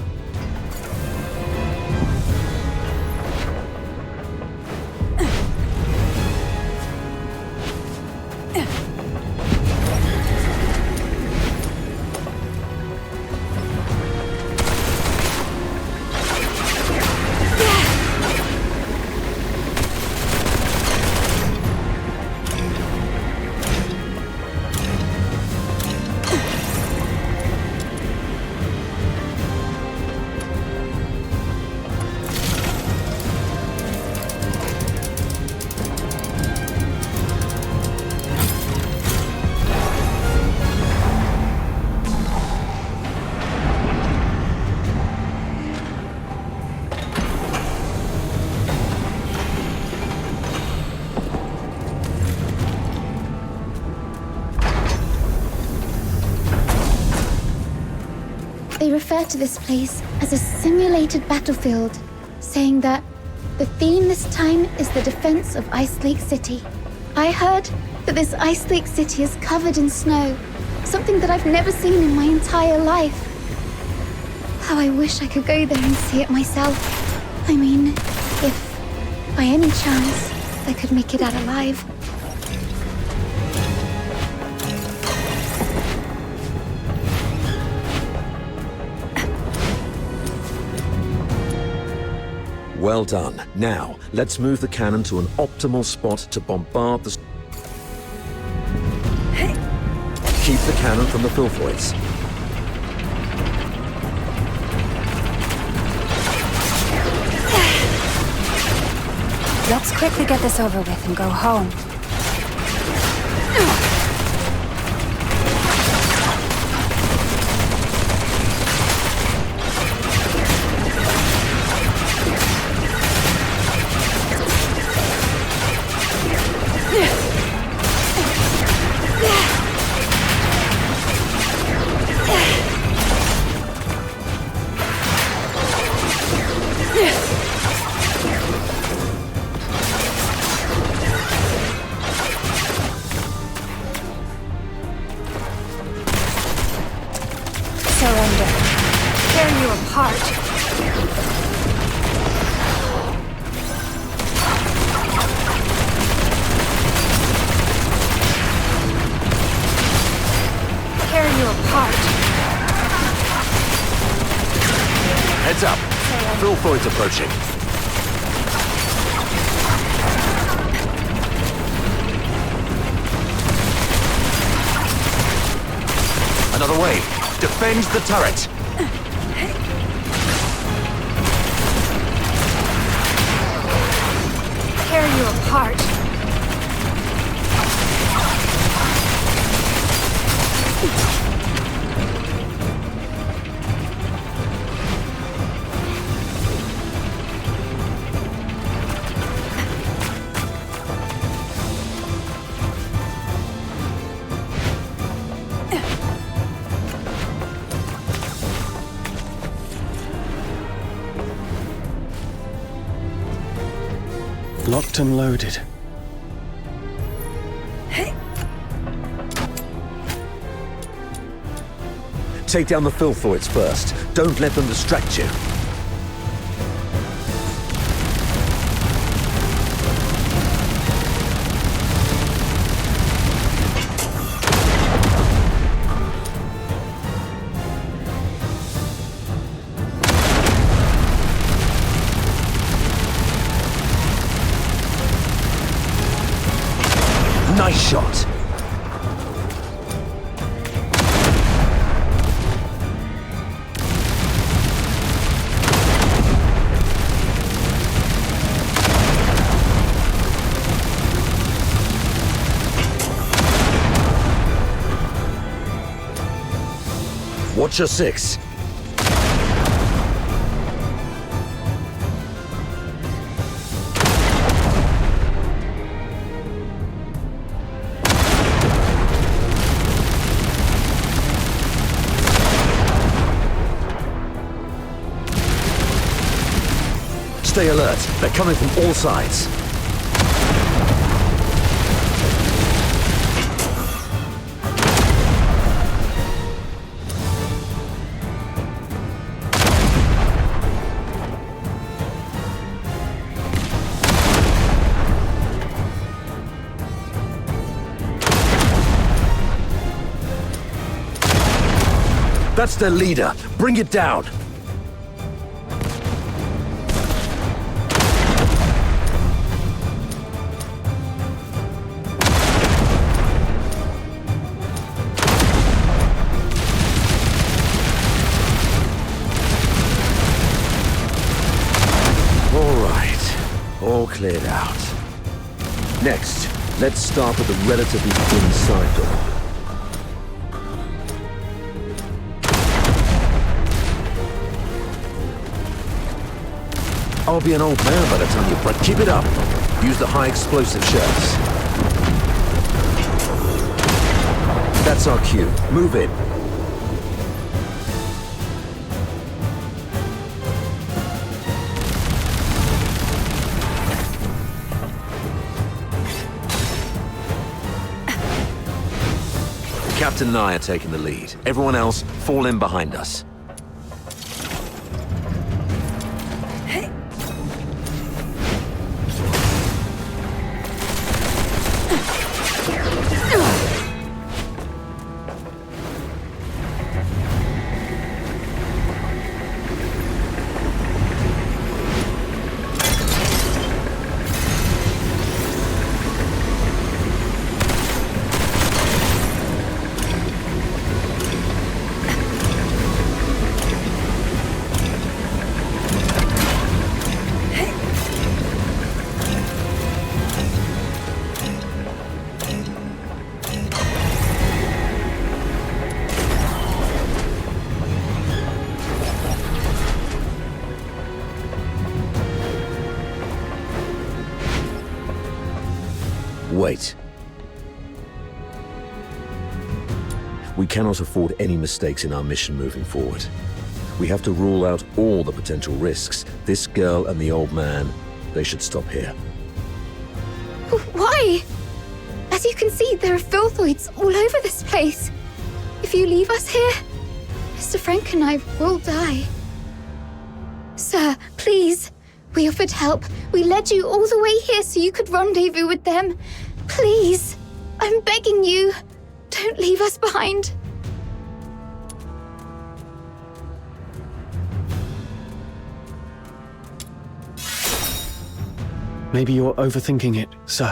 They refer to this place as a simulated battlefield, saying that the theme this time is the defense of Ice Lake City. I heard that this Ice Lake City is covered in snow, something that I've never seen in my entire life. How I wish I could go there and see it myself. I mean, if by any chance I could make it out alive. Well done. Now, let's move the cannon to an optimal spot to bombard the... Keep the cannon from the Filthoids. Let's quickly get this over with and go home. Surrender. Tear you apart. Tear you apart. Heads up. Filthoids approaching. Another way. Defend the turret. Tear you apart. Locked and loaded. Take down the Filthoids first. Don't let them distract you. Nice shot. Watch your six. Stay alert. They're coming from all sides. That's their leader. Bring it down. All cleared out. Next, let's start with the relatively thin side door. I'll be an old man by the time you break. Keep it up. Use the high explosive shells. That's our cue. Move in. Captain and I are taking the lead. Everyone else, fall in behind us. Wait. We cannot afford any mistakes in our mission moving forward. We have to rule out all the potential risks. This girl and the old man, they should stop here. Why? As you can see, there are filthoids all over this place. If you leave us here, Mr. Frank and I will die. Sir, please. We offered help. We led you all the way here so you could rendezvous with them. Please, I'm begging you. Don't leave us behind. Maybe you're overthinking it, sir.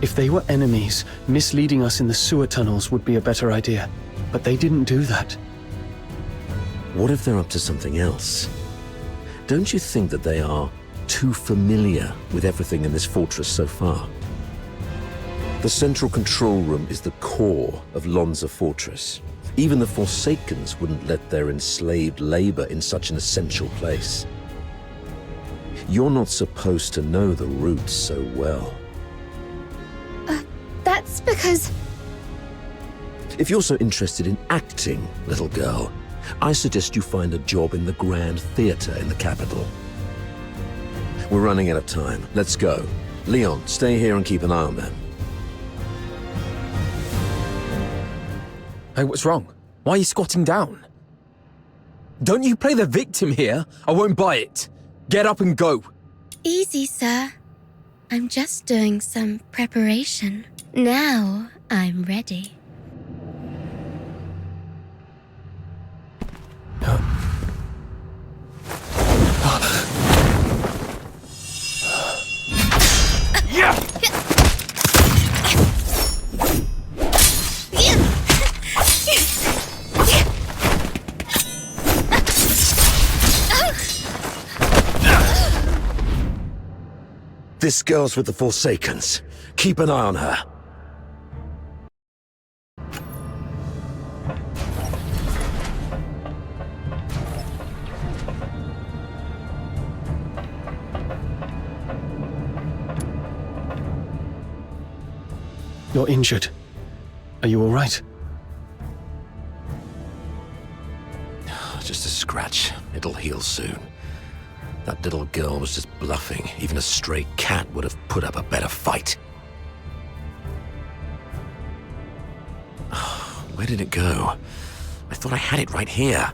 If they were enemies, misleading us in the sewer tunnels would be a better idea. But they didn't do that. What if they're up to something else? Don't you think that they are too familiar with everything in this fortress so far? The central control room is the core of Lonza Fortress. Even the Forsakens wouldn't let their enslaved labor in such an essential place. You're not supposed to know the routes so well. That's because... If you're so interested in acting, little girl, I suggest you find a job in the Grand Theatre in the capital. We're running out of time. Let's go. Leon, stay here and keep an eye on them. Hey, what's wrong? Why are you squatting down? Don't you play the victim here? I won't buy it. Get up and go. Easy, sir. I'm just doing some preparation. Now I'm ready. This girl's with the Forsakens. Keep an eye on her. You're injured. Are you all right? Just a scratch. It'll heal soon. That little girl was just bluffing. Even a stray cat would have put up a better fight. Where did it go? I thought I had it right here.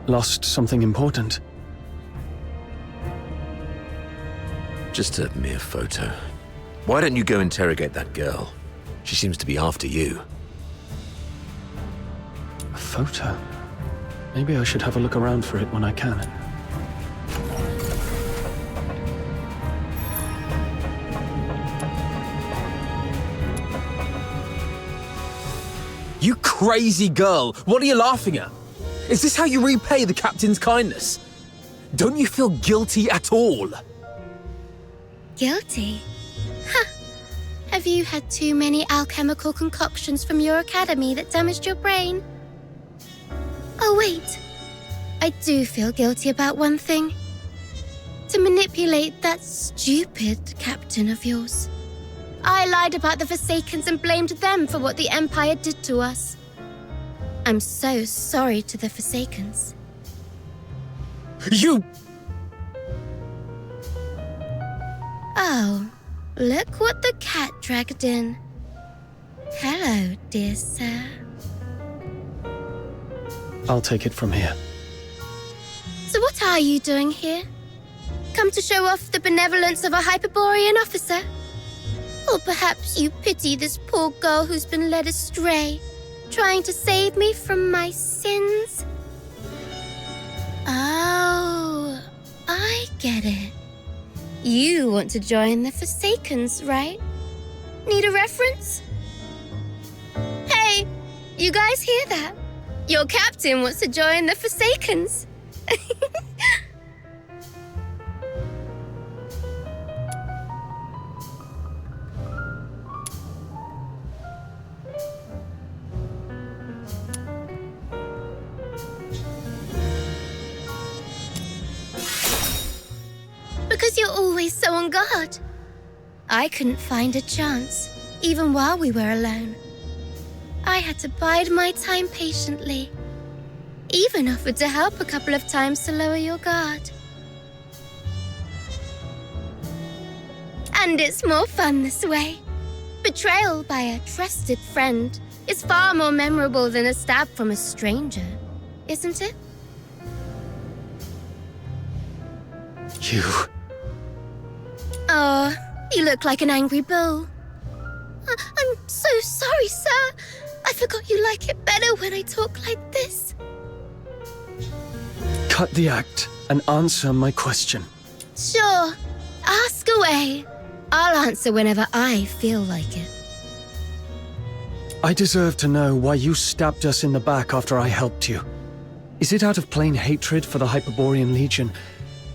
Lost something important? Just a mere photo. Why don't you go interrogate that girl? She seems to be after you. photo. Maybe I should have a look around for it when I can. You crazy girl! What are you laughing at? Is this how you repay the captain's kindness? Don't you feel guilty at all? Guilty? Huh. Have you had too many alchemical concoctions from your academy that damaged your brain? Oh, wait. I do feel guilty about one thing. To manipulate that stupid captain of yours. I lied about the Forsakens and blamed them for what the Empire did to us. I'm so sorry to the Forsakens. You... Oh, look what the cat dragged in. Hello, dear sir. I'll take it from here. So what are you doing here? Come to show off the benevolence of a Hyperborean officer? Or perhaps you pity this poor girl who's been led astray, trying to save me from my sins? Oh, I get it. You want to join the Forsakens, right? Need a reference? Hey, you guys hear that? Your captain wants to join the Forsakens. Because you're always so on guard. I couldn't find a chance, even while we were alone. I had to bide my time patiently. Even offered to help a couple of times to lower your guard. And it's more fun this way. Betrayal by a trusted friend is far more memorable than a stab from a stranger, isn't it? You... Oh, you look like an angry bull. I'm so sorry, sir. I forgot you like it better when I talk like this. Cut the act and answer my question. Sure, ask away. I'll answer whenever I feel like it. I deserve to know why you stabbed us in the back after I helped you. Is it out of plain hatred for the Hyperborean Legion,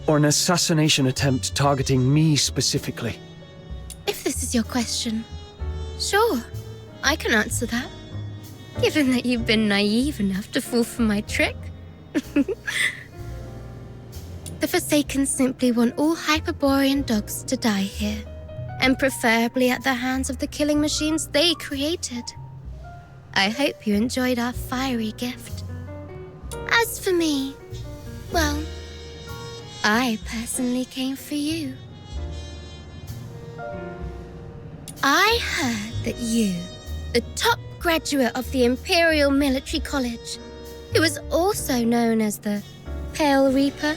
or an assassination attempt targeting me specifically? If this is your question, sure, I can answer that. Given that you've been naive enough to fall for my trick. The Forsaken simply want all Hyperborean dogs to die here, and preferably at the hands of the killing machines they created. I hope you enjoyed our fiery gift. As for me, well, I personally came for you. I heard that you, the top graduate of the Imperial Military College, who is also known as the Pale Reaper,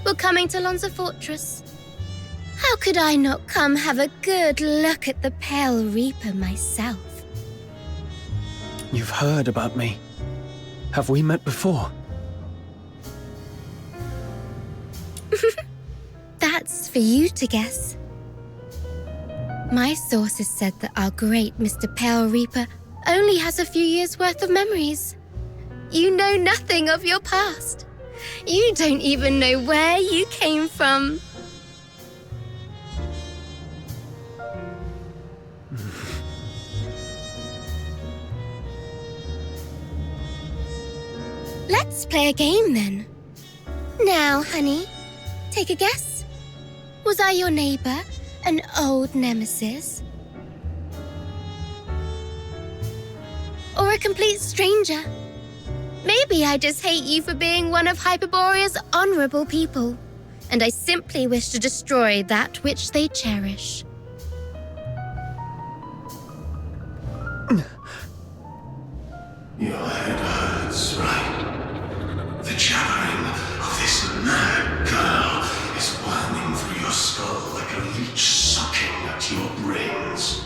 were coming to Lonza Fortress. How could I not come have a good look at the Pale Reaper myself? You've heard about me. Have we met before? That's for you to guess. My sources said that our great Mr. Pale Reaper only has a few years' worth of memories. You know nothing of your past. You don't even know where you came from. Let's play a game then. Now, honey, take a guess. Was I your neighbor, an old nemesis? Or a complete stranger? Maybe I just hate you for being one of Hyperborea's honorable people, and I simply wish to destroy that which they cherish. Your head hurts, right? The jabbering of this mad girl is worming through your skull like a leech sucking at your brains.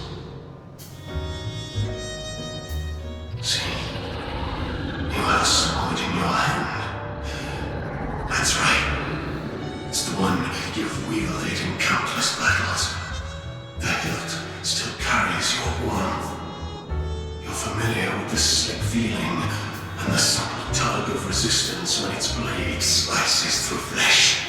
See, you you've wielded in countless battles. The hilt still carries your warmth. You're familiar with the slick feeling and the subtle tug of resistance when its blade slices through flesh.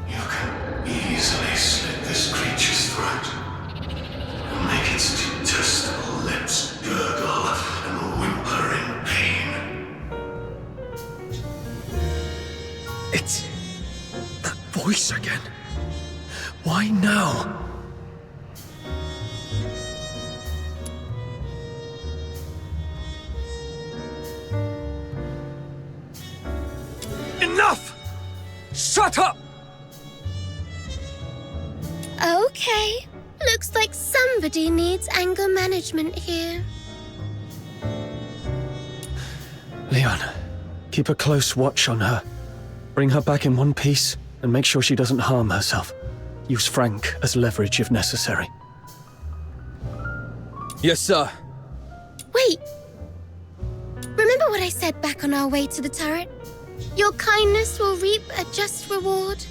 You can easily slit this creature's throat and make its detestable lips gurgle and whimper in pain. It's that voice again. Why now? Enough! Shut up! Okay. Looks like somebody needs anger management here. Leon, keep a close watch on her. Bring her back in one piece and make sure she doesn't harm herself. Use Frank as leverage if necessary. Yes, sir. Wait. Remember what I said back on our way to the turret? Your kindness will reap a just reward.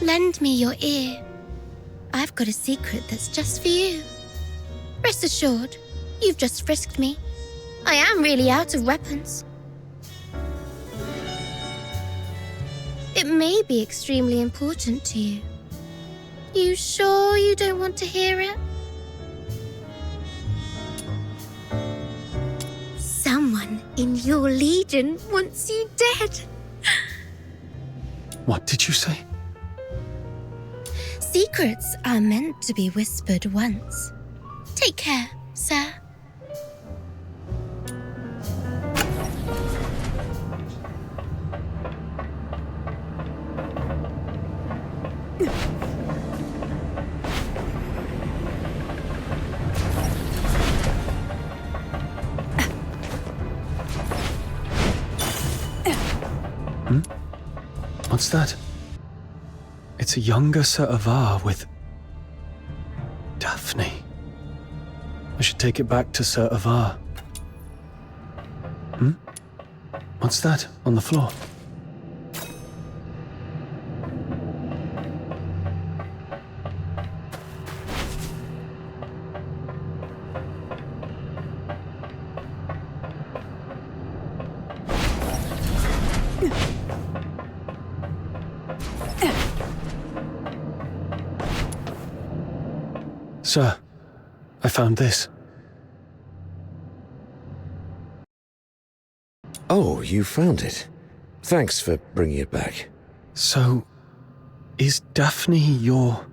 Lend me your ear. I've got a secret that's just for you. Rest assured, you've just frisked me. I am really out of weapons. It may be extremely important to you. You sure you don't want to hear it? Someone in your legion wants you dead. What did you say? Secrets are meant to be whispered once. Take care, sir. What's that? It's a younger Sir Avar with Daphne. I should take it back to Sir Avar. What's that on the floor? Sir, I found this. Oh, you found it. Thanks for bringing it back. So, is Daphne your...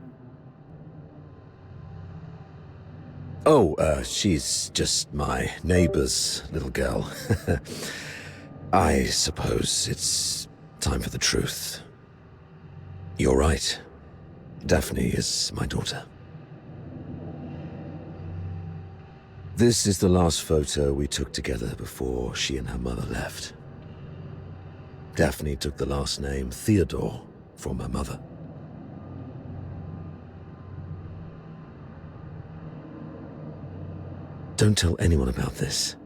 Oh, she's just my neighbor's little girl. I suppose it's time for the truth. You're right. Daphne is my daughter. This is the last photo we took together before she and her mother left. Daphne took the last name Theodore from her mother. Don't tell anyone about this.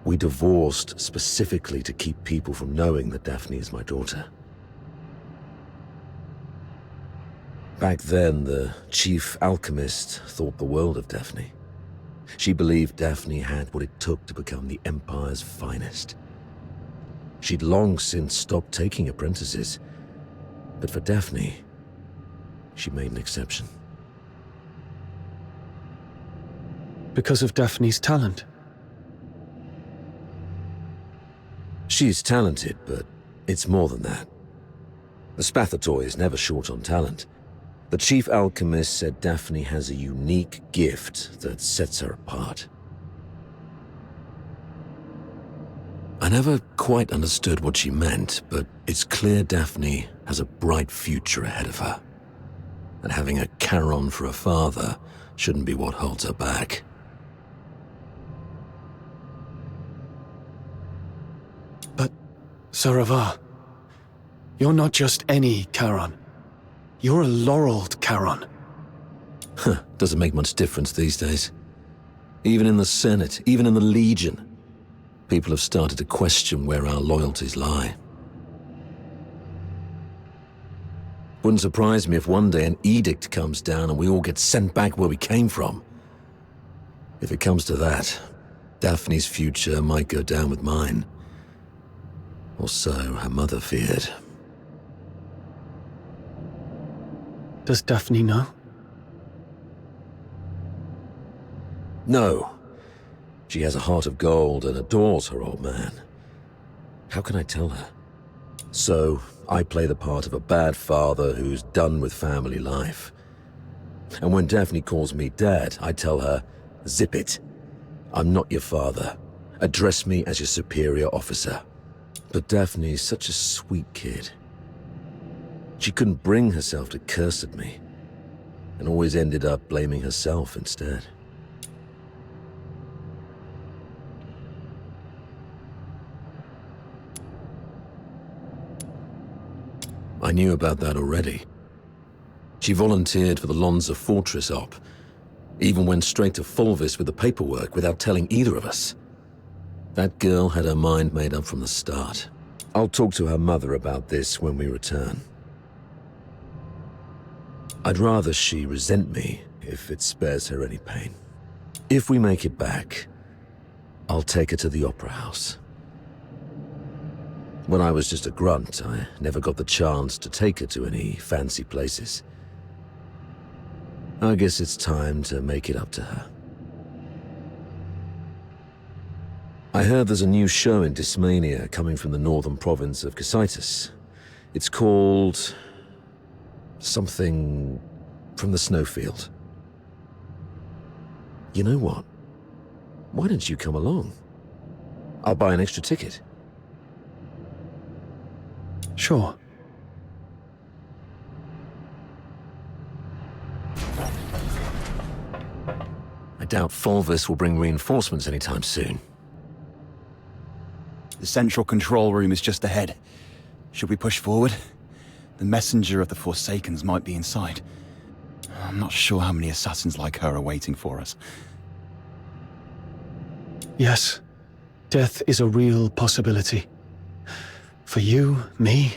We divorced specifically to keep people from knowing that Daphne is my daughter. Back then, the chief alchemist thought the world of Daphne. She believed Daphne had what it took to become the Empire's finest. She'd long since stopped taking apprentices, but for Daphne, she made an exception. Because of Daphne's talent? She's talented, but it's more than that. The Spathatoy is never short on talent. The chief alchemist said Daphne has a unique gift that sets her apart. I never quite understood what she meant, but it's clear Daphne has a bright future ahead of her. And having a Charon for a father shouldn't be what holds her back. But, Sir Avar, you're not just any Charon. You're a laureled Charon. Huh, doesn't make much difference these days. Even in the Senate, even in the Legion. People have started to question where our loyalties lie. Wouldn't surprise me if one day an edict comes down and we all get sent back where we came from. If it comes to that, Daphne's future might go down with mine. Or so her mother feared. Does Daphne know? No. She has a heart of gold and adores her old man. How can I tell her? So, I play the part of a bad father who's done with family life. And when Daphne calls me Dad, I tell her, zip it. I'm not your father. Address me as your superior officer. But Daphne's such a sweet kid. She couldn't bring herself to curse at me, and always ended up blaming herself instead. I knew about that already. She volunteered for the Lonza Fortress op, even went straight to Fulvis with the paperwork without telling either of us. That girl had her mind made up from the start. I'll talk to her mother about this when we return. I'd rather she resent me if it spares her any pain. If we make it back, I'll take her to the Opera House. When I was just a grunt, I never got the chance to take her to any fancy places. I guess it's time to make it up to her. I heard there's a new show in Dysmania coming from the northern province of Cocytus. It's called something from the snowfield. You know what? Why don't you come along? I'll buy an extra ticket. Sure. I doubt Fulvis will bring reinforcements anytime soon. The central control room is just ahead. Should we push forward? The messenger of the Forsakens might be inside. I'm not sure how many assassins like her are waiting for us. Yes, death is a real possibility. For you, me,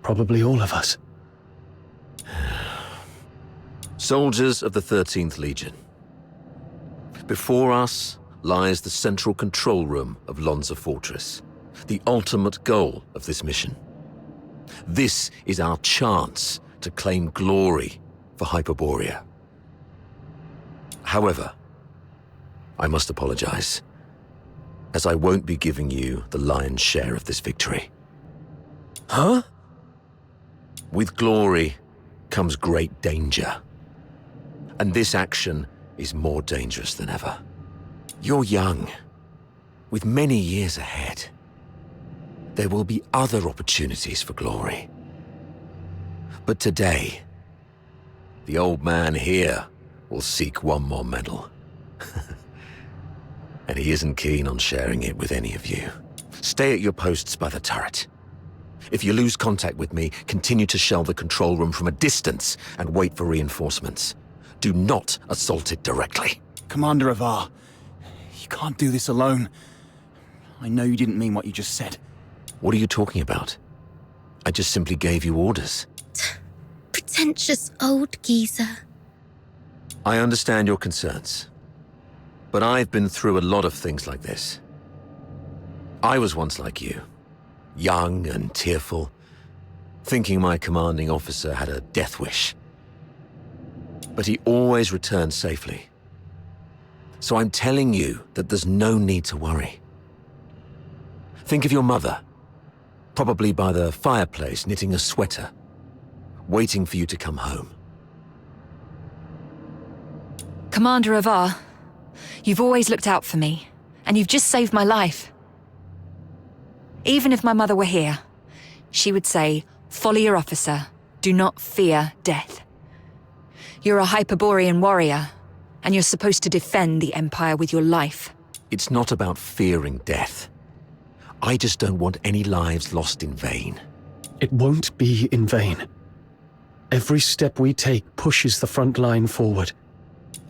probably all of us. Soldiers of the 13th Legion. Before us lies the central control room of Lonza Fortress, the ultimate goal of this mission. This is our chance to claim glory for Hyperborea. However, I must apologize, as I won't be giving you the lion's share of this victory. Huh? With glory comes great danger. And this action is more dangerous than ever. You're young, with many years ahead. There will be other opportunities for glory. But today, the old man here will seek one more medal. And he isn't keen on sharing it with any of you. Stay at your posts by the turret. If you lose contact with me, continue to shell the control room from a distance and wait for reinforcements. Do not assault it directly. Commander Avar, you can't do this alone. I know you didn't mean what you just said. What are you talking about? I just simply gave you orders. Pretentious old geezer. I understand your concerns, but I've been through a lot of things like this. I was once like you, young and tearful, thinking my commanding officer had a death wish. But he always returned safely. So I'm telling you that there's no need to worry. Think of your mother, probably by the fireplace knitting a sweater, waiting for you to come home. Commander Avar, you've always looked out for me, and you've just saved my life. Even if my mother were here, she would say, "Follow your officer, do not fear death." You're a Hyperborean warrior, and you're supposed to defend the Empire with your life. It's not about fearing death. I just don't want any lives lost in vain. It won't be in vain. Every step we take pushes the front line forward.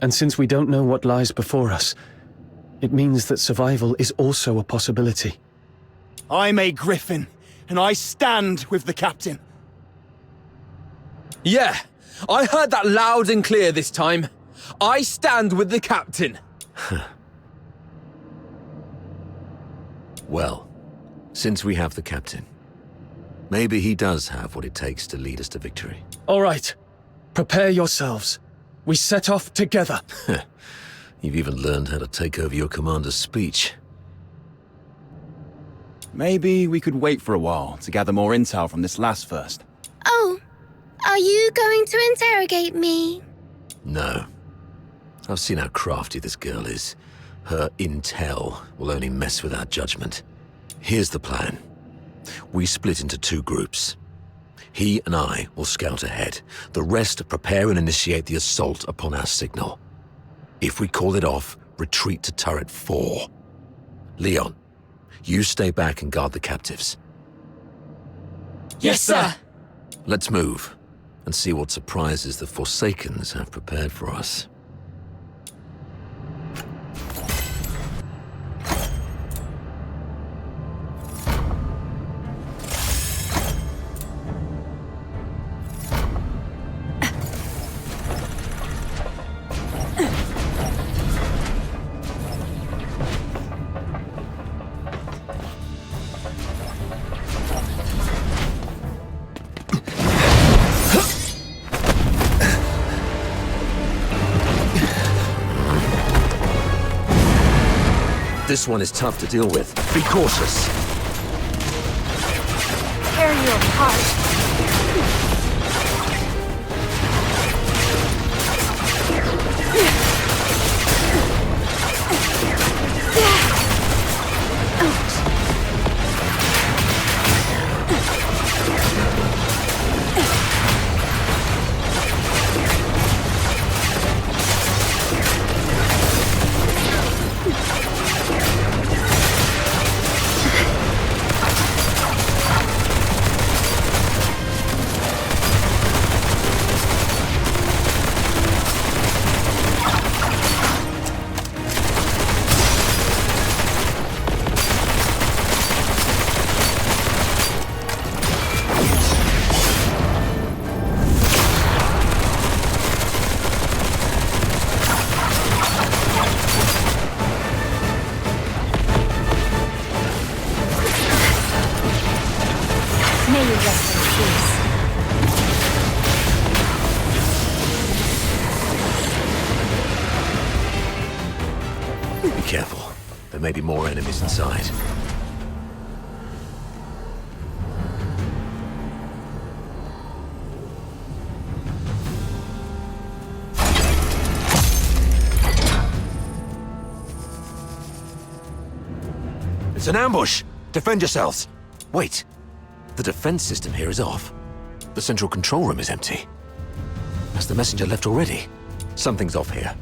And since we don't know what lies before us, It means that survival is also a possibility. I'm a Griffin, and I stand with the captain. Yeah, I heard that loud and clear this time. I stand with the captain. Well, since we have the captain, maybe he does have what it takes to lead us to victory. All right. Prepare yourselves. We set off together. You've even learned how to take over your commander's speech. Maybe we could wait for a while to gather more intel from this last first. Oh, are you going to interrogate me? No. I've seen how crafty this girl is. Her intel will only mess with our judgment. Here's the plan. We split into 2 groups. He and I will scout ahead. The rest prepare and initiate the assault upon our signal. If we call it off, retreat to turret 4. Leon, you stay back and guard the captives. Yes, sir! Let's move and see what surprises the Forsakens have prepared for us. This one is tough to deal with. Be cautious. Tear you apart. Be careful. There may be more enemies inside. It's an ambush! Defend yourselves! Wait. The defense system here is off. The central control room is empty. Has the messenger left already? Something's off here.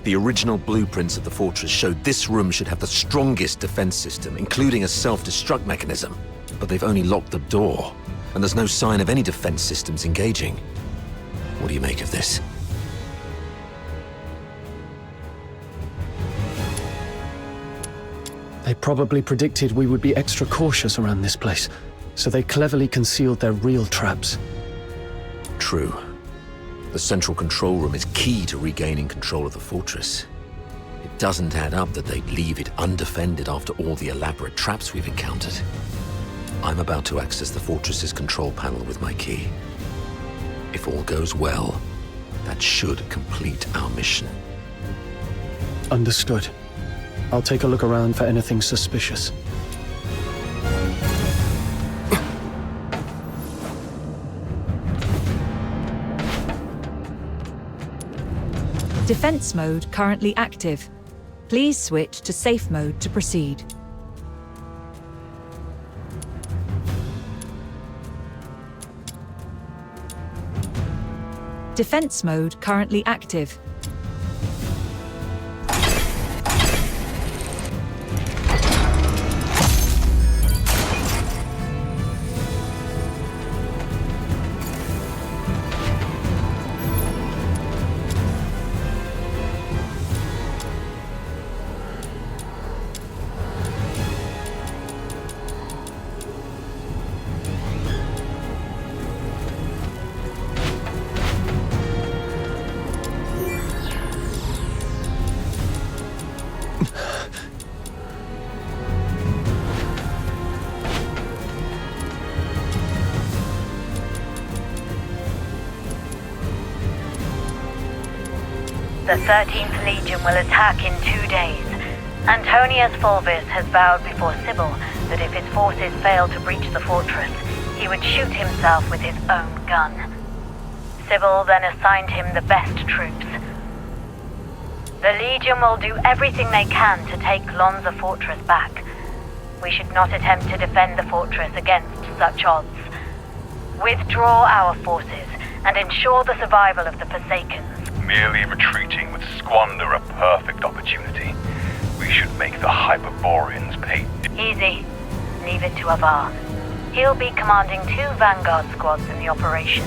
The original blueprints of the fortress showed this room should have the strongest defense system, including a self-destruct mechanism. But they've only locked the door, and there's no sign of any defense systems engaging. What do you make of this? They probably predicted we would be extra cautious around this place, so they cleverly concealed their real traps. True. The central control room is key to regaining control of the fortress. It doesn't add up that they'd leave it undefended after all the elaborate traps we've encountered. I'm about to access the fortress's control panel with my key. If all goes well, that should complete our mission. Understood. I'll take a look around for anything suspicious. Defense mode currently active. Please switch to safe mode to proceed. Defense mode currently active. The 13th Legion will attack in 2 days. Antonius Fulvis has vowed before Sybil that if his forces fail to breach the fortress, he would shoot himself with his own gun. Sybil then assigned him the best troops. The Legion will do everything they can to take Lonza Fortress back. We should not attempt to defend the fortress against such odds. Withdraw our forces and ensure the survival of the Forsakens. Merely retreating would squander a perfect opportunity. We should make the Hyperboreans pay. Easy. Leave it to Avar. He'll be commanding 2 Vanguard squads in the operation.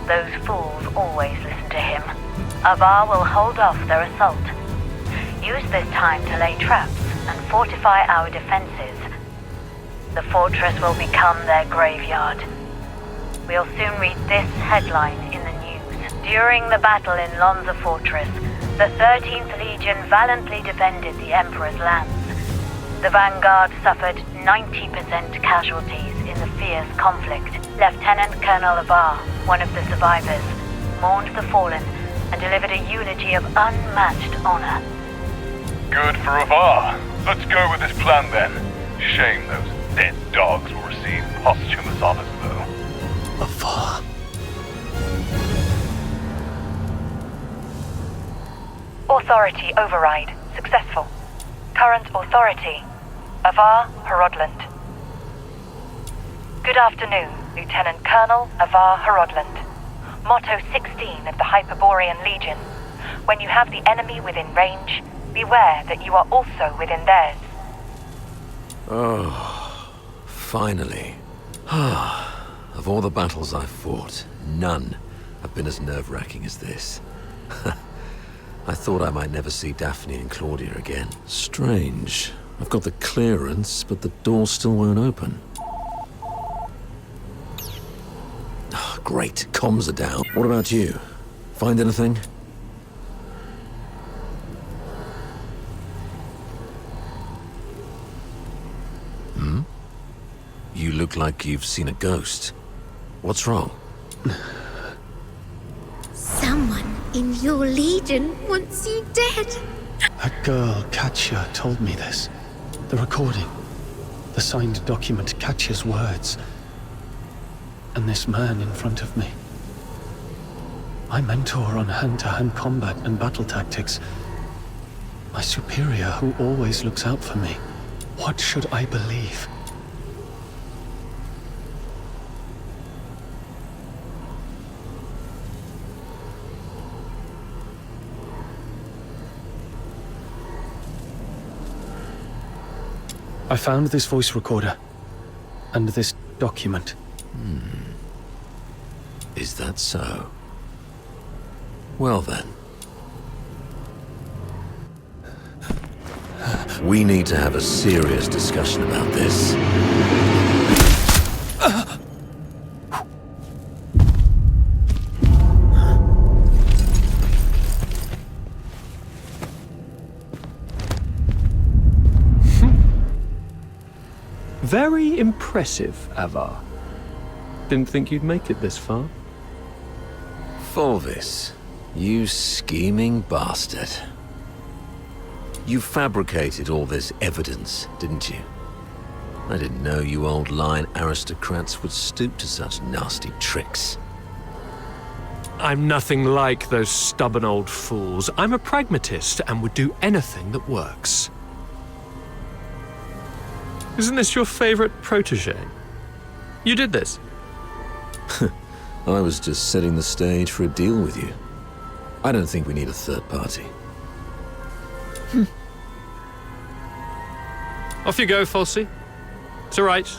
Those fools always listen to him. Avar will hold off their assault. Use this time to lay traps and fortify our defenses. The fortress will become their graveyard. We'll soon read this headline in the news. During the battle in Lonza Fortress, the 13th Legion valiantly defended the Emperor's lands. The Vanguard suffered 90% casualties in the fierce conflict. Lieutenant Colonel Avar, one of the survivors, mourned the fallen and delivered a eulogy of unmatched honor. Good for Avar. Let's go with this plan then. Shame those dead dogs will receive posthumous honors though. Avar. Authority override. Successful. Current authority. Avar Harodland. Good afternoon, Lieutenant Colonel Avar Harodland. Motto 16 of the Hyperborean Legion. When you have the enemy within range, beware that you are also within theirs. Oh, finally. Of all the battles I've fought, none have been as nerve-wracking as this. I thought I might never see Daphne and Claudia again. Strange. I've got the clearance, but the door still won't open. Oh, great, comms are down. What about you? Find anything? You look like you've seen a ghost. What's wrong? Someone in your legion wants you dead. A girl, Katya, told me this. The recording. The signed document, Katya's words. And this man in front of me. My mentor on hand-to-hand combat and battle tactics. My superior who always looks out for me. What should I believe? I found this voice recorder. And this document. Is that so? Well then. We need to have a serious discussion about this. Very impressive, Avar. Didn't think you'd make it this far. Fulvis, you scheming bastard. You fabricated all this evidence, didn't you? I didn't know you old lion aristocrats would stoop to such nasty tricks. I'm nothing like those stubborn old fools. I'm a pragmatist and would do anything that works. Isn't this your favorite protege? You did this. I was just setting the stage for a deal with you. I don't think we need a third party. Off you go, Falsey. It's all right.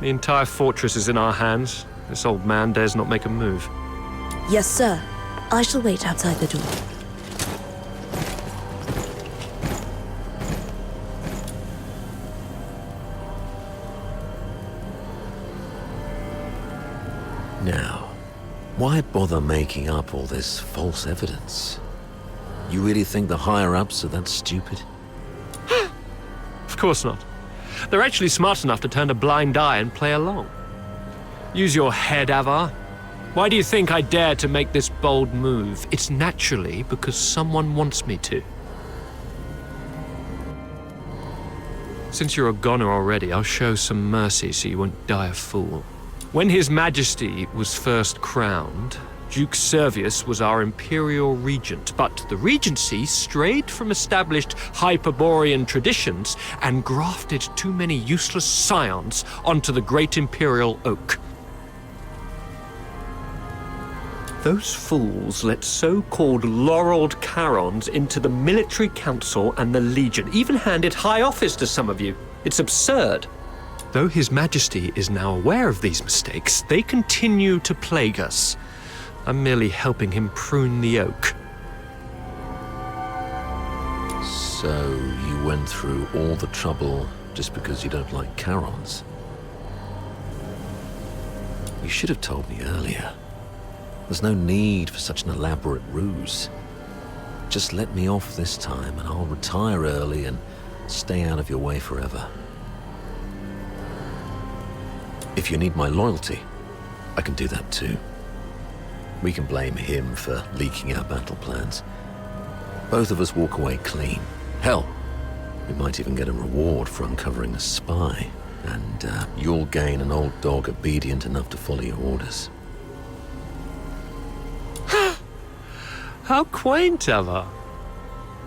The entire fortress is in our hands. This old man dares not make a move. Yes, sir. I shall wait outside the door. Now, why bother making up all this false evidence? You really think the higher-ups are that stupid? Of course not. They're actually smart enough to turn a blind eye and play along. Use your head, Avar. Why do you think I dared to make this bold move, it's naturally because someone wants me to. Since you're a goner already, I'll show some mercy so you won't die a fool. When His Majesty was first crowned, Duke Servius was our imperial regent, but the regency strayed from established Hyperborean traditions and grafted too many useless scions onto the great imperial oak. Those fools let so-called laureled Charons into the military council and the Legion, even handed high office to some of you. It's absurd. Though His Majesty is now aware of these mistakes, they continue to plague us. I'm merely helping him prune the oak. So you went through all the trouble just because you don't like Charons? You should have told me earlier. There's no need for such an elaborate ruse. Just let me off this time and I'll retire early and stay out of your way forever. If you need my loyalty, I can do that too. We can blame him for leaking our battle plans. Both of us walk away clean. Hell, we might even get a reward for uncovering a spy, and you'll gain an old dog obedient enough to follow your orders. How quaint, Ava.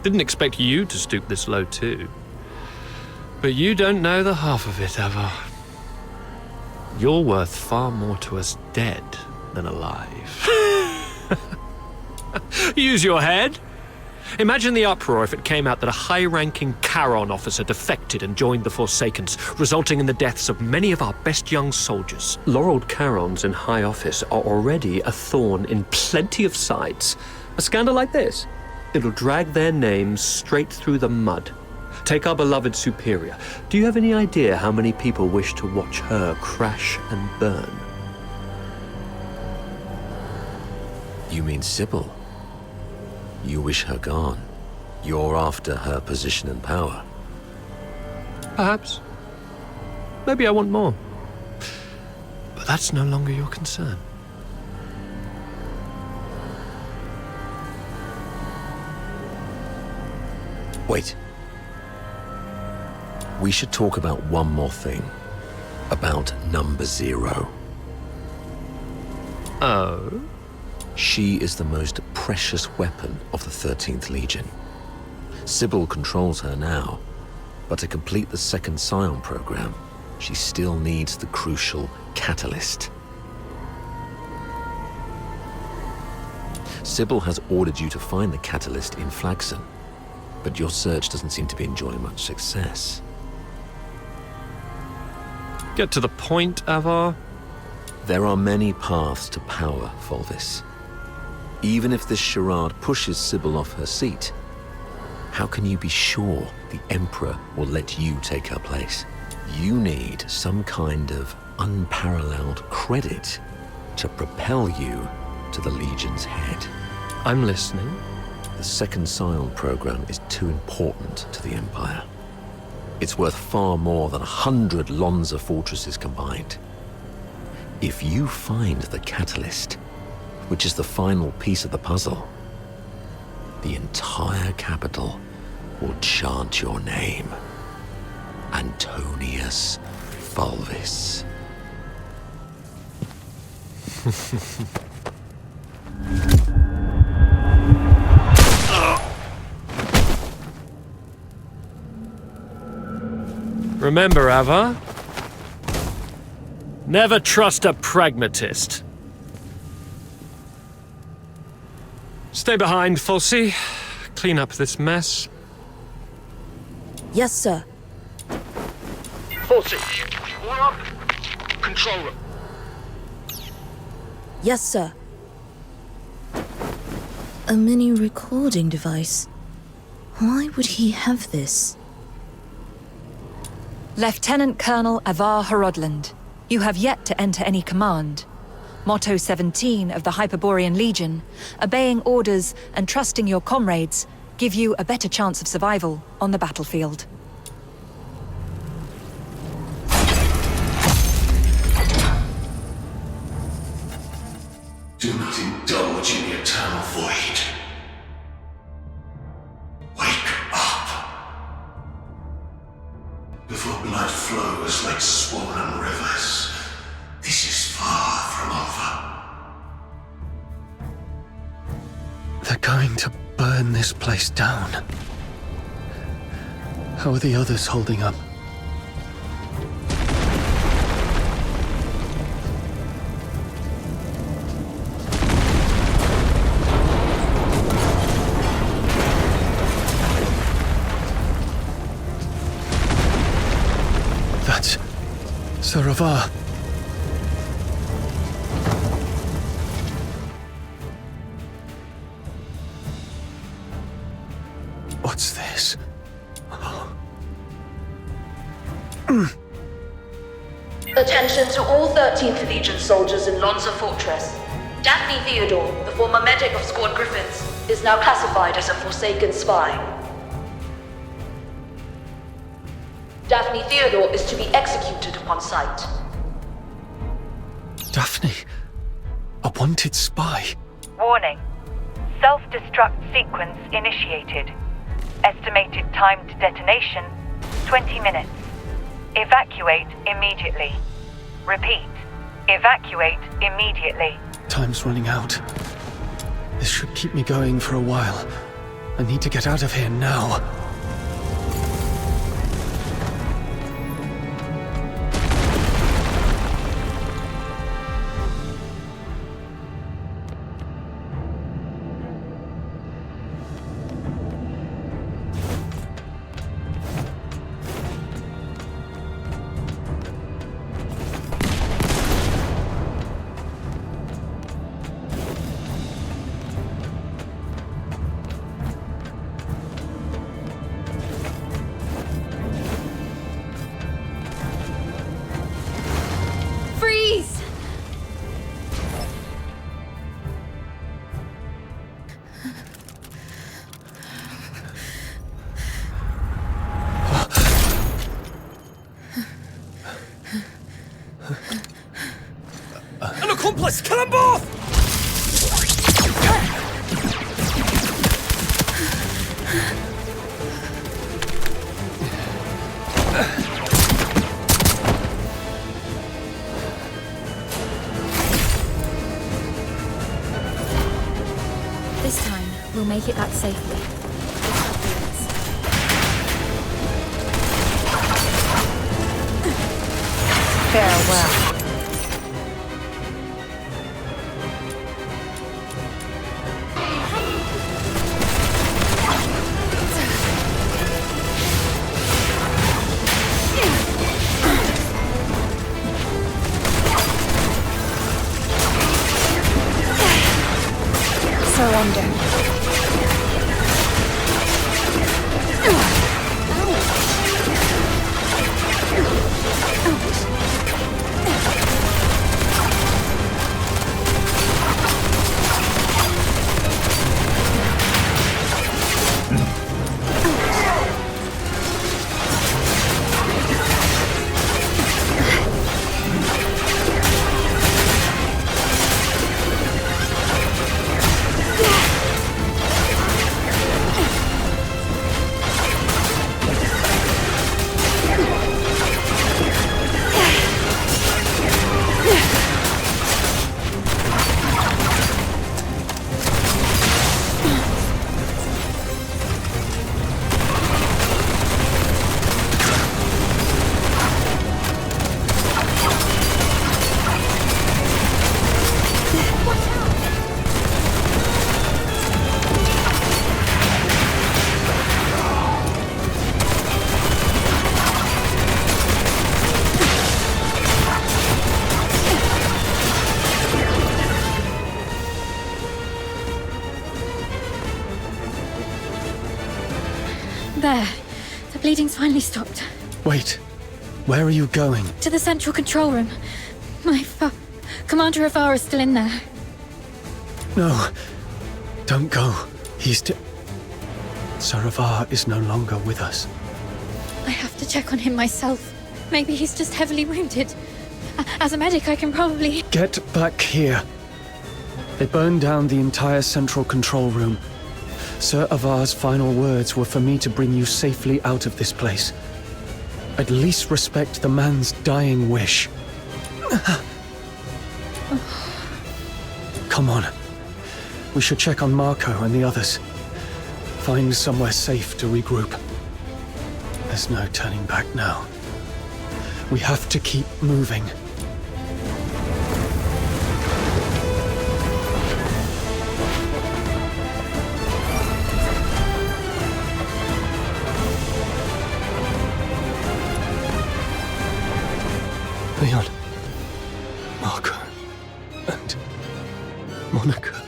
Didn't expect you to stoop this low too. But you don't know the half of it, Ava. You're worth far more to us dead than alive. Use your head. Imagine the uproar if it came out that a high-ranking Charon officer defected and joined the Forsakens, resulting in the deaths of many of our best young soldiers. Laureled Charons in high office are already a thorn in plenty of sides. A scandal like this, it'll drag their names straight through the mud. Take our beloved Superior. Do you have any idea how many people wish to watch her crash and burn? You mean Sybil? You wish her gone. You're after her position and power. Perhaps. Maybe I want more. But that's no longer your concern. Wait. We should talk about one more thing. About Number 0. Oh? She is the most precious weapon of the 13th Legion. Sybil controls her now, but to complete the second Scion program, she still needs the crucial catalyst. Sybil has ordered you to find the catalyst in Flaxen, but your search doesn't seem to be enjoying much success. Get to the point, Avar. There are many paths to power, Fulvis. Even if this charade pushes Sybil off her seat, how can you be sure the Emperor will let you take her place? You need some kind of unparalleled credit to propel you to the Legion's head. I'm listening. The second Scion program is too important to the Empire. It's worth far more than 100 Lonza fortresses combined. If you find the catalyst, which is the final piece of the puzzle, the entire capital will chant your name. Antonius Fulvis. Remember, Ava, never trust a pragmatist. Stay behind, Fulci. Clean up this mess. Yes, sir. Fulci, all up. Control room. Yes, sir. A mini recording device. Why would he have this? Lieutenant Colonel Avar Horodland, you have yet to enter any command. Motto 17 of the Hyperborean Legion, obeying orders and trusting your comrades, give you a better chance of survival on the battlefield. Do not indulge in the eternal void. Wake up. Before blood flows like swollen rivers, this is far from over. They're going to burn this place down. How are the others holding up? That's Saravar. What's this? Attention to all 13th Legion soldiers in Lonza Fortress. Daphne Theodore, the former medic of Squad Griffins, is now classified as a Forsaken spy. Daphne Theodore is to be executed upon sight. Daphne, a wanted spy. Warning. Self-destruct sequence initiated. Estimated time to detonation, 20 minutes. Evacuate immediately. Repeat. Evacuate immediately. Time's running out. This should keep me going for a while. I need to get out of here now. Freeze! An accomplice! Kill them both! This time, we'll make it back safely. Farewell. Surrender. There. The bleeding's finally stopped. Wait, where are you going? To the central control room. Commander Avar is still in there. No, don't go. He's Saravar is no longer with us. I have to check on him myself. Maybe he's just heavily wounded. As a medic, I can probably... Get back here. They burned down the entire central control room. Sir Avar's final words were for me to bring you safely out of this place. At least respect the man's dying wish. Come on. We should check on Marco and the others. Find somewhere safe to regroup. There's no turning back now. We have to keep moving. Leon, Marco, and Monica.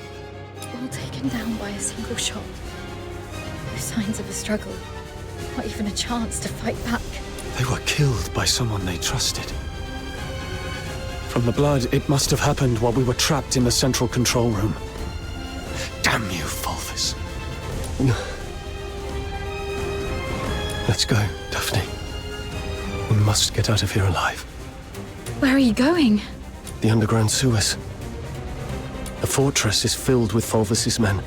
All taken down by a single shot. No signs of a struggle. Not even a chance to fight back. They were killed by someone they trusted. From the blood, it must have happened while we were trapped in the central control room. Damn you, Fulvis. Let's go, Daphne. We must get out of here alive. Where are you going? The underground sewers. The fortress is filled with Fulvis's men.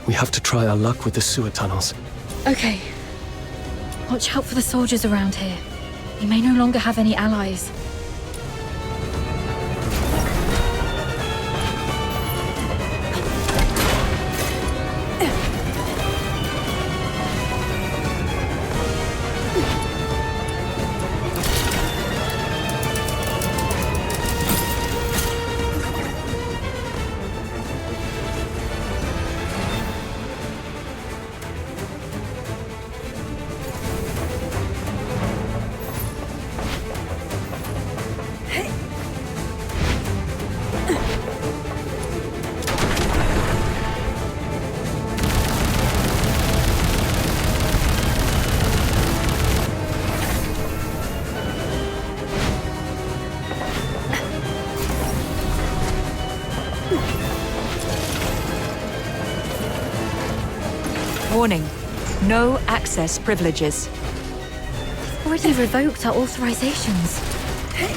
We have to try our luck with the sewer tunnels. Okay. Watch out for the soldiers around here. We may no longer have any allies. Warning. No access privileges. Already revoked our authorizations.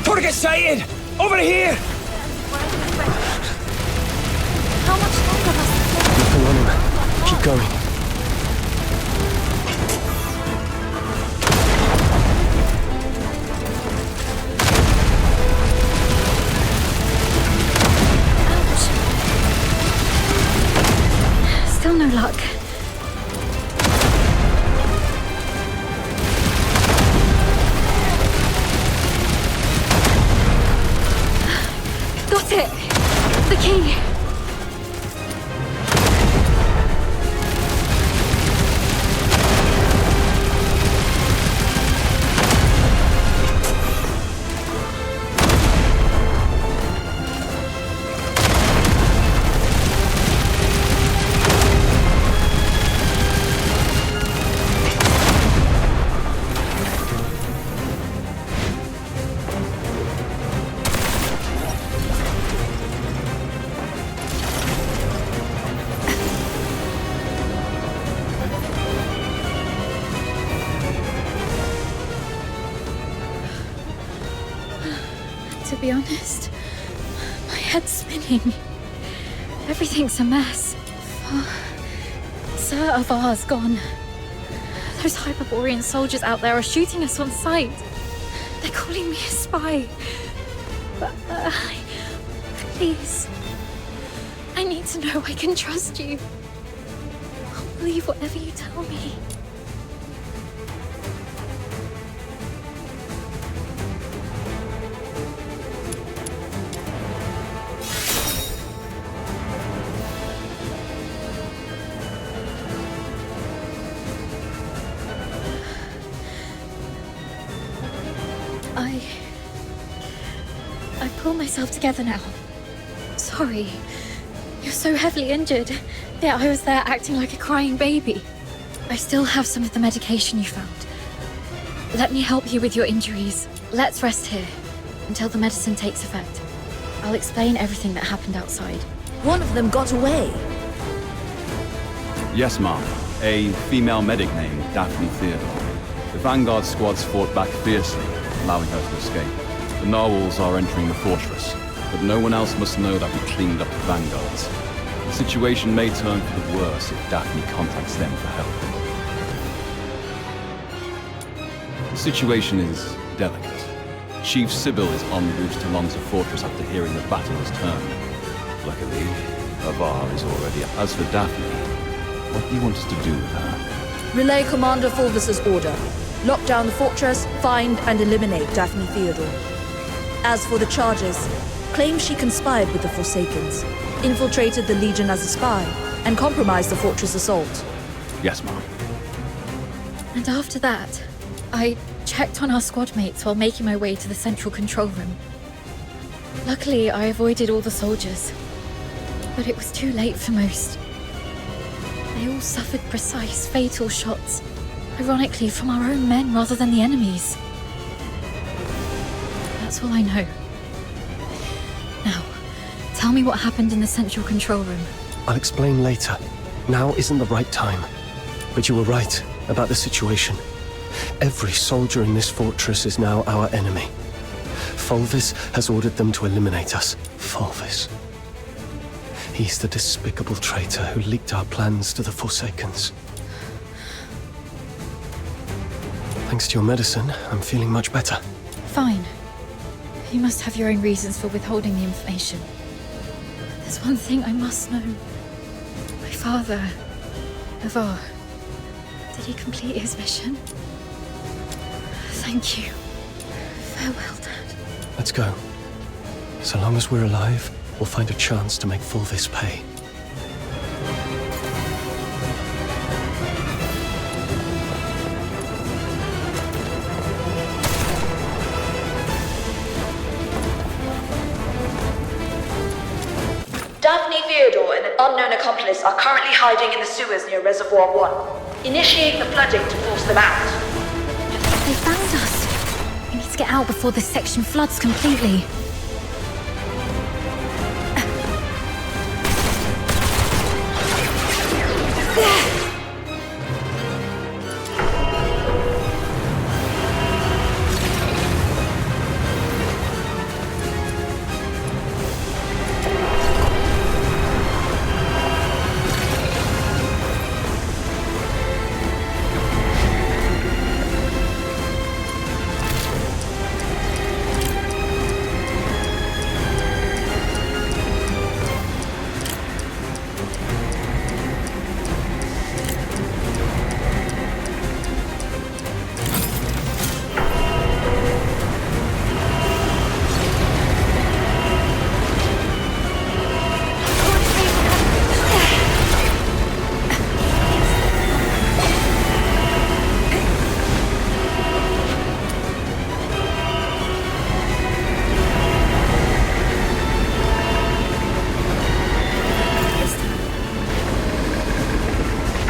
Target sighted! Over here! How much longer must Nothing on him. Keep going. Ouch. Still no luck. Got it! The key! To be honest, my head's spinning. Everything's a mess. Sir Avar's gone. Those Hyperborean soldiers out there are shooting us on sight. They're calling me a spy. But, please. I need to know I can trust you. I'll believe whatever you tell me. I pull myself together now. Sorry. You're so heavily injured. Yeah, I was there acting like a crying baby. I still have some of the medication you found. Let me help you with your injuries. Let's rest here until the medicine takes effect. I'll explain everything that happened outside. One of them got away. Yes, ma'am. A female medic named Daphne Theodore. The Vanguard squads fought back fiercely, allowing her to escape. The narwhals are entering the fortress. but no one else must know that we cleaned up the vanguards. The situation may turn for the worse if Daphne contacts them for help. The situation is delicate. Chief Sybil is en route to Lonza Fortress after hearing the battle has turned. Luckily, Avar is already up. As for Daphne, what do you want us to do with her? Relay Commander Fulvis's order. Lock down the fortress, find and eliminate Daphne Theodore. As for the charges, claim she conspired with the Forsakens, infiltrated the Legion as a spy, and compromised the fortress assault. Yes, Mom. And after that, I checked on our squad mates while making my way to the central control room. Luckily, I avoided all the soldiers, but it was too late for most. They all suffered precise, fatal shots, ironically from our own men rather than the enemy's. That's all I know. Now, tell me what happened in the central control room. I'll explain later. Now isn't the right time. But you were right about the situation. Every soldier in this fortress is now our enemy. Fulvis has ordered them to eliminate us. Fulvis. He's the despicable traitor who leaked our plans to the Forsakens. Thanks to your medicine, I'm feeling much better. Fine. You must have your own reasons for withholding the information. There's one thing I must know. My father, Avar, did he complete his mission? Thank you. Farewell, Dad. Let's go. So long as we're alive, we'll find a chance to make Fulvis pay. Daphne Theodore and an unknown accomplice are currently hiding in the sewers near Reservoir 1. Initiate the flooding to force them out. They found us. We need to get out before this section floods completely.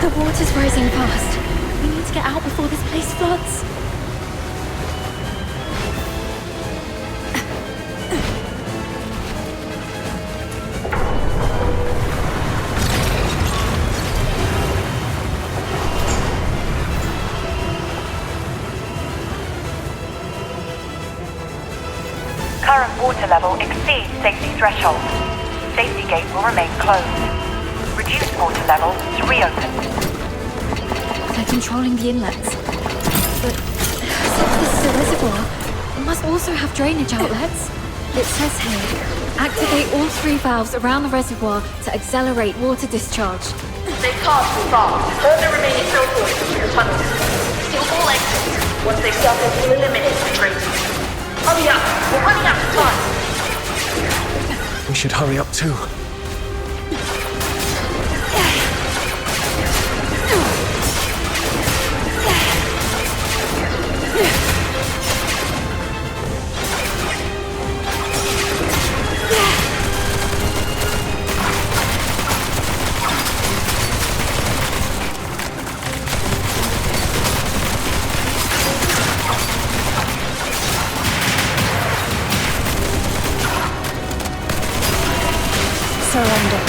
The water's rising fast. We need to get out before this place floods. Current water level exceeds safety threshold. Safety gate will remain closed. Reduce water level to reopen. They're controlling the inlets. But since this is a reservoir, it must also have drainage outlets. It says here, activate all 3 valves around the reservoir to accelerate water discharge. They can't move fast. Herd the remaining filters into the tunnels. Seal all exits. Once they surface, we'll eliminate the traitors. Hurry up! We're running out of time! We should hurry up too. Surrender.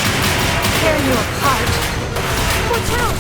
Tear you apart. Watch out!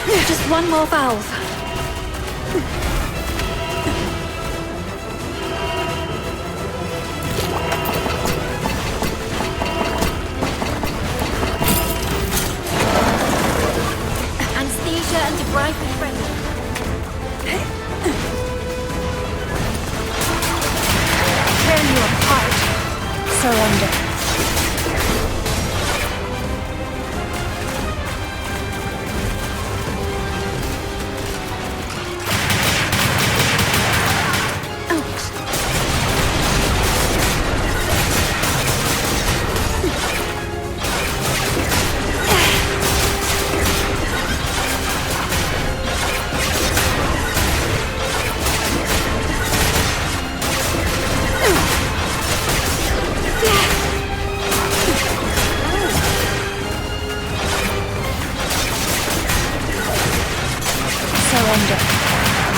Just one more valve. Anesthesia and debridement ready. Tear you apart. Surrender.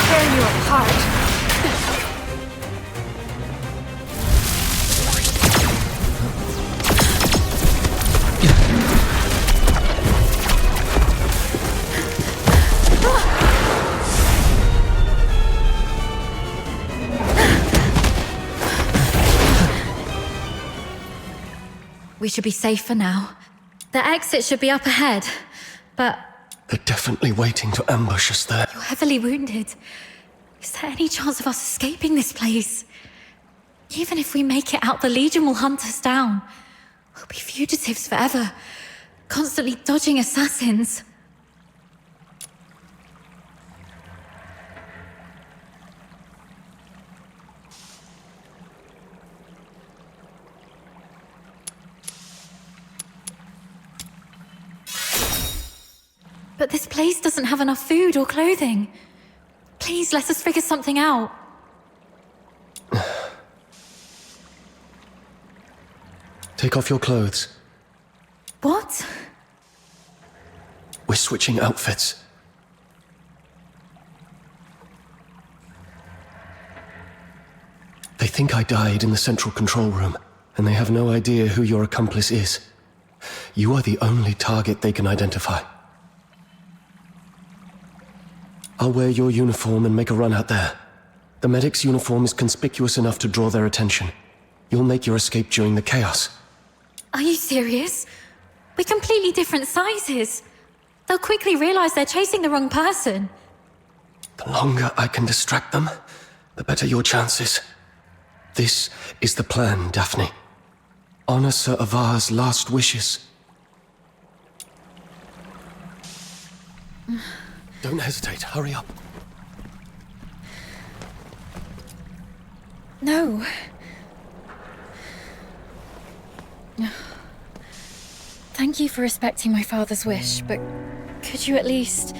Tear you apart. We should be safe for now. The exit should be up ahead, but They're definitely waiting to ambush us there. you're heavily wounded. Is there any chance of us escaping this place? Even if we make it out, the Legion will hunt us down. We'll be fugitives forever, constantly dodging assassins. But this place doesn't have enough food or clothing. Please, let us figure something out. Take off your clothes. What? We're switching outfits. They think I died in the central control room, and they have no idea who your accomplice is. You are the only target they can identify. I'll wear your uniform and make a run out there. The medic's uniform is conspicuous enough to draw their attention. You'll make your escape during the chaos. Are you serious? We're completely different sizes. They'll quickly realize they're chasing the wrong person. The longer I can distract them, the better your chances. This is the plan, Daphne. Honor Sir Avar's last wishes. Don't hesitate, hurry up. No. Thank you for respecting my father's wish, but could you at least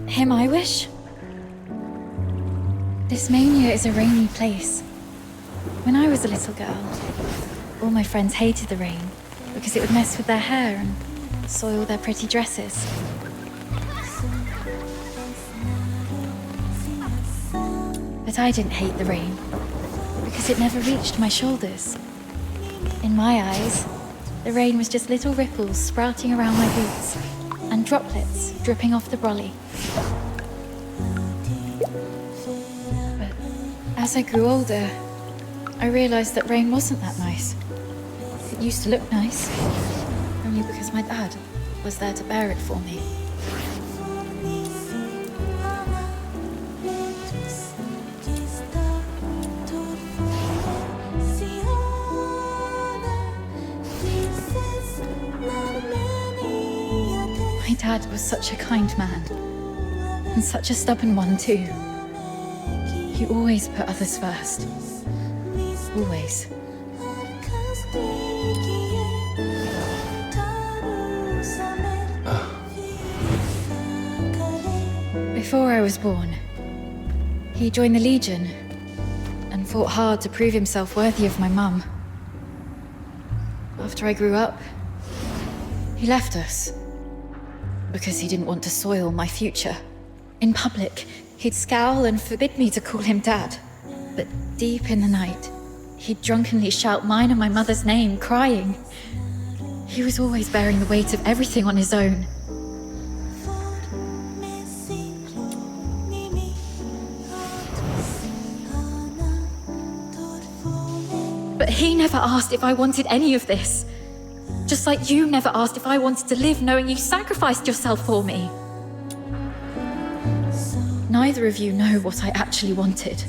hear my wish? This mania is a rainy place. When I was a little girl, all my friends hated the rain because it would mess with their hair and soil their pretty dresses. But I didn't hate the rain because it never reached my shoulders. In my eyes, the rain was just little ripples sprouting around my boots and droplets dripping off the brolly. But as I grew older, I realized that rain wasn't that nice. It used to look nice, only because my dad was there to bear it for me. My dad was such a kind man, and such a stubborn one too. He always put others first. Always. Before I was born, he joined the Legion and fought hard to prove himself worthy of my mum. After I grew up, he left us because he didn't want to soil my future. In public, he'd scowl and forbid me to call him Dad. But deep in the night, he'd drunkenly shout mine and my mother's name, crying. He was always bearing the weight of everything on his own. But he never asked if I wanted any of this. Just like you never asked if I wanted to live knowing you sacrificed yourself for me. Neither of you know what I actually wanted.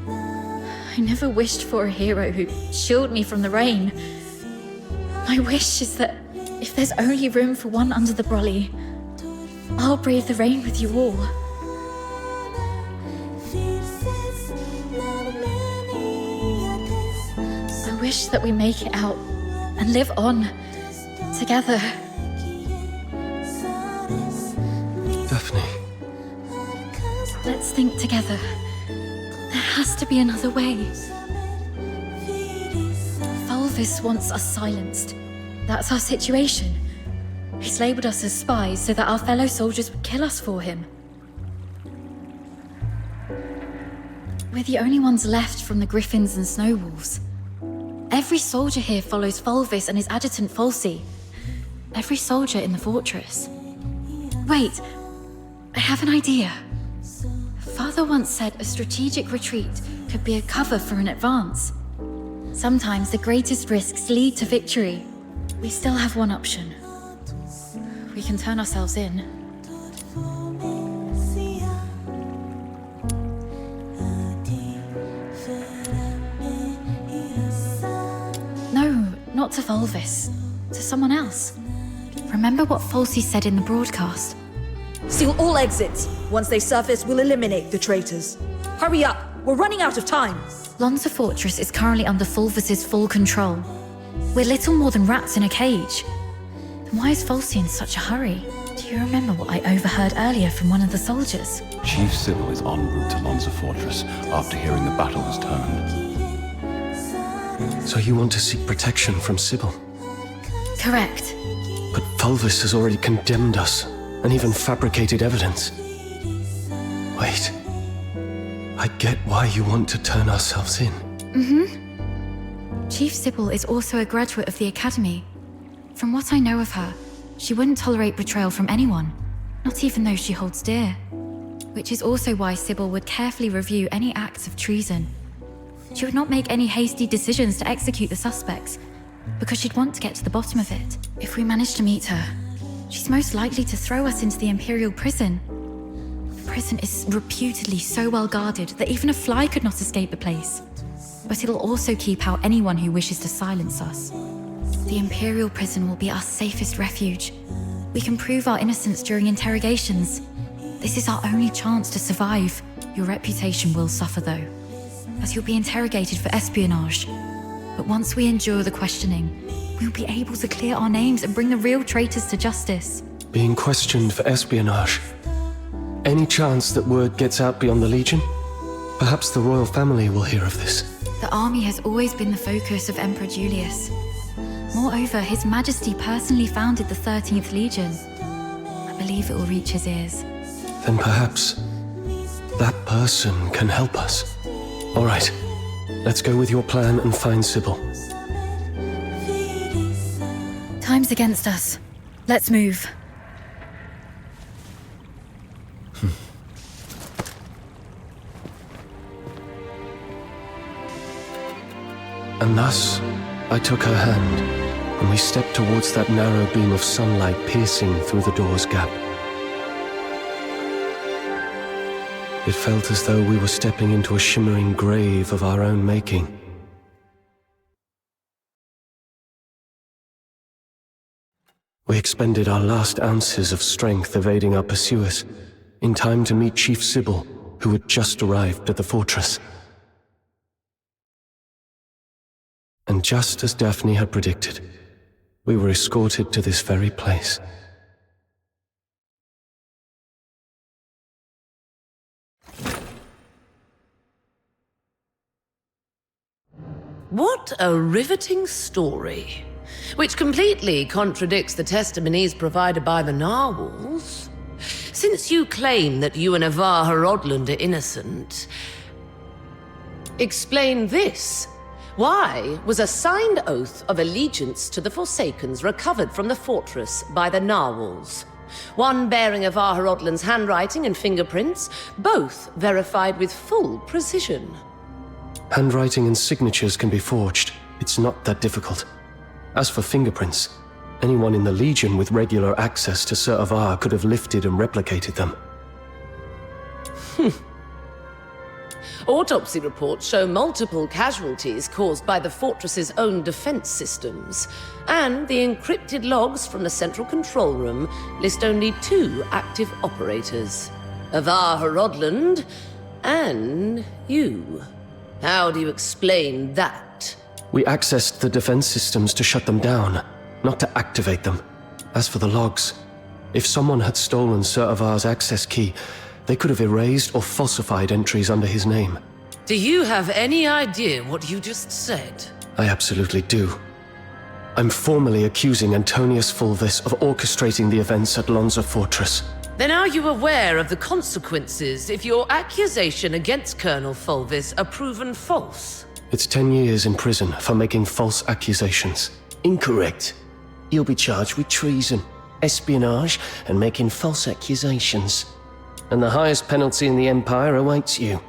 I never wished for a hero who'd shield me from the rain. My wish is that if there's only room for one under the brolly, I'll brave the rain with you all. I wish that we make it out and live on together. Daphne. Let's think together. There has to be another way. Fulvis wants us silenced. That's our situation. He's labelled us as spies so that our fellow soldiers would kill us for him. We're the only ones left from the Griffins and Snowwolves. Every soldier here follows Fulvis and his adjutant Falsey. Every soldier in the fortress. Wait, I have an idea. Father once said a strategic retreat could be a cover for an advance. Sometimes the greatest risks lead to victory. We still have one option. We can turn ourselves in. No, not to Fulvis. To someone else. Remember what Falsey said in the broadcast? Seal all exits. Once they surface, we'll eliminate the traitors. Hurry up, we're running out of time. Lonza Fortress is currently under Fulvis's full control. We're little more than rats in a cage. Then why is Falsey in such a hurry? Do you remember what I overheard earlier from one of the soldiers? Chief Sybil is en route to Lonza Fortress after hearing the battle has turned. So you want to seek protection from Sybil? Correct. But Fulvis has already condemned us, and even fabricated evidence. Wait. I get why you want to turn ourselves in. Chief Sybil is also a graduate of the Academy. From what I know of her, she wouldn't tolerate betrayal from anyone, not even those she holds dear. Which is also why Sybil would carefully review any acts of treason. She would not make any hasty decisions to execute the suspects, because she'd want to get to the bottom of it. If we manage to meet her, she's most likely to throw us into the Imperial prison. The prison is reputedly so well guarded that even a fly could not escape the place. But it'll also keep out anyone who wishes to silence us. The Imperial prison will be our safest refuge. We can prove our innocence during interrogations. This is our only chance to survive. Your reputation will suffer though, as you'll be interrogated for espionage. But once we endure the questioning, we'll be able to clear our names and bring the real traitors to justice. Being questioned for espionage. Any chance that word gets out beyond the Legion? Perhaps the royal family will hear of this. The army has always been the focus of Emperor Julius. Moreover, His Majesty personally founded the 13th Legion. I believe it will reach his ears. Then perhaps that person can help us. All right, let's go with your plan and find Sybil. Time's against us. Let's move. And thus, I took her hand, and we stepped towards that narrow beam of sunlight piercing through the door's gap. It felt as though we were stepping into a shimmering grave of our own making. We expended our last ounces of strength evading our pursuers, in time to meet Chief Sybil, who had just arrived at the fortress. And just as Daphne had predicted, we were escorted to this very place. What a riveting story, which completely contradicts the testimonies provided by the narwhals. Since you claim that you and Avar Horodland are innocent, explain this. Why was a signed oath of allegiance to the Forsakens recovered from the fortress by the narwhals? One bearing Avar Horodland's handwriting and fingerprints, both verified with full precision. Handwriting and signatures can be forged. It's not that difficult. As for fingerprints, anyone in the Legion with regular access to Sir Avar could have lifted and replicated them. Autopsy reports show multiple casualties caused by the fortress's own defense systems, and the encrypted logs from the central control room list only 2 active operators: Avar Horodland and you. How do you explain that? We accessed the defense systems to shut them down, not to activate them. As for the logs, if someone had stolen Sir Avar's access key, they could have erased or falsified entries under his name. Do you have any idea what you just said? I absolutely do. I'm formally accusing Antonius Fulvis of orchestrating the events at Lonza Fortress. Then are you aware of the consequences if your accusation against Colonel Fulvis are proven false? It's 10 years in prison for making false accusations. Incorrect. You'll be charged with treason, espionage, and making false accusations. And the highest penalty in the Empire awaits you.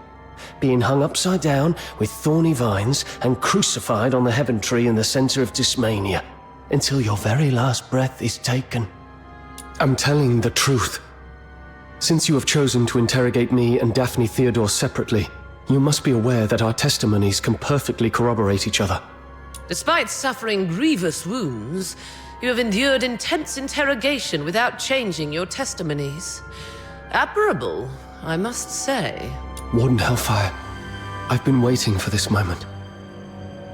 Being hung upside down with thorny vines and crucified on the heaven tree in the center of Dismania, until your very last breath is taken. I'm telling the truth. Since you have chosen to interrogate me and Daphne Theodore separately, you must be aware that our testimonies can perfectly corroborate each other. Despite suffering grievous wounds, you have endured intense interrogation without changing your testimonies. Admirable, I must say. Warden Hellfire, I've been waiting for this moment.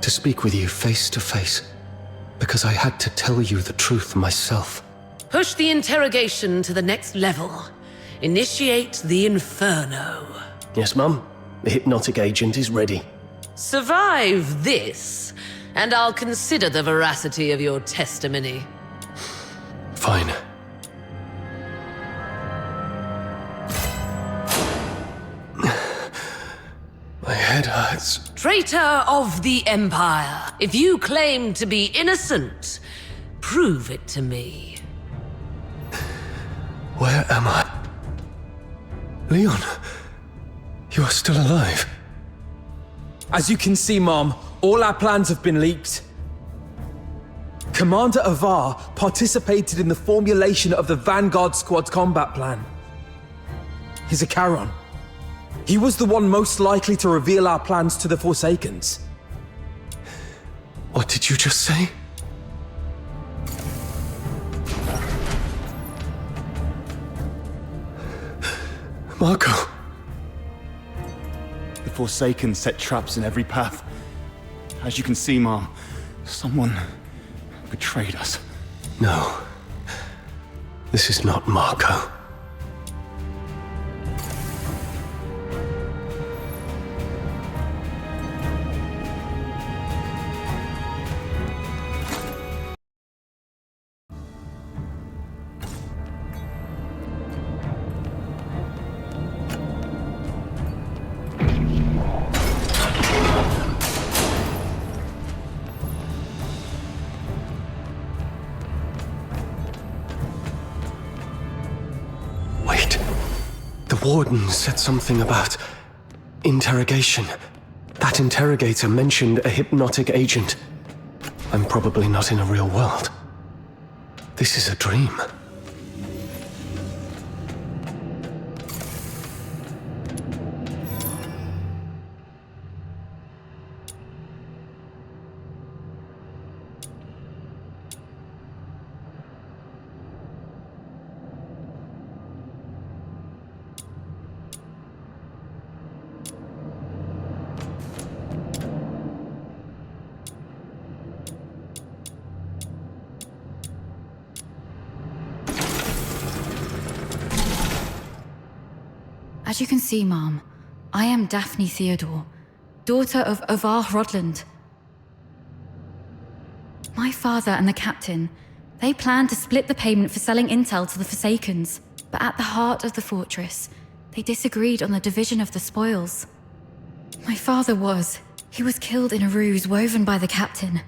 To speak with you face to face, because I had to tell you the truth myself. Push the interrogation to the next level. Initiate the Inferno. Yes, Mum. The hypnotic agent is ready. Survive this, and I'll consider the veracity of your testimony. Fine. My head hurts. Traitor of the Empire, if you claim to be innocent, prove it to me. Where am I? Leon, you are still alive. As you can see, Mom, all our plans have been leaked. Commander Avar participated in the formulation of the Vanguard Squad's combat plan. He's a Charon. He was the one most likely to reveal our plans to the Forsakens. What did you just say? Marco. The Forsaken set traps in every path. As you can see, Mom, someone betrayed us. No. This is not Marco. The Warden said something about interrogation. That interrogator mentioned a hypnotic agent. I'm probably not in a real world. This is a dream. As you can see, Mom, I am Daphne Theodore, daughter of Avar Horodland. My father and the captain, they planned to split the payment for selling intel to the Forsakens, but at the heart of the fortress, they disagreed on the division of the spoils. My father he was killed in a ruse woven by the captain.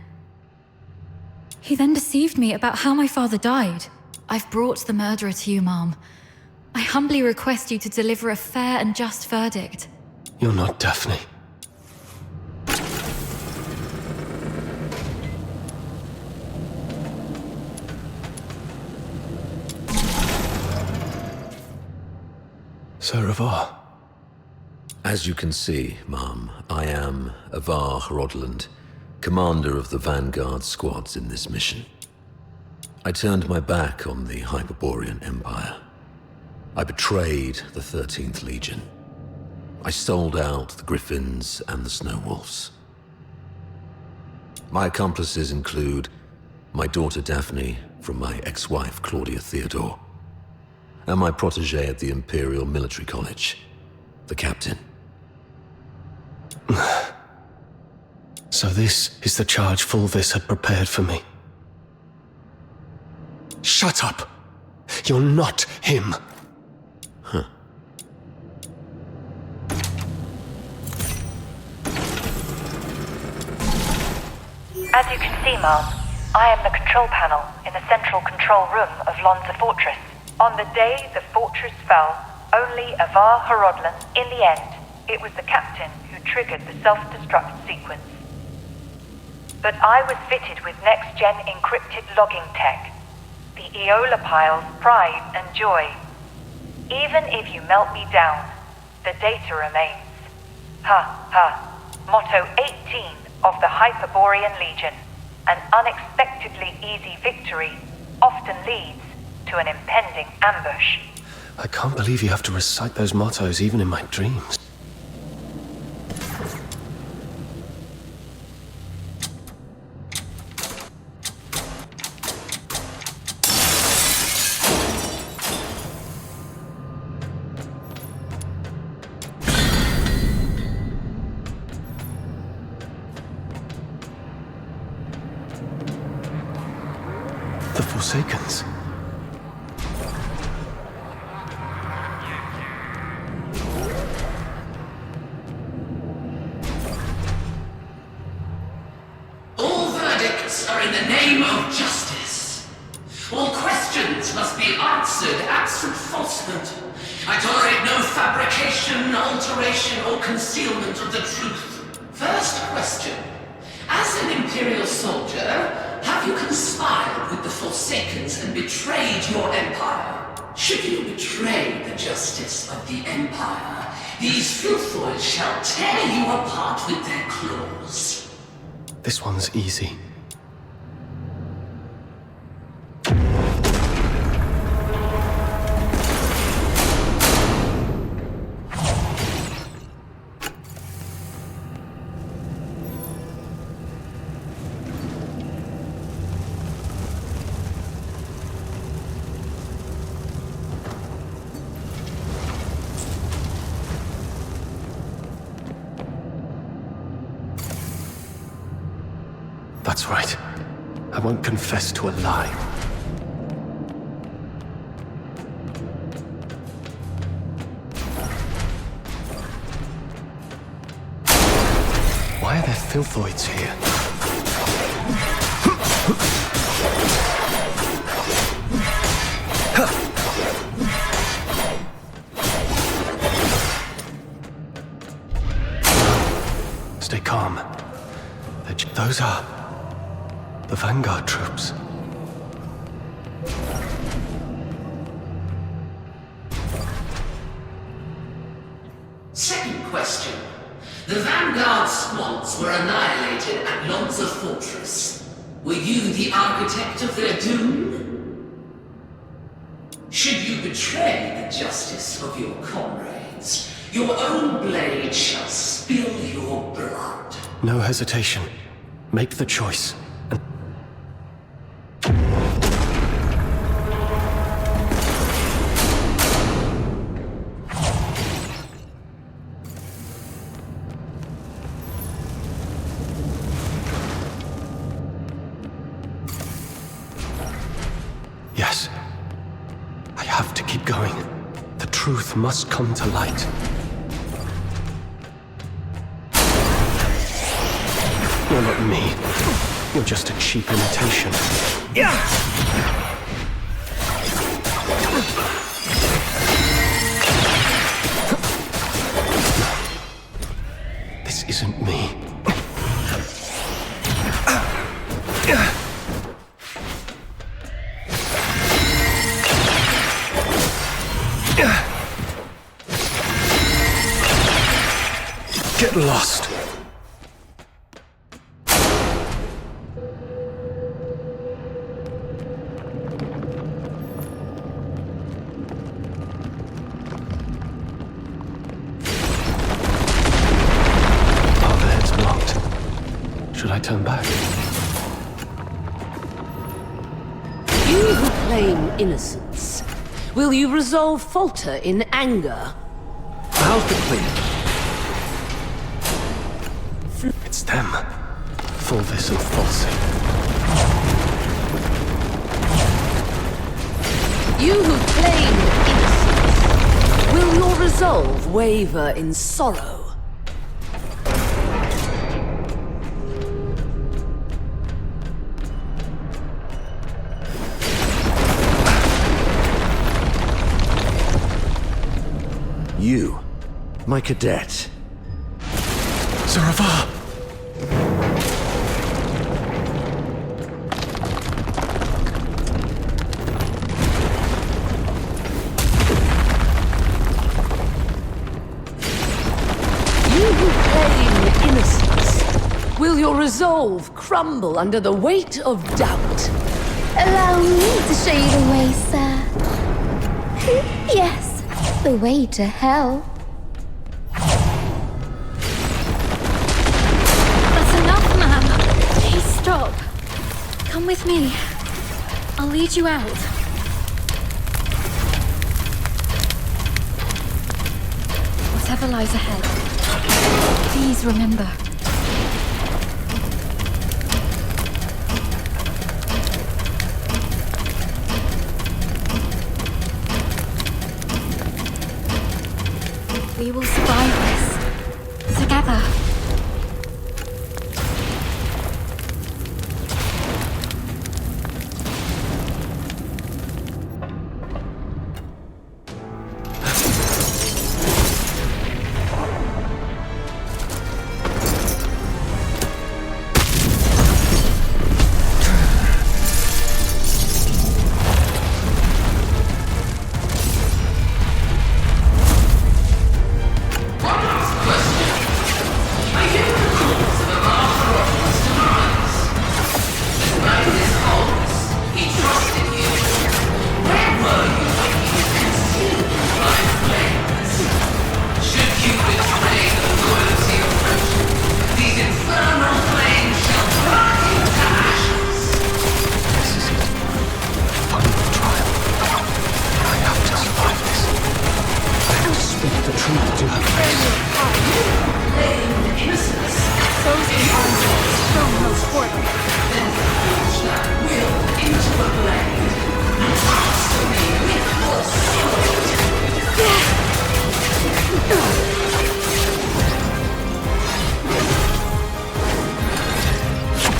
He then deceived me about how my father died. I've brought the murderer to you, Mom. I humbly request you to deliver a fair and just verdict. You're not Daphne. Sir Avar. As you can see, Ma'am, I am Avar Hrodland, commander of the Vanguard squads in this mission. I turned my back on the Hyperborean Empire. I betrayed the 13th Legion. I sold out the Griffins and the Snow Wolves. My accomplices include my daughter Daphne from my ex-wife Claudia Theodore, and my protege at the Imperial Military College, the Captain. So this is the charge Fulvis had prepared for me. Shut up! You're not him! Huh. As you can see, Ma'am, I am the control panel in the central control room of Lonza Fortress. On the day the fortress fell, only Avar Hrodland, in the end, it was the captain who triggered the self-destruct sequence. But I was fitted with next-gen encrypted logging tech, the Aeola Pile's pride and joy. Even if you melt me down, the data remains. Ha ha. Motto 18 of the Hyperborean Legion. An unexpectedly easy victory often leads to an impending ambush. I can't believe you have to recite those mottos even in my dreams. The Forsakens. All verdicts are in the name of justice. All questions must be answered absent falsehood. I tolerate no fabrication, alteration, or concealment of the truth. First question. As an Imperial soldier, have you conspired with the Forsakens and betrayed your empire? Should you betray the justice of the empire, these filthoids shall tear you apart with their claws. This one's easy. That's right. I won't confess to a lie. Why are there filthoids here? Stay calm. Those are the Vanguard troops. Second question. The Vanguard squads were annihilated at Lonza Fortress. Were you the architect of their doom? Should you betray the justice of your comrades, your own blade shall spill your blood. No hesitation. Make the choice. Yes. I have to keep going. The truth must come to light. You're not me. You're just a cheap imitation. This isn't me. Get lost. Overhead's blocked. Should I turn back? You who claim innocence, will you resolve falter in anger? How's the clean? It's them. Fulvis and Falsey. You who claim innocence, will your resolve waver in sorrow? You, my cadet. Zaravar! You who claim innocence, will your resolve crumble under the weight of doubt? Allow me to show you the way, sir. Yes, the way to hell. That's enough, ma'am. Please stop. Come with me. I'll lead you out. Whatever lies ahead, please remember. We will survive this together.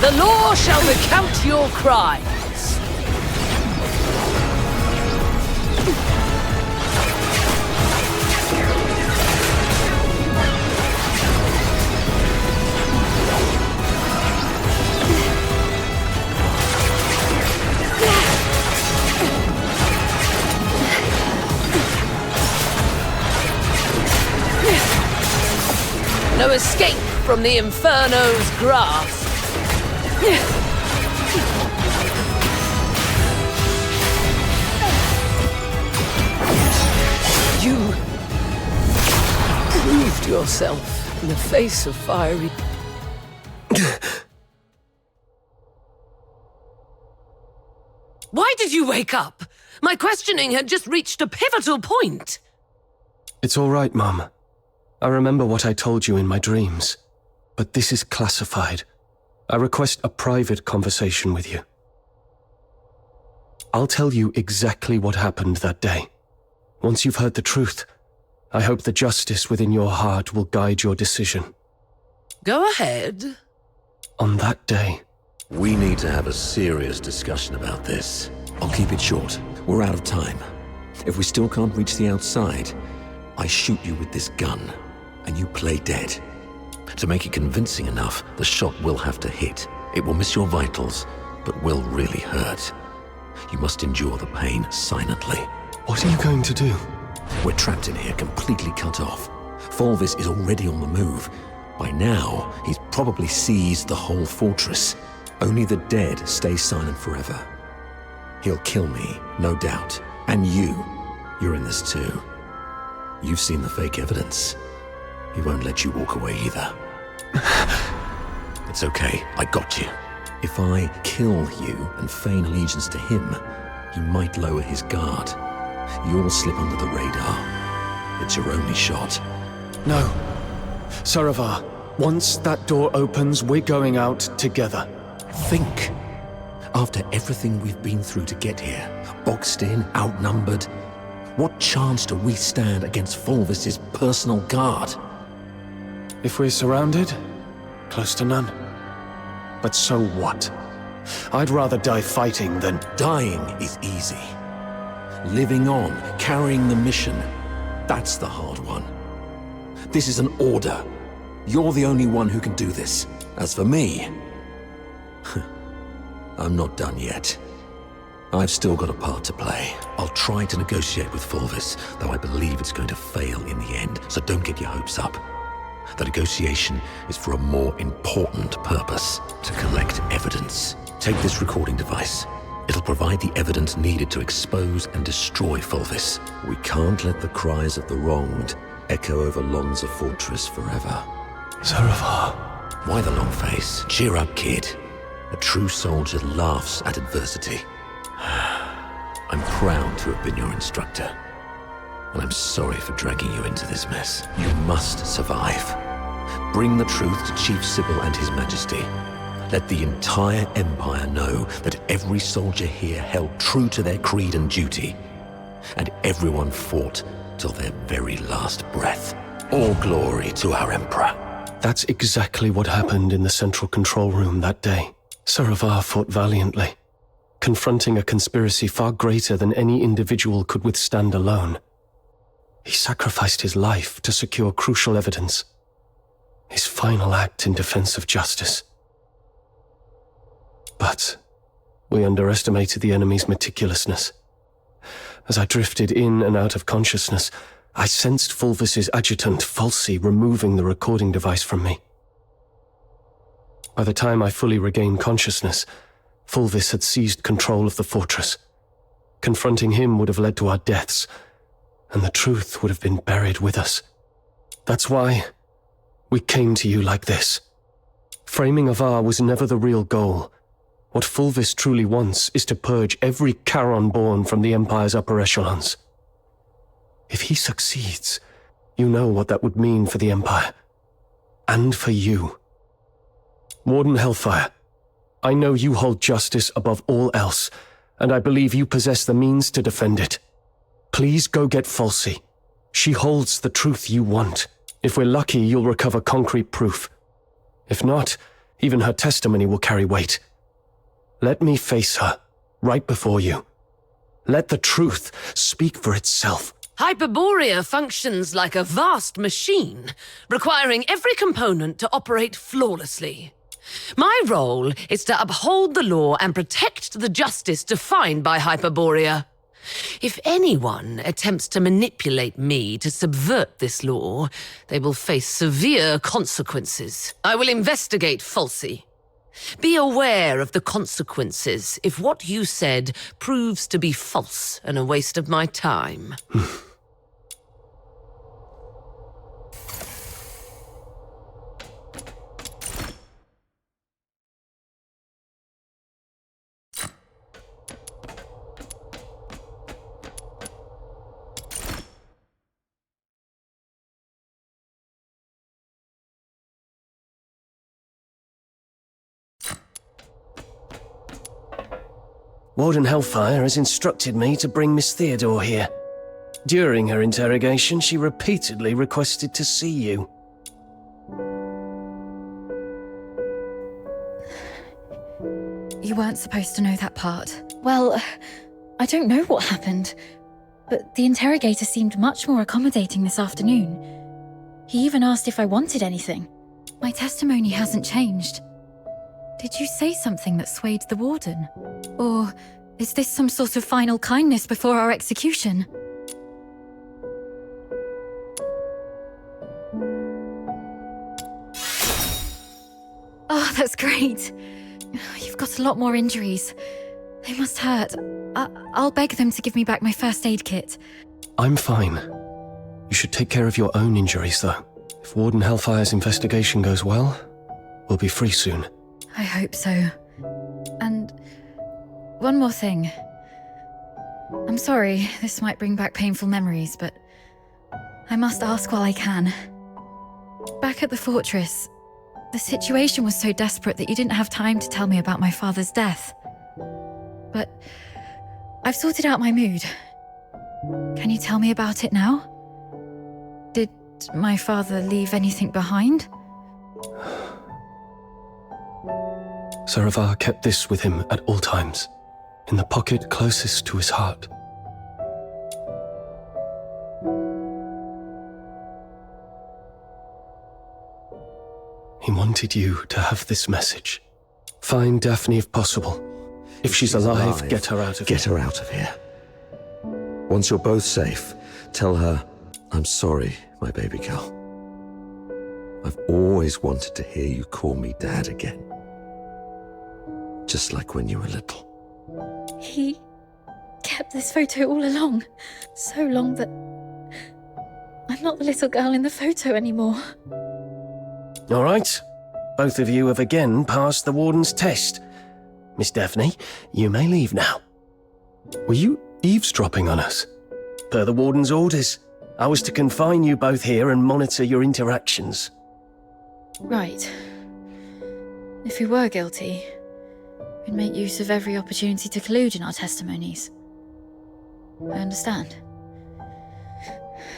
The law shall recount your crimes. No escape from the Inferno's grasp. You proved yourself in the face of fiery... Why did you wake up? My questioning had just reached a pivotal point. It's all right, Mum. I remember what I told you in my dreams. But this is classified. I request a private conversation with you. I'll tell you exactly what happened that day. Once you've heard the truth, I hope the justice within your heart will guide your decision. Go ahead. On that day... We need to have a serious discussion about this. I'll keep it short. We're out of time. If we still can't reach the outside, I shoot you with this gun, and you play dead. To make it convincing enough, the shot will have to hit. It will miss your vitals, but will really hurt. You must endure the pain silently. What are you going to do? We're trapped in here, completely cut off. Fulvis is already on the move. By now, he's probably seized the whole fortress. Only the dead stay silent forever. He'll kill me, no doubt. And you're in this too. You've seen the fake evidence. He won't let you walk away either. It's okay, I got you. If I kill you and feign allegiance to him, he might lower his guard. You'll slip under the radar. It's your only shot. No. Saravar, once that door opens, we're going out together. Think. After everything we've been through to get here, boxed in, outnumbered, what chance do we stand against Fulvis's personal guard? If we're surrounded, close to none. But so what? I'd rather die fighting than... Dying is easy. Living on, carrying the mission, that's the hard one. This is an order. You're the only one who can do this. As for me, I'm not done yet. I've still got a part to play. I'll try to negotiate with Fulvis, though I believe it's going to fail in the end, so don't get your hopes up. The negotiation is for a more important purpose, to collect evidence. Take this recording device. It'll provide the evidence needed to expose and destroy Fulvis. We can't let the cries of the wronged echo over Lonza Fortress forever. Saravar. Why the long face? Cheer up, kid. A true soldier laughs at adversity. I'm proud to have been your instructor. And I'm sorry for dragging you into this mess. You must survive. Bring the truth to Chief Sybil and His Majesty. Let the entire Empire know that every soldier here held true to their creed and duty. And everyone fought till their very last breath. All glory to our Emperor. That's exactly what happened in the central control room that day. Saravar fought valiantly, confronting a conspiracy far greater than any individual could withstand alone. He sacrificed his life to secure crucial evidence. His final act in defense of justice. But we underestimated the enemy's meticulousness. As I drifted in and out of consciousness, I sensed Fulvis's adjutant, Falsey, removing the recording device from me. By the time I fully regained consciousness, Fulvis had seized control of the fortress. Confronting him would have led to our deaths, and the truth would have been buried with us. That's why we came to you like this. Framing Avar was never the real goal. What Fulvis truly wants is to purge every Charon born from the Empire's upper echelons. If he succeeds, you know what that would mean for the Empire. And for you. Warden Hellfire, I know you hold justice above all else, and I believe you possess the means to defend it. Please go get Falsey. She holds the truth you want. If we're lucky, you'll recover concrete proof. If not, even her testimony will carry weight. Let me face her, right before you. Let the truth speak for itself. Hyperborea functions like a vast machine, requiring every component to operate flawlessly. My role is to uphold the law and protect the justice defined by Hyperborea. If anyone attempts to manipulate me to subvert this law, they will face severe consequences. I will investigate Falsey. Be aware of the consequences if what you said proves to be false and a waste of my time. Warden Hellfire has instructed me to bring Miss Theodore here. During her interrogation, she repeatedly requested to see you. You weren't supposed to know that part. Well, I don't know what happened, but the interrogator seemed much more accommodating this afternoon. He even asked if I wanted anything. My testimony hasn't changed. Did you say something that swayed the warden? Or is this some sort of final kindness before our execution? that's great. You've got a lot more injuries. They must hurt. I'll beg them to give me back my first aid kit. I'm fine. You should take care of your own injuries, though. If Warden Hellfire's investigation goes well, we'll be free soon. I hope so. And one more thing. I'm sorry, this might bring back painful memories, but I must ask while I can. Back at the fortress, the situation was so desperate that you didn't have time to tell me about my father's death. But I've sorted out my mood. Can you tell me about it now? Did my father leave anything behind? Saravar kept this with him at all times, in the pocket closest to his heart. He wanted you to have this message. Find Daphne if possible. If she's alive, get her out of here. Get her out of here. Once you're both safe, tell her, I'm sorry, my baby girl. I've always wanted to hear you call me Dad again. Just like when you were little. He kept this photo all along. So long that I'm not the little girl in the photo anymore. All right. Both of you have again passed the Warden's test. Miss Daphne, you may leave now. Were you eavesdropping on us? Per the Warden's orders, I was to confine you both here and monitor your interactions. Right. If we were guilty, we'd make use of every opportunity to collude in our testimonies. I understand.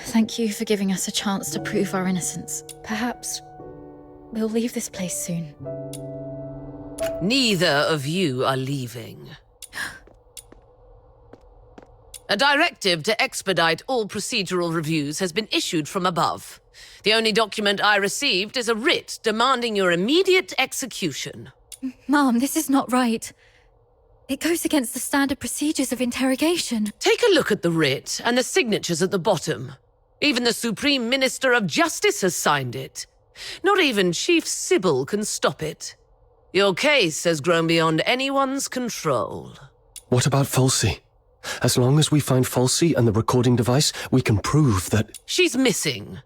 Thank you for giving us a chance to prove our innocence. Perhaps we'll leave this place soon. Neither of you are leaving. A directive to expedite all procedural reviews has been issued from above. The only document I received is a writ demanding your immediate execution. Mom, this is not right. It goes against the standard procedures of interrogation. Take a look at the writ and the signatures at the bottom. Even the Supreme Minister of Justice has signed it. Not even Chief Sybil can stop it. Your case has grown beyond anyone's control. What about Falsey? As long as we find Falsey and the recording device, we can prove that... She's missing.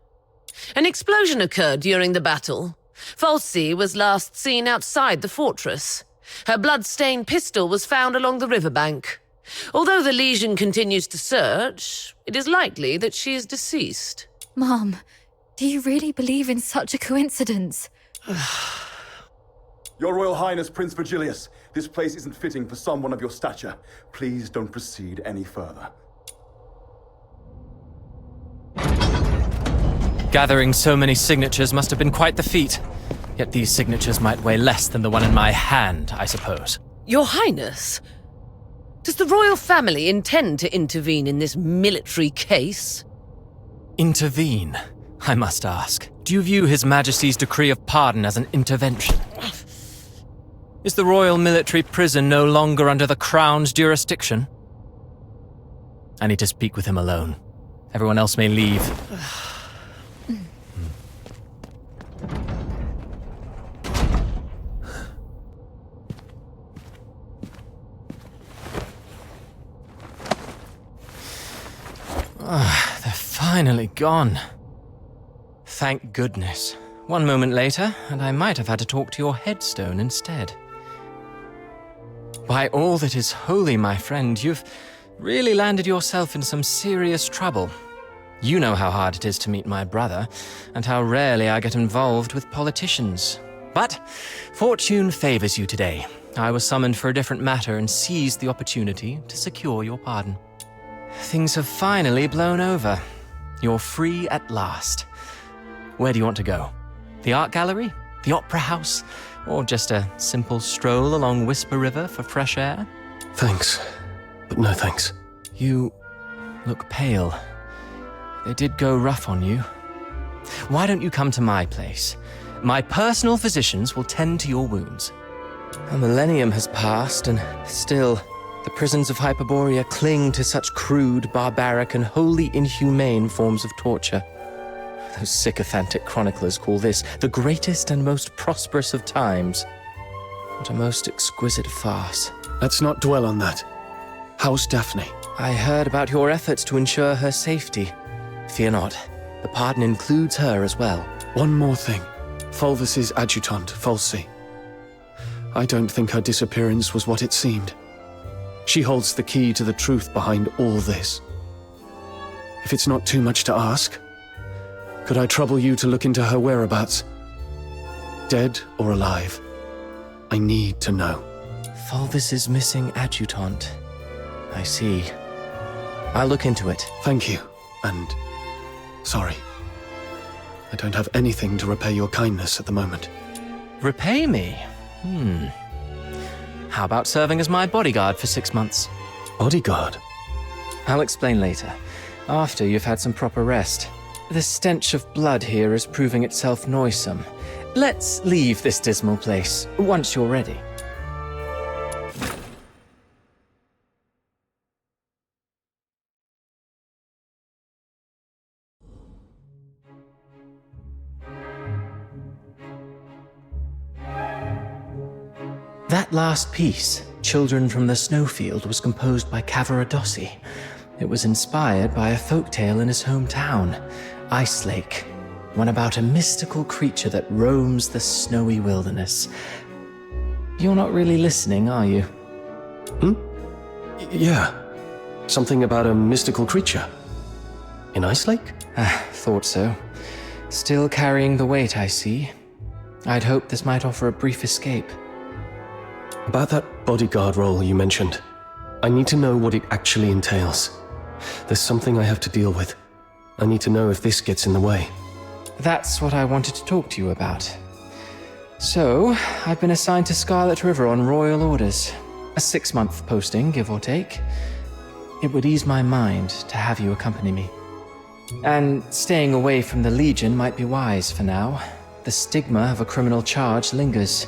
An explosion occurred during the battle. Falsey was last seen outside the fortress. Her blood-stained pistol was found along the riverbank. Although the Legion continues to search, it is likely that she is deceased. Mom, do you really believe in such a coincidence? Your Royal Highness, Prince Virgilius, this place isn't fitting for someone of your stature. Please don't proceed any further. Gathering so many signatures must have been quite the feat. Yet these signatures might weigh less than the one in my hand, I suppose. Your Highness, does the royal family intend to intervene in this military case? Intervene, I must ask. Do you view His Majesty's decree of pardon as an intervention? Is the royal military prison no longer under the Crown's jurisdiction? I need to speak with him alone. Everyone else may leave. They're finally gone. Thank goodness. One moment later, and I might have had to talk to your headstone instead. By all that is holy, my friend, you've really landed yourself in some serious trouble. You know how hard it is to meet my brother, and how rarely I get involved with politicians. But fortune favors you today. I was summoned for a different matter and seized the opportunity to secure your pardon. Things have finally blown over. You're free at last. Where do you want to go? The art gallery? The opera house? Or just a simple stroll along Whisper River for fresh air? Thanks, but no thanks. You look pale. They did go rough on you. Why don't you come to my place? My personal physicians will tend to your wounds. A millennium has passed, and still, the prisons of Hyperborea cling to such crude, barbaric, and wholly inhumane forms of torture. Those sycophantic chroniclers call this the greatest and most prosperous of times. What a most exquisite farce. Let's not dwell on that. How's Daphne? I heard about your efforts to ensure her safety. Fear not. The pardon includes her as well. One more thing. Fulvis's adjutant, Fulci. I don't think her disappearance was what it seemed. She holds the key to the truth behind all this. If it's not too much to ask, could I trouble you to look into her whereabouts? Dead or alive? I need to know. Fulvis's missing adjutant. I see. I'll look into it. Thank you, and sorry. I don't have anything to repay your kindness at the moment. Repay me? How about serving as my bodyguard for 6 months? Bodyguard? I'll explain later, after you've had some proper rest. The stench of blood here is proving itself noisome. Let's leave this dismal place, once you're ready. That last piece, Children from the Snowfield, was composed by Cavaradossi. It was inspired by a folktale in his hometown, Ice Lake, one about a mystical creature that roams the snowy wilderness. You're not really listening, are you? Yeah. Something about a mystical creature. In Ice Lake? Thought so. Still carrying the weight, I see. I'd hoped this might offer a brief escape. About that bodyguard role you mentioned, I need to know what it actually entails. There's something I have to deal with. I need to know if this gets in the way. That's what I wanted to talk to you about. So, I've been assigned to Scarlet River on royal orders. A 6-month posting, give or take. It would ease my mind to have you accompany me. And staying away from the Legion might be wise for now. The stigma of a criminal charge lingers.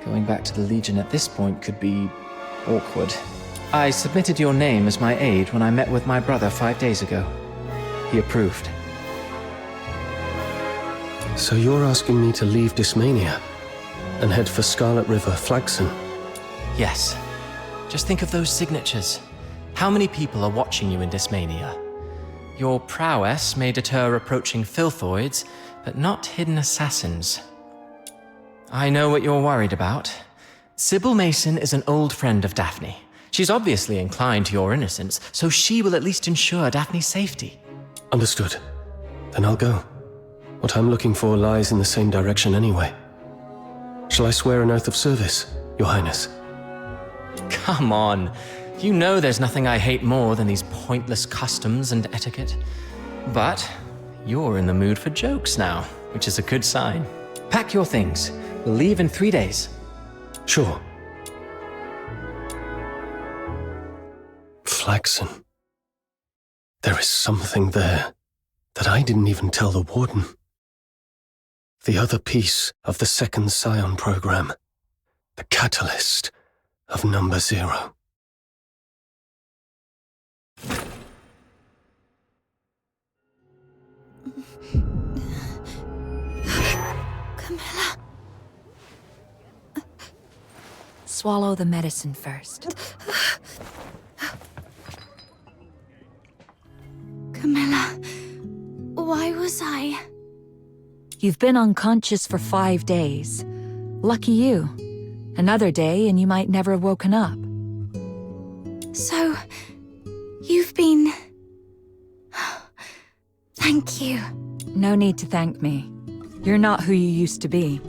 Going back to the Legion at this point could be awkward. I submitted your name as my aide when I met with my brother 5 days ago. He approved. So you're asking me to leave Dysmania and head for Scarlet River, Flagson? Yes. Just think of those signatures. How many people are watching you in Dysmania? Your prowess may deter approaching filthoids, but not hidden assassins. I know what you're worried about. Sybil Mason is an old friend of Daphne. She's obviously inclined to your innocence, so she will at least ensure Daphne's safety. Understood. Then I'll go. What I'm looking for lies in the same direction anyway. Shall I swear an oath of service, Your Highness? Come on. You know there's nothing I hate more than these pointless customs and etiquette. But you're in the mood for jokes now, which is a good sign. Pack your things. We'll leave in 3 days. Sure. Flagson. There is something there that I didn't even tell the Warden. The other piece of the second Scion program. The catalyst of Number Zero. Camilla. Swallow the medicine first. Camilla, why was I? You've been unconscious for 5 days. Lucky you. Another day and you might never have woken up. So, you've been... Thank you. No need to thank me. You're not who you used to be.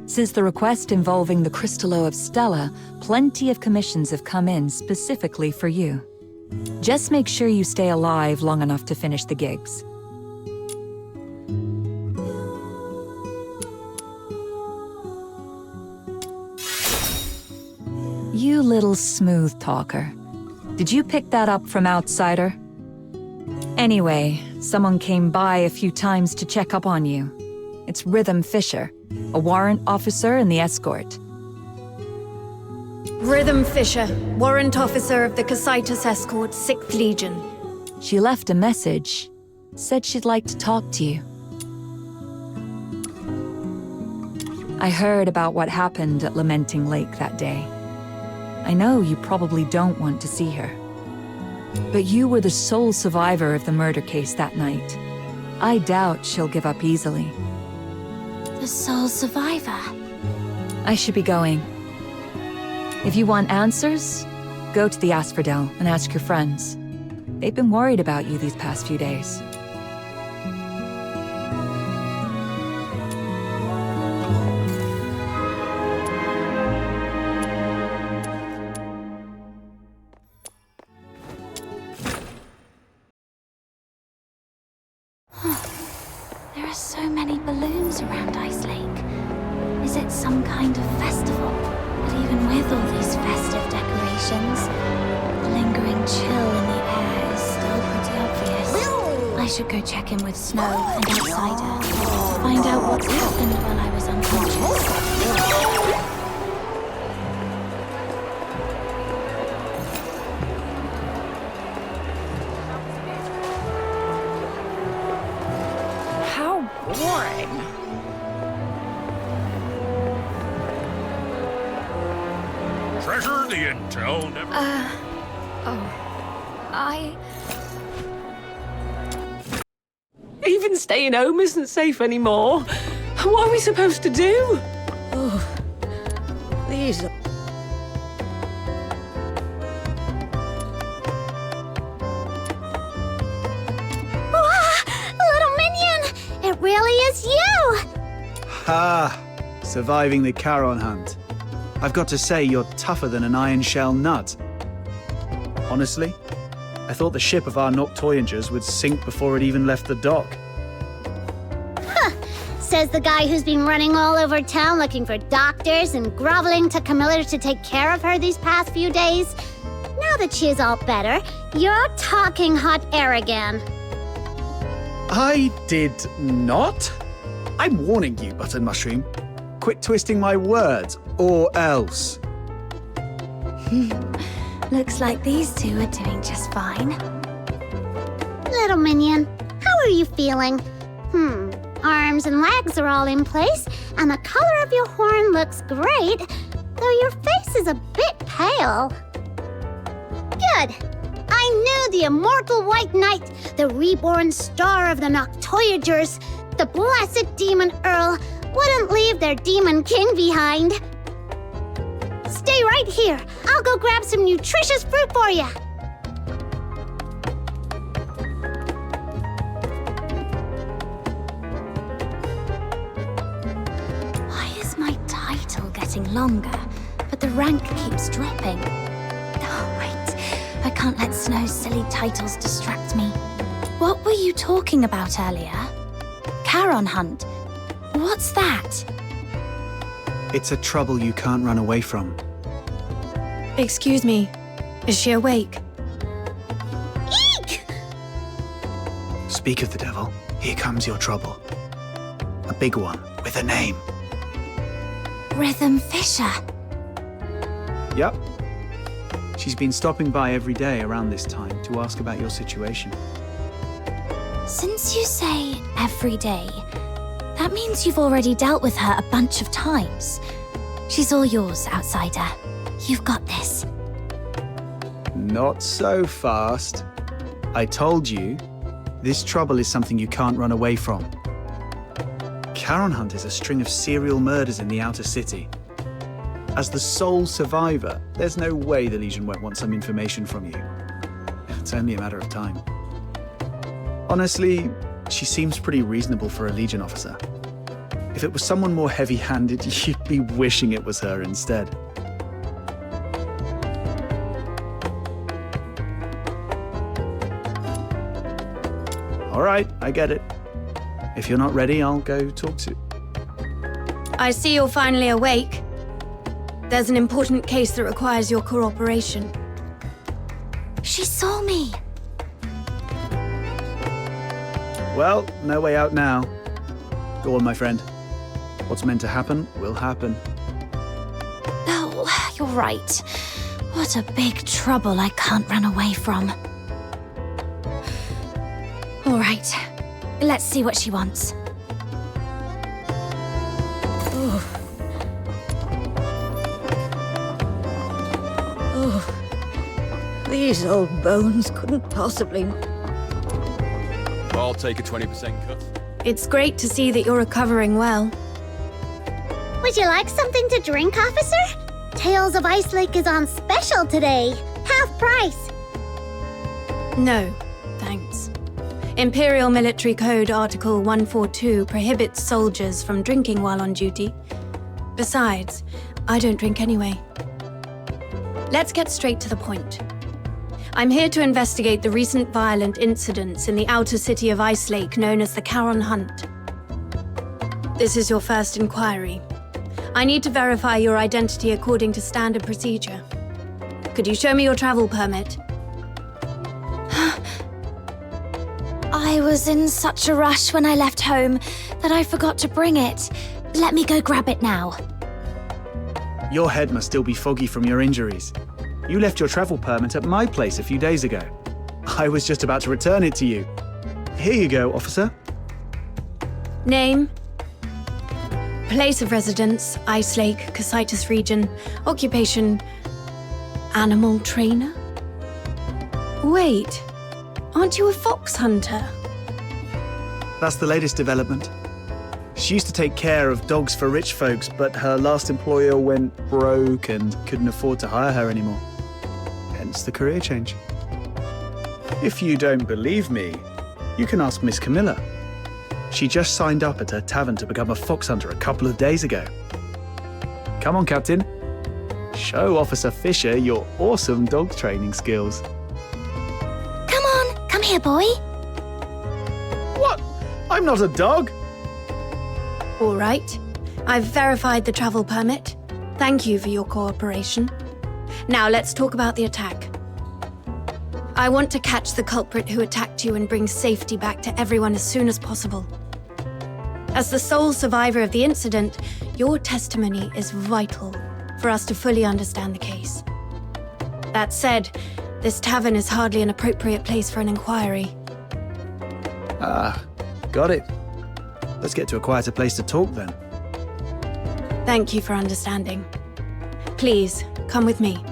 Since the request involving the Crystallo of Stella, plenty of commissions have come in specifically for you. Just make sure you stay alive long enough to finish the gigs. You little smooth talker. Did you pick that up from Outsider? Anyway, someone came by a few times to check up on you. It's Rhythm Fisher, a warrant officer in the escort. Rhythm Fisher, warrant officer of the Cassitus Escort, 6th Legion. She left a message. Said she'd like to talk to you. I heard about what happened at Lamenting Lake that day. I know you probably don't want to see her. But you were the sole survivor of the murder case that night. I doubt she'll give up easily. The sole survivor? I should be going. If you want answers, go to the Asphodel and ask your friends. They've been worried about you these past few days. There are so many balloons around Ice Lake. Is it some kind of festival? But even with all these festive decorations, the lingering chill in the air is still pretty obvious. I should go check in with Snow and Outsider to find out what's happened while I was unconscious. Boring. Treasure the intel never... Even staying home isn't safe anymore. What are we supposed to do? Oh, these are... Little minion! It really is you! Ha! Surviving the Charon hunt. I've got to say, you're tougher than an iron shell nut. Honestly, I thought the ship of our Noctoyangers would sink before it even left the dock. Huh! Says the guy who's been running all over town looking for doctors and groveling to Camilla to take care of her these past few days. Now that she is all better, you're talking hot air again. I did not? I'm warning you, Button Mushroom. Quit twisting my words, or else. Looks like these two are doing just fine. Little minion, how are you feeling? Arms and legs are all in place, and the color of your horn looks great, though your face is a bit pale. Good. I knew the immortal White Knight, the reborn star of the Noctoyagers, the blessed Demon Earl, wouldn't leave their Demon King behind. Stay right here. I'll go grab some nutritious fruit for you. Why is my title getting longer, but the rank keeps dropping? Oh, wait. I can't let Snow's silly titles distract me. What were you talking about earlier? Charon hunt? What's that? It's a trouble you can't run away from. Excuse me. Is she awake? Eek! Speak of the devil, here comes your trouble. A big one, with a name. Rhythm Fisher. Yep. She's been stopping by every day around this time to ask about your situation. Since you say every day, that means you've already dealt with her a bunch of times. She's all yours, Outsider. You've got this. Not so fast. I told you, this trouble is something you can't run away from. Charon Hunt is a string of serial murders in the outer city. As the sole survivor, there's no way the Legion won't want some information from you. It's only a matter of time. Honestly, she seems pretty reasonable for a Legion officer. If it was someone more heavy-handed, you'd be wishing it was her instead. All right, I get it. If you're not ready, I'll go talk to... I see you're finally awake. There's an important case that requires your cooperation. She saw me. Well, no way out now. Go on, my friend. What's meant to happen will happen. Oh, you're right. What a big trouble I can't run away from. All right, let's see what she wants. These old bones couldn't possibly... I'll take a 20% cut. It's great to see that you're recovering well. Would you like something to drink, officer? Tales of Ice Lake is on special today. Half price. No, thanks. Imperial Military Code Article 142 prohibits soldiers from drinking while on duty. Besides, I don't drink anyway. Let's get straight to the point. I'm here to investigate the recent violent incidents in the outer city of Ice Lake known as the Charon Hunt. This is your first inquiry. I need to verify your identity according to standard procedure. Could you show me your travel permit? I was in such a rush when I left home that I forgot to bring it. Let me go grab it now. Your head must still be foggy from your injuries. You left your travel permit at my place a few days ago. I was just about to return it to you. Here you go, officer. Name? Place of residence, Ice Lake, Casitas region. Occupation, animal trainer? Wait, aren't you a fox hunter? That's the latest development. She used to take care of dogs for rich folks, but her last employer went broke and couldn't afford to hire her anymore. Hence the career change. If you don't believe me, you can ask Miss Camilla. She just signed up at her tavern to become a fox hunter a couple of days ago. Come on, Captain. Show Officer Fisher your awesome dog training skills. Come on, come here, boy. What? I'm not a dog. All right. I've verified the travel permit. Thank you for your cooperation. Now let's talk about the attack. I want to catch the culprit who attacked you and bring safety back to everyone as soon as possible. As the sole survivor of the incident, your testimony is vital for us to fully understand the case. That said, this tavern is hardly an appropriate place for an inquiry. Ah, got it. Let's get to a quieter place to talk then. Thank you for understanding. Please, come with me.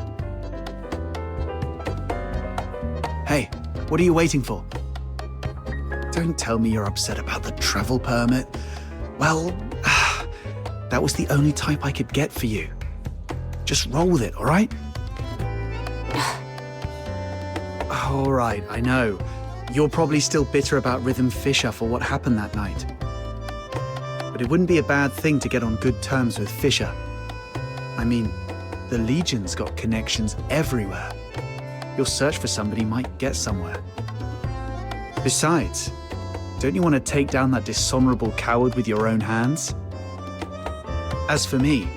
Hey, what are you waiting for? Don't tell me you're upset about the travel permit. Well, that was the only type I could get for you. Just roll with it, all right? All right, I know. You're probably still bitter about Rhythm Fisher for what happened that night. But it wouldn't be a bad thing to get on good terms with Fisher. I mean, the Legion's got connections everywhere. Your search for somebody might get somewhere. Besides, don't you want to take down that dishonorable coward with your own hands? As for me,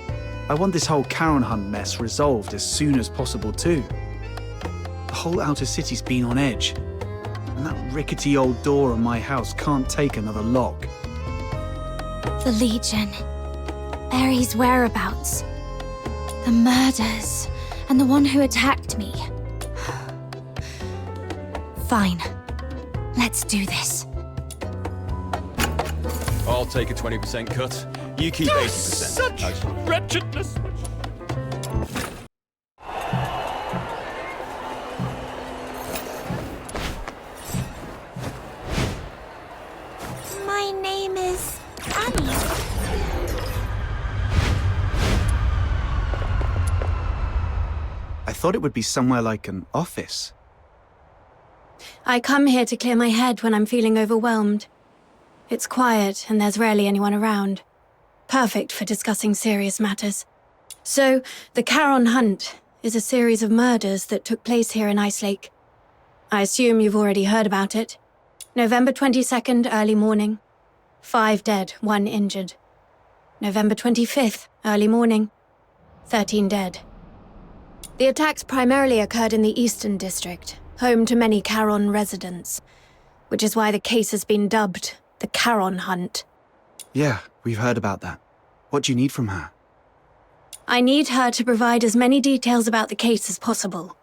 I want this whole Charon Hunt mess resolved as soon as possible too. The whole outer city's been on edge, and that rickety old door on my house can't take another lock. The Legion. Ares' whereabouts. The murders. And the one who attacked me. Fine. Let's do this. I'll take a 20% cut. You keep 80%. Such wretchedness! My name is Annie. I thought it would be somewhere like an office. I come here to clear my head when I'm feeling overwhelmed. It's quiet and there's rarely anyone around. Perfect for discussing serious matters. So, the Charon Hunt is a series of murders that took place here in Ice Lake. I assume you've already heard about it. November 22nd, early morning. 5 dead, 1 injured. November 25th, early morning. 13 dead. The attacks primarily occurred in the Eastern District, home to many Charon residents, which is why the case has been dubbed the Charon Hunt. Yeah, we've heard about that. What do you need from her? I need her to provide as many details about the case as possible.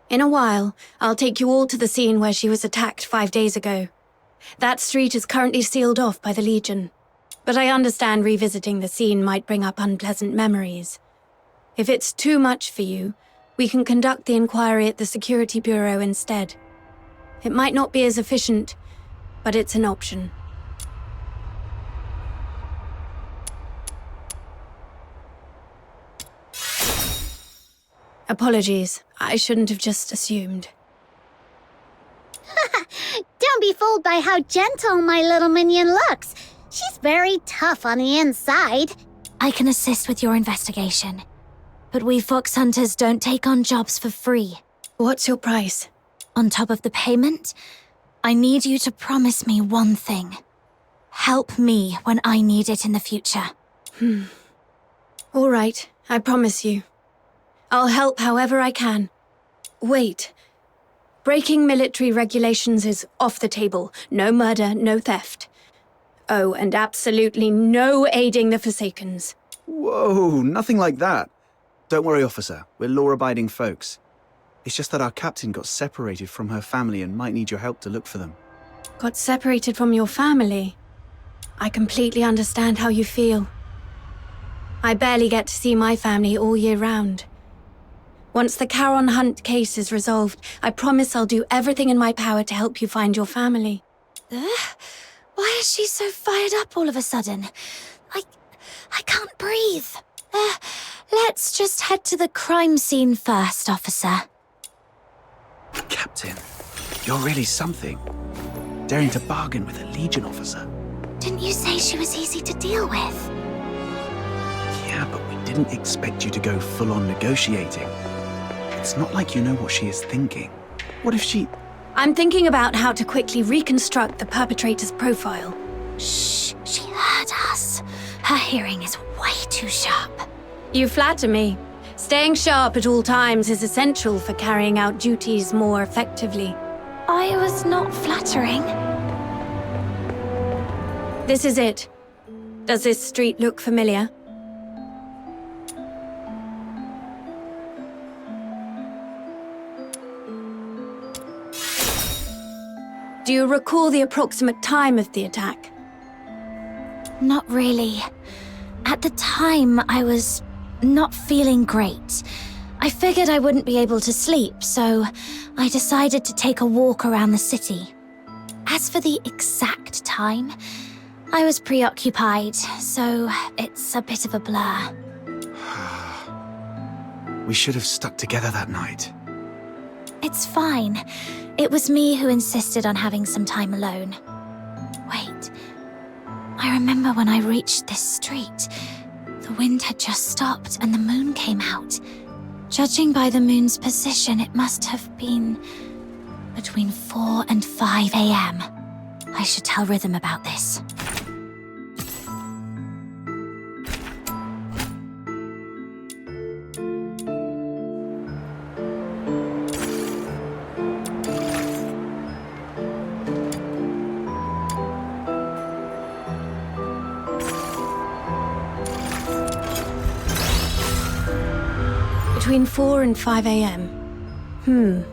In a while, I'll take you all to the scene where she was attacked 5 days ago. That street is currently sealed off by the Legion, but I understand revisiting the scene might bring up unpleasant memories. If it's too much for you, We can conduct the inquiry at the Security Bureau instead. It might not be as efficient, but it's an option. Apologies. I shouldn't have just assumed. Don't be fooled by how gentle my little minion looks. She's very tough on the inside. I can assist with your investigation. But we fox hunters don't take on jobs for free. What's your price? On top of the payment, I need you to promise me one thing. Help me when I need it in the future. All right, I promise you. I'll help however I can. Wait. Breaking military regulations is off the table. No murder, no theft. Oh, and absolutely no aiding the Forsakens. Whoa, nothing like that. Don't worry, officer. We're law-abiding folks. It's just that our captain got separated from her family and might need your help to look for them. Got separated from your family? I completely understand how you feel. I barely get to see my family all year round. Once the Charon Hunt case is resolved, I promise I'll do everything in my power to help you find your family. Why is she so fired up all of a sudden? I can't breathe. Let's just head to the crime scene first, officer. Captain, you're really something. Daring to bargain with a Legion officer. Didn't you say she was easy to deal with? Yeah, but we didn't expect you to go full-on negotiating. It's not like you know what she is thinking. What if she... I'm thinking about how to quickly reconstruct the perpetrator's profile. Shh, she heard us. Her hearing is way too sharp. You flatter me. Staying sharp at all times is essential for carrying out duties more effectively. I was not flattering. This is it. Does this street look familiar? Do you recall the approximate time of the attack? Not really. At the time, I was not feeling great. I figured I wouldn't be able to sleep, so I decided to take a walk around the city. As for the exact time, I was preoccupied, so it's a bit of a blur. We should have stuck together that night. It's fine. It was me who insisted on having some time alone. Wait. I remember when I reached this street. The wind had just stopped and the moon came out. Judging by the moon's position, it must have been between 4 and 5 a.m. I should tell Rhythm about this. Between 4 and 5 a.m.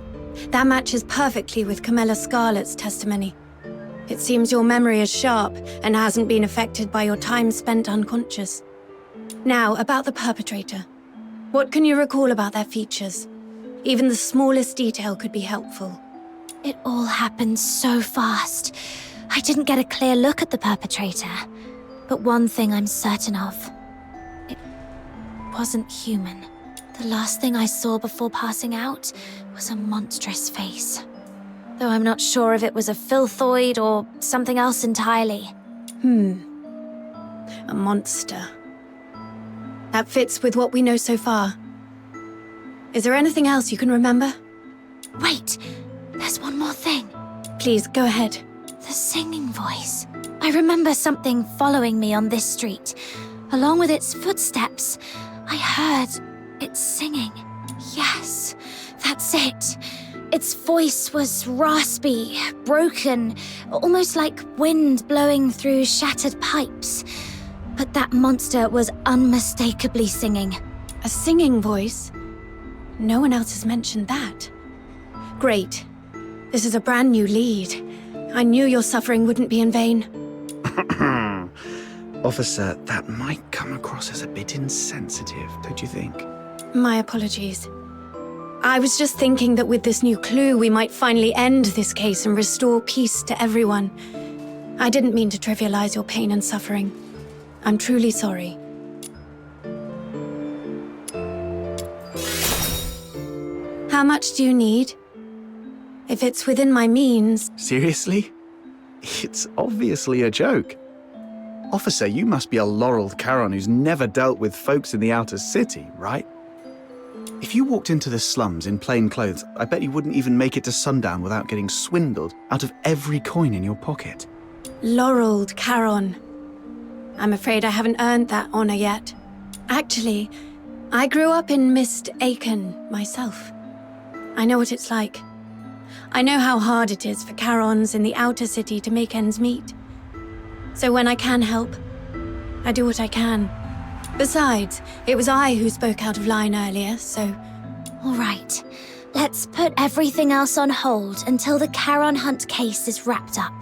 That matches perfectly with Camilla Scarlet's testimony. It seems your memory is sharp and hasn't been affected by your time spent unconscious. Now, about the perpetrator. What can you recall about their features? Even the smallest detail could be helpful. It all happened so fast. I didn't get a clear look at the perpetrator. But one thing I'm certain of. It wasn't human. The last thing I saw before passing out was a monstrous face. Though I'm not sure if it was a filthoid or something else entirely. A monster. That fits with what we know so far. Is there anything else you can remember? Wait, there's one more thing. Please, go ahead. The singing voice. I remember something following me on this street. Along with its footsteps, I heard it singing. Yes, that's it. Its voice was raspy, broken, almost like wind blowing through shattered pipes. But that monster was unmistakably singing. A singing voice? No one else has mentioned that. Great. This is a brand new lead. I knew your suffering wouldn't be in vain. Officer, that might come across as a bit insensitive, don't you think? My apologies. I was just thinking that with this new clue, we might finally end this case and restore peace to everyone. I didn't mean to trivialize your pain and suffering. I'm truly sorry. How much do you need? If it's within my means... Seriously? It's obviously a joke. Officer, you must be a laureled Charon who's never dealt with folks in the outer city, right? If you walked into the slums in plain clothes, I bet you wouldn't even make it to sundown without getting swindled out of every coin in your pocket. Laureled Charon. I'm afraid I haven't earned that honor yet. Actually, I grew up in Mist Aiken myself. I know what it's like. I know how hard it is for Charons in the outer city to make ends meet. So when I can help, I do what I can. Besides, it was I who spoke out of line earlier, so... All right. Let's put everything else on hold until the Charon Hunt case is wrapped up.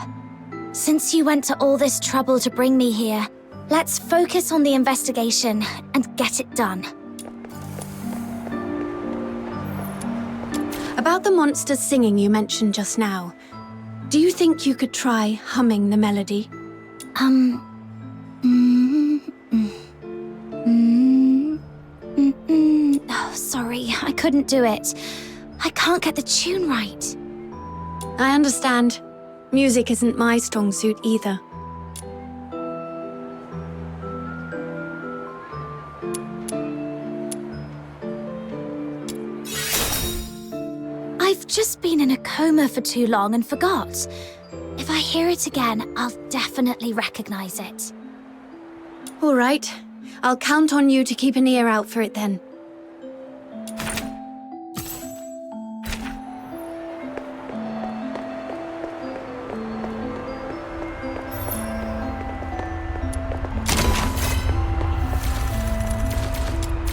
Since you went to all this trouble to bring me here, let's focus on the investigation and get it done. About the monster singing you mentioned just now, do you think you could try humming the melody? Oh, sorry, I couldn't do it. I can't get the tune right. I understand. Music isn't my strong suit either. I've just been in a coma for too long and forgot. If I hear it again, I'll definitely recognize it. All right. I'll count on you to keep an ear out for it then.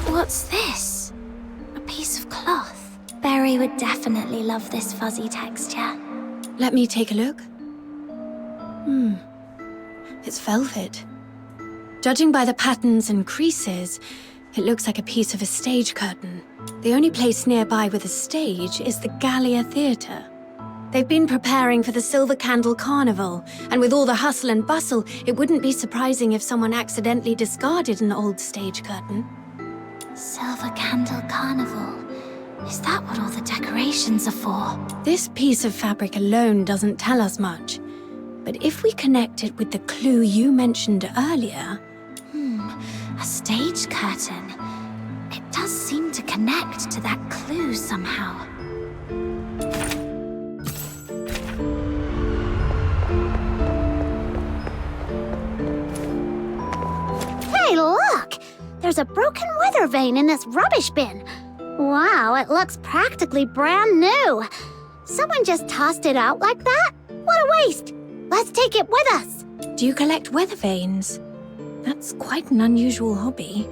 What's this? A piece of cloth. Barry would definitely love this fuzzy texture. Let me take a look. It's velvet. Judging by the patterns and creases, it looks like a piece of a stage curtain. The only place nearby with a stage is the Gallia Theatre. They've been preparing for the Silver Candle Carnival, and with all the hustle and bustle, it wouldn't be surprising if someone accidentally discarded an old stage curtain. Silver Candle Carnival. Is that what all the decorations are for? This piece of fabric alone doesn't tell us much. But if we connect it with the clue you mentioned earlier... A stage curtain. It does seem to connect to that clue somehow. Hey, look! There's a broken weather vane in this rubbish bin. Wow, it looks practically brand new. Someone just tossed it out like that? What a waste! Let's take it with us. Do you collect weather vanes? That's quite an unusual hobby.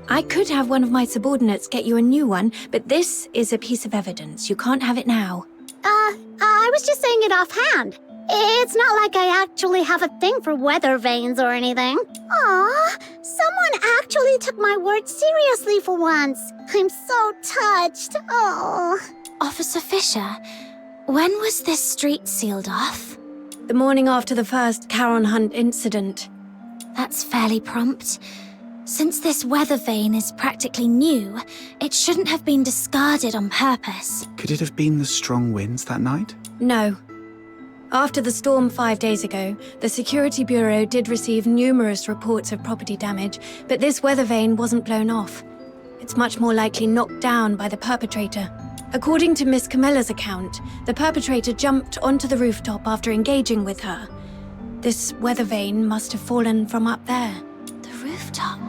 I could have one of my subordinates get you a new one, but this is a piece of evidence. You can't have it now. I was just saying it offhand. It's not like I actually have a thing for weather vanes or anything. Aw, someone actually took my word seriously for once. I'm so touched. Oh. Officer Fisher, when was this street sealed off? The morning after the first Charon Hunt incident. That's fairly prompt. Since this weather vane is practically new, it shouldn't have been discarded on purpose. Could it have been the strong winds that night? No. After the storm 5 days ago, the Security Bureau did receive numerous reports of property damage, but this weather vane wasn't blown off. It's much more likely knocked down by the perpetrator. According to Miss Camilla's account, the perpetrator jumped onto the rooftop after engaging with her. This weather vane must have fallen from up there. The rooftop?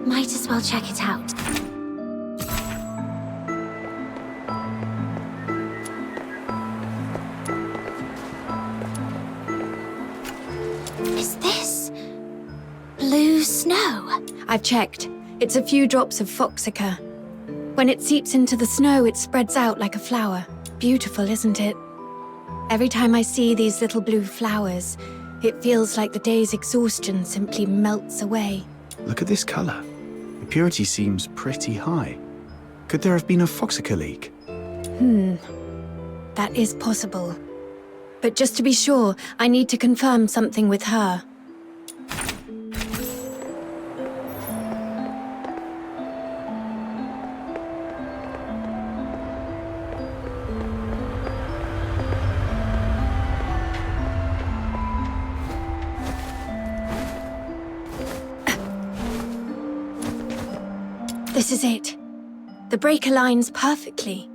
Might as well check it out. Is this blue snow? I've checked. It's a few drops of foxica. When it seeps into the snow, it spreads out like a flower. Beautiful, isn't it? Every time I see these little blue flowers, it feels like the day's exhaustion simply melts away. Look at this color. The purity seems pretty high. Could there have been a Foxica leak? That is possible. But just to be sure, I need to confirm something with her. This is it. The break aligns perfectly.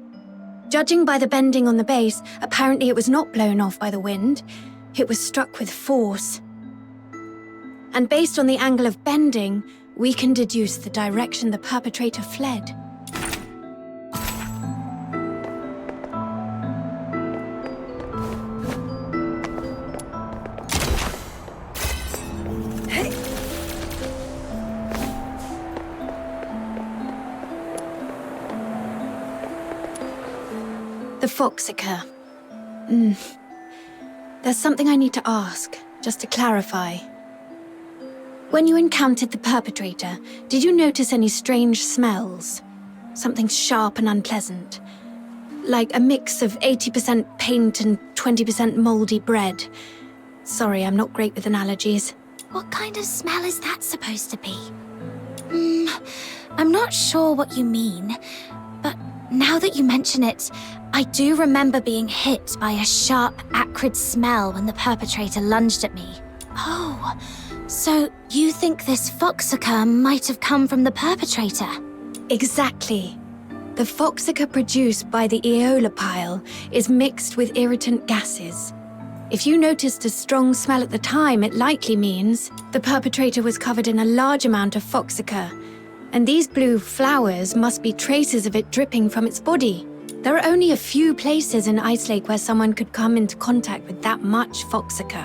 Judging by the bending on the base, apparently it was not blown off by the wind. It was struck with force. And based on the angle of bending, we can deduce the direction the perpetrator fled. The Foxica. There's something I need to ask, just to clarify. When you encountered the perpetrator, did you notice any strange smells? Something sharp and unpleasant? Like a mix of 80% paint and 20% moldy bread. Sorry, I'm not great with analogies. What kind of smell is that supposed to be? I'm not sure what you mean, but now that you mention it, I do remember being hit by a sharp, acrid smell when the perpetrator lunged at me. Oh, so you think this Foxica might have come from the perpetrator? Exactly. The Foxica produced by the Aeola pile is mixed with irritant gases. If you noticed a strong smell at the time, it likely means the perpetrator was covered in a large amount of Foxica, and these blue flowers must be traces of it dripping from its body. There are only a few places in Ice Lake where someone could come into contact with that much Foxica.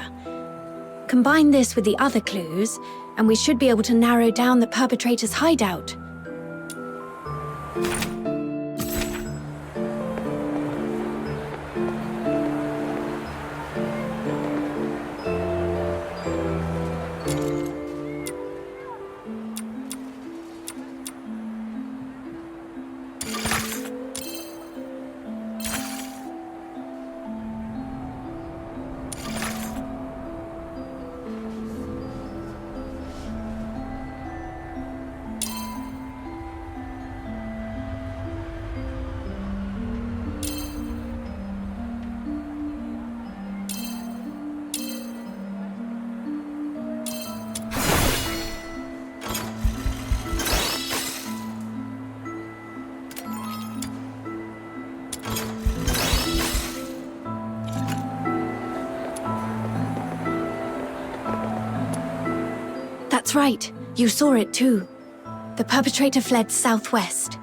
Combine this with the other clues, and we should be able to narrow down the perpetrator's hideout. That's right. You saw it too. The perpetrator fled southwest.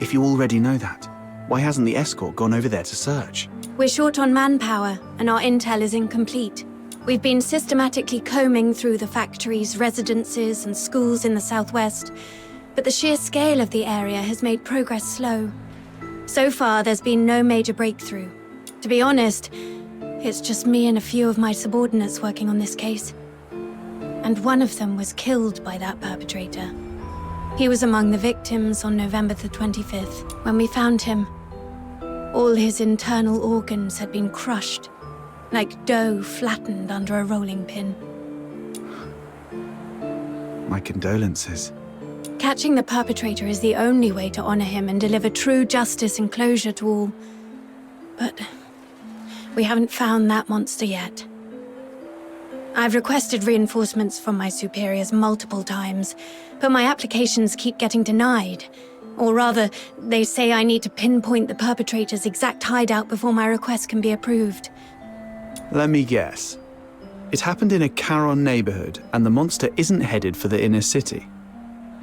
If you already know that, why hasn't the escort gone over there to search? We're short on manpower, and our intel is incomplete. We've been systematically combing through the factories, residences, and schools in the southwest, but the sheer scale of the area has made progress slow. So far, there's been no major breakthrough. To be honest, it's just me and a few of my subordinates working on this case. And one of them was killed by that perpetrator. He was among the victims on November the 25th, when we found him. All his internal organs had been crushed, like dough flattened under a rolling pin. My condolences. Catching the perpetrator is the only way to honor him and deliver true justice and closure to all. But we haven't found that monster yet. I've requested reinforcements from my superiors multiple times, but my applications keep getting denied. Or rather, they say I need to pinpoint the perpetrator's exact hideout before my request can be approved. Let me guess. It happened in a Charon neighborhood, and the monster isn't headed for the inner city.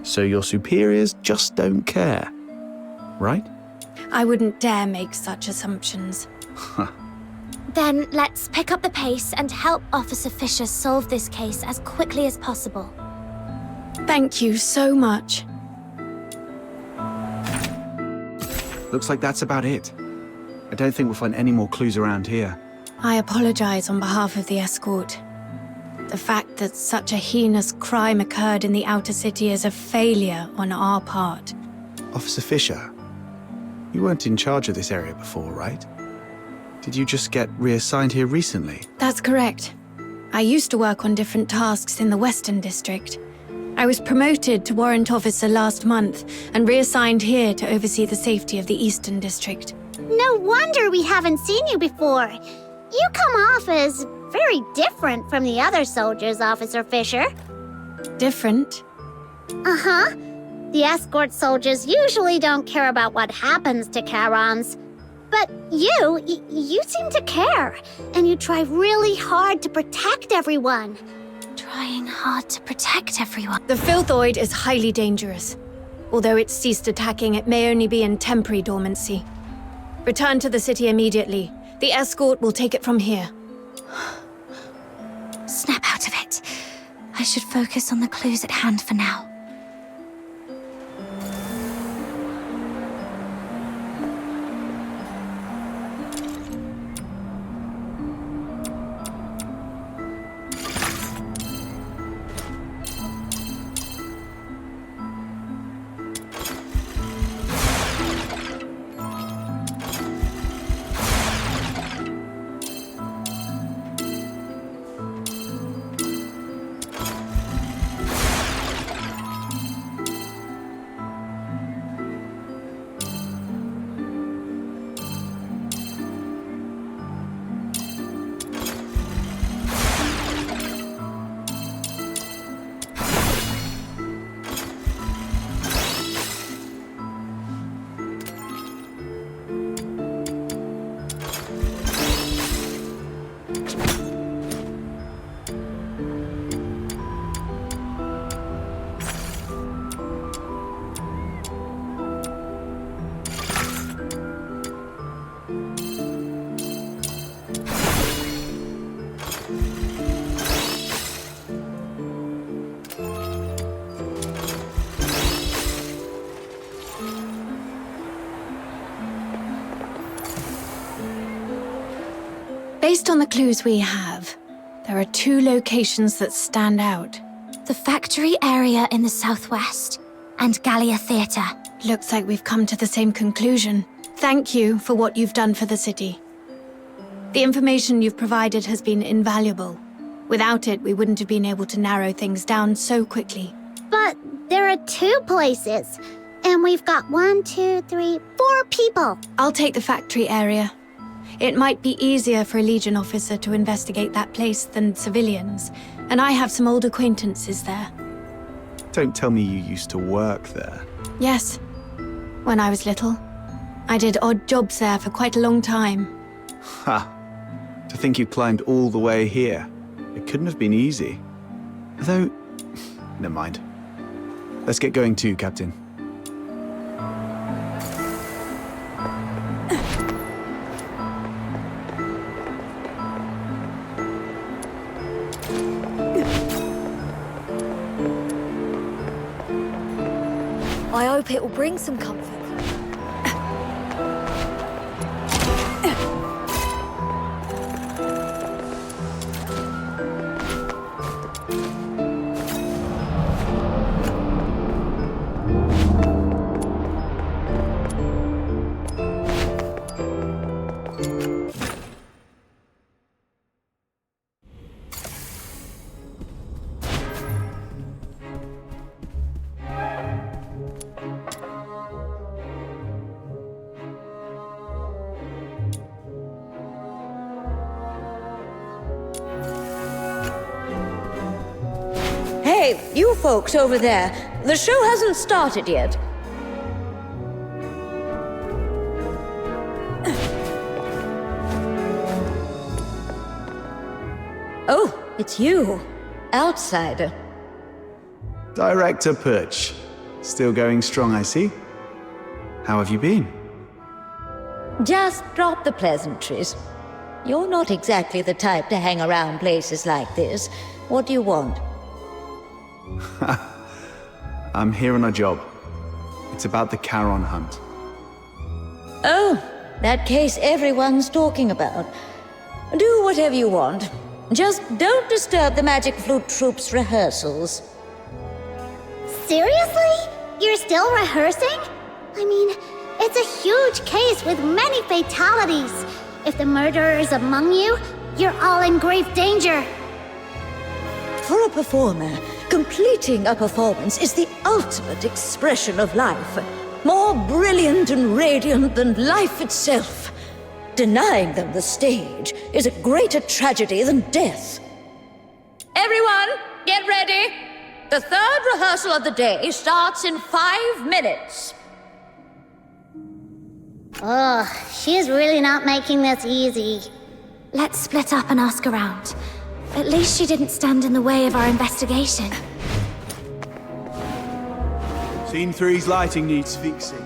So your superiors just don't care, right? I wouldn't dare make such assumptions. Then let's pick up the pace and help Officer Fisher solve this case as quickly as possible. Thank you so much. Looks like that's about it. I don't think we'll find any more clues around here. I apologize on behalf of the escort. The fact that such a heinous crime occurred in the outer city is a failure on our part. Officer Fisher, You weren't in charge of this area before, right? Did you just get reassigned here recently? That's correct. I used to work on different tasks in the Western District. I was promoted to Warrant Officer last month and reassigned here to oversee the safety of the Eastern District. No wonder we haven't seen you before. You come off as very different from the other soldiers, Officer Fisher. Different? Uh-huh. The escort soldiers usually don't care about what happens to Charons. But you seem to care, and you try really hard to protect everyone. Trying hard to protect everyone. The Filthoid is highly dangerous. Although it's ceased attacking, it may only be in temporary dormancy. Return to the city immediately. The escort will take it from here. Snap out of it. I should focus on the clues at hand for now. Based on the clues we have, there are 2 locations that stand out. The factory area in the southwest, and Gallia Theatre. Looks like we've come to the same conclusion. Thank you for what you've done for the city. The information you've provided has been invaluable. Without it, we wouldn't have been able to narrow things down so quickly. But there are 2 places, and we've got 1, 2, 3, 4 people. I'll take the factory area. It might be easier for a Legion officer to investigate that place than civilians, and I have some old acquaintances there. Don't tell me you used to work there. Yes, when I was little. I did odd jobs there for quite a long time. Ha! To think you climbed all the way here. It couldn't have been easy. Though, never mind. Let's get going too, Captain. I hope it will bring some comfort. Hey, you folks over there, the show hasn't started yet. Oh, it's you, outsider. Director Perch. Still going strong, I see. How have you been? Just drop the pleasantries. You're not exactly the type to hang around places like this. What do you want? I'm here on a job. It's about the Charon hunt. Oh, that case everyone's talking about. Do whatever you want. Just don't disturb the Magic Flute Troop's rehearsals. Seriously? You're still rehearsing? I mean, It's a huge case with many fatalities. If the murderer is among you, you're all in grave danger. For a performer, completing a performance is the ultimate expression of life. More brilliant and radiant than life itself. Denying them the stage is a greater tragedy than death. Everyone, get ready. The third rehearsal of the day starts in 5 minutes. Ugh, she's really not making this easy. Let's split up and ask around. At least she didn't stand in the way of our investigation. Scene 3's lighting needs fixing.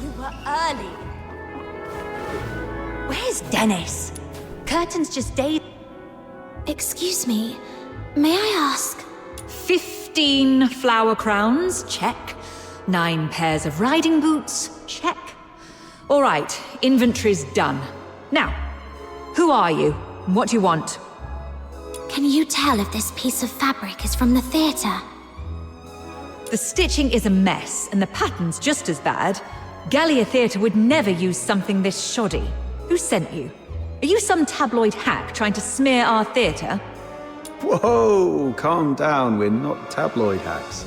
You were early. Where's Dennis? Curtains just days. Excuse me, may I ask? 15 flower crowns, check. 9 pairs of riding boots, check. All right, inventory's done. Now, who are you? What do you want? Can you tell if this piece of fabric is from the theatre? The stitching is a mess, and the pattern's just as bad. Gallia Theatre would never use something this shoddy. Who sent you? Are you some tabloid hack trying to smear our theatre? Whoa, calm down, we're not tabloid hacks.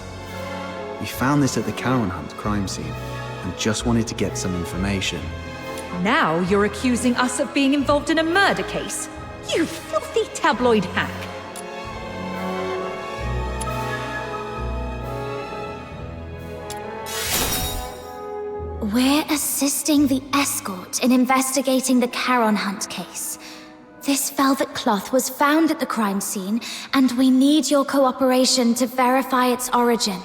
We found this at the Charon Hunt crime scene and just wanted to get some information. Now you're accusing us of being involved in a murder case. You filthy tabloid hack. We're assisting the escort in investigating the Charon Hunt case. This velvet cloth was found at the crime scene, and we need your cooperation to verify its origin.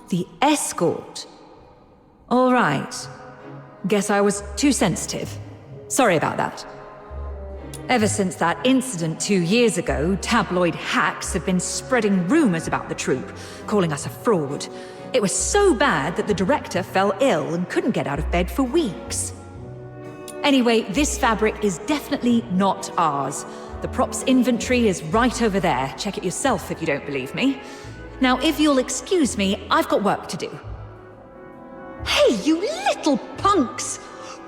The escort? All right. Guess I was too sensitive. Sorry about that. Ever since that incident 2 years ago, tabloid hacks have been spreading rumors about the troupe, calling us a fraud. It was so bad that the director fell ill and couldn't get out of bed for weeks. Anyway, this fabric is definitely not ours. The props inventory is right over there. Check it yourself if you don't believe me. Now, if you'll excuse me, I've got work to do. Hey, you little punks!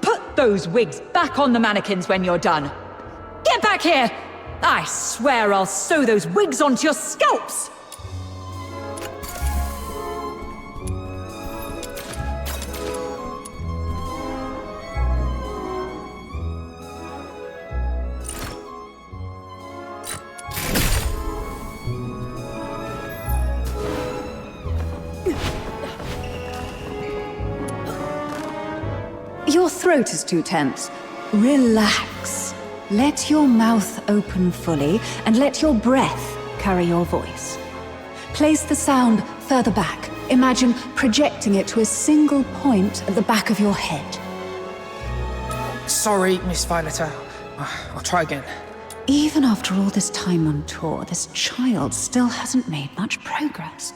Put those wigs back on the mannequins when you're done. Get back here! I swear I'll sew those wigs onto your scalps! Your throat is too tense. Relax. Let your mouth open fully and let your breath carry your voice. Place the sound further back. Imagine projecting it to a single point at the back of your head. Sorry, Miss Violeta. I'll try again. Even after all this time on tour, this child still hasn't made much progress.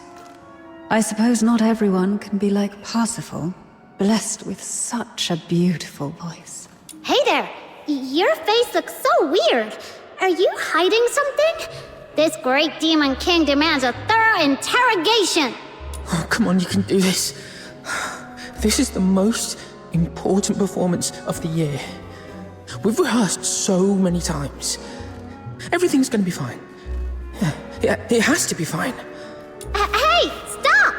I suppose not everyone can be like Parsifal, blessed with such a beautiful voice. Hey there! Your face looks so weird. Are you hiding something? This great demon king demands a thorough interrogation. Oh, come on, you can do this. This is the most important performance of the year. We've rehearsed so many times. Everything's gonna be fine. Yeah, it has to be fine. Hey, stop!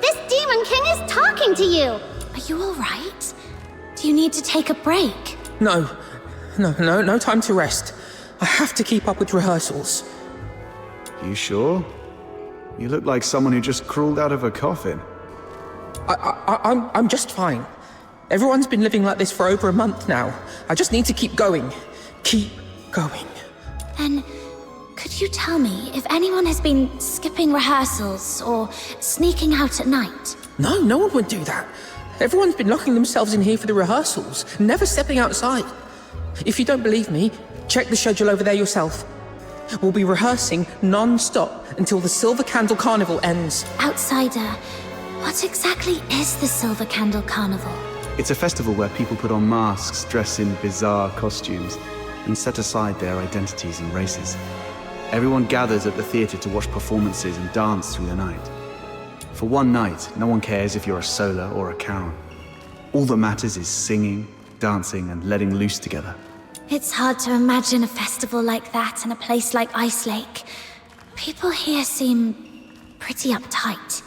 This demon king is talking to you. Are you all right? Do you need to take a break? No time to rest. I have to keep up with rehearsals. You sure? You look like someone who just crawled out of a coffin. I'm just fine. Everyone's been living like this for over a month now. I just need to keep going. Keep going. Then, could you tell me if anyone has been skipping rehearsals or sneaking out at night? No one would do that. Everyone's been locking themselves in here for the rehearsals, never stepping outside. If you don't believe me, check the schedule over there yourself. We'll be rehearsing non-stop until the Silver Candle Carnival ends. Outsider, what exactly is the Silver Candle Carnival? It's a festival where people put on masks, dress in bizarre costumes, and set aside their identities and races. Everyone gathers at the theatre to watch performances and dance through the night. For one night, no one cares if you're a Sola or a Charon. All that matters is singing, dancing, and letting loose together. It's hard to imagine a festival like that in a place like Ice Lake. People here seem pretty uptight.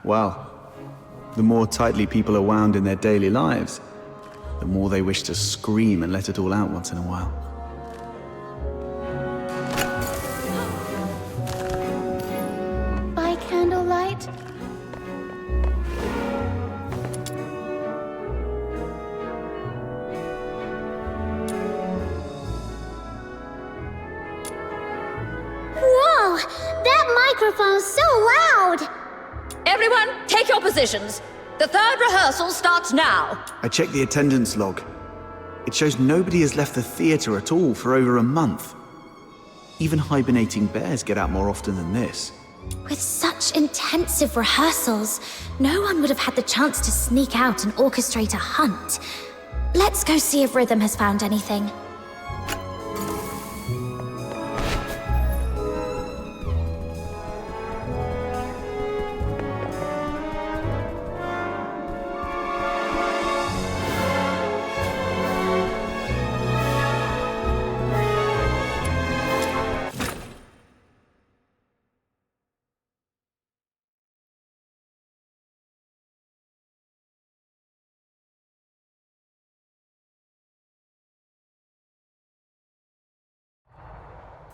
Well, the more tightly people are wound in their daily lives, the more they wish to scream and let it all out once in a while. By candlelight? Whoa! That microphone's so loud! Everyone, take your positions. The third rehearsal starts now. I checked the attendance log. It shows nobody has left the theatre at all for over a month. Even hibernating bears get out more often than this. With such intensive rehearsals, no one would have had the chance to sneak out and orchestrate a hunt. Let's go see if Rhythm has found anything.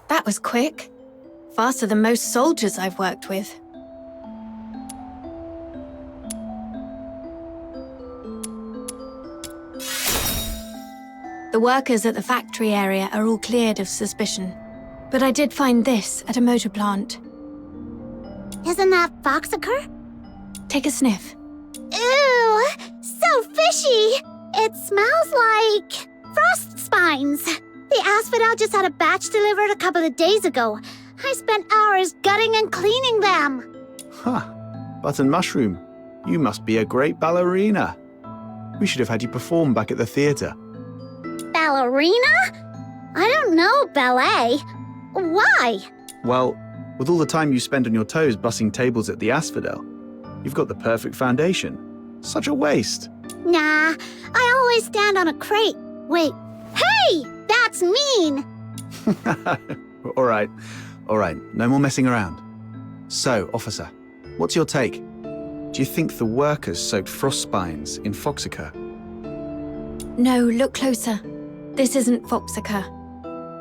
That was quick. Faster than most soldiers I've worked with. The workers at the factory area are all cleared of suspicion. But I did find this at a motor plant. Isn't that Foxacre? Take a sniff. Ew! So fishy! It smells like frost spines. The asphodel just had a batch delivered a couple of days ago. I spent hours gutting and cleaning them. Huh. Button Mushroom, you must be a great ballerina. We should have had you perform back at the theatre. Ballerina? I don't know ballet. Why? Well, with all the time you spend on your toes bussing tables at the Asphodel, you've got the perfect foundation. Such a waste. Nah, I always stand on a crate. Wait, hey! That's mean! All right. No more messing around. So, officer, what's your take? Do you think the workers soaked frost spines in Foxacre? No, look closer. This isn't Foxacre.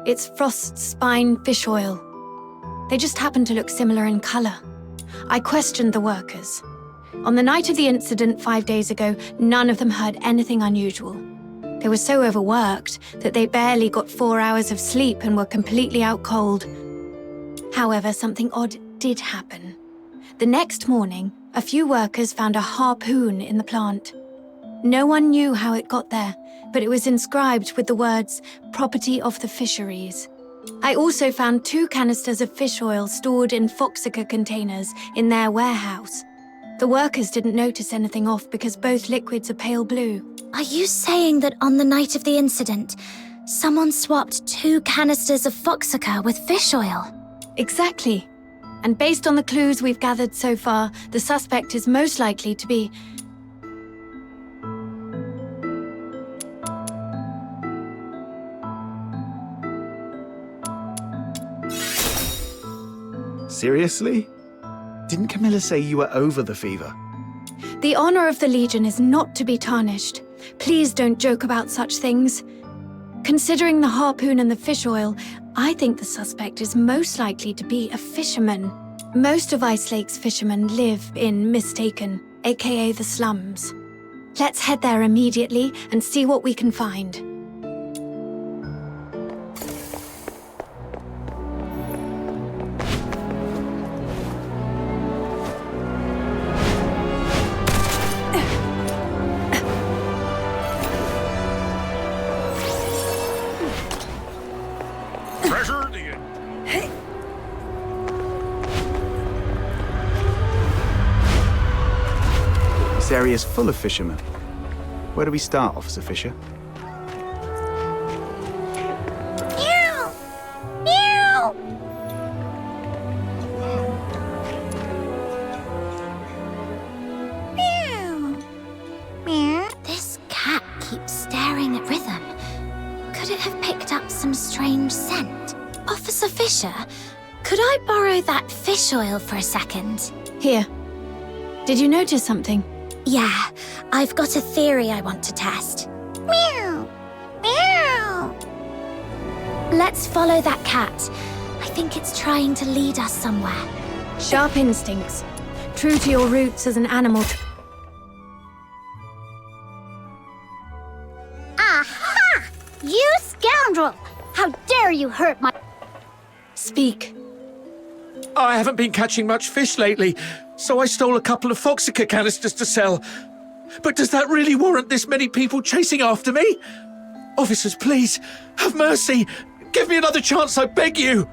It's frost spine fish oil. They just happen to look similar in color. I questioned the workers. On the night of the incident 5 days ago, none of them heard anything unusual. They were so overworked that they barely got 4 hours of sleep and were completely out cold. However, something odd did happen. The next morning, a few workers found a harpoon in the plant. No one knew how it got there, but it was inscribed with the words, "Property of the Fisheries." I also found 2 canisters of fish oil stored in Foxacre containers in their warehouse. The workers didn't notice anything off because both liquids are pale blue. Are you saying that on the night of the incident, someone swapped 2 canisters of Foxacre with fish oil? Exactly. And based on the clues we've gathered so far, the suspect is most likely to be... Seriously? Didn't Camilla say you were over the fever? The honor of the Legion is not to be tarnished. Please don't joke about such things. Considering the harpoon and the fish oil, I think the suspect is most likely to be a fisherman. Most of Ice Lake's fishermen live in Mistaken, aka the slums. Let's head there immediately and see what we can find. This area is full of fishermen. Where do we start, Officer Fisher? Meow! Meow! Meow! Meow. This cat keeps staring at Rhythm. Could it have picked up some strange scent? Officer Fisher, could I borrow that fish oil for a second? Here. Did you notice something? Yeah, I've got a theory I want to test. Meow! Meow! Let's follow that cat. I think it's trying to lead us somewhere. Sharp instincts. True to your roots as an animal. Aha! You scoundrel! How dare you hurt my... Speak. I haven't been catching much fish lately, so I stole a couple of Foxica canisters to sell. But does that really warrant this many people chasing after me? Officers, please, have mercy. Give me another chance, I beg you.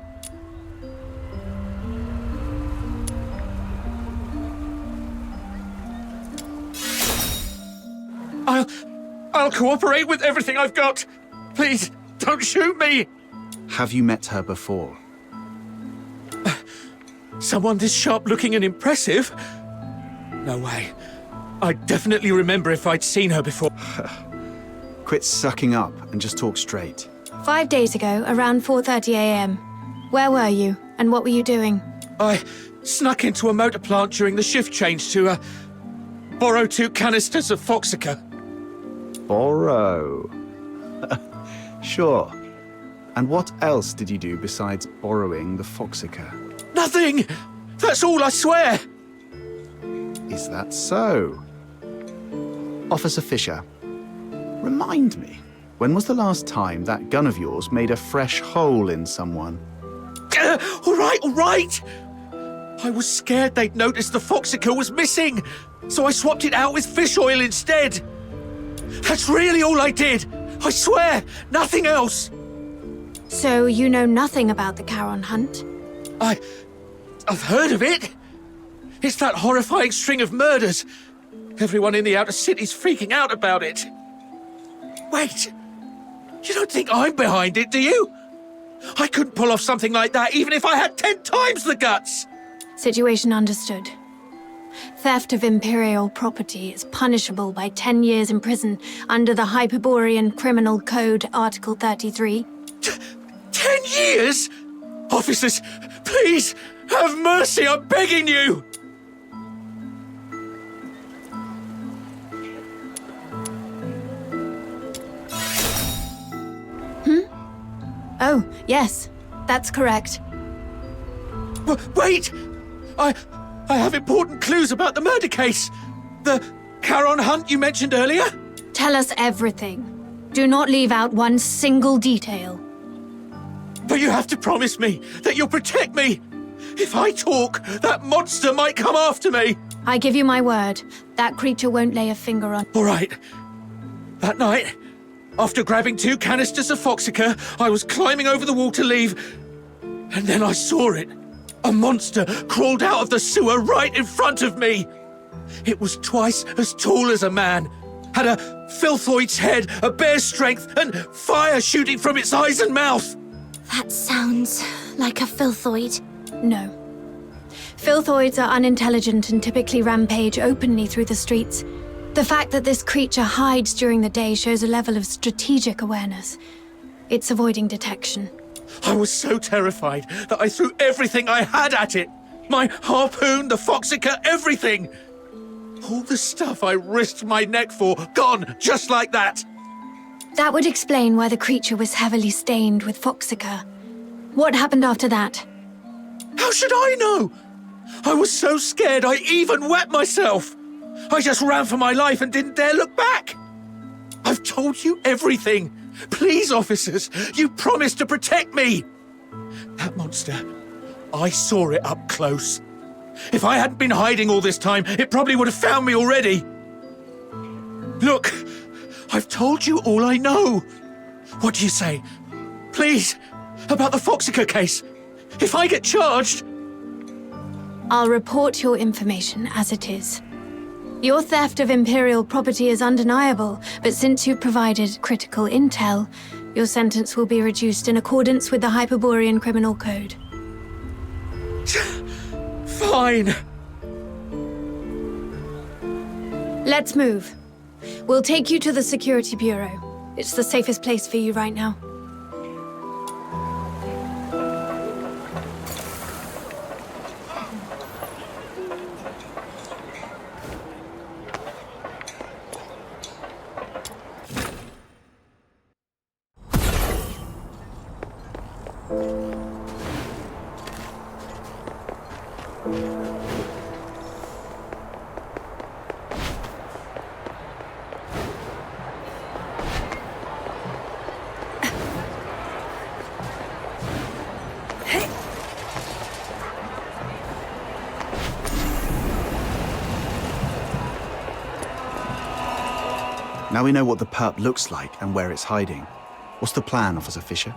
I'll cooperate with everything I've got. Please, don't shoot me. Have you met her before? Someone this sharp-looking and impressive? No way. I'd definitely remember if I'd seen her before. Quit sucking up and just talk straight. 5 days ago, around 4:30 a.m. Where were you, and what were you doing? I snuck into a motor plant during the shift change to, borrow 2 canisters of Foxica. Borrow? Sure. And what else did you do besides borrowing the Foxica? Nothing! That's all, I swear! Is that so? Officer Fisher, remind me, when was the last time that gun of yours made a fresh hole in someone? All right! I was scared they'd noticed the Foxica was missing, so I swapped it out with fish oil instead. That's really all I did! I swear, nothing else! So you know nothing about the Charon hunt? I've heard of it. It's that horrifying string of murders. Everyone in the outer city's freaking out about it. Wait, you don't think I'm behind it, do you? I couldn't pull off something like that even if I had 10 times the guts. Situation understood. Theft of Imperial property is punishable by 10 years in prison under the Hyperborean Criminal Code, Article 33. 10 years? Officers, please, have mercy, I'm begging you! Oh, yes, that's correct. Wait! I have important clues about the murder case. The Charon hunt you mentioned earlier? Tell us everything. Do not leave out one single detail. But you have to promise me that you'll protect me. If I talk, that monster might come after me. I give you my word. That creature won't lay a finger on... All right. That night, after grabbing 2 canisters of Foxica, I was climbing over the wall to leave. And then I saw it. A monster crawled out of the sewer right in front of me. It was twice as tall as a man, had a filthoid's head, a bear's strength, and fire shooting from its eyes and mouth. That sounds like a filthoid. No. Filthoids are unintelligent and typically rampage openly through the streets. The fact that this creature hides during the day shows a level of strategic awareness. It's avoiding detection. I was so terrified that I threw everything I had at it. My harpoon, the Foxica, everything. All the stuff I risked my neck for, gone just like that. That would explain why the creature was heavily stained with Foxica. What happened after that? How should I know? I was so scared I even wet myself. I just ran for my life and didn't dare look back. I've told you everything. Please, officers, you promised to protect me. That monster, I saw it up close. If I hadn't been hiding all this time, it probably would have found me already. Look, I've told you all I know. What do you say? Please, about the Foxica case. If I get charged... I'll report your information as it is. Your theft of Imperial property is undeniable, but since you provided critical intel, your sentence will be reduced in accordance with the Hyperborean Criminal Code. Fine. Let's move. We'll take you to the Security Bureau. It's the safest place for you right now. Now we know what the perp looks like and where it's hiding. What's the plan, Officer Fisher?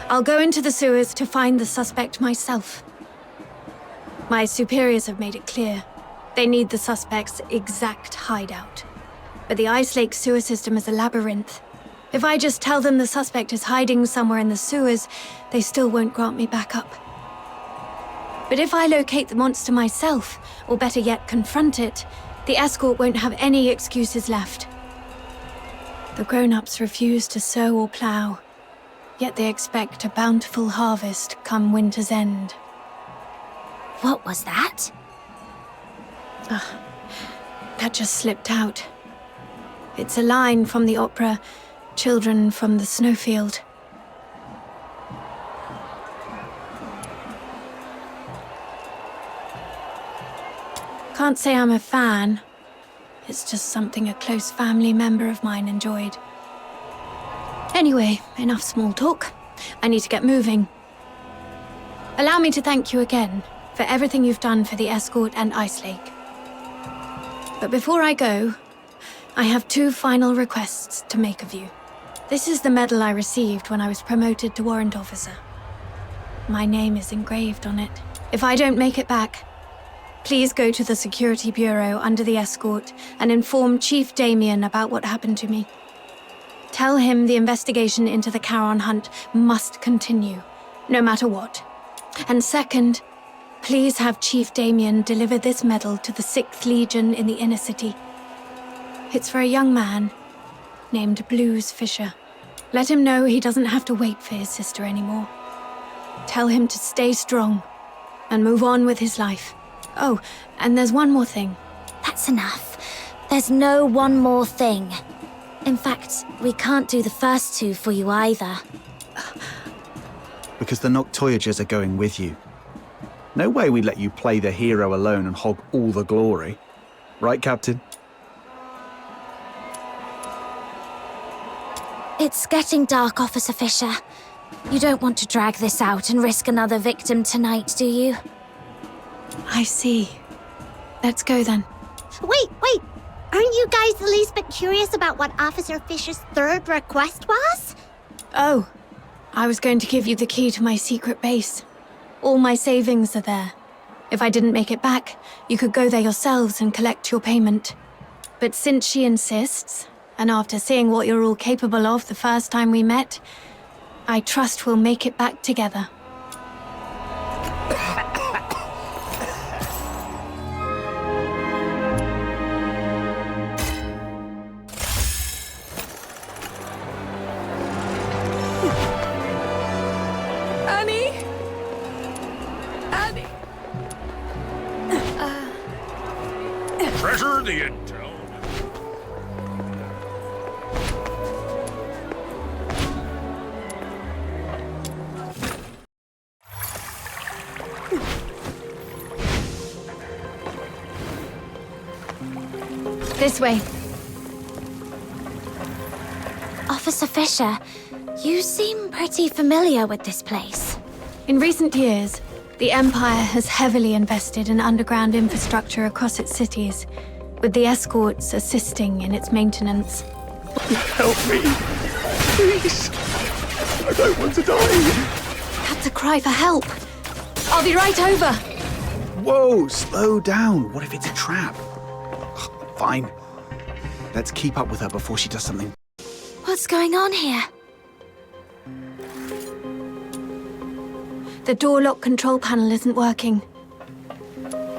I'll go into the sewers to find the suspect myself. My superiors have made it clear. They need the suspect's exact hideout. But the Ice Lake sewer system is a labyrinth. If I just tell them the suspect is hiding somewhere in the sewers, they still won't grant me backup. But if I locate the monster myself, or better yet, confront it, the escort won't have any excuses left. The grown-ups refuse to sow or plow, yet they expect a bountiful harvest come winter's end. What was that? That just slipped out. It's a line from the opera, Children from the Snowfield. Can't say I'm a fan. It's just something a close family member of mine enjoyed. Anyway, enough small talk. I need to get moving. Allow me to thank you again for everything you've done for the escort and Ice Lake. But before I go, I have 2 final requests to make of you. This is the medal I received when I was promoted to warrant officer. My name is engraved on it. If I don't make it back, please go to the Security Bureau under the escort and inform Chief Damien about what happened to me. Tell him the investigation into the Charon hunt must continue, no matter what. And second, please have Chief Damien deliver this medal to the 6th Legion in the inner city. It's for a young man named Blues Fisher. Let him know he doesn't have to wait for his sister anymore. Tell him to stay strong and move on with his life. Oh, and there's one more thing. That's enough. There's no one more thing. In fact, we can't do the first 2 for you either. Because the Noctoyagers are going with you. No way we'd let you play the hero alone and hog all the glory. Right, Captain? It's getting dark, Officer Fisher. You don't want to drag this out and risk another victim tonight, do you? I see. Let's go then. Wait! Aren't you guys the least bit curious about what Officer Fisher's 3rd request was? Oh, I was going to give you the key to my secret base. All my savings are there. If I didn't make it back, you could go there yourselves and collect your payment. But since she insists, and after seeing what you're all capable of the first time we met, I trust we'll make it back together. Treasure the intel. This way. Officer Fisher, you seem pretty familiar with this place. In recent years, the Empire has heavily invested in underground infrastructure across its cities, with the escorts assisting in its maintenance. Help me. Please. I don't want to die. Had to cry for help. I'll be right over. Whoa, slow down. What if it's a trap? Fine. Let's keep up with her before she does something. What's going on here? The door lock control panel isn't working.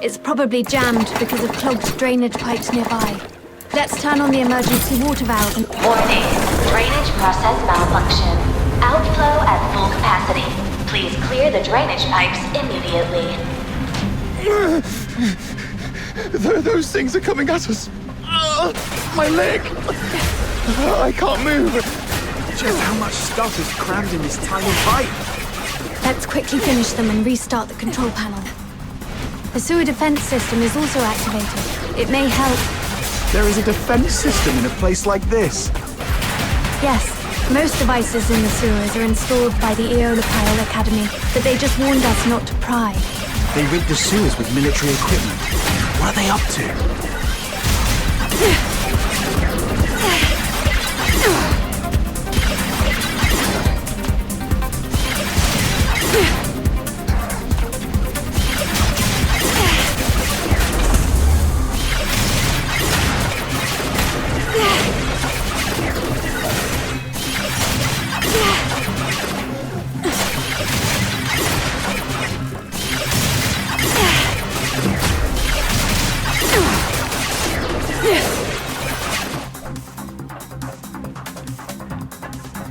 It's probably jammed because of clogged drainage pipes nearby. Let's turn on the emergency water valve and... Warning. Drainage process malfunction. Outflow at full capacity. Please clear the drainage pipes immediately. Those things are coming at us. My leg! I can't move. Just how much stuff is crammed in this tiny pipe? Let's quickly finish them and restart the control panel. The sewer defense system is also activated. It may help. There is a defense system in a place like this. Yes, most devices in the sewers are installed by the Eolipile Academy, but they just warned us not to pry. They rig the sewers with military equipment. What are they up to?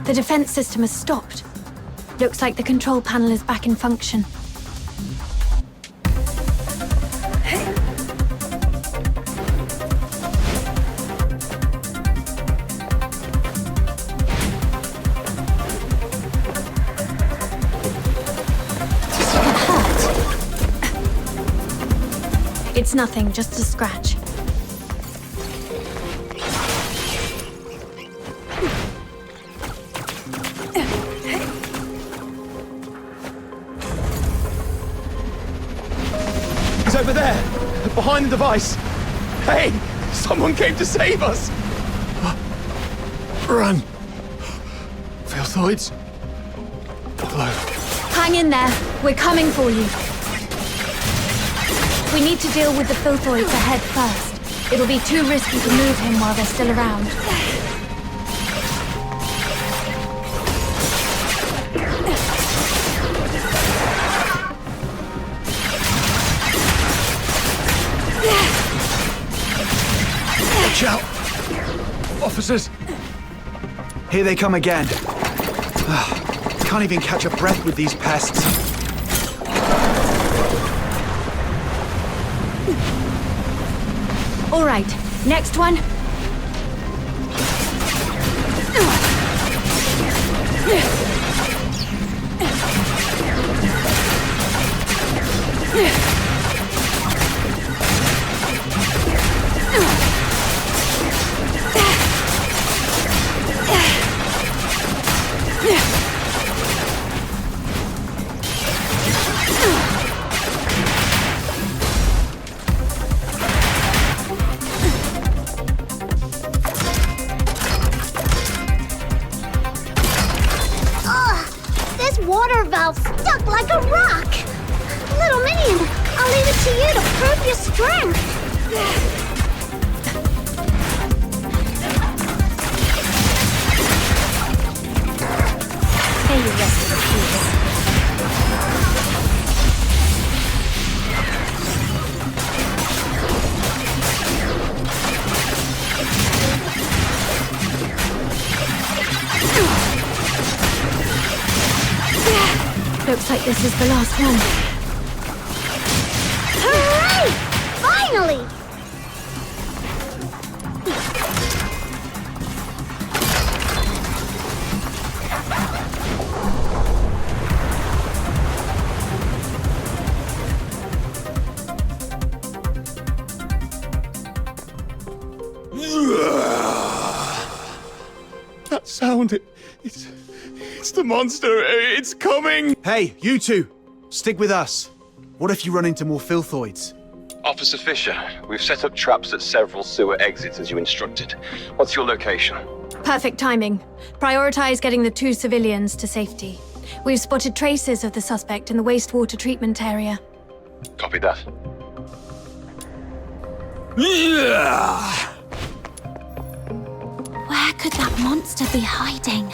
The defense system has stopped. Looks like the control panel is back in function. It's nothing, just a scratch. He's over there, behind the device. Hey, someone came to save us. Run. Filthoids. Follow. Hang in there. We're coming for you. We need to deal with the filthoids ahead first. It'll be too risky to move him while they're still around. Watch out! Officers! Here they come again. Can't even catch a breath with these pests. All right, next one. Water valve stuck like a rock! Little minion, I'll leave it to you to prove your strength! May you rest in peace. Looks like this is the last one. Hooray! Finally! That sound, it's the monster. It's coming. Hey, you two! Stick with us. What if you run into more filthoids? Officer Fisher, we've set up traps at several sewer exits as you instructed. What's your location? Perfect timing. Prioritize getting the 2 civilians to safety. We've spotted traces of the suspect in the wastewater treatment area. Copy that. Where could that monster be hiding?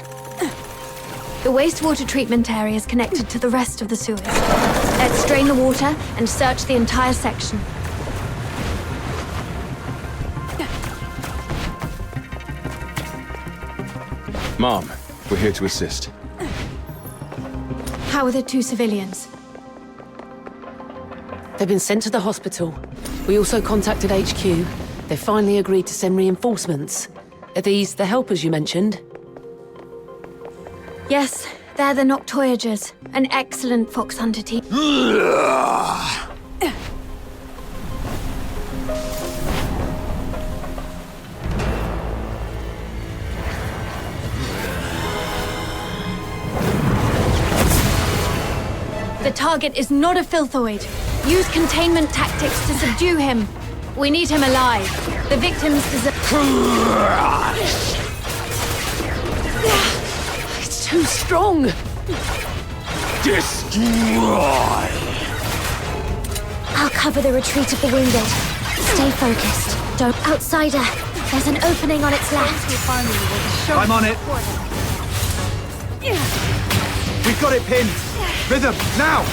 The wastewater treatment area is connected to the rest of the sewers. Let's drain the water and search the entire section. Mom, we're here to assist. How are the 2 civilians? They've been sent to the hospital. We also contacted HQ. They finally agreed to send reinforcements. Are these the helpers you mentioned? Yes, they're the Noctoyagers, an excellent fox hunter team. The target is not a filthoid. Use containment tactics to subdue him. We need him alive. The victims deserve... It's too strong! Destroy! I'll cover the retreat of the wounded. Stay focused. Don't... Outsider! There's an opening on its left. I'm on it. We've got it pinned. Rhythm, now!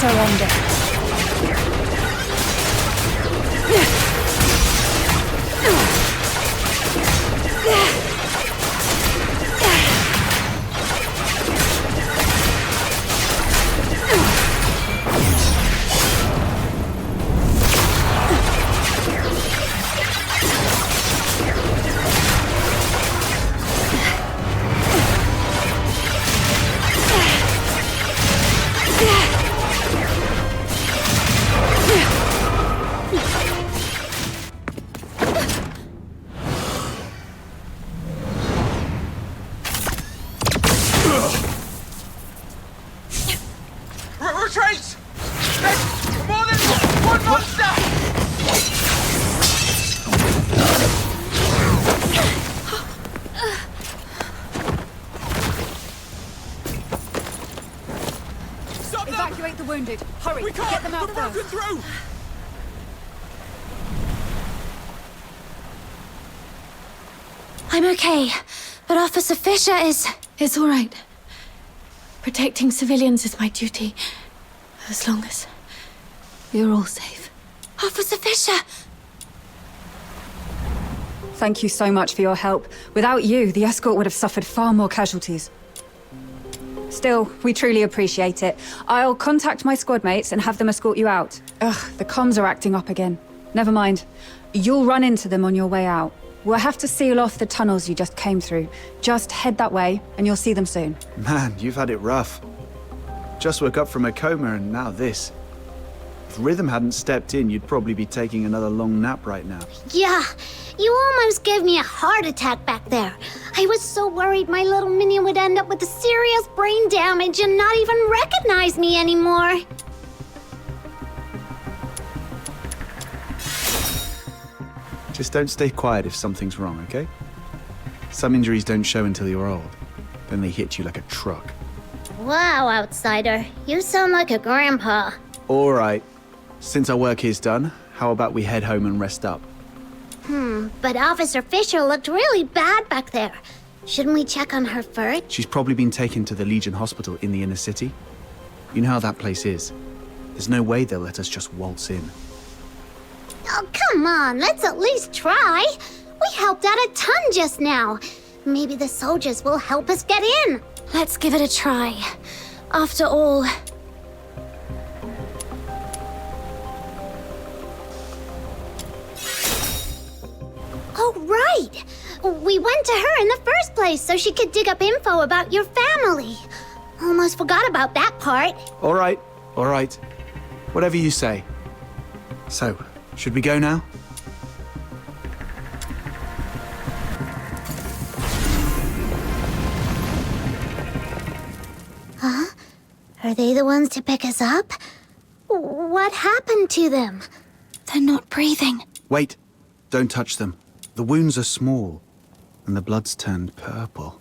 Surrender. Retreat! There's more than one monster! Stop them! Evacuate the wounded. Hurry, We can't! get them out They're broken first. through! I'm okay, but Officer Fisher is... It's all right. Protecting civilians is my duty. As long as you're all safe. Officer Fisher! Thank you so much for your help. Without you, the escort would have suffered far more casualties. Still, we truly appreciate it. I'll contact my squad mates and have them escort you out. Ugh, the comms are acting up again. Never mind. You'll run into them on your way out. We'll have to seal off the tunnels you just came through. Just head that way, and you'll see them soon. Man, you've had it rough. Just woke up from a coma and now this. If Rhythm hadn't stepped in, you'd probably be taking another long nap right now. Yeah, you almost gave me a heart attack back there. I was so worried my little minion would end up with a serious brain damage and not even recognize me anymore. Just don't stay quiet if something's wrong, okay? Some injuries don't show until you're old. Then they hit you like a truck. Wow, outsider. You sound like a grandpa. All right. Since our work here's done, how about we head home and rest up? But Officer Fisher looked really bad back there. Shouldn't we check on her first? She's probably been taken to the Legion Hospital in the inner city. You know how that place is. There's no way they'll let us just waltz in. Oh, come on, let's at least try. We helped out a ton just now. Maybe the soldiers will help us get in. Let's give it a try. After all... Oh, right. We went to her in the first place so she could dig up info about your family. Almost forgot about that part. All right. Whatever you say. So, should we go now? Huh? Are they the ones to pick us up? What happened to them? They're not breathing. Wait. Don't touch them. The wounds are small, and the blood's turned purple.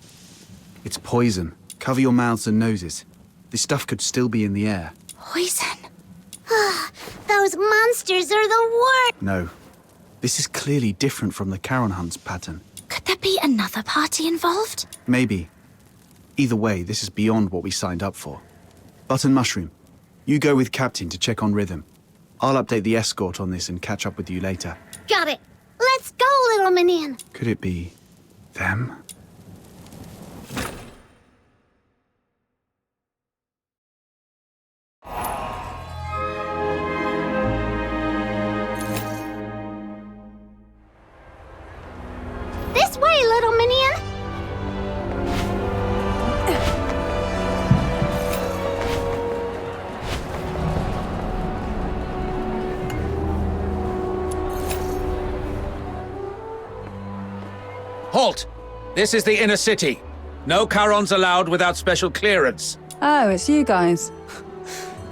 It's poison. Cover your mouths and noses. This stuff could still be in the air. Poison? Those monsters are the worst! No. This is clearly different from the Charon Hunt's pattern. Could there be another party involved? Maybe. Either way, this is beyond what we signed up for. Button Mushroom, you go with Captain to check on Rhythm. I'll update the escort on this and catch up with you later. Got it. Let's go, little minion. Could it be them? This way, little minion. Halt! This is the inner city. No Charons allowed without special clearance. Oh, it's you guys.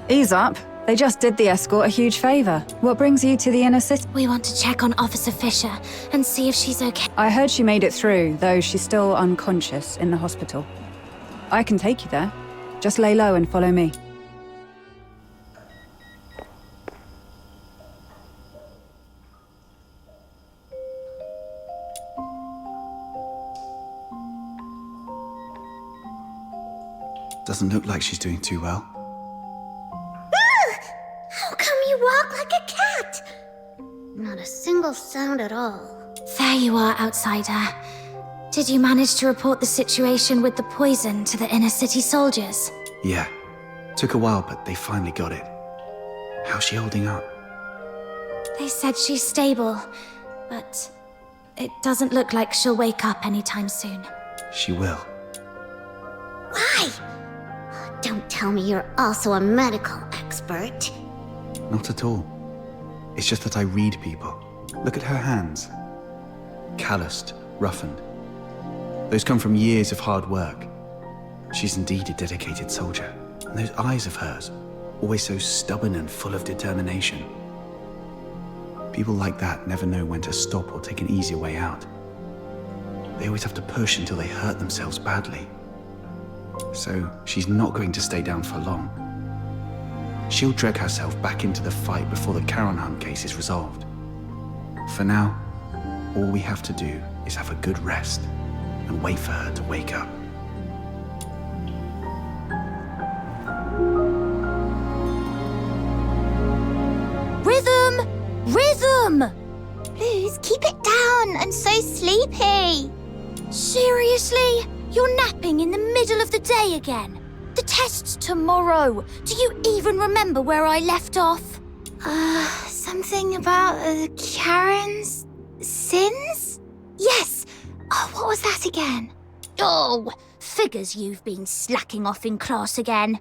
Ease up. They just did the escort a huge favor. What brings you to the inner city? We want to check on Officer Fisher and see if she's okay. I heard she made it through, though she's still unconscious in the hospital. I can take you there. Just lay low and follow me. Doesn't look like she's doing too well. How come you walk like a cat? Not a single sound at all. There you are, outsider. Did you manage to report the situation with the poison to the inner city soldiers? Yeah. Took a while, but they finally got it. How's she holding up? They said she's stable, but it doesn't look like she'll wake up anytime soon. She will. Why? Don't tell me you're also a medical expert. Not at all. It's just that I read people. Look at her hands. Calloused, roughened. Those come from years of hard work. She's indeed a dedicated soldier. And those eyes of hers, always so stubborn and full of determination. People like that never know when to stop or take an easier way out. They always have to push until they hurt themselves badly. So she's not going to stay down for long. She'll drag herself back into the fight before the Charon Hunt case is resolved. For now, all we have to do is have a good rest and wait for her to wake up. Rhythm! Rhythm! Please keep it down. I'm so sleepy. Seriously? You're napping in the middle of the day again? The test's tomorrow. Do you even remember where I left off? Something about Karen's sins? Yes. Oh, what was that again? Oh, figures you've been slacking off in class again.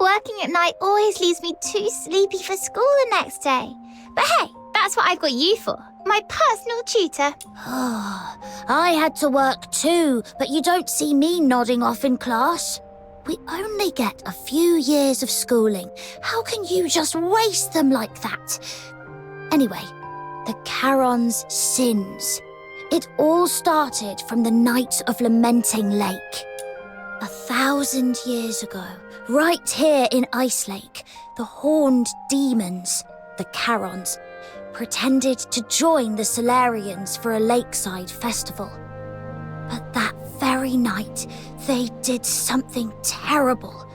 Working at night always leaves me too sleepy for school the next day. But hey, that's what I've got you for. My personal tutor. I had to work too, but you don't see me nodding off in class. We only get a few years of schooling. How can you just waste them like that? Anyway, the Charon's sins. It all started from the night of Lamenting Lake. 1,000 years ago, right here in Ice Lake, the horned demons, the Charons, pretended to join the Solarians for a lakeside festival. But that very night, they did something terrible.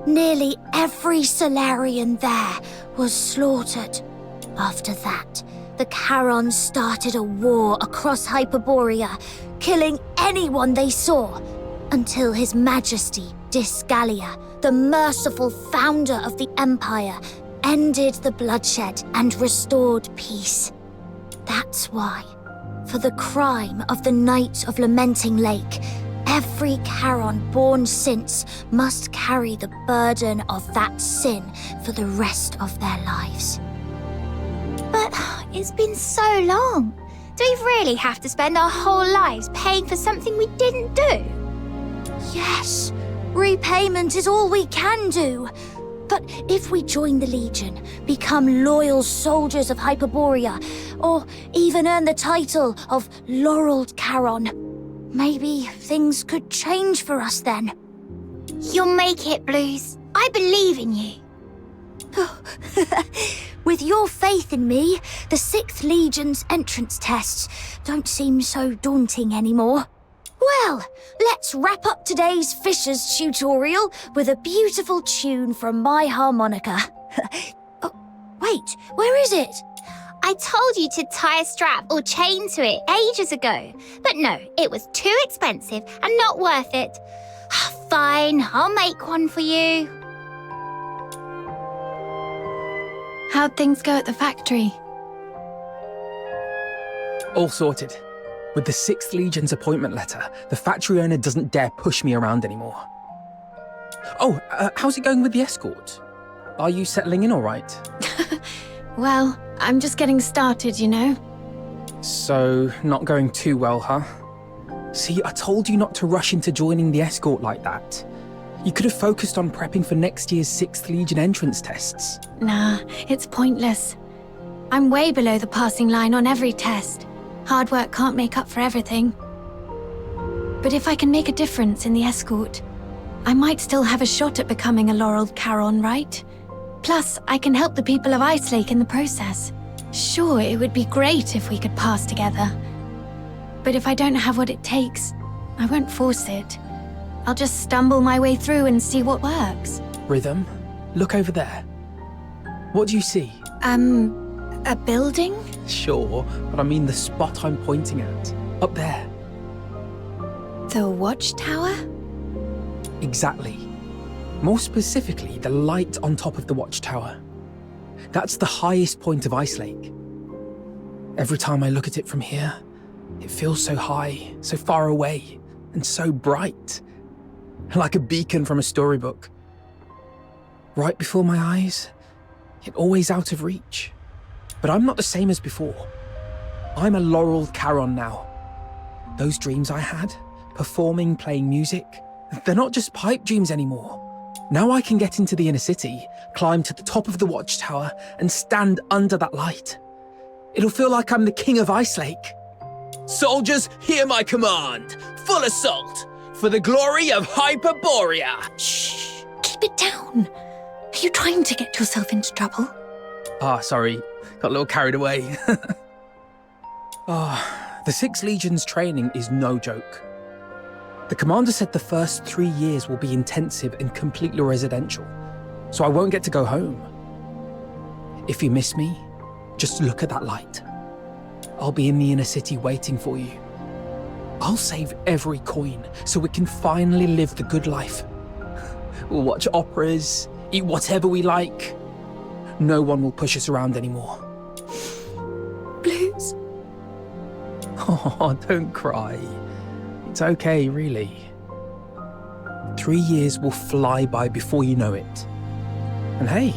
Nearly every Solarian there was slaughtered. After that, the Charons started a war across Hyperborea, killing anyone they saw, until His Majesty Disgalia, the merciful founder of the Empire, ended the bloodshed and restored peace. That's why, for the crime of the Night of Lamenting Lake, every Charon born since must carry the burden of that sin for the rest of their lives. But it's been so long. Do we really have to spend our whole lives paying for something we didn't do? Yes, repayment is all we can do. But if we join the Legion, become loyal soldiers of Hyperborea, or even earn the title of Laureled Charon, maybe things could change for us then. You'll make it, Blues. I believe in you. With your faith in me, the 6th Legion's entrance tests don't seem so daunting anymore. Well, let's wrap up today's Fisher's tutorial with a beautiful tune from my harmonica. Oh, wait, where is it? I told you to tie a strap or chain to it ages ago. But no, it was too expensive and not worth it. Fine, I'll make one for you. How'd things go at the factory? All sorted. With the 6th Legion's appointment letter, the factory owner doesn't dare push me around anymore. Oh, how's it going with the escort? Are you settling in all right? Well, I'm just getting started, you know. So, not going too well, huh? See, I told you not to rush into joining the escort like that. You could have focused on prepping for next year's 6th Legion entrance tests. Nah, it's pointless. I'm way below the passing line on every test. Hard work can't make up for everything. But if I can make a difference in the escort, I might still have a shot at becoming a Laureled Charon, right? Plus, I can help the people of Ice Lake in the process. Sure, it would be great if we could pass together. But if I don't have what it takes, I won't force it. I'll just stumble my way through and see what works. Rhythm, look over there. What do you see? A building? Sure, but I mean the spot I'm pointing at. Up there. The watchtower? Exactly. More specifically, the light on top of the watchtower. That's the highest point of Ice Lake. Every time I look at it from here, it feels so high, so far away, and so bright. Like a beacon from a storybook. Right before my eyes, yet always out of reach. But I'm not the same as before. I'm a Laureled Charon now. Those dreams I had, performing, playing music, they're not just pipe dreams anymore. Now I can get into the inner city, climb to the top of the watchtower, and stand under that light. It'll feel like I'm the king of Ice Lake. Soldiers, hear my command! Full assault! For the glory of Hyperborea! Shh! Keep it down! Are you trying to get yourself into trouble? Sorry. Got a little carried away. The 6th Legion's training is no joke. The commander said the first 3 years will be intensive and completely residential, so I won't get to go home. If you miss me, just look at that light. I'll be in the inner city waiting for you. I'll save every coin so we can finally live the good life. We'll watch operas, eat whatever we like. No one will push us around anymore. Blues. Oh, don't cry. It's okay, really. 3 years will fly by before you know it. And hey,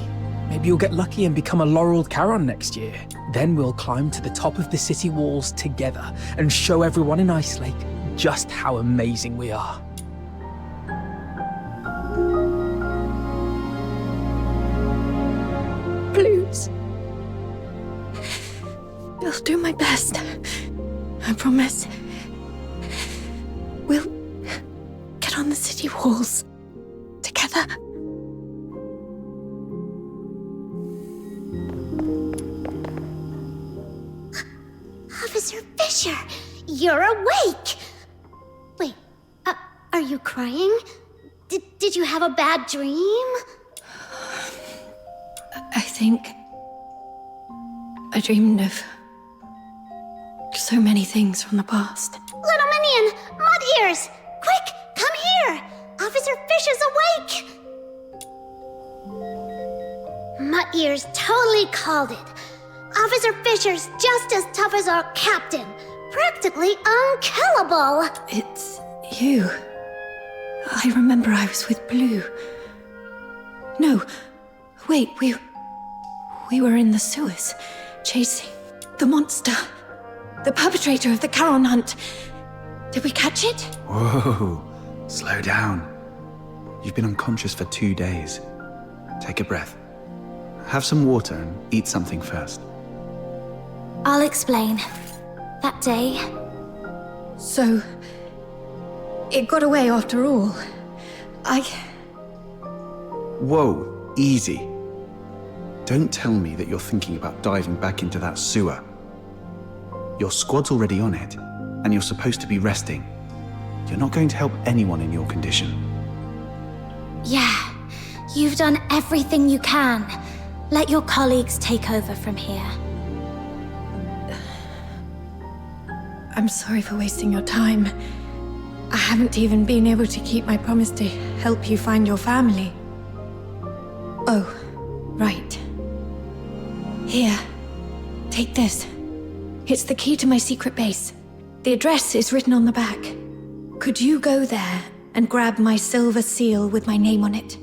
maybe you'll get lucky and become a laureled Charon next year. Then we'll climb to the top of the city walls together and show everyone in Ice Lake just how amazing we are. Please. I'll do my best. I promise. We'll get on the city walls together. Officer Fisher, you're awake! Wait, are you crying? Did you have a bad dream? I think I dreamed of so many things from the past. Little Minion, Mud Ears! Quick, come here! Officer Fisher's awake! Mud Ears totally called it. Officer Fisher's just as tough as our captain. Practically unkillable. It's you. I remember I was with Blue. No, wait, we were in the sewers, chasing the monster. The perpetrator of the Charon hunt. Did we catch it? Whoa, slow down. You've been unconscious for 2 days. Take a breath. Have some water and eat something first. I'll explain. That day... So... it got away after all. Whoa, easy. Don't tell me that you're thinking about diving back into that sewer. Your squad's already on it, and you're supposed to be resting. You're not going to help anyone in your condition. Yeah, you've done everything you can. Let your colleagues take over from here. I'm sorry for wasting your time. I haven't even been able to keep my promise to help you find your family. Oh, right. Here, take this. It's the key to my secret base. The address is written on the back. Could you go there and grab my silver seal with my name on it?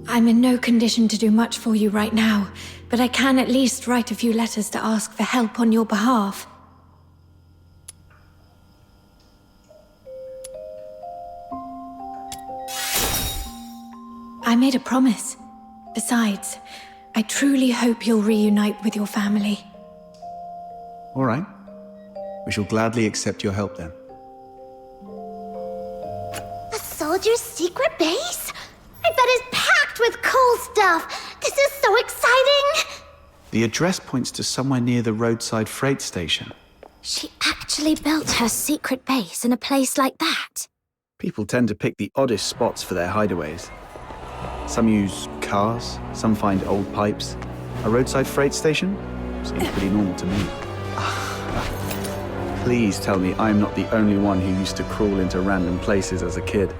I'm in no condition to do much for you right now, but I can at least write a few letters to ask for help on your behalf. I made a promise. Besides, I truly hope you'll reunite with your family. All right. We shall gladly accept your help then. A soldier's secret base? I bet it's packed with cool stuff. This is so exciting! The address points to somewhere near the roadside freight station. She actually built her secret base in a place like that. People tend to pick the oddest spots for their hideaways. Some use cars, some find old pipes. A roadside freight station? Seems pretty normal to me. Please tell me I'm not the only one who used to crawl into random places as a kid.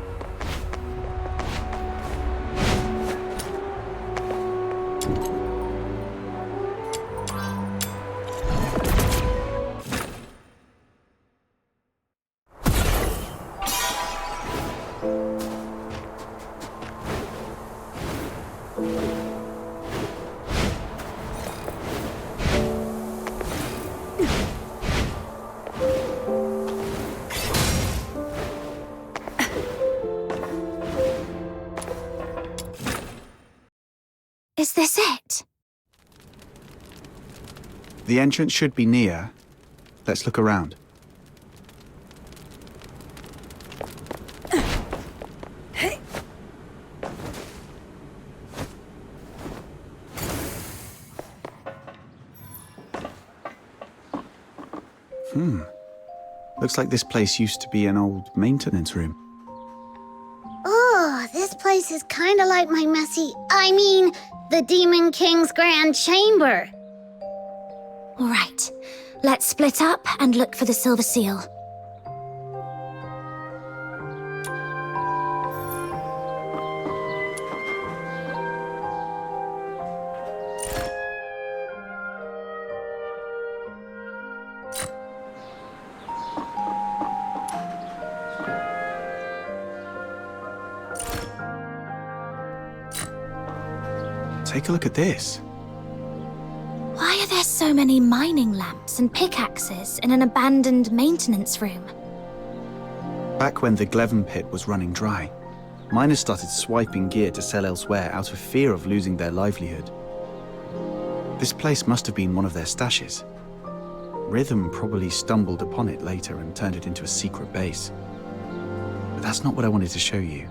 Is this it? The entrance should be near. Let's look around. Looks like this place used to be an old maintenance room. Oh, this place is kinda like my the Demon King's Grand Chamber. All right, let's split up and look for the Silver Seal. take a look at this. Why are there so many mining lamps and pickaxes in an abandoned maintenance room? Back when the Gleven pit was running dry, miners started swiping gear to sell elsewhere out of fear of losing their livelihood. This place must have been one of their stashes. Rhythm probably stumbled upon it later and turned it into a secret base. But that's not what I wanted to show you.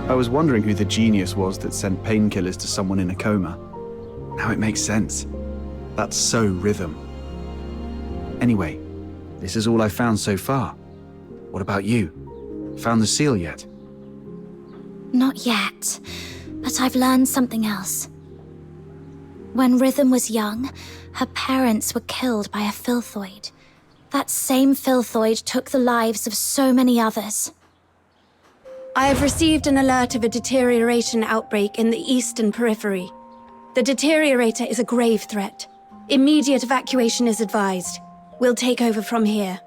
I was wondering who the genius was that sent painkillers to someone in a coma. Now it makes sense. That's so Rhythm. Anyway, this is all I found so far. What about you? Found the seal yet? Not yet, but I've learned something else. When Rhythm was young, her parents were killed by a filthoid. That same filthoid took the lives of so many others. I have received an alert of a deterioration outbreak in the eastern periphery. The deteriorator is a grave threat. Immediate evacuation is advised. We'll take over from here.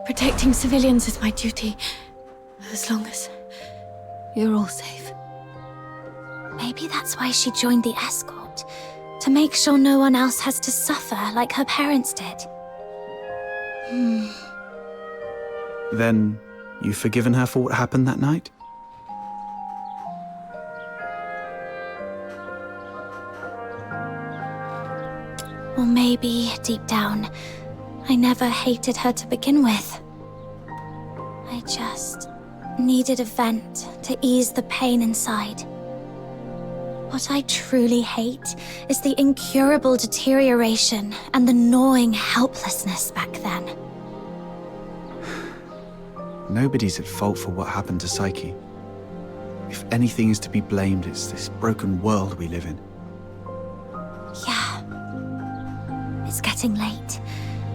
Protecting civilians is my duty, as long as you're all safe. Maybe that's why she joined the escort, to make sure no one else has to suffer like her parents did. Then, you've forgiven her for what happened that night? Or maybe, deep down, I never hated her to begin with. I just needed a vent to ease the pain inside. What I truly hate is the incurable deterioration and the gnawing helplessness back then. Nobody's at fault for what happened to Psyche. If anything is to be blamed, it's this broken world we live in. Yeah. It's getting late.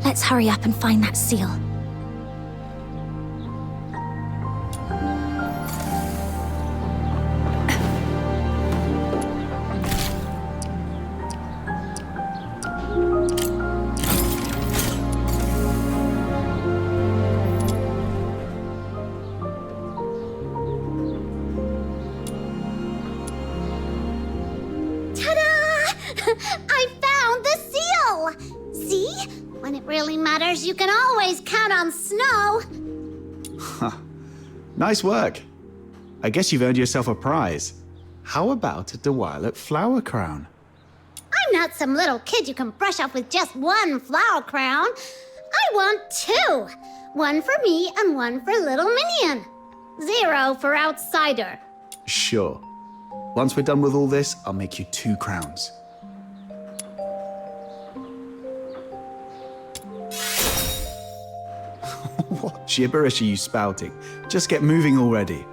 Let's hurry up and find that seal. You can always count on snow. Nice work. I guess you've earned yourself a prize. How about a Duet flower crown? I'm not some little kid you can brush off with just one flower crown. I want two. One for me and one for little minion. 0 for outsider. Sure. Once we're done with all this, I'll make you 2 crowns. What gibberish are you spouting? Just get moving already.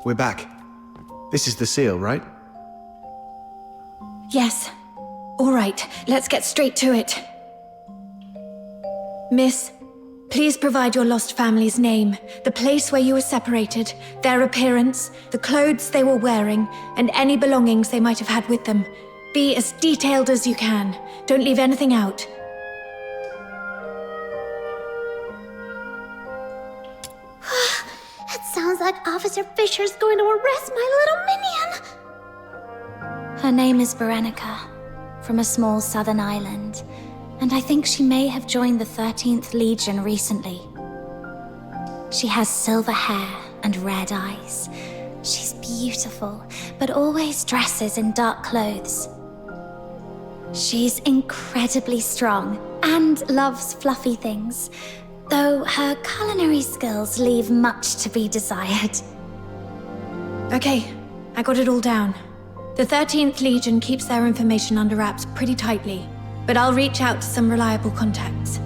We're back. This is the seal, right? Yes. All right, let's get straight to it. Miss, please provide your lost family's name, the place where you were separated, their appearance, the clothes they were wearing, and any belongings they might have had with them. Be as detailed as you can. Don't leave anything out. Sounds like Officer Fisher's going to arrest my little minion. Her name is Berenica, from a small southern island, and I think she may have joined the 13th Legion recently. She has silver hair and red eyes. She's beautiful, but always dresses in dark clothes. She's incredibly strong and loves fluffy things, though her culinary skills leave much to be desired. Okay, I got it all down. The 13th Legion keeps their information under wraps pretty tightly, but I'll reach out to some reliable contacts.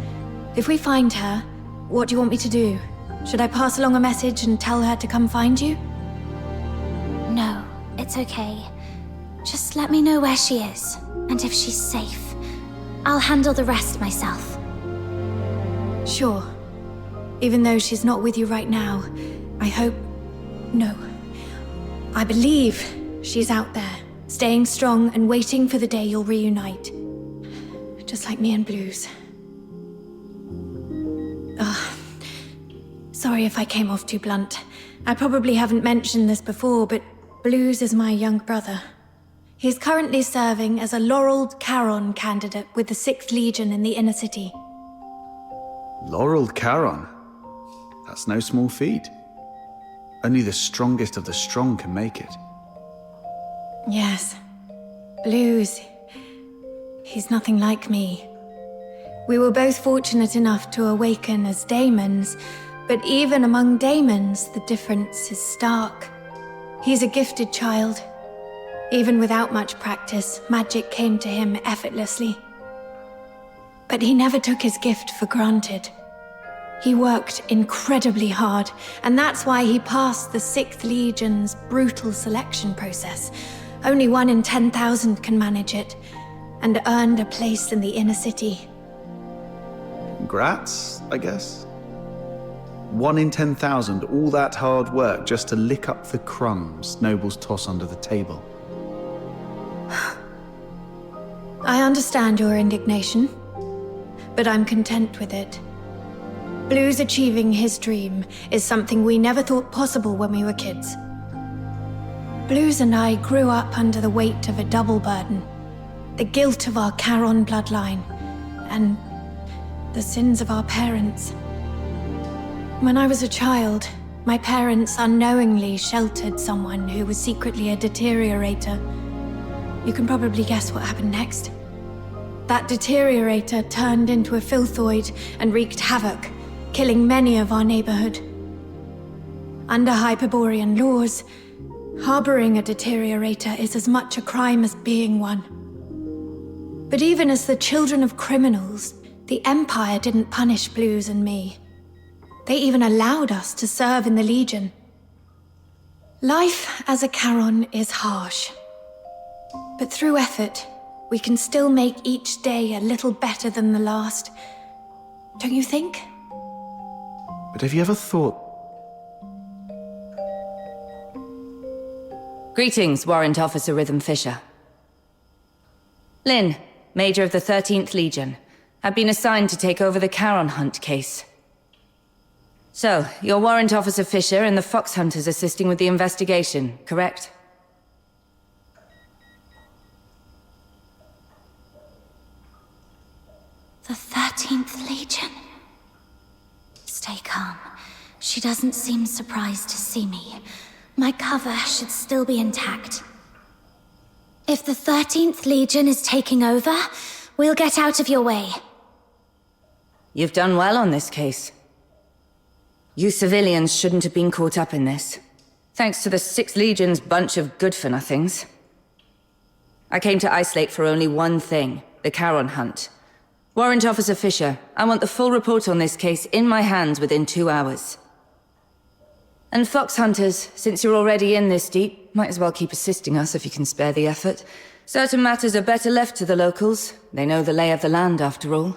If we find her, what do you want me to do? Should I pass along a message and tell her to come find you? No, it's okay. Just let me know where she is, and if she's safe. I'll handle the rest myself. Sure. Even though she's not with you right now, I hope... No. I believe she's out there, staying strong and waiting for the day you'll reunite. Just like me and Blues. Sorry if I came off too blunt. I probably haven't mentioned this before, but Blues is my young brother. He's currently serving as a laureled Charon candidate with the 6th Legion in the inner city. Laureled Charon? That's no small feat. Only the strongest of the strong can make it. Yes. Blues. He's nothing like me. We were both fortunate enough to awaken as daemons, but even among daemons, the difference is stark. He's a gifted child. Even without much practice, magic came to him effortlessly. But he never took his gift for granted. He worked incredibly hard, and that's why he passed the 6th Legion's brutal selection process. Only 1 in 10,000 can manage it, and earned a place in the inner city. Congrats, I guess. 1 in 10,000, all that hard work just to lick up the crumbs nobles toss under the table. I understand your indignation, but I'm content with it. Blues achieving his dream is something we never thought possible when we were kids. Blues and I grew up under the weight of a double burden. The guilt of our Charon bloodline, and the sins of our parents. When I was a child, my parents unknowingly sheltered someone who was secretly a deteriorator. You can probably guess what happened next. That deteriorator turned into a filthoid and wreaked havoc, killing many of our neighborhood. Under Hyperborean laws, harboring a deteriorator is as much a crime as being one. But even as the children of criminals, the Empire didn't punish Blues and me. They even allowed us to serve in the Legion. Life as a Charon is harsh. But through effort, we can still make each day a little better than the last. Don't you think? But have you ever thought... Greetings, Warrant Officer Rhythm Fisher. Lynn, Major of the 13th Legion. I've been assigned to take over the Charon Hunt case. So, you're Warrant Officer Fisher and the Fox Hunters assisting with the investigation, correct? The 13th Legion. Stay calm. She doesn't seem surprised to see me. My cover should still be intact. If the 13th Legion is taking over, we'll get out of your way. You've done well on this case. You civilians shouldn't have been caught up in this. Thanks to the 6th Legion's bunch of good-for-nothings. I came to Ice Lake for only one thing, the Charon Hunt. Warrant Officer Fisher, I want the full report on this case in my hands within 2 hours. And Fox Hunters, since you're already in this deep, might as well keep assisting us if you can spare the effort. Certain matters are better left to the locals. They know the lay of the land, after all.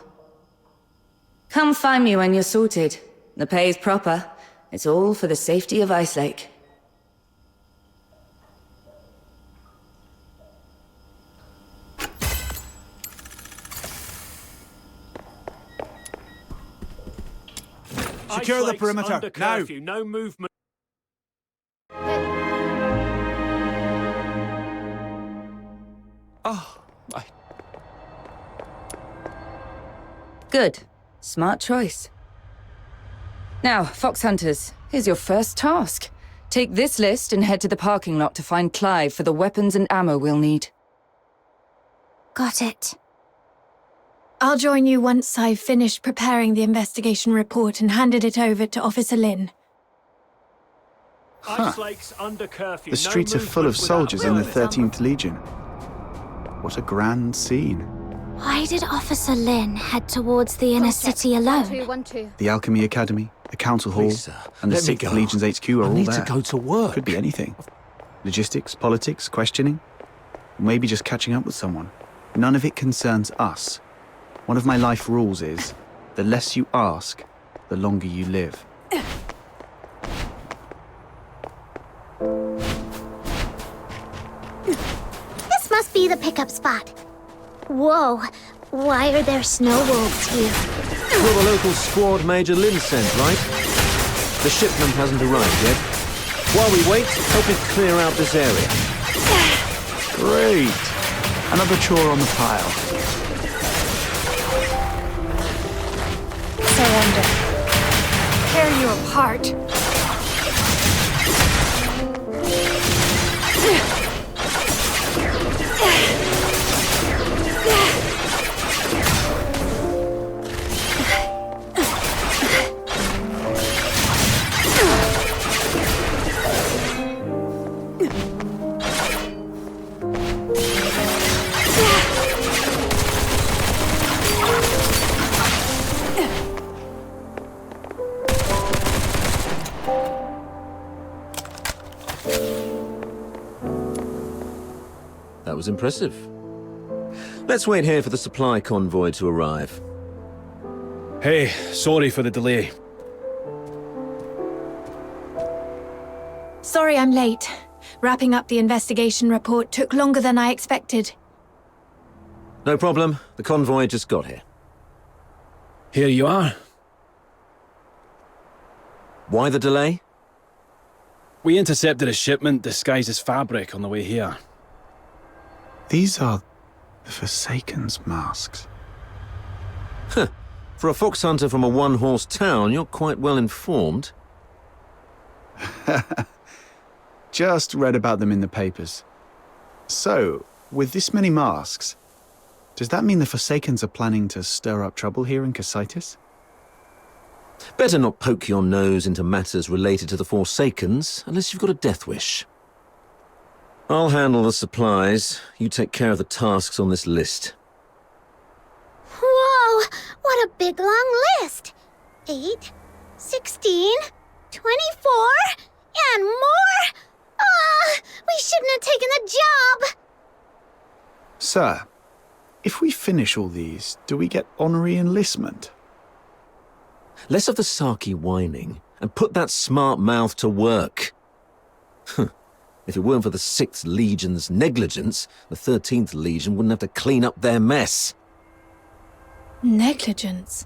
Come find me when you're sorted. The pay's proper. It's all for the safety of Ice Lake. Secure the perimeter, under now! curfew, no movement. Good. Smart choice. Now, Fox Hunters, here's your first task. Take this list and head to the parking lot to find Clive for the weapons and ammo we'll need. Got it. I'll join you once I've finished preparing the investigation report and handed it over to Officer Lin. Huh. The streets are full of soldiers in the 13th Legion. What a grand scene. Why did Officer Lin head towards the inner city alone? 1-2. The Alchemy Academy, the Council Hall, and the let me 6th go. Legion's HQ are I all need there. to go to work. Could be anything. Logistics, politics, questioning. Or maybe just catching up with someone. None of it concerns us. One of my life rules is, the less you ask, the longer you live. This must be the pickup spot. Whoa, why are there snow wolves here? You're the local squad Major Lin sent, right? The shipment hasn't arrived yet. While we wait, help me clear out this area. Great. Another chore on the pile. Surrender. Tear you apart. That was impressive. Let's wait here for the supply convoy to arrive. Hey, sorry for the delay. Sorry I'm late. Wrapping up the investigation report took longer than I expected. No problem. The convoy just got here. Here you are. Why the delay? We intercepted a shipment disguised as fabric on the way here. These are the Forsaken's masks. Huh. For a fox hunter from a one-horse town, you're quite well informed. Just read about them in the papers. So, with this many masks, does that mean the Forsakens are planning to stir up trouble here in Cocytus? Better not poke your nose into matters related to the Forsakens, unless you've got a death wish. I'll handle the supplies. You take care of the tasks on this list. Whoa, what a big long list. 8, 16, 24, and more? We shouldn't have taken the job. Sir, if we finish all these, do we get honorary enlistment? Less of the sarky whining, and put that smart mouth to work. If it weren't for the 6th Legion's negligence, the 13th Legion wouldn't have to clean up their mess. Negligence?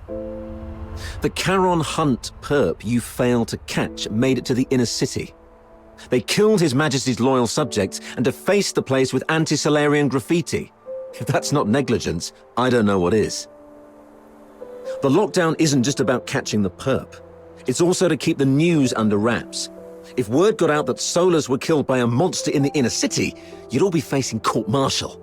The Charon Hunt perp you failed to catch made it to the inner city. They killed His Majesty's loyal subjects and defaced the place with anti-Solarian graffiti. If that's not negligence, I don't know what is. The lockdown isn't just about catching the perp. It's also to keep the news under wraps. If word got out that Solars were killed by a monster in the inner city, you'd all be facing court-martial.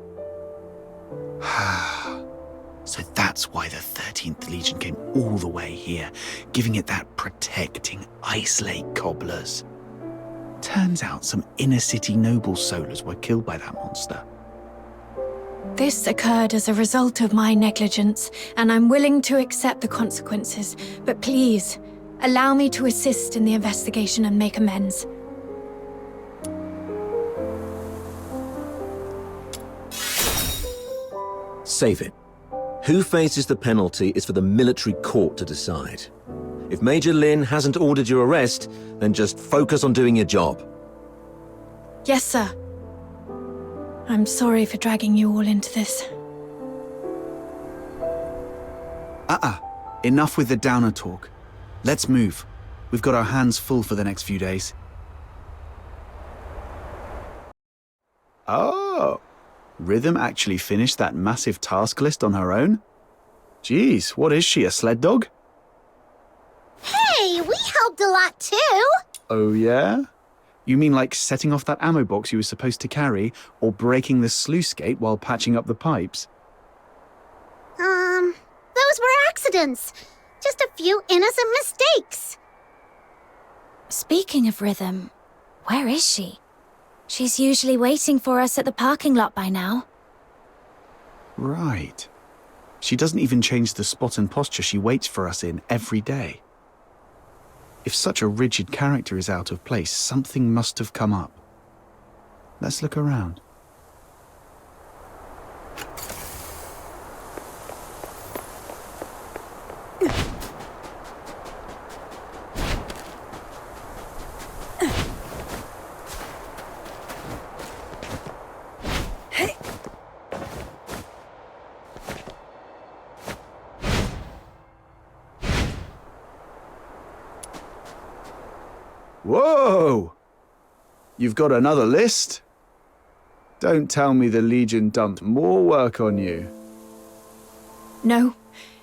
So that's why the 13th Legion came all the way here, giving it that protecting Ice Lake cobblers. Turns out some inner city noble Solars were killed by that monster. This occurred as a result of my negligence, and I'm willing to accept the consequences. But please, allow me to assist in the investigation and make amends. Save it. Who faces the penalty is for the military court to decide. If Major Lin hasn't ordered your arrest, then just focus on doing your job. Yes, sir. I'm sorry for dragging you all into this. Enough with the downer talk. Let's move. We've got our hands full for the next few days. Oh, Rhythm actually finished that massive task list on her own? Geez, what is she, a sled dog? Hey, we helped a lot too. Oh yeah? You mean like setting off that ammo box you were supposed to carry, or breaking the sluice gate while patching up the pipes? Those were accidents. Just a few innocent mistakes. Speaking of Rhythm, where is she? She's usually waiting for us at the parking lot by now. Right. She doesn't even change the spot and posture she waits for us in every day. If such a rigid character is out of place, something must have come up. Let's look around. Whoa! You've got another list? Don't tell me the Legion dumped more work on you. No,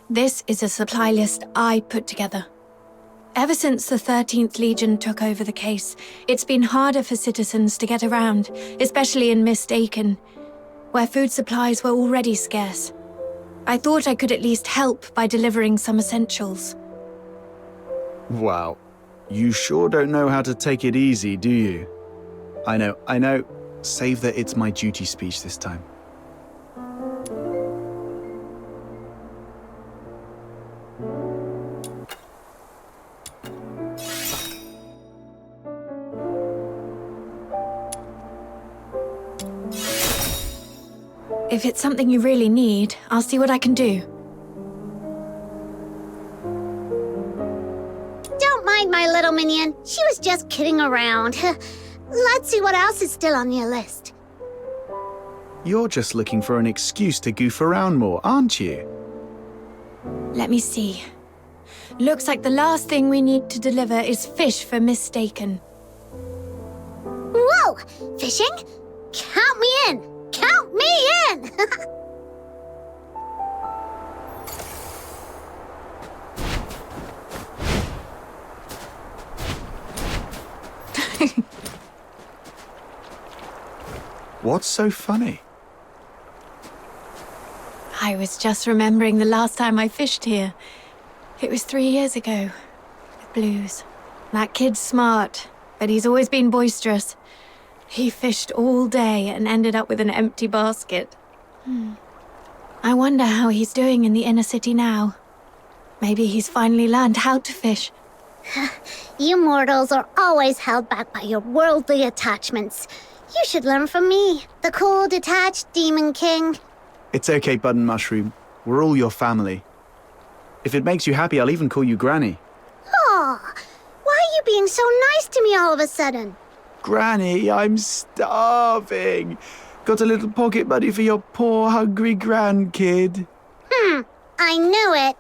this is a supply list I put together. Ever since the 13th Legion took over the case, it's been harder for citizens to get around, especially in Mistaken, where food supplies were already scarce. I thought I could at least help by delivering some essentials. Wow. You sure don't know how to take it easy, do you? I know. Save the "it's my duty" speech this time. If it's something you really need, I'll see what I can do. Don't mind my little minion. She was just kidding around. Let's see what else is still on your list. You're just looking for an excuse to goof around more, aren't you? Let me see. Looks like the last thing we need to deliver is fish for Mistaken. Whoa! Fishing? Count me in! Count me in! What's so funny? I was just remembering the last time I fished here. It was 3 years ago, with Blues. That kid's smart, but he's always been boisterous. He fished all day and ended up with an empty basket. I wonder how he's doing in the inner city now. Maybe he's finally learned how to fish. You mortals are always held back by your worldly attachments. You should learn from me, the cool, detached Demon King. It's okay, Button Mushroom. We're all your family. If it makes you happy, I'll even call you Granny. Aw, why are you being so nice to me all of a sudden? Granny, I'm starving. Got a little pocket money for your poor, hungry grandkid. I knew it.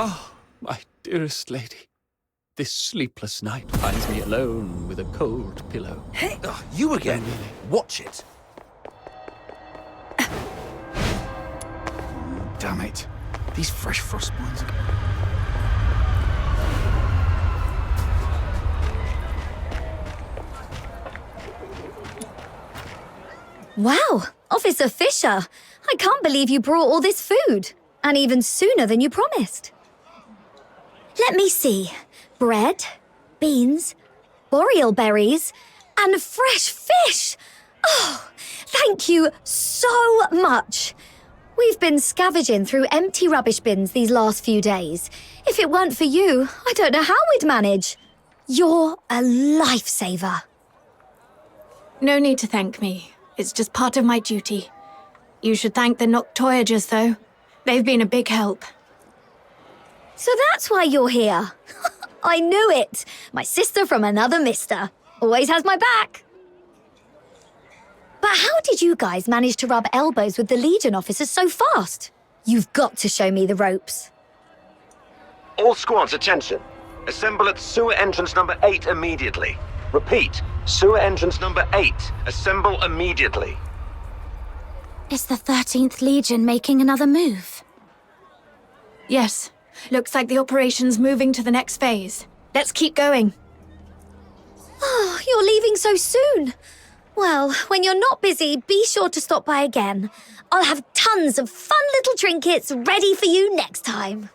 Oh, my dearest lady. This sleepless night finds me alone with a cold pillow. Hey, you again. Watch it. Damn it. These fresh frostbite. Wow, Officer Fisher. I can't believe you brought all this food. And even sooner than you promised. Let me see. Bread, beans, boreal berries, and fresh fish. Oh, thank you so much. We've been scavenging through empty rubbish bins these last few days. If it weren't for you, I don't know how we'd manage. You're a lifesaver. No need to thank me. It's just part of my duty. You should thank the Noctoyagers, though. They've been a big help. So that's why you're here. I knew it. My sister from another mister. Always has my back. But how did you guys manage to rub elbows with the Legion officers so fast? You've got to show me the ropes. All squads, attention. Assemble at sewer entrance number 8 immediately. Repeat, sewer entrance number 8. Assemble immediately. Is the 13th Legion making another move? Yes. Looks like the operation's moving to the next phase. Let's keep going. Oh, you're leaving so soon. Well, when you're not busy, be sure to stop by again. I'll have tons of fun little trinkets ready for you next time.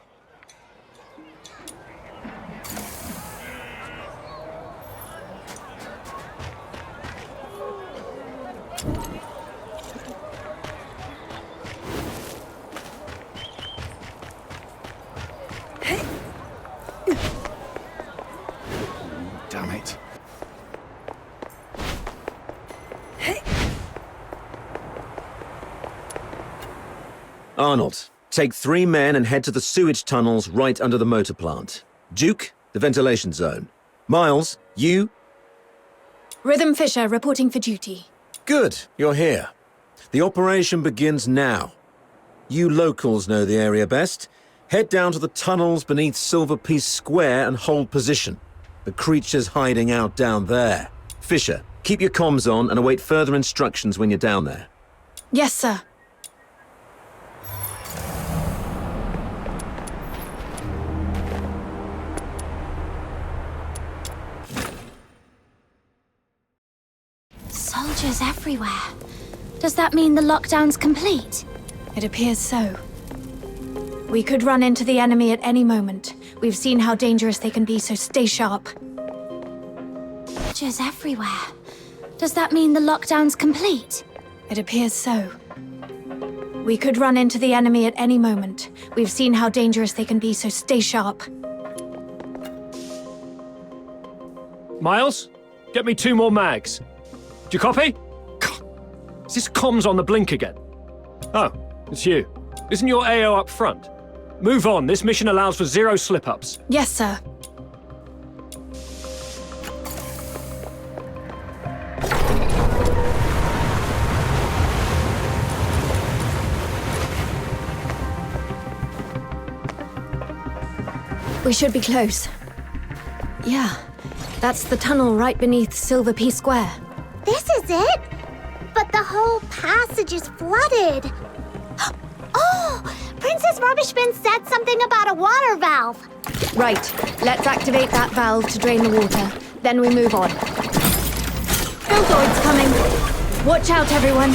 Damn it. Arnold, take 3 men and head to the sewage tunnels right under the motor plant. Duke, the ventilation zone. Miles, you... Rhythm Fisher reporting for duty. Good, you're here. The operation begins now. You locals know the area best. Head down to the tunnels beneath Silver Piece Square and hold position. The creature's hiding out down there. Fisher, keep your comms on and await further instructions when you're down there. Yes, sir. Soldiers everywhere. Does that mean the lockdown's complete? It appears so. We could run into the enemy at any moment. We've seen how dangerous they can be, so stay sharp. Soldiers everywhere. Does that mean the lockdown's complete? It appears so. We could run into the enemy at any moment. We've seen how dangerous they can be, so stay sharp. Miles, get me 2 more mags. Do you copy? Is this comms on the blink again? Oh, it's you. Isn't your AO up front? Move on, this mission allows for 0 slip-ups. Yes, sir. We should be close. Yeah, that's the tunnel right beneath Silver Piece Square. This is it? But the whole passage is flooded. Oh! Princess Rubbish Bin said something about a water valve. Right, let's activate that valve to drain the water. Then we move on. Filthoid's coming. Watch out, everyone.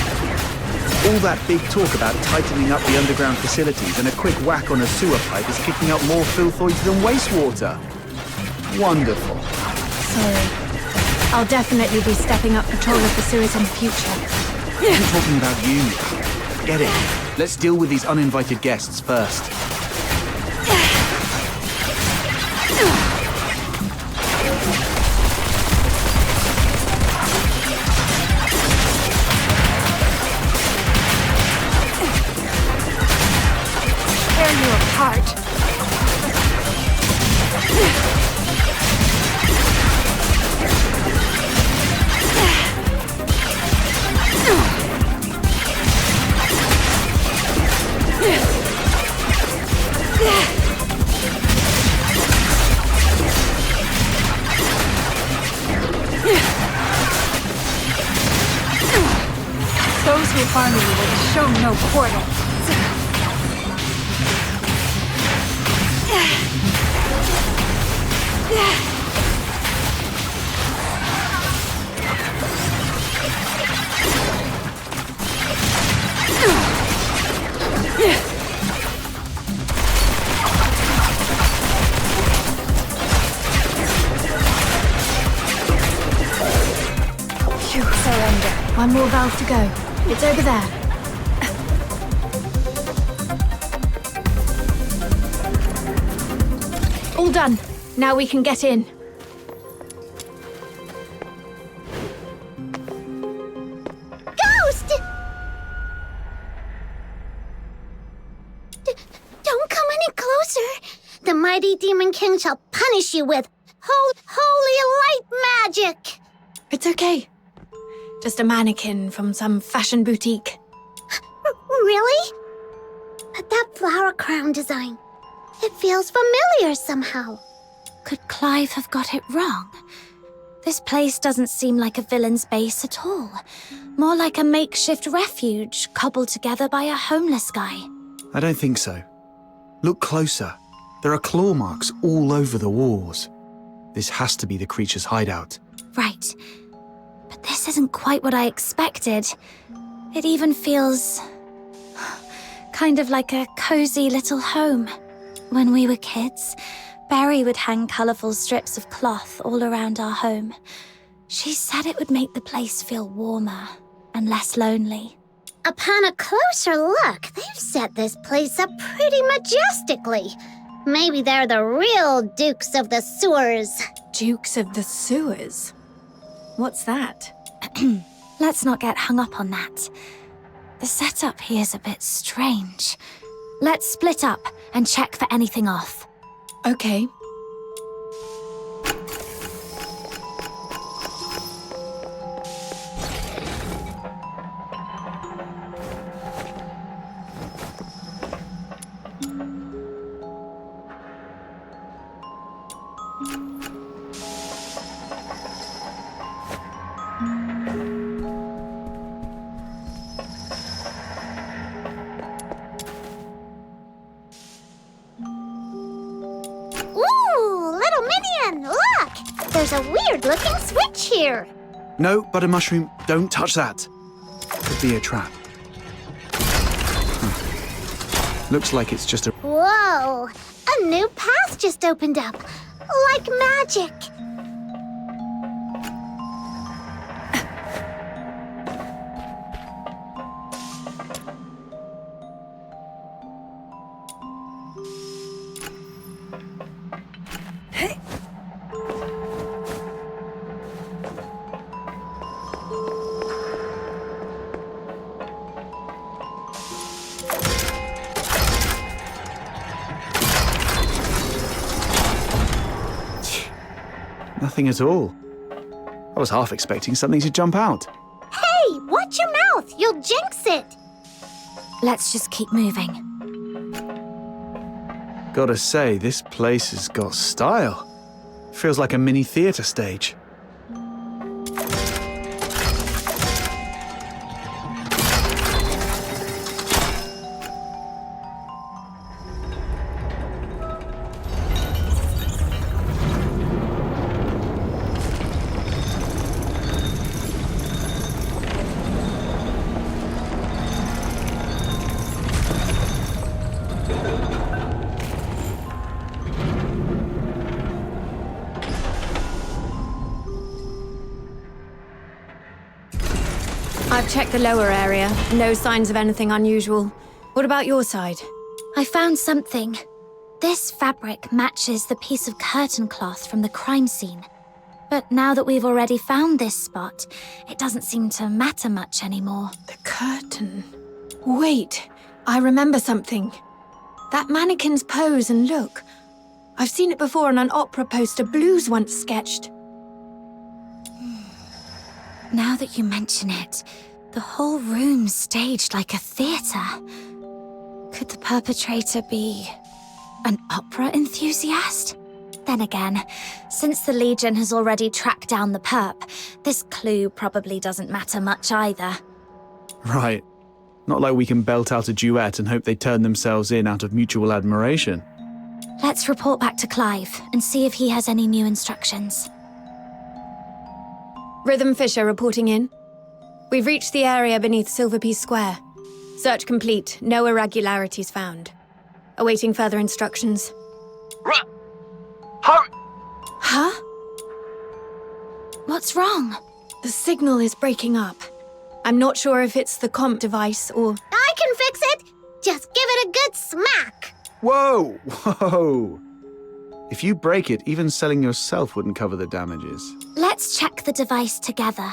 All that big talk about tightening up the underground facilities and a quick whack on a sewer pipe is kicking up more filthoids than wastewater. Wonderful. Sorry. I'll definitely be stepping up patrol of the sewers in the future. I'm talking about you. Get it. Let's deal with these uninvited guests first. Tear you apart. Those who harm you will show no quarter. One more valve to go. It's over there. All done. Now we can get in. Ghost! Don't come any closer. The mighty Demon King shall punish you with holy light magic. It's okay. Just a mannequin from some fashion boutique. Really? But that flower crown design, it feels familiar somehow. Could Clive have got it wrong? This place doesn't seem like a villain's base at all. More like a makeshift refuge cobbled together by a homeless guy. I don't think so. Look closer. There are claw marks all over the walls. This has to be the creature's hideout. Right. But this isn't quite what I expected. It even feels kind of like a cozy little home. When we were kids, Barry would hang colourful strips of cloth all around our home. She said it would make the place feel warmer and less lonely. Upon a closer look, they've set this place up pretty majestically. Maybe they're the real Dukes of the Sewers. Dukes of the Sewers? What's that? Let's not get hung up on that. The setup here's a bit strange. Let's split up and check for anything off. Okay. There's a weird-looking switch here. No, Butter Mushroom, don't touch that. Could be a trap. Looks like it's just a... Whoa! A new path just opened up. Like magic. Nothing at all. I was half expecting something to jump out. Hey, watch your mouth! You'll jinx it! Let's just keep moving. Gotta say, this place has got style. Feels like a mini theatre stage. I've checked the lower area. No signs of anything unusual. What about your side? I found something. This fabric matches the piece of curtain cloth from the crime scene. But now that we've already found this spot, it doesn't seem to matter much anymore. The curtain. Wait, I remember something. That mannequin's pose and look. I've seen it before on an opera poster Blues once sketched. Now that you mention it, the whole room's staged like a theatre. Could the perpetrator be an opera enthusiast? Then again, since the Legion has already tracked down the perp, this clue probably doesn't matter much either. Right. Not like we can belt out a duet and hope they turn themselves in out of mutual admiration. Let's report back to Clive and see if he has any new instructions. Rhythm Fisher reporting in. We've reached the area beneath Silverpiece Square. Search complete. No irregularities found. Awaiting further instructions. Hurry! Huh? What's wrong? The signal is breaking up. I'm not sure if it's the comp device or... I can fix it! Just give it a good smack! Whoa! Whoa! If you break it, even selling yourself wouldn't cover the damages. Let's check the device together.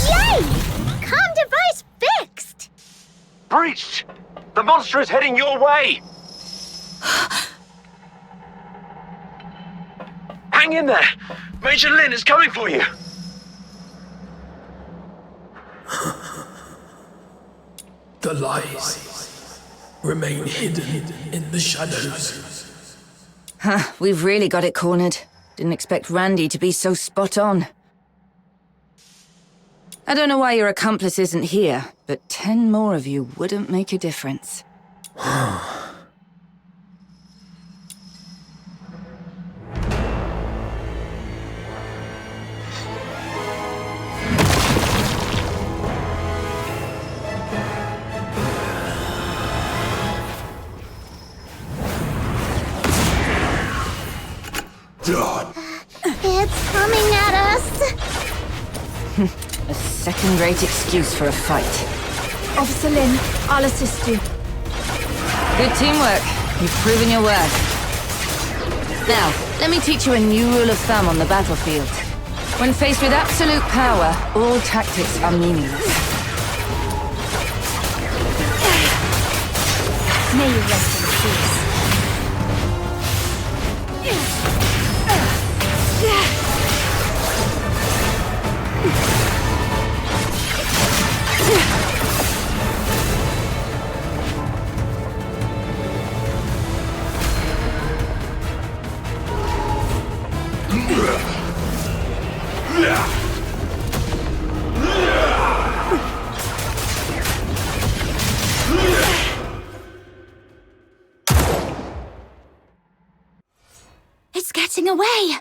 Yay! Comm device fixed! Breached! The monster is heading your way! Hang in there! Major Lin is coming for you! The lies remain hidden in the shadows. Huh, we've really got it cornered. Didn't expect Randy to be so spot on. I don't know why your accomplice isn't here, but 10 more of you wouldn't make a difference. It's coming at us! A second-rate excuse for a fight. Officer Lin, I'll assist you. Good teamwork. You've proven your worth. Now, let me teach you a new rule of thumb on the battlefield. When faced with absolute power, all tactics are meaningless. May you rest in peace. It's getting away!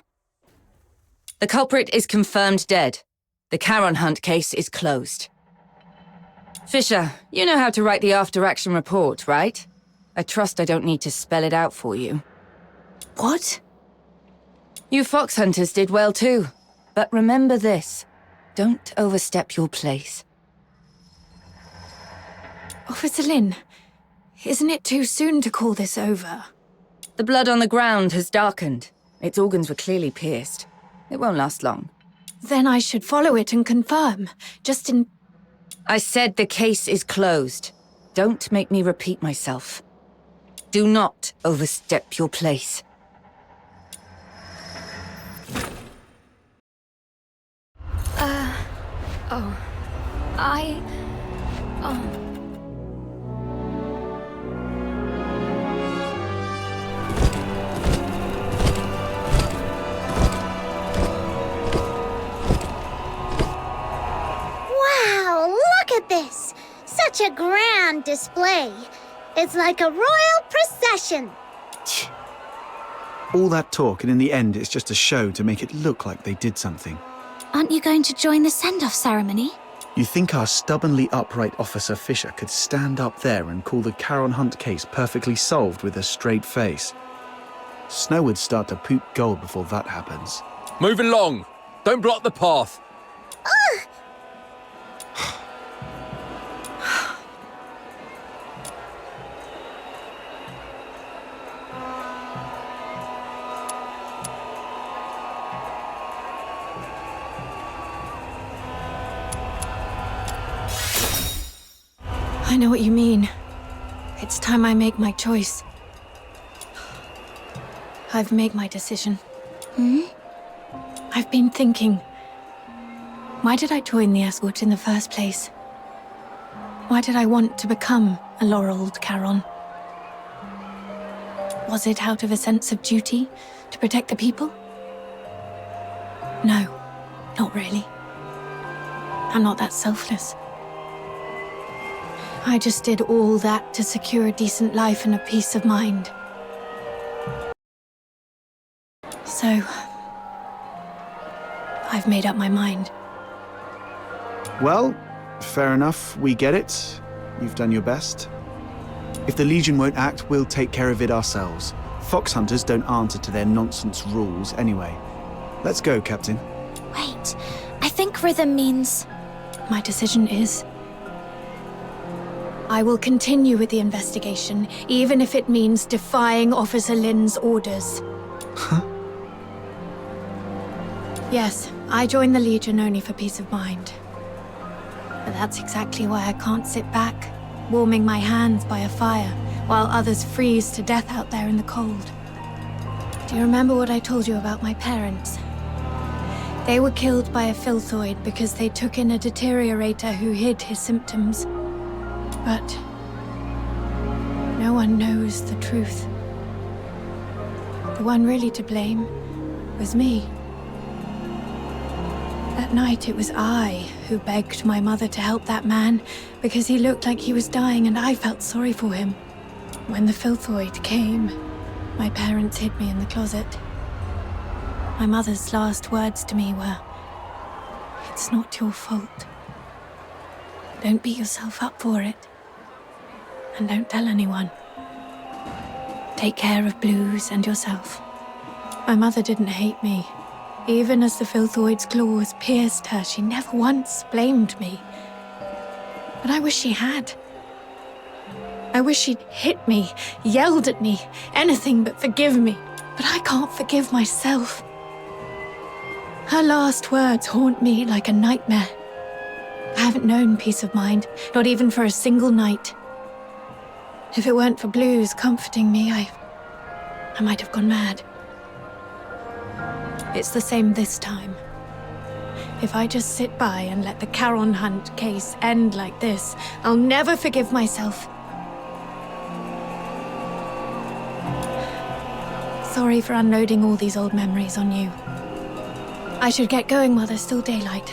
The culprit is confirmed dead. The Charon Hunt case is closed. Fisher, you know how to write the after-action report, right? I trust I don't need to spell it out for you. What? You fox hunters did well too. But remember this. Don't overstep your place. Officer Lin, isn't it too soon to call this over? The blood on the ground has darkened. Its organs were clearly pierced. It won't last long. Then I should follow it and confirm, just in... I said the case is closed. Don't make me repeat myself. Do not overstep your place. Wow, look at this! Such a grand display. It's like a royal procession. All that talk, and in the end, it's just a show to make it look like they did something. Aren't you going to join the send-off ceremony? You think our stubbornly upright Officer Fisher could stand up there and call the Charon Hunt case perfectly solved with a straight face? Snow would start to poop gold before that happens. Move along! Don't block the path! I know what you mean. It's time I make my choice. I've made my decision. I've been thinking. Why did I join the escort in the first place? Why did I want to become a laureled Charon? Was it out of a sense of duty to protect the people? No, not really. I'm not that selfless. I just did all that to secure a decent life and a peace of mind. So, I've made up my mind. Well, fair enough. We get it. You've done your best. If the Legion won't act, we'll take care of it ourselves. Fox hunters don't answer to their nonsense rules anyway. Let's go, Captain. Wait, I think rhythm means... My decision is... I will continue with the investigation, even if it means defying Officer Lin's orders. Huh? Yes, I joined the Legion only for peace of mind. But that's exactly why I can't sit back, warming my hands by a fire, while others freeze to death out there in the cold. Do you remember what I told you about my parents? They were killed by a filthoid because they took in a deteriorator who hid his symptoms. But no one knows the truth. The one really to blame was me. That night, it was I who begged my mother to help that man because he looked like he was dying and I felt sorry for him. When the filthoid came, my parents hid me in the closet. My mother's last words to me were, "It's not your fault. Don't beat yourself up for it. And don't tell anyone. Take care of Blues and yourself." My mother didn't hate me. Even as the filthoid's claws pierced her, she never once blamed me. But I wish she had. I wish she'd hit me, yelled at me, anything but forgive me. But I can't forgive myself. Her last words haunt me like a nightmare. I haven't known peace of mind, not even for a single night. If it weren't for Blues comforting me, I might have gone mad. It's the same this time. If I just sit by and let the Charon Hunt case end like this, I'll never forgive myself. Sorry for unloading all these old memories on you. I should get going while there's still daylight.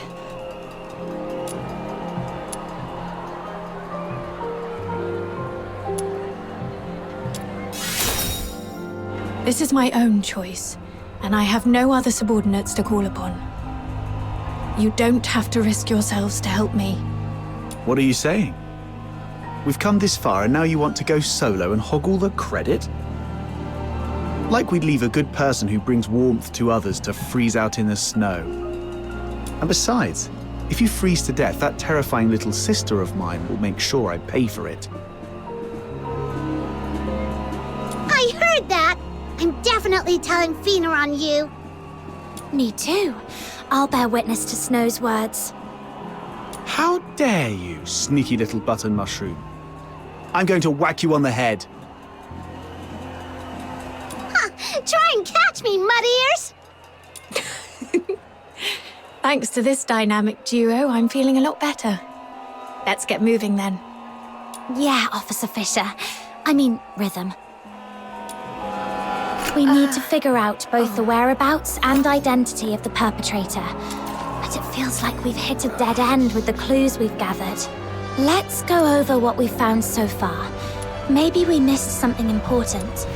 This is my own choice, and I have no other subordinates to call upon. You don't have to risk yourselves to help me. What are you saying? We've come this far and now you want to go solo and hog all the credit? Like we'd leave a good person who brings warmth to others to freeze out in the snow. And besides, if you freeze to death, that terrifying little sister of mine will make sure I pay for it. I heard that! I'm definitely telling Fina on you. Me too. I'll bear witness to Snow's words. How dare you, sneaky little button mushroom? I'm going to whack you on the head. Try and catch me, mud ears! Thanks to this dynamic duo, I'm feeling a lot better. Let's get moving then. Yeah, Officer Fisher. I mean, Rhythm. We need to figure out both the whereabouts and identity of the perpetrator. But it feels like we've hit a dead end with the clues we've gathered. Let's go over what we've found so far. Maybe we missed something important.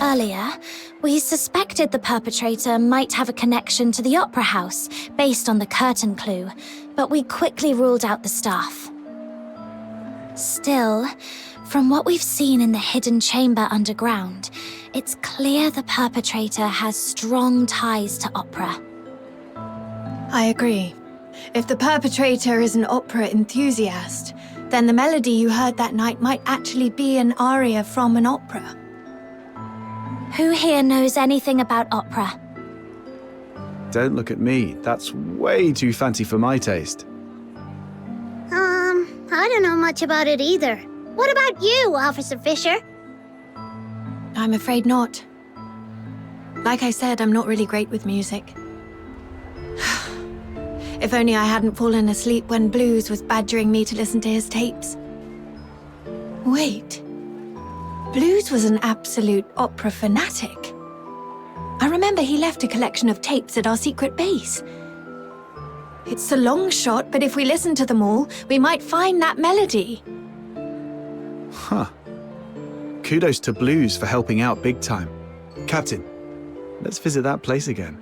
Earlier, we suspected the perpetrator might have a connection to the Opera House based on the curtain clue, but we quickly ruled out the staff. Still, from what we've seen in the hidden chamber underground, it's clear the perpetrator has strong ties to opera. I agree. If the perpetrator is an opera enthusiast, then the melody you heard that night might actually be an aria from an opera. Who here knows anything about opera? Don't look at me. That's way too fancy for my taste. I don't know much about it either. What about you, Officer Fisher? I'm afraid not. Like I said, I'm not really great with music. If only I hadn't fallen asleep when Blues was badgering me to listen to his tapes. Wait. Blues was an absolute opera fanatic. I remember he left a collection of tapes at our secret base. It's a long shot, but if we listen to them all, we might find that melody. Huh. Kudos to Blues for helping out big time. Captain, let's visit that place again.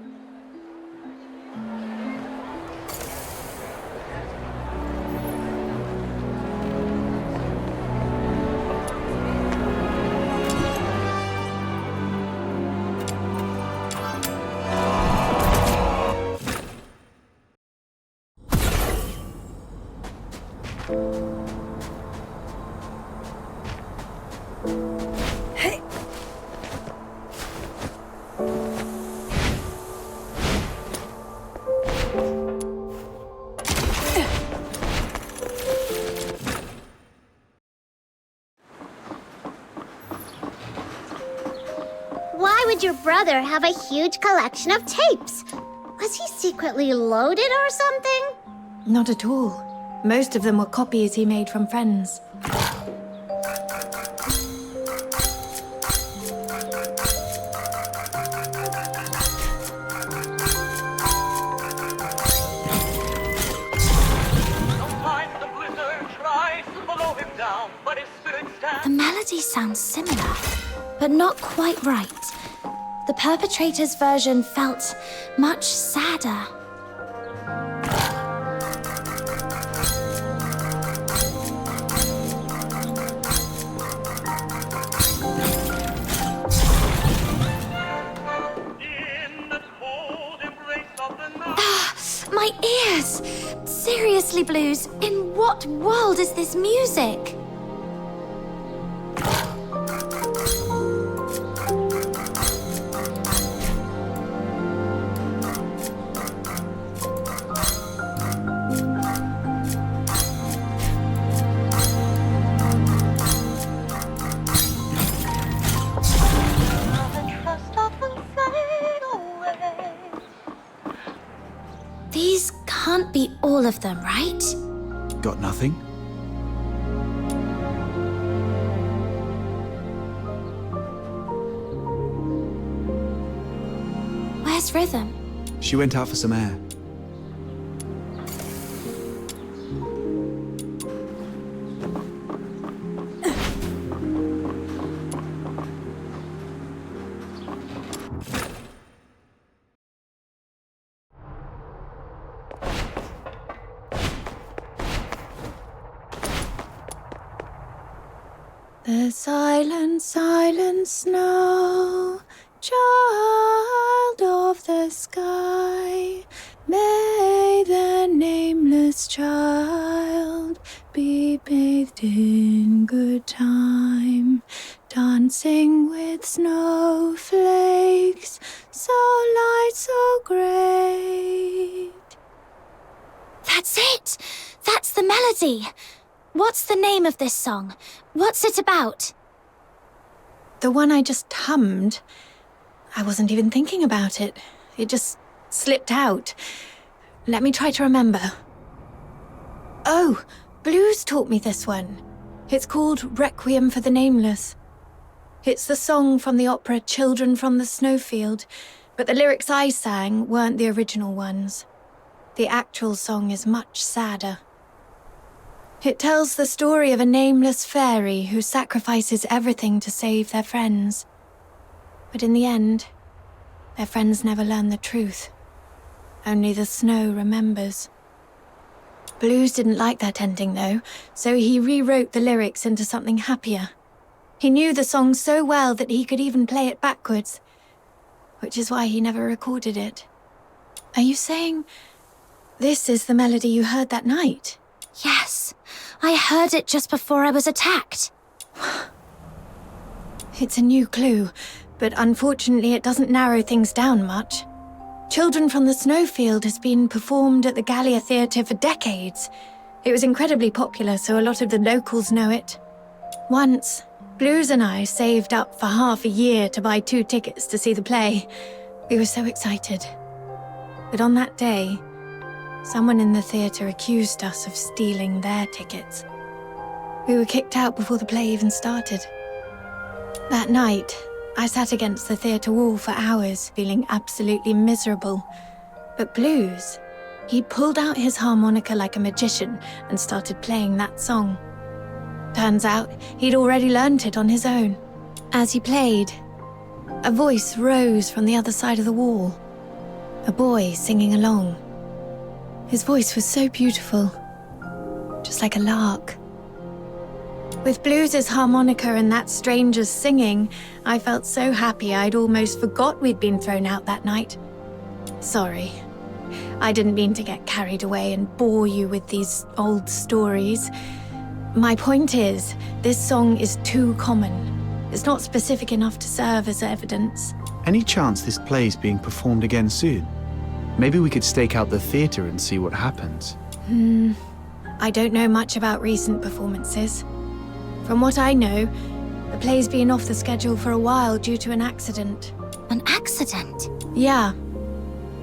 Why would your brother have a huge collection of tapes? Was he secretly loaded or something? Not at all. Most of them were copies he made from friends. The melody sounds similar, but not quite right. The perpetrator's version felt much sadder. My ears! Seriously, Blues, in what world is this music? These can't be all of them, right? Got nothing? Where's Rhythm? She went out for some air. The silent, silent snow, child of the sky, may the nameless child be bathed in good time, dancing with snowflakes, so light, so great. That's it! That's the melody! What's the name of this song? What's it about? The one I just hummed, I wasn't even thinking about it. It just slipped out. Let me try to remember. Oh, Blues taught me this one. It's called Requiem for the Nameless. It's the song from the opera Children from the Snowfield, but the lyrics I sang weren't the original ones. The actual song is much sadder. It tells the story of a nameless fairy who sacrifices everything to save their friends. But in the end, their friends never learn the truth. Only the snow remembers. Blues didn't like that ending, though, so he rewrote the lyrics into something happier. He knew the song so well that he could even play it backwards, which is why he never recorded it. Are you saying this is the melody you heard that night? Yes, I heard it just before I was attacked. It's a new clue, but unfortunately it doesn't narrow things down much. Children from the Snowfield has been performed at the Gallia Theatre for decades. It was incredibly popular, so a lot of the locals know it. Once, Blues and I saved up for half a year to buy 2 tickets to see the play. We were so excited. But on that day, someone in the theatre accused us of stealing their tickets. We were kicked out before the play even started. That night, I sat against the theatre wall for hours, feeling absolutely miserable. But Blues, he pulled out his harmonica like a magician and started playing that song. Turns out, he'd already learnt it on his own. As he played, a voice rose from the other side of the wall. A boy singing along. His voice was so beautiful, just like a lark. With Blues' harmonica and that stranger's singing, I felt so happy I'd almost forgot we'd been thrown out that night. Sorry. I didn't mean to get carried away and bore you with these old stories. My point is, this song is too common. It's not specific enough to serve as evidence. Any chance this play's being performed again soon? Maybe we could stake out the theatre and see what happens. I don't know much about recent performances. From what I know, the play's been off the schedule for a while due to an accident. An accident? Yeah.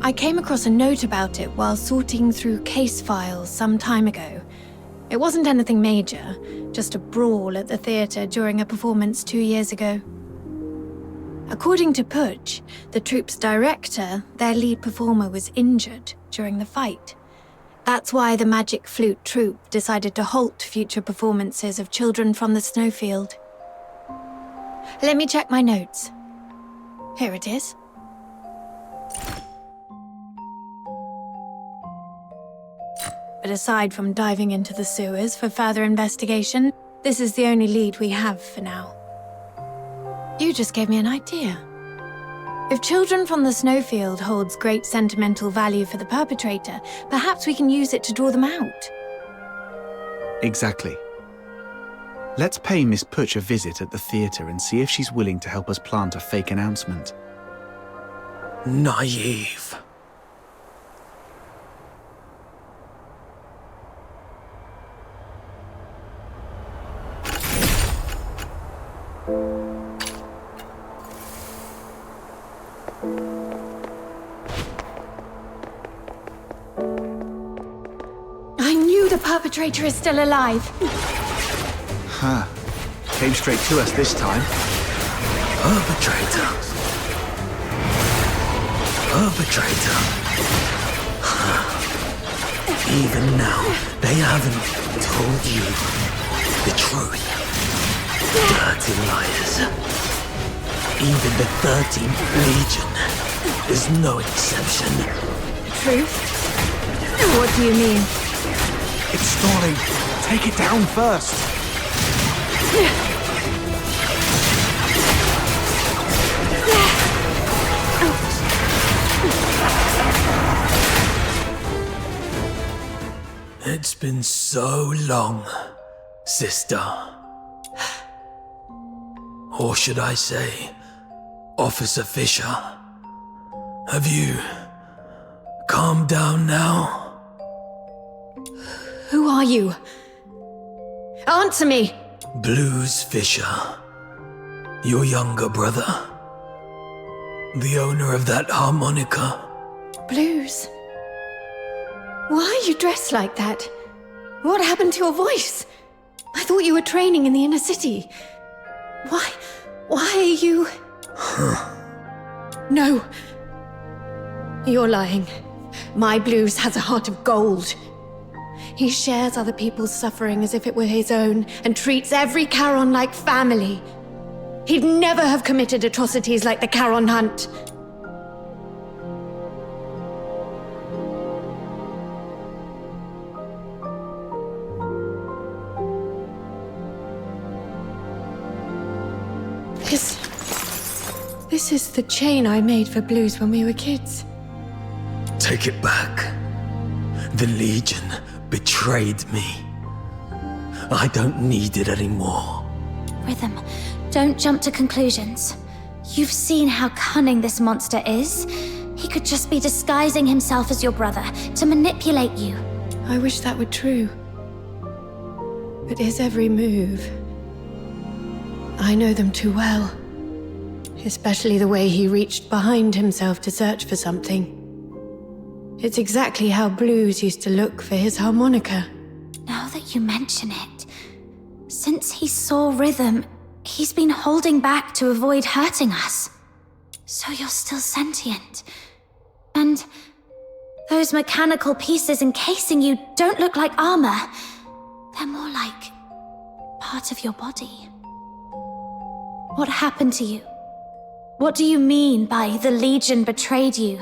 I came across a note about it while sorting through case files some time ago. It wasn't anything major, just a brawl at the theatre during a performance 2 years ago. According to Putsch, the troupe's director, their lead performer was injured during the fight. That's why the Magic Flute troupe decided to halt future performances of Children from the Snowfield. Let me check my notes. Here it is. But aside from diving into the sewers for further investigation, this is the only lead we have for now. You just gave me an idea. If Children from the Snowfield holds great sentimental value for the perpetrator, perhaps we can use it to draw them out. Exactly. Let's pay Miss Putsch a visit at the theatre and see if she's willing to help us plant a fake announcement. Naive. I knew the perpetrator is still alive. Huh. Came straight to us this time. Perpetrator. Even now, they haven't told you the truth. Dirty liars. Even the 13th Legion is no exception. Truth? What do you mean? It's stalling. Take it down first. It's been so long, sister. Or should I say, Officer Fisher. Have you calmed down now? Who are you? Answer me! Blues Fisher. Your younger brother. The owner of that harmonica. Blues? Why are you dressed like that? What happened to your voice? I thought you were training in the inner city. Why are you... No. You're lying. My Blues has a heart of gold. He shares other people's suffering as if it were his own and treats every Charon like family. He'd never have committed atrocities like the Charon Hunt. This is the chain I made for Blues when we were kids. Take it back. The Legion betrayed me. I don't need it anymore. Rhythm, don't jump to conclusions. You've seen how cunning this monster is. He could just be disguising himself as your brother to manipulate you. I wish that were true. But his every move... I know them too well. Especially the way he reached behind himself to search for something. It's exactly how Blues used to look for his harmonica. Now that you mention it, since he saw Rhythm, He's been holding back to avoid hurting us. So you're still sentient. And those mechanical pieces encasing you don't look like armor. They're more like part of your body. What happened to you? What do you mean by the Legion betrayed you?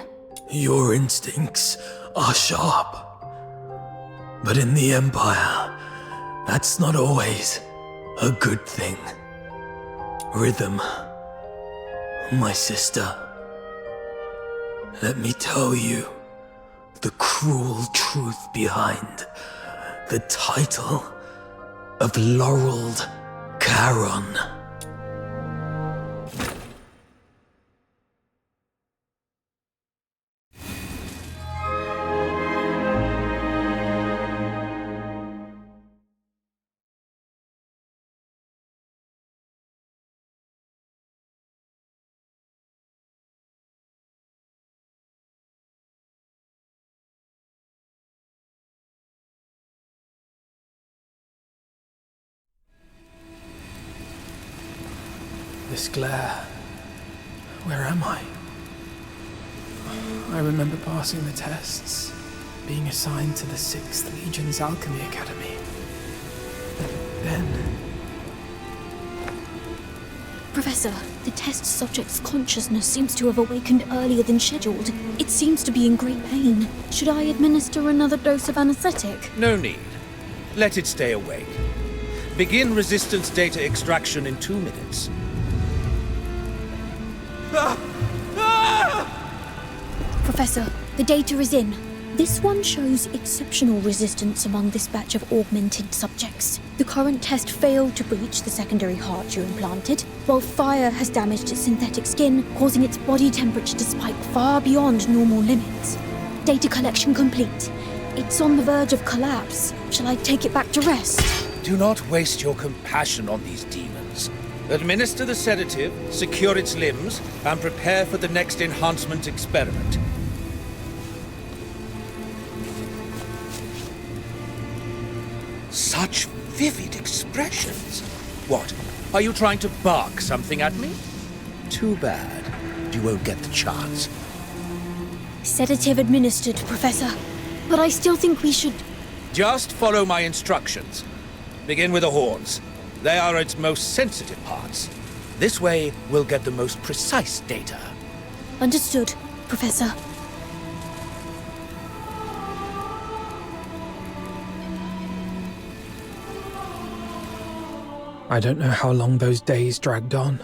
Your instincts are sharp. But in the Empire, that's not always a good thing. Rhythm, my sister, let me tell you the cruel truth behind the title of Laureled Charon. This glare. Where am I? I remember passing the tests, being assigned to the 6th Legion's Alchemy Academy. Then... Professor, the test subject's consciousness seems to have awakened earlier than scheduled. It seems to be in great pain. Should I administer another dose of anesthetic? No need. Let it stay awake. Begin resistance data extraction in 2 minutes. Professor, the data is in. This one shows exceptional resistance among this batch of augmented subjects. The current test failed to breach the secondary heart you implanted, while fire has damaged its synthetic skin, causing its body temperature to spike far beyond normal limits. Data collection complete. It's on the verge of collapse. Shall I take it back to rest? Do not waste your compassion on these demons. Administer the sedative, secure its limbs, and prepare for the next enhancement experiment. Such vivid expressions. What? Are you trying to bark something at me? Too bad. You won't get the chance. Sedative administered, Professor. But I still think we should... Just follow my instructions. Begin with the horns. They are its most sensitive parts. This way, we'll get the most precise data. Understood, Professor. I don't know how long those days dragged on.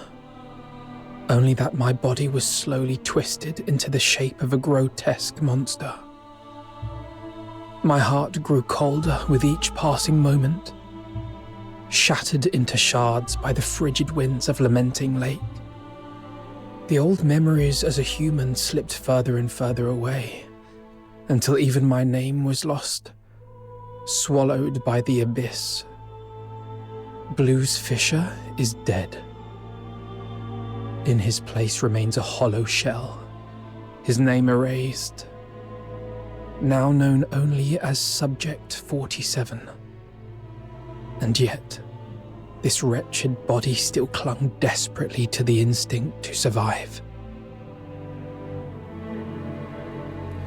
Only that my body was slowly twisted into the shape of a grotesque monster. My heart grew colder with each passing moment, shattered into shards by the frigid winds of Lamenting Lake. The old memories as a human slipped further and further away, until even my name was lost, swallowed by the abyss. Blues Fisher is dead. In his place remains a hollow shell, his name erased, now known only as Subject 47. And yet, this wretched body still clung desperately to the instinct to survive.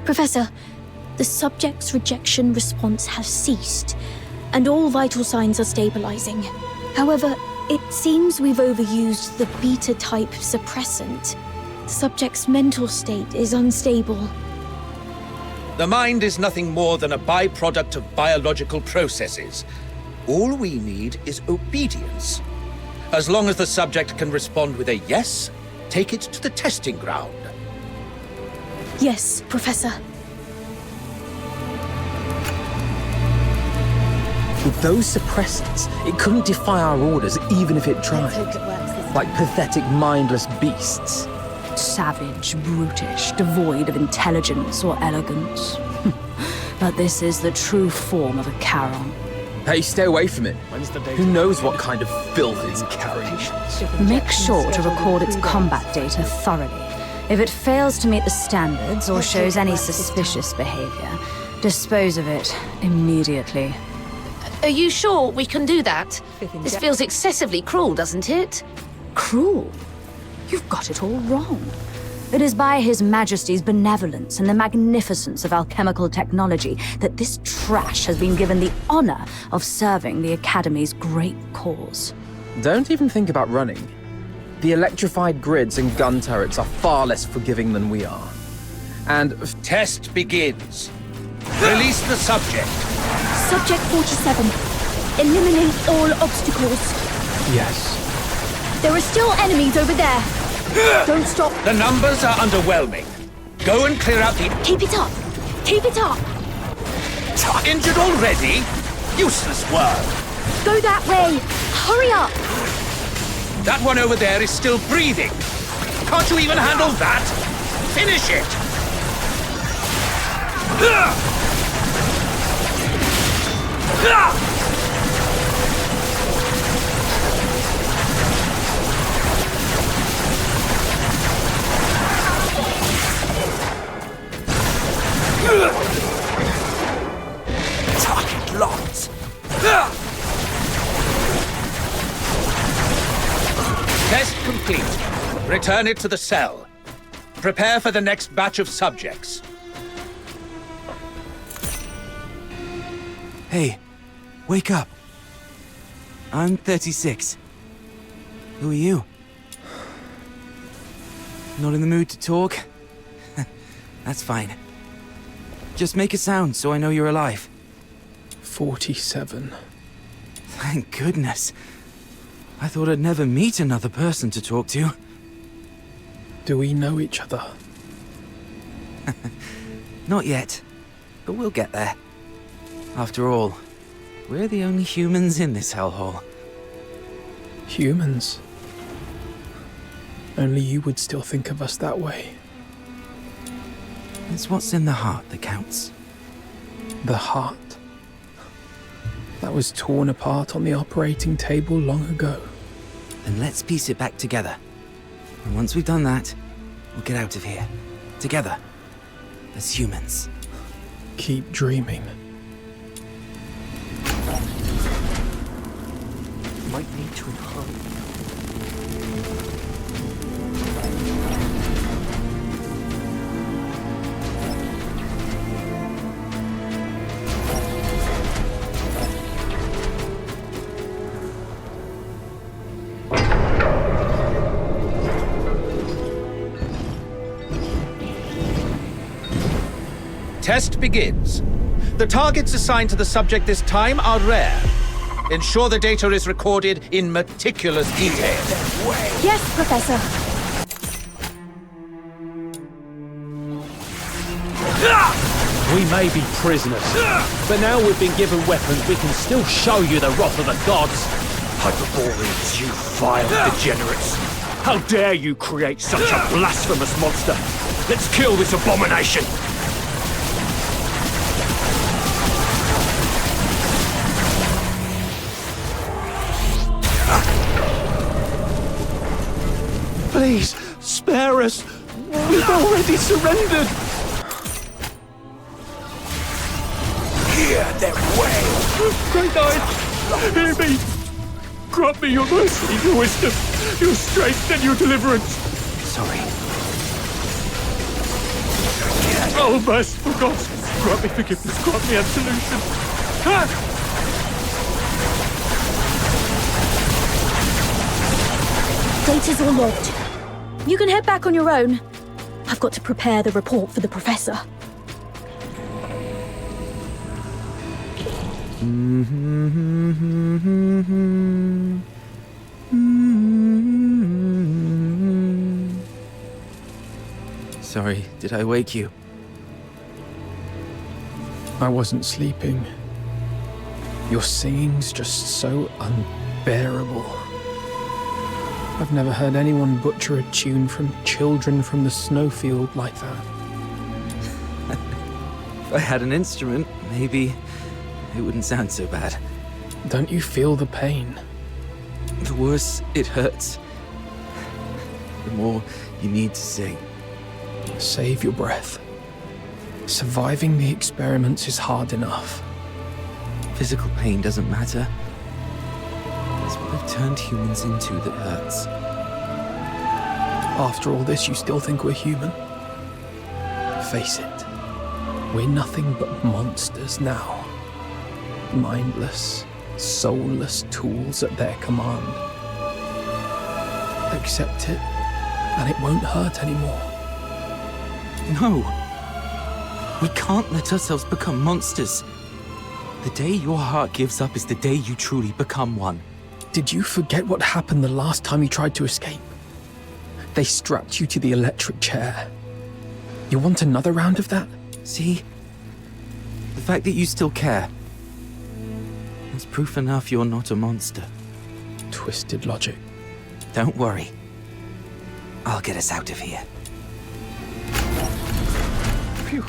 Professor, the subject's rejection response has ceased, and all vital signs are stabilizing. However, it seems we've overused the beta-type suppressant. The subject's mental state is unstable. The mind is nothing more than a byproduct of biological processes. All we need is obedience. As long as the subject can respond with a yes, take it to the testing ground. Yes, Professor. With those suppressants, it couldn't defy our orders even if it tried. Like pathetic, mindless beasts. Savage, brutish, devoid of intelligence or elegance. But this is the true form of a Charon. Hey, stay away from it. Who knows what kind of filth it's carrying? Make sure to record its combat data thoroughly. If it fails to meet the standards or shows any suspicious behavior, dispose of it immediately. Are you sure we can do that? This feels excessively cruel, doesn't it? Cruel? You've got it all wrong. It is by His Majesty's benevolence and the magnificence of alchemical technology that this trash has been given the honor of serving the Academy's great cause. Don't even think about running. The electrified grids and gun turrets are far less forgiving than we are. And test begins. Release the subject. Subject 47. Eliminate all obstacles. yes. There are still enemies over there. Don't stop. The numbers are underwhelming. Go and clear out the... Keep it up. Keep it up. Injured already? Useless work. Go that way. Hurry up. That one over there is still breathing. Can't you even handle that? Finish it! Target locked. Test complete. Return it to the cell. Prepare for the next batch of subjects. Hey, wake up. I'm 36. Who are you? Not in the mood to talk? That's fine. Just make a sound so I know you're alive. 47. Thank goodness. I thought I'd never meet another person to talk to. Do we know each other? Not yet, but we'll get there. After all, we're the only humans in this hellhole. Humans? Only you would still think of us that way. It's what's in the heart that counts. The heart? That was torn apart on the operating table long ago. Then let's piece it back together. And once we've done that, we'll get out of here. Together. As humans. Keep dreaming. Might need to enhance. Test begins. The targets assigned to the subject this time are rare. Ensure the data is recorded in meticulous detail. Yes, Professor. We may be prisoners, but now we've been given weapons, we can still show you the wrath of the gods. Hyperboreans, you vile degenerates. How dare you create such a blasphemous monster? Let's kill this abomination. Please, spare us. We've already surrendered. Hear their wail. Great Knight, hear me. Grant me your mercy, your wisdom, your strength, and your deliverance. Sorry. Oh, merciful God, grant me forgiveness, grant me absolution. Ah! Data's all logged. You can head back on your own. I've got to prepare the report for the Professor. Sorry, did I wake you? I wasn't sleeping. Your singing's just so unbearable. I've never heard anyone butcher a tune from Children from the Snowfield like that. If I had an instrument, maybe it wouldn't sound so bad. Don't you feel the pain? The worse it hurts, the more you need to sing. Save your breath. Surviving the experiments is hard enough. Physical pain doesn't matter. It's what they've turned humans into that hurts. After all this, you still think we're human? Face it, we're nothing but monsters now. Mindless, soulless tools at their command. Accept it, and it won't hurt anymore. No. We can't let ourselves become monsters. The day your heart gives up is the day you truly become one. Did you forget what happened the last time you tried to escape? They strapped you to the electric chair. You want another round of that? See? The fact that you still care. It's proof enough you're not a monster. Twisted logic. Don't worry. I'll get us out of here. Phew.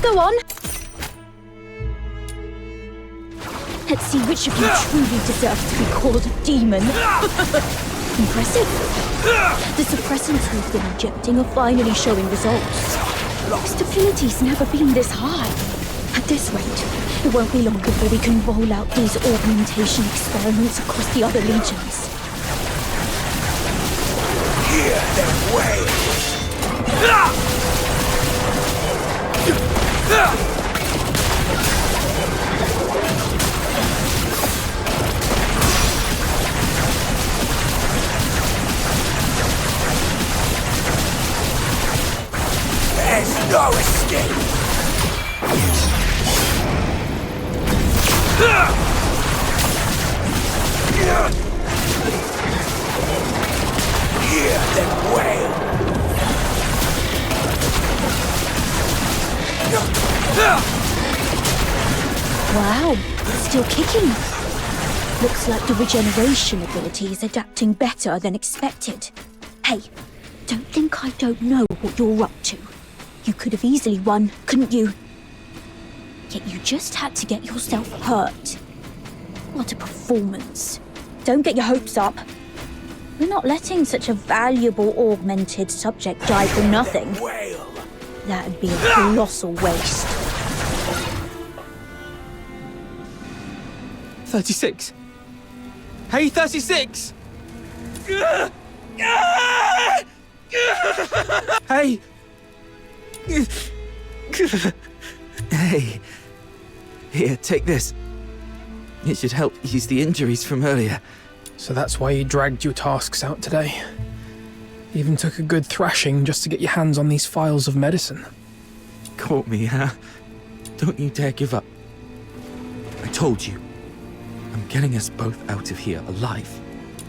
Go on. Let's see which of you truly deserves to be called a demon. Impressive. The suppressants we've been injecting are finally showing results. Stability's never been this high. At this rate, it won't be long before we can roll out these augmentation experiments across the other legions. Hear them wail! There's no escape! Hear them wail! Wow, still kicking. Looks like the regeneration ability is adapting better than expected. Hey, don't think I don't know what you're up to. You could have easily won, couldn't you? Yet you just had to get yourself hurt. What a performance. Don't get your hopes up. We're not letting such a valuable augmented subject die for nothing. That'd be a colossal waste. 36. Hey, 36! Hey! Hey. Here, take this. It should help ease the injuries from earlier. So that's why you dragged your tasks out today. Even took a good thrashing just to get your hands on these files of medicine. Caught me, huh? Don't you dare give up. I told you. I'm getting us both out of here alive.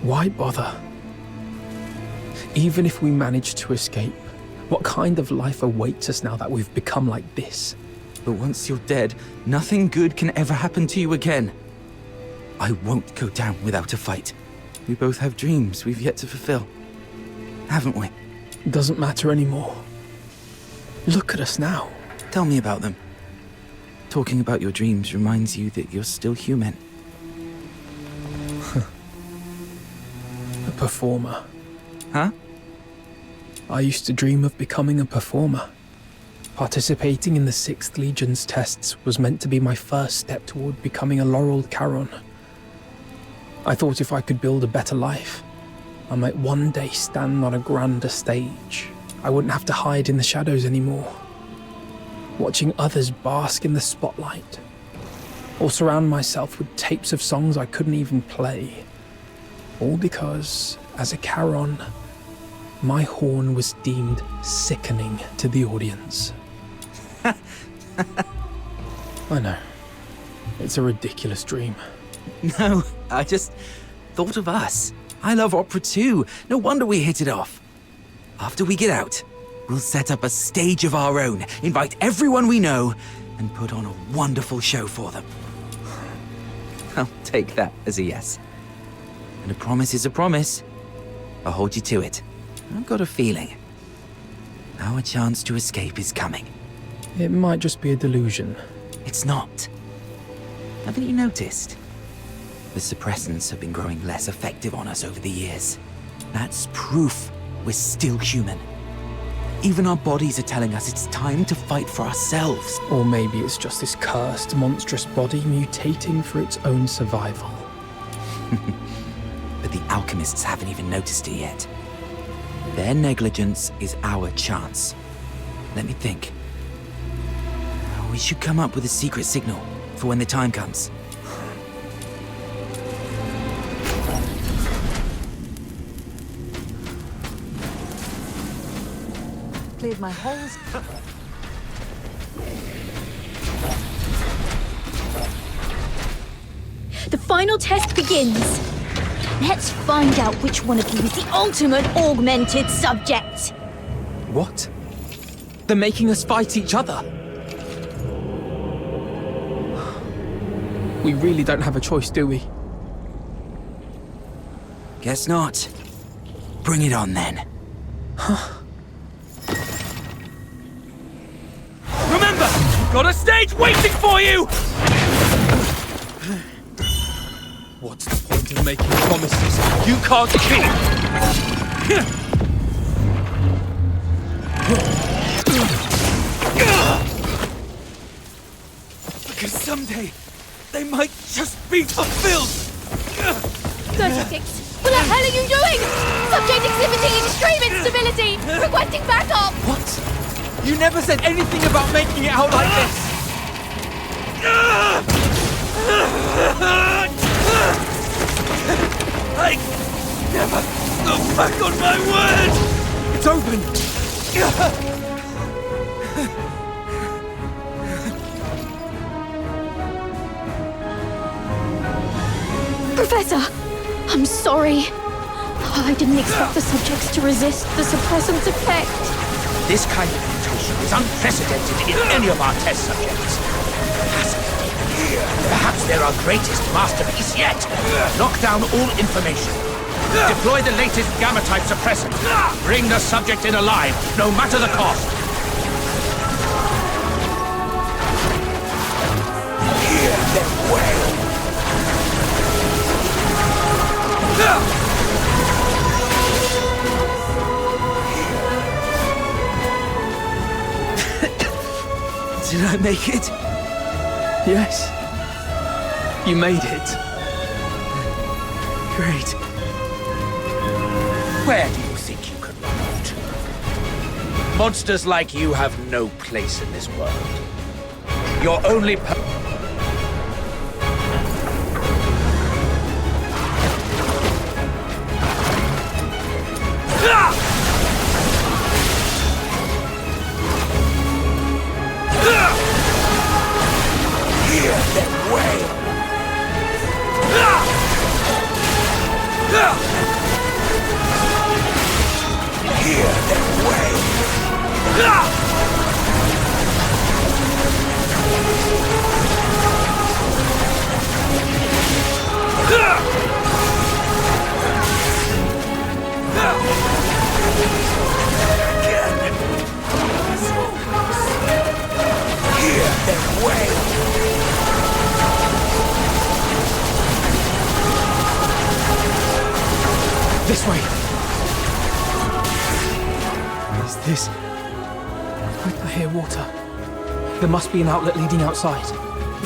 Why bother? Even if we manage to escape, what kind of life awaits us now that we've become like this? But once you're dead, nothing good can ever happen to you again. I won't go down without a fight. We both have dreams we've yet to fulfill. Haven't we? Doesn't matter anymore. Look at us now. Tell me about them. Talking about your dreams reminds you that you're still human. A performer. Huh? I used to dream of becoming a performer. Participating in the 6th Legion's tests was meant to be my first step toward becoming a laureled Charon. I thought if I could build a better life, I might one day stand on a grander stage. I wouldn't have to hide in the shadows anymore. Watching others bask in the spotlight. Or surround myself with tapes of songs I couldn't even play. All because, as a Charon, my horn was deemed sickening to the audience. I know. It's a ridiculous dream. No, I just thought of us. I love opera too. No wonder we hit it off. After we get out, we'll set up a stage of our own, invite everyone we know, and put on a wonderful show for them. I'll take that as a yes. And a promise is a promise. I'll hold you to it. I've got a feeling. Our chance to escape is coming. It might just be a delusion. It's not. Haven't you noticed? The suppressants have been growing less effective on us over the years. That's proof we're still human. Even our bodies are telling us it's time to fight for ourselves. Or maybe it's just this cursed, monstrous body mutating for its own survival. But the alchemists haven't even noticed it yet. Their negligence is our chance. Let me think. We should come up with a secret signal for when the time comes. Cleared my holes. The final test begins. Let's find out which one of you is the ultimate augmented subject. What? They're making us fight each other. We really don't have a choice, do we? Guess not. Bring it on then. Remember, we've got a stage waiting for you! What's the point of making promises you can't keep? Because someday, they might just be fulfilled! 36! What the hell are you doing? Subject exhibiting extreme instability! Requesting backup! What? You never said anything about making it out like this! I never go back on my word! It's open! Professor! I'm sorry. I didn't expect the subjects to resist the suppressant's effect. This kind of mutation is unprecedented in any of our test subjects. Perhaps they're our greatest masterpiece yet. Lock down all information. Deploy the latest gamma-type suppressant. Bring the subject in alive, no matter the cost. Hear them wail. Did I make it? Yes. You made it. Great. Where do you think you can run off to? Monsters like you have no place in this world. Your only Hear them wail! Hear them wail! Hear them wail! This way. Is this... I hear water. There must be an outlet leading outside.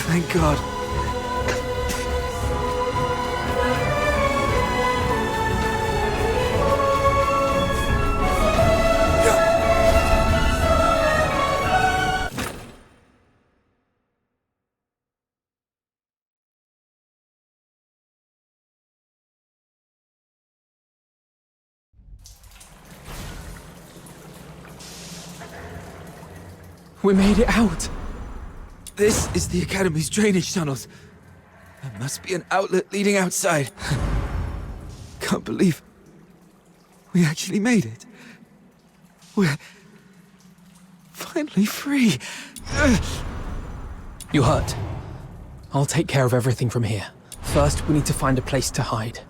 Thank God. We made it out. This is the Academy's drainage tunnels. There must be an outlet leading outside. Can't believe we actually made it. We're finally free. You hurt. I'll take care of everything from here. First, we need to find a place to hide.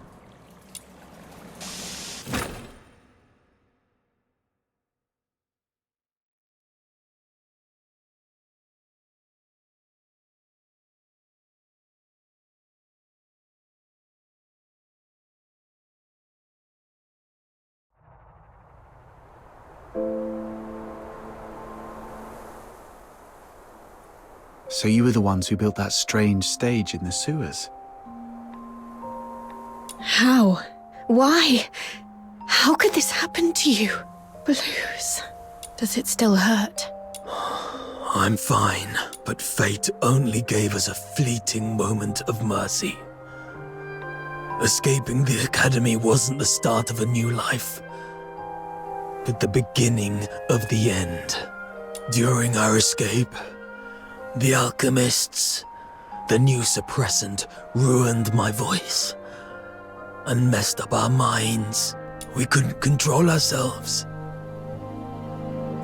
So you were the ones who built that strange stage in the sewers? How? Why? How could this happen to you? Blues. Does it still hurt? I'm fine, but fate only gave us a fleeting moment of mercy. Escaping the academy wasn't the start of a new life, but the beginning of the end. During our escape, the alchemists, the new suppressant, ruined my voice and messed up our minds. We couldn't control ourselves.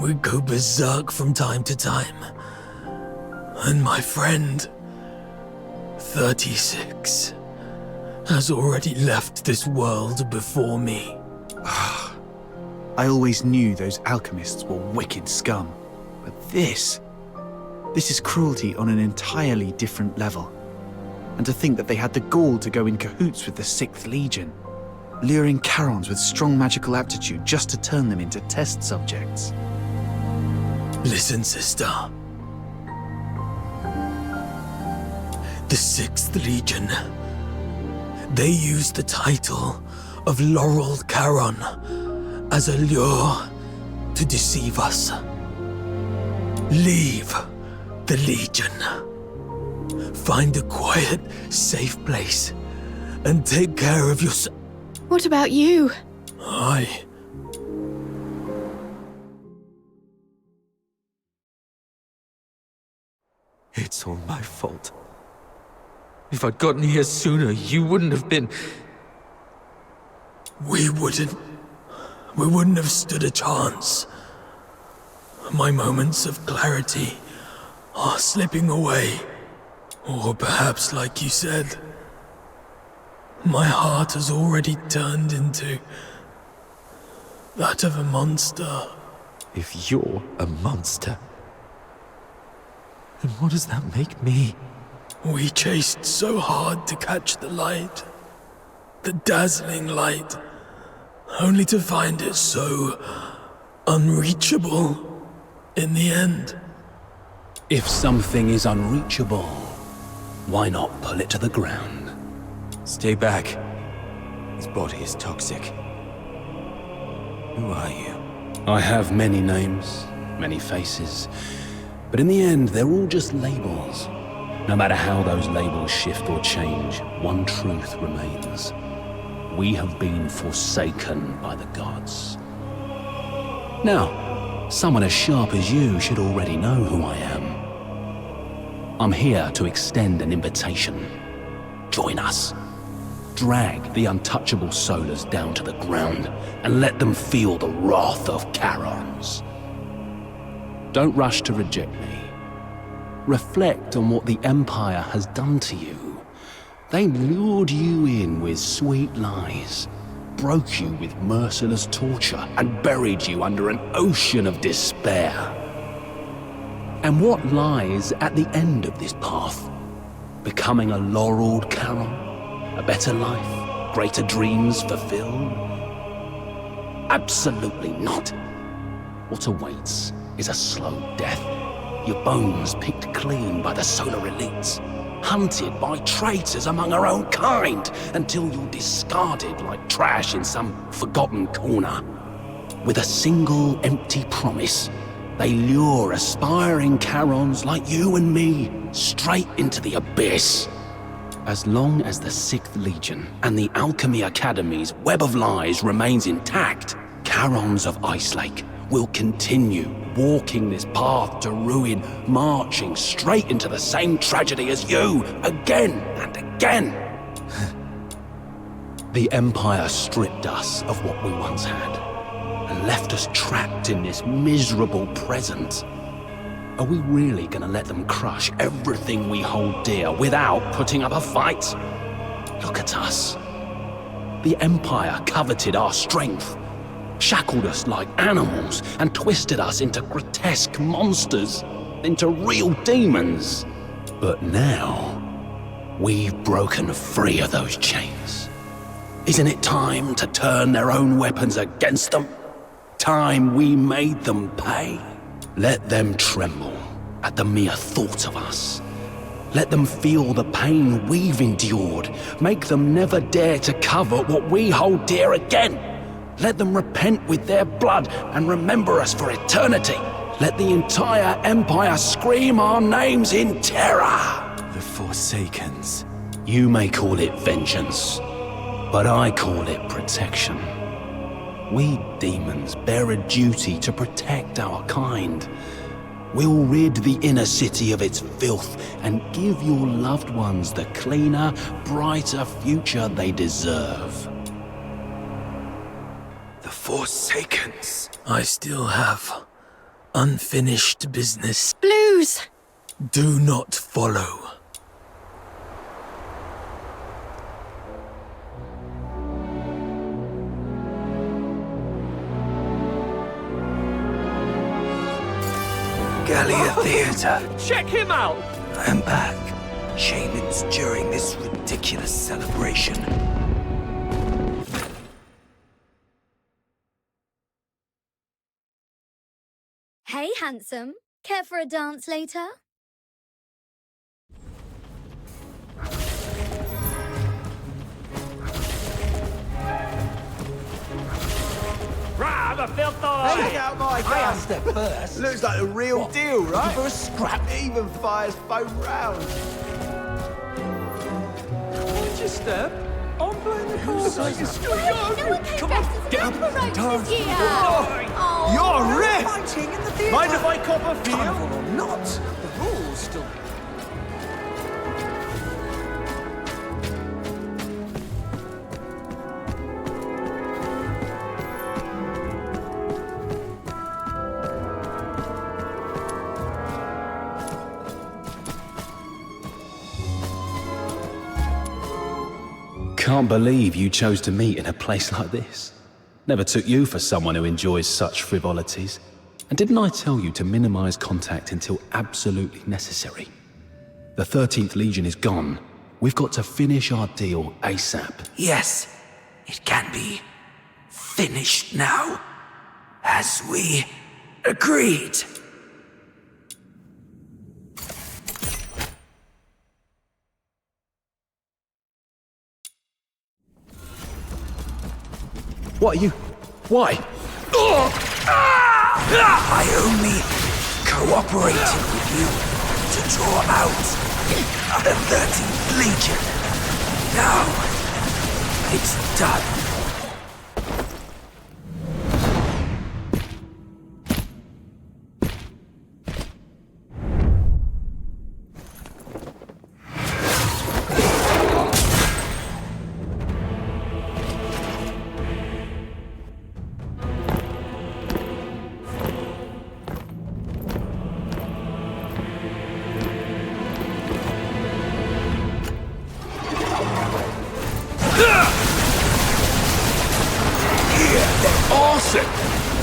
We'd go berserk from time to time. And my friend, 36, has already left this world before me. I always knew those alchemists were wicked scum. But this is cruelty on an entirely different level. And to think that they had the gall to go in cahoots with the 6th Legion, luring Charons with strong magical aptitude just to turn them into test subjects. Listen, sister. The 6th Legion. They used the title of Laurel Charon as a lure to deceive us. Leave the Legion. Find a quiet, safe place and take care of yourself. What about you? It's all my fault. If I'd gotten here sooner, you wouldn't have been... We wouldn't have stood a chance. My moments of clarity are slipping away. Or perhaps, like you said, my heart has already turned into that of a monster. If you're a monster, then what does that make me? We chased so hard to catch the light, the dazzling light, only to find it so unreachable in the end. If something is unreachable, why not pull it to the ground? Stay back. His body is toxic. Who are you? I have many names, many faces, but in the end, they're all just labels. No matter how those labels shift or change, one truth remains. We have been forsaken by the gods. Now, someone as sharp as you should already know who I am. I'm here to extend an invitation. Join us. Drag the untouchable Solars down to the ground and let them feel the wrath of Charons. Don't rush to reject me. Reflect on what the Empire has done to you. They lured you in with sweet lies, broke you with merciless torture, and buried you under an ocean of despair. And what lies at the end of this path? Becoming a laureled Charon? A better life? Greater dreams fulfilled? Absolutely not. What awaits is a slow death. Your bones picked clean by the solar elites, hunted by traitors among our own kind, until you're discarded like trash in some forgotten corner. With a single empty promise, they lure aspiring Charons like you and me straight into the abyss. As long as the 6th Legion and the Alchemy Academy's web of lies remains intact, Charons of Icelake will continue walking this path to ruin, marching straight into the same tragedy as you, again and again. The Empire stripped us of what we once had, and left us trapped in this miserable present. Are we really gonna let them crush everything we hold dear without putting up a fight? Look at us. The Empire coveted our strength, shackled us like animals, and twisted us into grotesque monsters, into real demons. But now, we've broken free of those chains. Isn't it time to turn their own weapons against them? Time we made them pay? Let them tremble. at the mere thought of us. Let them feel the pain we've endured. Make them never dare to covet what we hold dear again. Let them repent with their blood and remember us for eternity. Let the entire Empire scream our names in terror. The Forsakens. You may call it vengeance, but I call it protection. We demons bear a duty to protect our kind. We'll rid the inner city of its filth and give your loved ones the cleaner, brighter future they deserve. The Forsakens. I still have unfinished business. Blues! Do not follow. Gallia Theatre. Check him out! I am back. Shamans during this ridiculous celebration. Hey, handsome. Care for a dance later? Grab a filth Take out my gun! I asked it first. Looks like the real deal, right? For a scrap, it even fires foam rounds. What'd you step? I'm playing the Who's chorus. like a Come on, get up. This year. You're ripped! Fighting in the theatre. Mind if I cop a feel? Carnival or not, the rules still... Can't believe you chose to meet in a place like this. Never took you for someone who enjoys such frivolities. And didn't I tell you to minimize contact until absolutely necessary? The 13th Legion is gone. We've got to finish our deal ASAP. Yes, it can be finished now, as we agreed. What are you... Why? I only cooperated with you to draw out the 13th Legion. Now, it's done.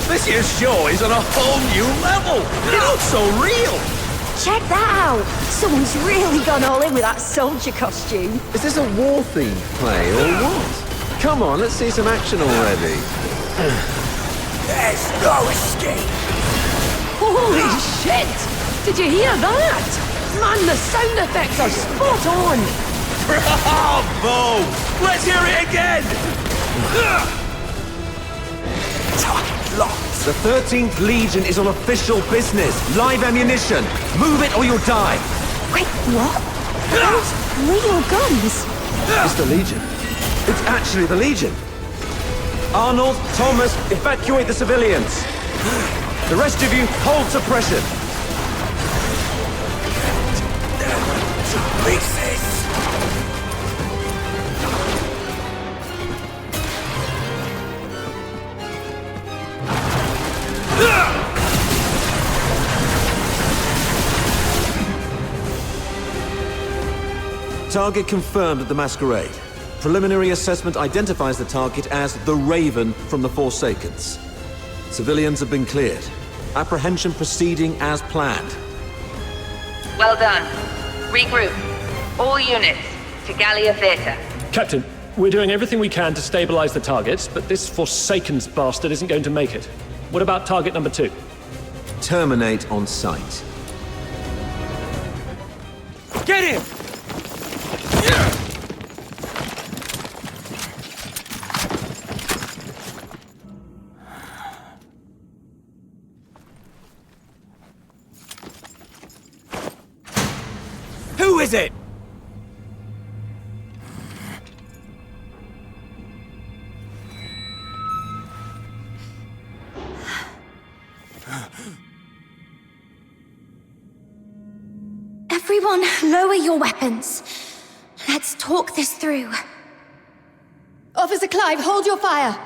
This year's show is on a whole new level. It looks so real. Check that out! Someone's really gone all in with that soldier costume. Is this a war-themed play or what? Come on, let's see some action already. There's no escape. Holy shit! Did you hear that? Man, the sound effects are spot on! Bravo! Let's hear it again! The 13th Legion is on official business. Live ammunition. Move it or you'll die. Wait, what? Those real guns? It's the Legion. It's actually the Legion. Arnold, Thomas, evacuate the civilians. The rest of you, hold suppression. To pieces. Target confirmed at the Masquerade. Preliminary assessment identifies the target as the Raven from the Forsakens. Civilians have been cleared. Apprehension proceeding as planned. Well done. Regroup. All units to Gallia Theatre. Captain, we're doing everything we can to stabilize the targets, but this Forsakens bastard isn't going to make it. What about target number 2? Terminate on sight. Get him! Who is it? Everyone, lower your weapons. Let's talk this through. Officer Clive, hold your fire.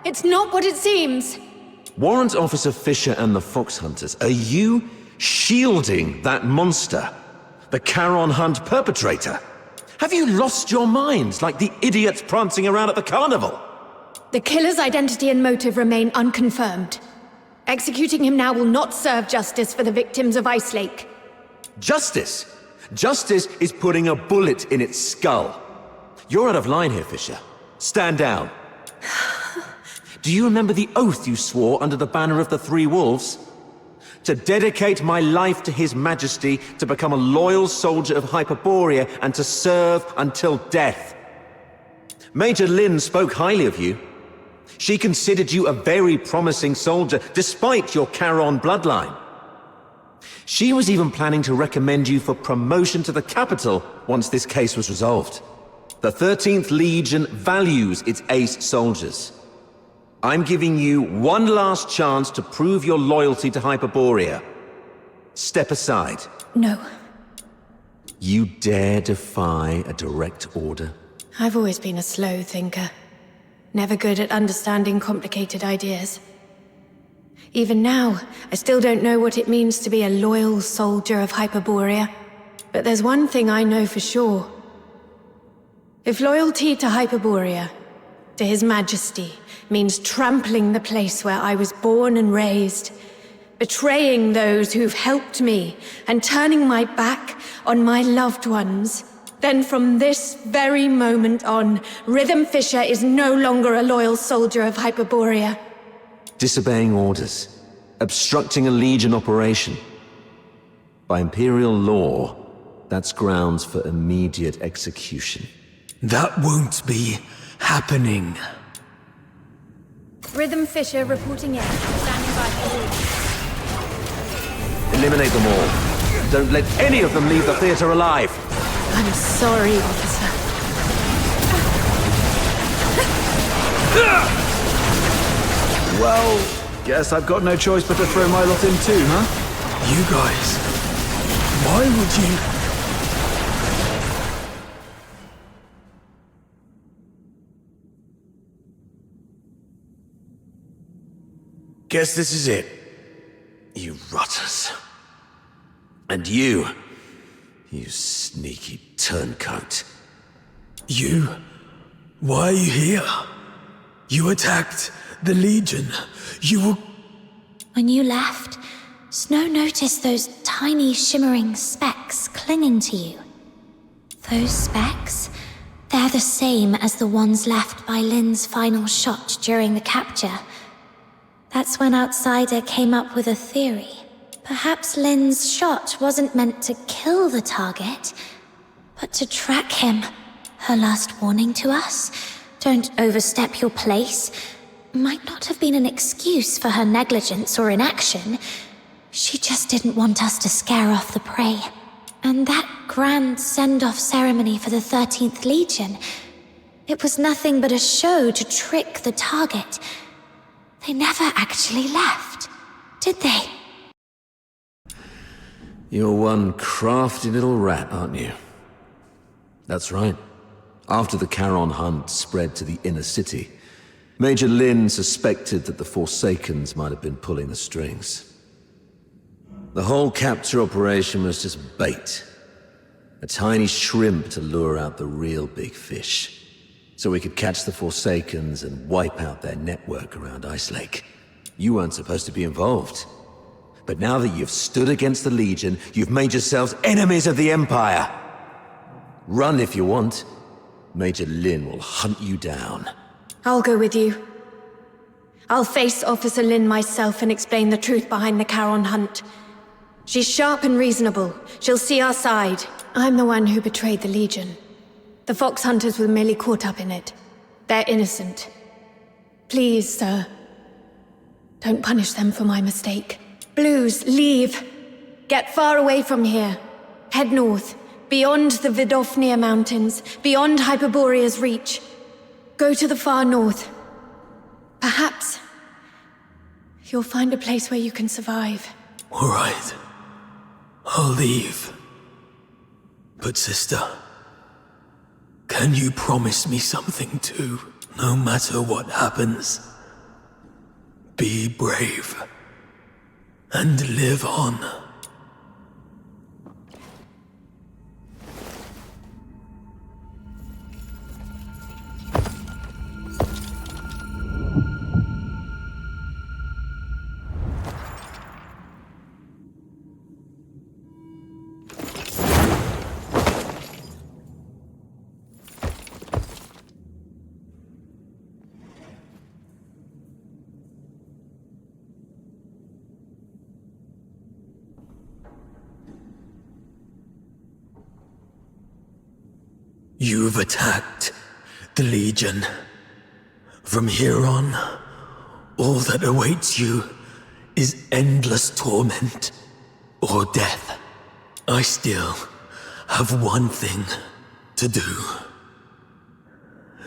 It's not what it seems. Warrant Officer Fisher and the Fox Hunters, are you shielding that monster? The Charon Hunt perpetrator? Have you lost your minds like the idiots prancing around at the carnival? The killer's identity and motive remain unconfirmed. Executing him now will not serve justice for the victims of Ice Lake. Justice? Justice is putting a bullet in its skull. You're out of line here, Fisher. Stand down. Do you remember the oath you swore under the banner of the Three Wolves? To dedicate my life to His Majesty, to become a loyal soldier of Hyperborea, and to serve until death. Major Lynn spoke highly of you. She considered you a very promising soldier, despite your Charon bloodline. She was even planning to recommend you for promotion to the capital once this case was resolved. The 13th Legion values its ace soldiers. I'm giving you one last chance to prove your loyalty to Hyperborea. Step aside. No. You dare defy a direct order? I've always been a slow thinker. Never good at understanding complicated ideas. Even now, I still don't know what it means to be a loyal soldier of Hyperborea. But there's one thing I know for sure. If loyalty to Hyperborea, to His Majesty, means trampling the place where I was born and raised, betraying those who've helped me, and turning my back on my loved ones, then from this very moment on, Rhythm Fisher is no longer a loyal soldier of Hyperborea. Disobeying orders, obstructing a Legion operation. By Imperial law, that's grounds for immediate execution. That won't be happening. Rhythm Fisher reporting in. Standing by for orders. Eliminate them all. Don't let any of them leave the theater alive. I'm sorry, officer. Well, guess I've got no choice but to throw my lot in too, huh? You guys, why would you... Guess this is it. You rotters. And you sneaky turncoat. You? Why are you here? You attacked the Legion. You were... When you left, Snow noticed those tiny shimmering specks clinging to you. Those specks? They're the same as the ones left by Lynn's final shot during the capture. That's when Outsider came up with a theory. Perhaps Lynn's shot wasn't meant to kill the target, but to track him. Her last warning to us, don't overstep your place, might not have been an excuse for her negligence or inaction. She just didn't want us to scare off the prey. And that grand send-off ceremony for the 13th Legion, it was nothing but a show to trick the target. They never actually left, did they? You're one crafty little rat, aren't you? That's right. After the Charon Hunt spread to the inner city, Major Lynn suspected that the Forsakens might have been pulling the strings. The whole capture operation was just bait. A tiny shrimp to lure out the real big fish. So we could catch the Forsakens and wipe out their network around Ice Lake. You weren't supposed to be involved. But now that you've stood against the Legion, you've made yourselves enemies of the Empire. Run if you want. Major Lynn will hunt you down. I'll go with you. I'll face Officer Lynn myself and explain the truth behind the Charon Hunt. She's sharp and reasonable. She'll see our side. I'm the one who betrayed the Legion. The fox hunters were merely caught up in it. They're innocent. Please, sir, don't punish them for my mistake. Blues, leave. Get far away from here. Head north, beyond the Vidofnir Mountains, beyond Hyperborea's reach. Go to the far north. Perhaps you'll find a place where you can survive. All right. I'll leave. But sister, can you promise me something too? No matter what happens, be brave and live on. You've attacked the Legion. From here on, all that awaits you is endless torment or death. I still have one thing to do.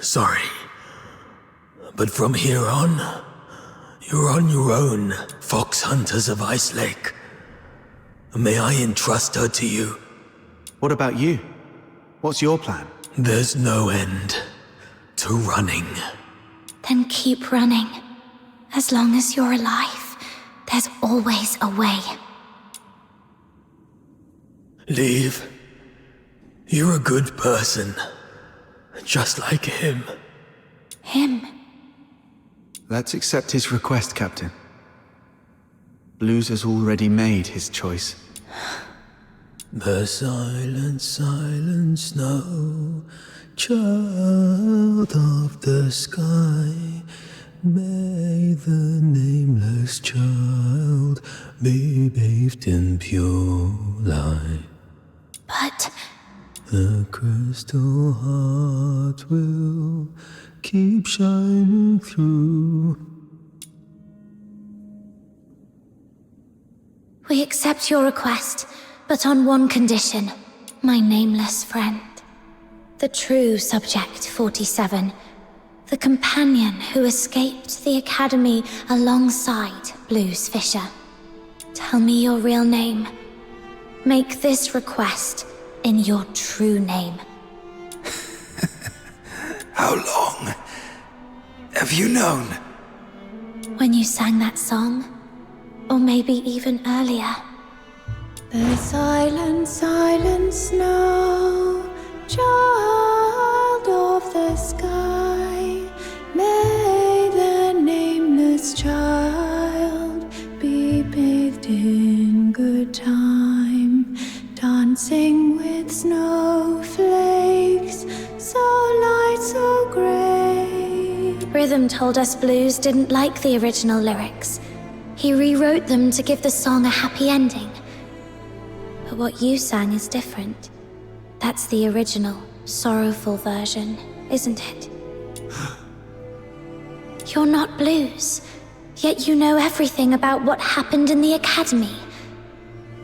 Sorry, but from here on, you're on your own, Fox Hunters of Ice Lake. May I entrust her to you? What about you? What's your plan? There's no end to running. Then keep running. As long as you're alive, there's always a way. Leave. You're a good person. Just like him. Him? Let's accept his request, Captain. Blues has already made his choice. The silent, silent snow, child of the sky, may the nameless child be bathed in pure light. But the crystal heart will keep shining through. we accept your request, but on one condition, my nameless friend. The true Subject 47. The companion who escaped the Academy alongside Blues Fisher. Tell me your real name. Make this request in your true name. How long have you known? When you sang that song, or maybe even earlier. The silent, silent snow, child of the sky, may the nameless child be bathed in good time, dancing with snowflakes, so light, so grey. Rhythm told us Blues didn't like the original lyrics. He rewrote them to give the song a happy ending. But what you sang is different. That's the original, sorrowful version, isn't it? You're not Blues, yet you know everything about what happened in the Academy.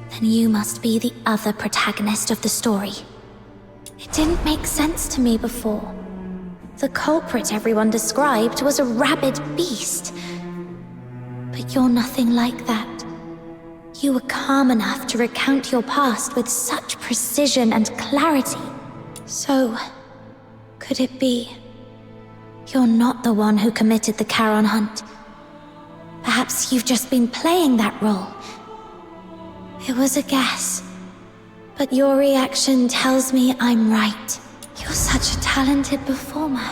Then you must be the other protagonist of the story. It didn't make sense to me before. The culprit everyone described was a rabid beast. But you're nothing like that. You were calm enough to recount your past with such precision and clarity. So, could it be you're not the one who committed the Charon hunt? Perhaps you've just been playing that role. It was a guess, but your reaction tells me I'm right. You're such a talented performer.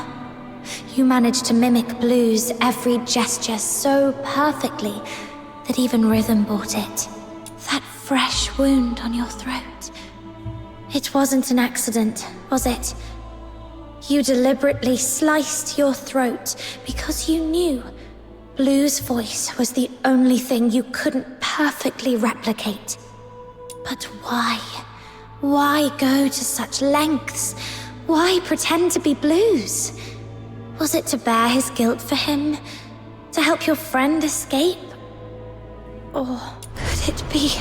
You managed to mimic Blues' every gesture so perfectly that even Rhythm bought it. That fresh wound on your throat. It wasn't an accident, was it? You deliberately sliced your throat because you knew Blues' voice was the only thing you couldn't perfectly replicate. But why? Why go to such lengths? Why pretend to be Blues? Was it to bear his guilt for him? To help your friend escape? Or could it be...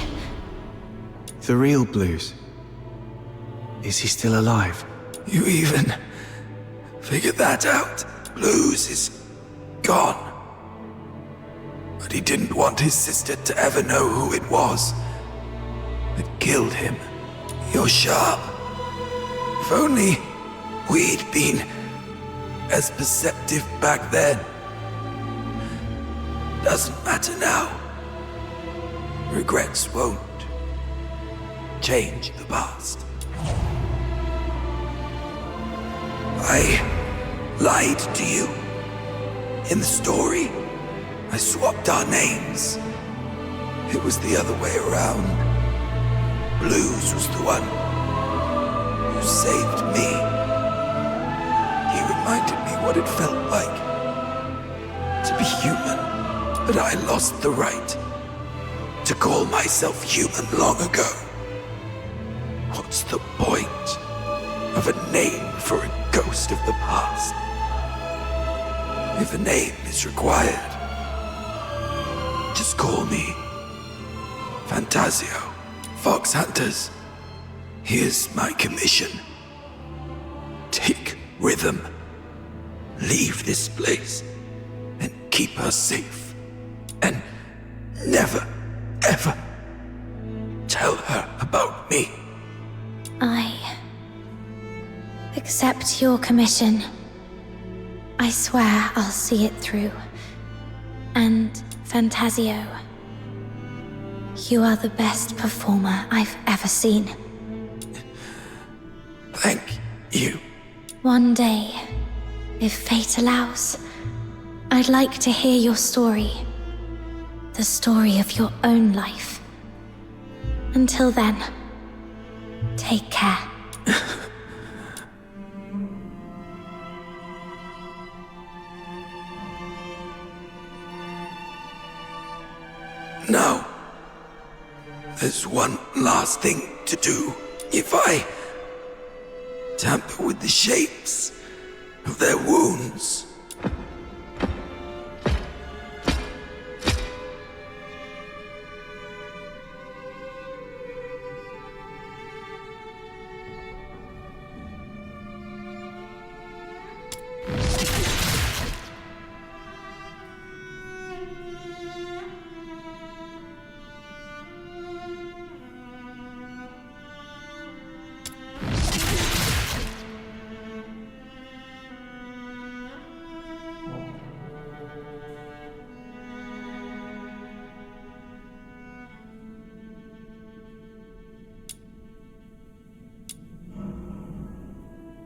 The real Blues? Is he still alive? You even figured that out? Blues is gone. But he didn't want his sister to ever know who it was that killed him. You're sharp. If only we'd been as perceptive back then. Doesn't matter now. Regrets won't change the past. I lied to you. In the story, I swapped our names. It was the other way around. Blues was the one who saved me. He reminded me what it felt like to be human, but I lost the right to call myself human long ago. What's the point of a name for a ghost of the past? If a name is required, just call me Fantasio. Fox Hunters, here's my commission. Take Rhythm, leave this place, and keep her safe. And never, ever tell her about me. I accept your commission. I swear I'll see it through. And Fantasio, you are the best performer I've ever seen. Thank you. One day, if fate allows, I'd like to hear your story. The story of your own life. Until then, take care. Now, there's one last thing to do. If I tamper with the shapes of their wounds,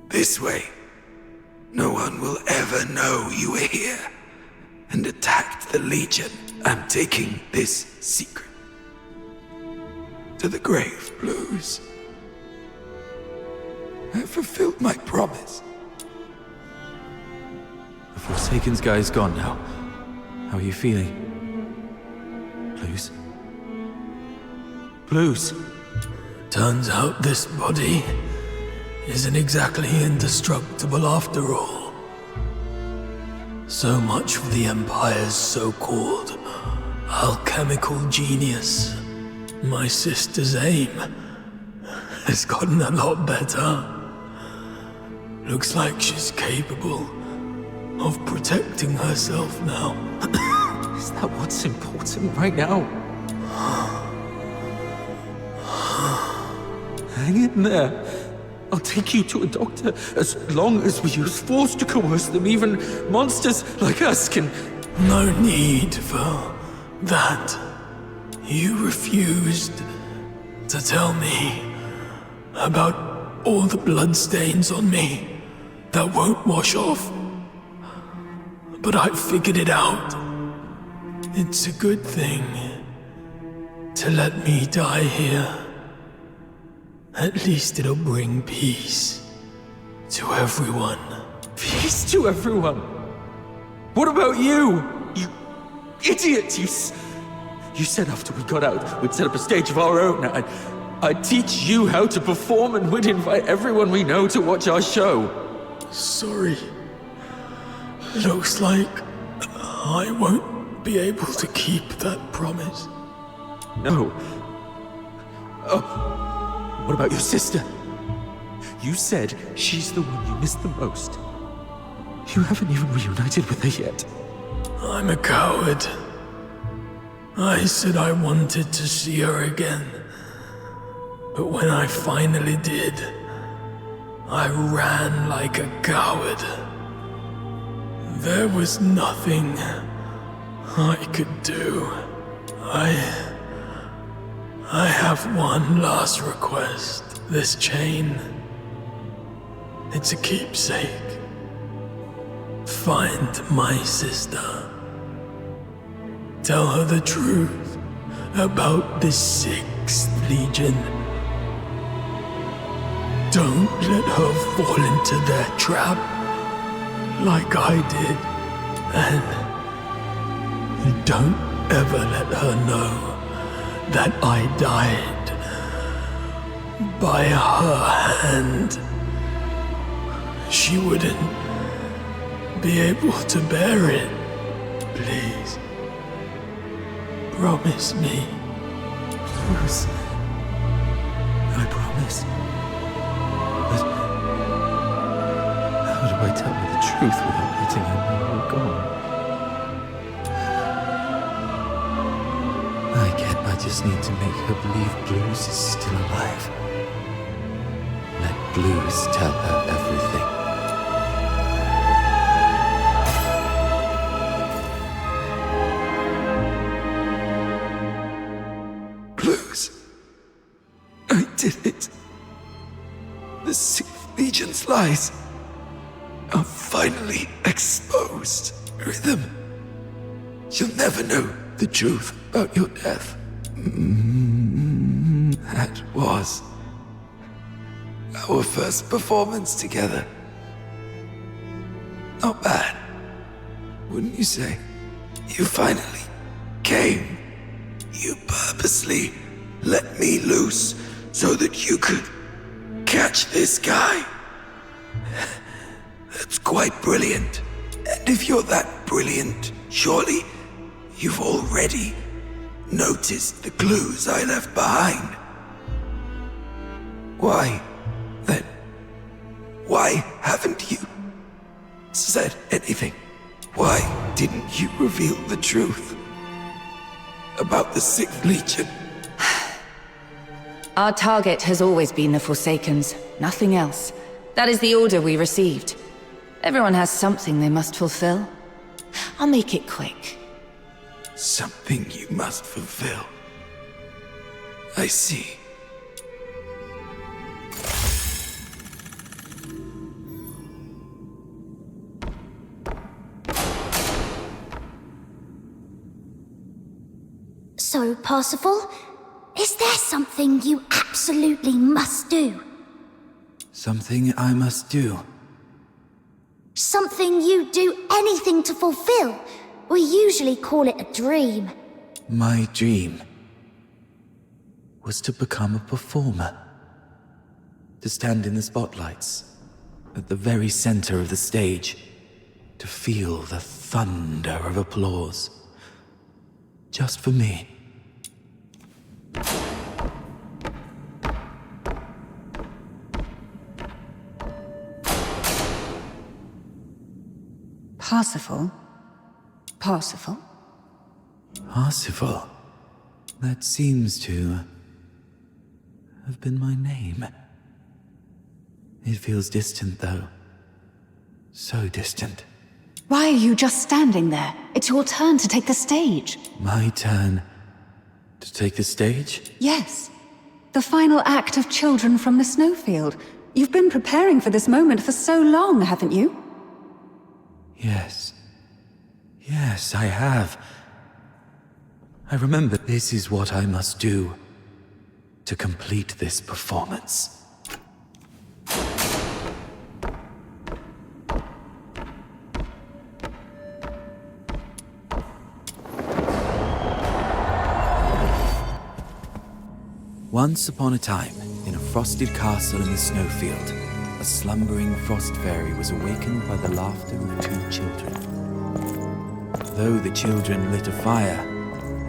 this way, no one will ever know you were here and attacked the Legion. I'm taking this secret to the grave, Blues. I fulfilled my promise. The Forsaken's guy is gone now. How are you feeling? Blues? Blues? Turns out this body isn't exactly indestructible after all. So much for the Empire's so-called alchemical genius. My sister's aim has gotten a lot better. Looks like she's capable of protecting herself now. Is that what's important right now? Hang in there. I'll take you to a doctor as long as we use force to coerce them. Even monsters like us can... No need for that. You refused to tell me about all the bloodstains on me that won't wash off. But I figured it out. It's a good thing to let me die here. At least it'll bring peace to everyone. Peace to everyone? What about you? You idiot! You said after we got out, we'd set up a stage of our own. I'd teach you how to perform and we'd invite everyone we know to watch our show. Sorry. Looks like I won't be able to keep that promise. No. Oh. What about your sister? You said she's the one you miss the most. You haven't even reunited with her yet. I'm a coward. I said I wanted to see her again. But when I finally did, I ran like a coward. There was nothing I could do. I have one last request. This chain, it's a keepsake. Find my sister. Tell her the truth about the 6th Legion. Don't let her fall into their trap like I did. And don't ever let her know that I died by her hand. She wouldn't be able to bear it. Please, promise me. Please. I promise. But how do I tell her the truth without letting her know you're gone? I just need to make her believe Blues is still alive. Let Blues tell her everything. Blues. I did it. The 6th Legion's lies are finally exposed. Rhythm, you'll never know the truth about your death. That was our first performance together. Not bad, wouldn't you say? You finally came. You purposely let me loose so that you could catch this guy. That's quite brilliant. And if you're that brilliant, surely you've already noticed the clues I left behind. Why, then, why haven't you said anything? Why didn't you reveal the truth about the 6th Legion? Our target has always been the Forsakens, nothing else. That is the order we received. Everyone has something they must fulfill. I'll make it quick. Something you must fulfill. I see. So, Parsifal, is there something you absolutely must do? Something I must do. Something you do anything to fulfill? We usually call it a dream. My dream was to become a performer. To stand in the spotlights, at the very center of the stage. To feel the thunder of applause. Just for me. Parsifal? Parsifal? Parsifal? That seems to have been my name. It feels distant, though. So distant. Why are you just standing there? It's your turn to take the stage. My turn to take the stage? Yes. The final act of Children from the Snowfield. You've been preparing for this moment for so long, haven't you? Yes. Yes, I have. I remember this is what I must do to complete this performance. Once upon a time, in a frosted castle in the snowfield, a slumbering frost fairy was awakened by the laughter of 2 children. Though the children lit a fire,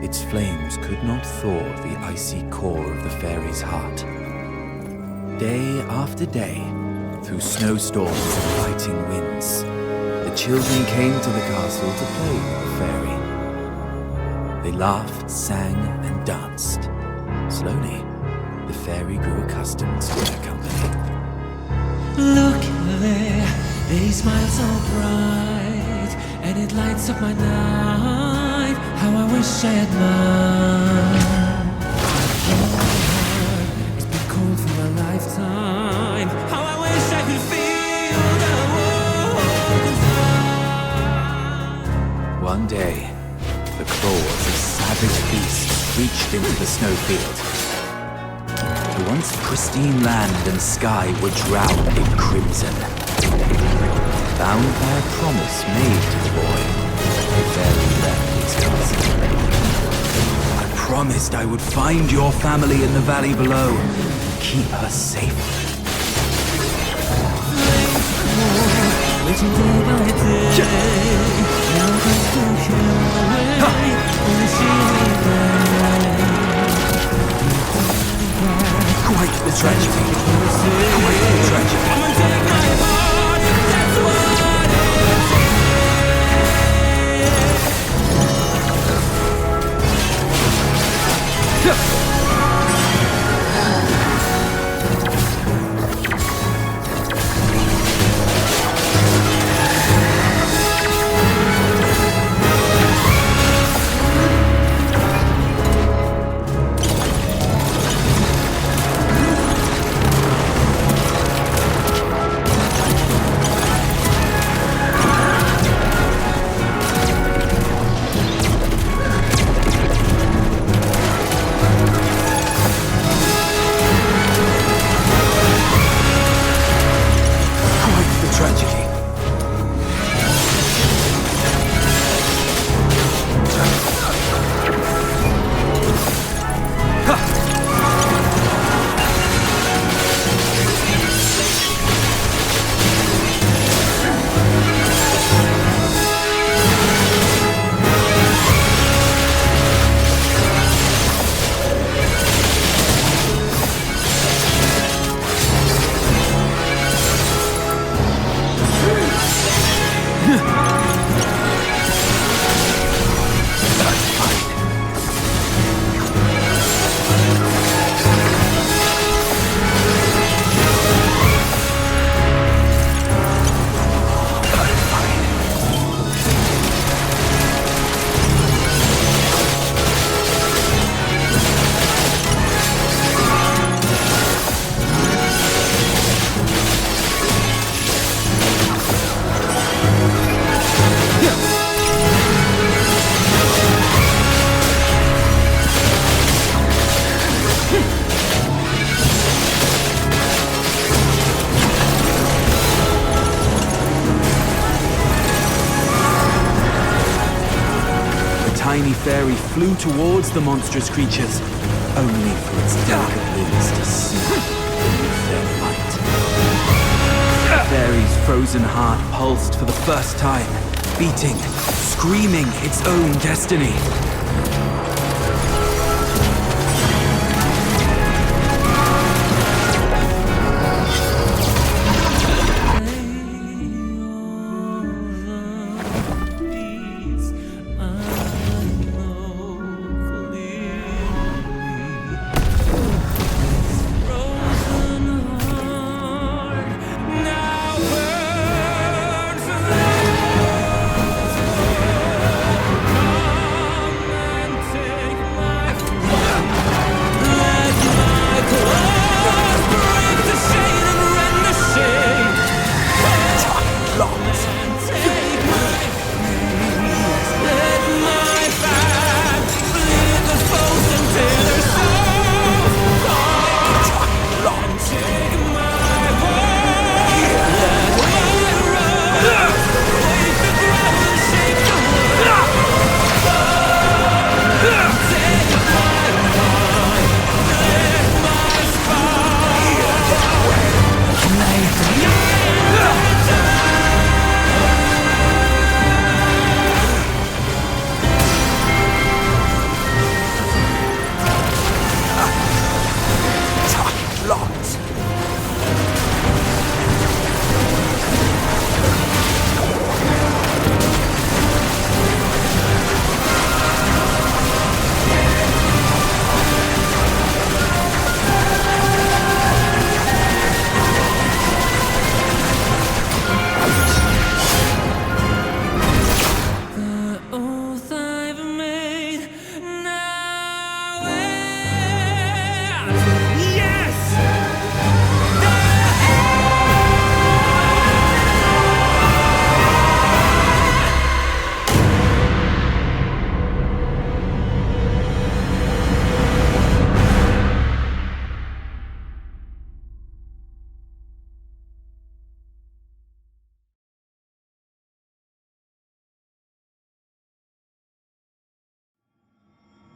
its flames could not thaw the icy core of the fairy's heart. Day after day, through snowstorms and biting winds, the children came to the castle to play with the fairy. They laughed, sang, and danced. Slowly, the fairy grew accustomed to their company. Look there, they smile so bright, and it lights up my night. How I wish I had mine. Oh, it's been cold for a lifetime. How I wish I could feel the warmth inside. One day, the claws of savage beasts reached into the snowfield. The once pristine land and sky were drowned in crimson. Bound by a promise made to the boy, the fairy left his castle. I promised I would find your family in the valley below, keep her safe. Waiting day by day, now I'm still here, only she Quite the tragedy. Quite the tragedy. Come and take my heart, that's what tiny fairy flew towards the monstrous creatures, only for its delicate wings to sink beneath their might. The fairy's frozen heart pulsed for the first time, beating, screaming its own destiny.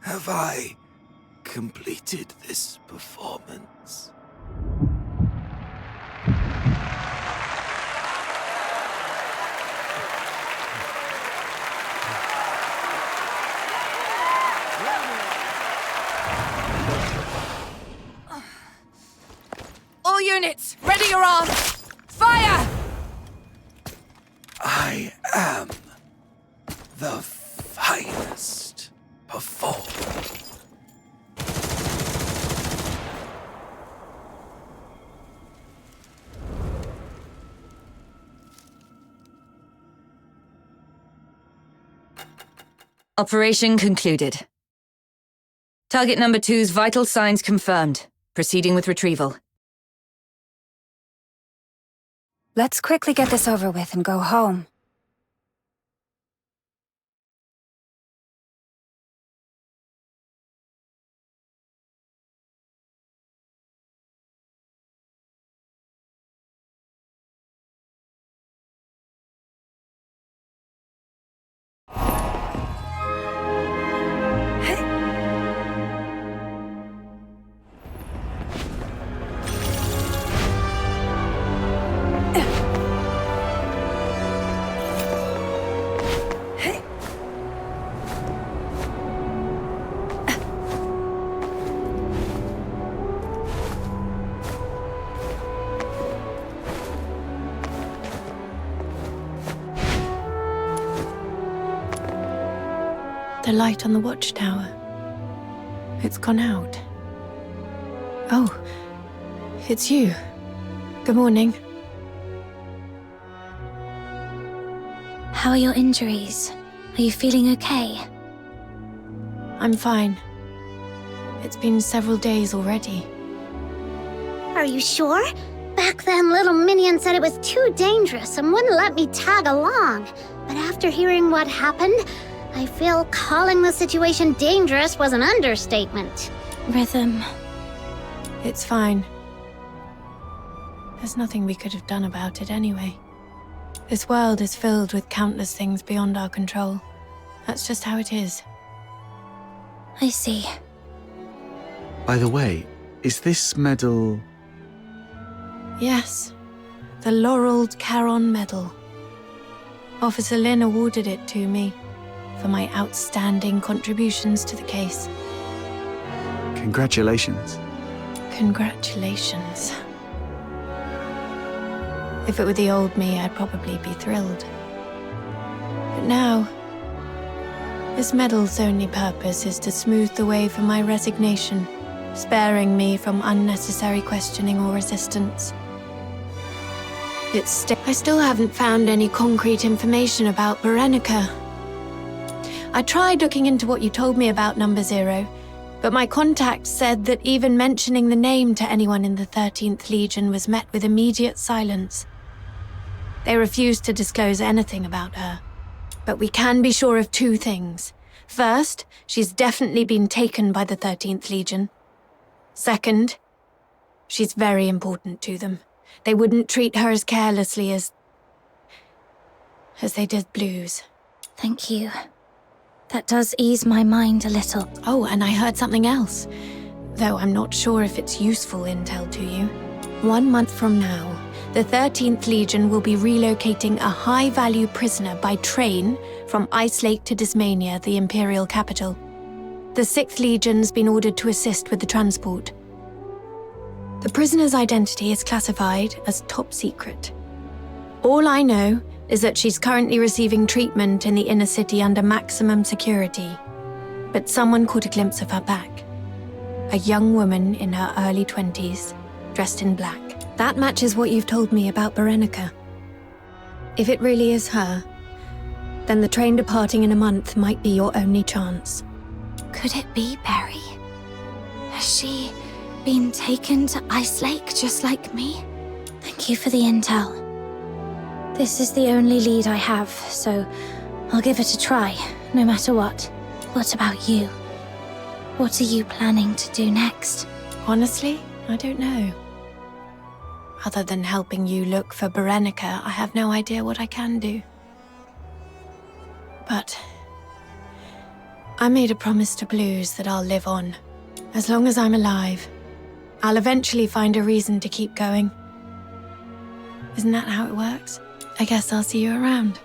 Have I completed this performance? All units, ready your arms! Fire! I am the finest performer. Operation concluded. Target number 2's vital signs confirmed. Proceeding with retrieval. Let's quickly get this over with and go home. The light on the watchtower. It's gone out. Oh, it's you. Good morning. How are your injuries? Are you feeling okay? I'm fine. It's been several days already. Are you sure? Back then, little Minion said it was too dangerous and wouldn't let me tag along. But after hearing what happened, I feel calling the situation dangerous was an understatement. Rhythm. It's fine. There's nothing we could have done about it anyway. This world is filled with countless things beyond our control. That's just how it is. I see. By the way, is this medal... Yes. The laureled Charon Medal. Officer Lin awarded it to me for my outstanding contributions to the case. Congratulations. Congratulations. If it were the old me, I'd probably be thrilled. But now, this medal's only purpose is to smooth the way for my resignation, sparing me from unnecessary questioning or resistance. I still haven't found any concrete information about Berenica. I tried looking into what you told me about Number Zero, but my contacts said that even mentioning the name to anyone in the 13th Legion was met with immediate silence. They refused to disclose anything about her. But we can be sure of two things. First, she's definitely been taken by the 13th Legion. Second, she's very important to them. They wouldn't treat her as carelessly as they did Blues. Thank you. That does ease my mind a little. Oh, and I heard something else, though I'm not sure if it's useful intel to you. 1 month from now, the 13th Legion will be relocating a high-value prisoner by train from Ice Lake to Dismania, the Imperial capital. The 6th Legion's been ordered to assist with the transport. The prisoner's identity is classified as top secret. All I know is that she's currently receiving treatment in the inner city under maximum security. But someone caught a glimpse of her back. A young woman in her early 20s, dressed in black. That matches what you've told me about Berenica. If it really is her, then the train departing in a month might be your only chance. Could it be Barry? Has she been taken to Ice Lake just like me? Thank you for the intel. This is the only lead I have, so I'll give it a try, no matter what. What about you? What are you planning to do next? Honestly, I don't know. Other than helping you look for Berenica, I have no idea what I can do. But I made a promise to Blues that I'll live on. As long as I'm alive, I'll eventually find a reason to keep going. Isn't that how it works? I guess I'll see you around.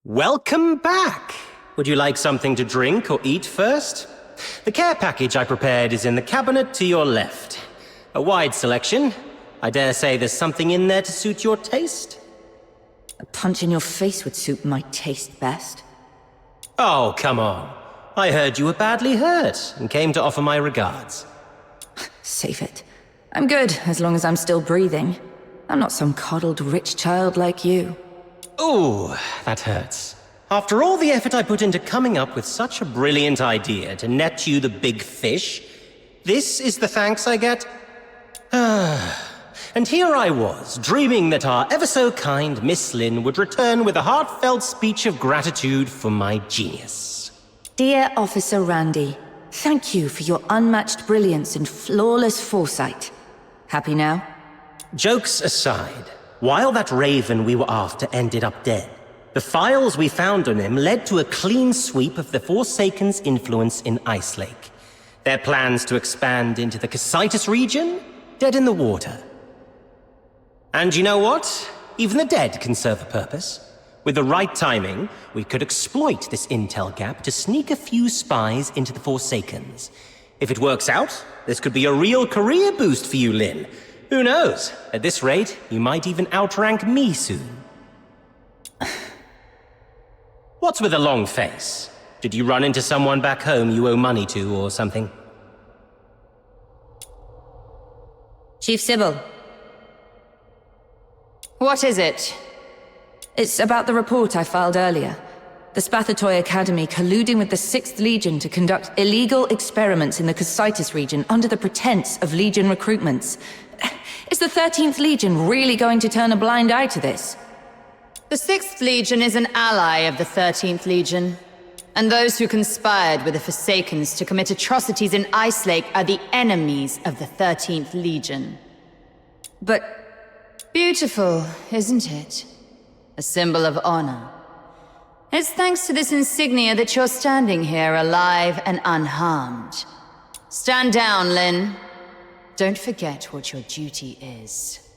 Welcome back! Would you like something to drink or eat first? The care package I prepared is in the cabinet to your left. A wide selection. I dare say there's something in there to suit your taste. A punch in your face would suit my taste best. Oh, come on. I heard you were badly hurt and came to offer my regards. Save it. I'm good, as long as I'm still breathing. I'm not some coddled rich child like you. Ooh, that hurts. After all the effort I put into coming up with such a brilliant idea to net you the big fish, this is the thanks I get? And here I was, dreaming that our ever-so-kind Miss Lynn would return with a heartfelt speech of gratitude for my genius. Dear Officer Randy, thank you for your unmatched brilliance and flawless foresight. Happy now? Jokes aside, while that raven we were after ended up dead, the files we found on him led to a clean sweep of the Forsaken's influence in Ice Lake. Their plans to expand into the Cocytus region? Dead in the water. And you know what? Even the dead can serve a purpose. With the right timing, we could exploit this intel gap to sneak a few spies into the Forsakens. If it works out, this could be a real career boost for you, Lynn. Who knows? At this rate, you might even outrank me soon. What's with a long face? Did you run into someone back home you owe money to or something? Chief Sybil. What is it? It's about the report I filed earlier. The Spathatoy Academy colluding with the 6th Legion to conduct illegal experiments in the Cocytus region under the pretense of Legion recruitments. Is the 13th Legion really going to turn a blind eye to this? The 6th Legion is an ally of the 13th Legion. And those who conspired with the Forsakens to commit atrocities in Ice Lake are the enemies of the 13th Legion. But... Beautiful, isn't it? A symbol of honor. It's thanks to this insignia that you're standing here alive and unharmed. Stand down, Lynn. Don't forget what your duty is.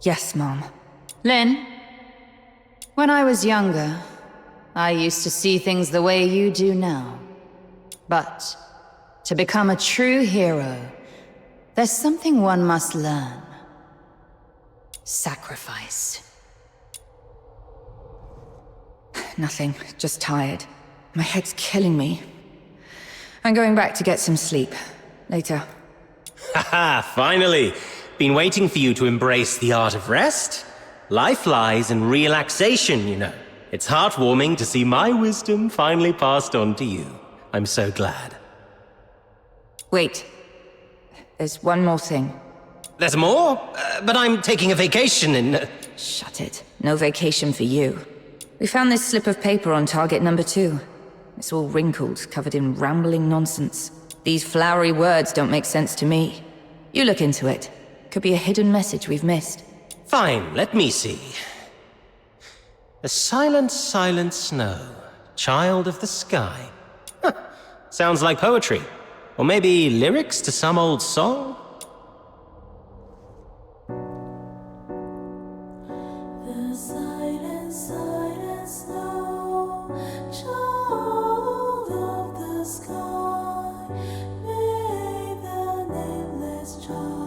Yes, Mom. Lynn, when I was younger, I used to see things the way you do now. But to become a true hero, there's something one must learn. Sacrifice. Nothing, just tired. My head's killing me. I'm going back to get some sleep. Later. Haha, finally! Been waiting for you to embrace the art of rest. Life lies in relaxation, you know. It's heartwarming to see my wisdom finally passed on to you. I'm so glad. Wait. There's one more thing. There's more? But I'm taking a vacation in... Shut it. No vacation for you. We found this slip of paper on target number 2. It's all wrinkled, covered in rambling nonsense. These flowery words don't make sense to me. You look into it. Could be a hidden message we've missed. Fine, let me see. A silent, silent snow, child of the sky. Huh. Sounds like poetry. Or maybe lyrics to some old song? The silent, silent snow, child of the sky, may the nameless child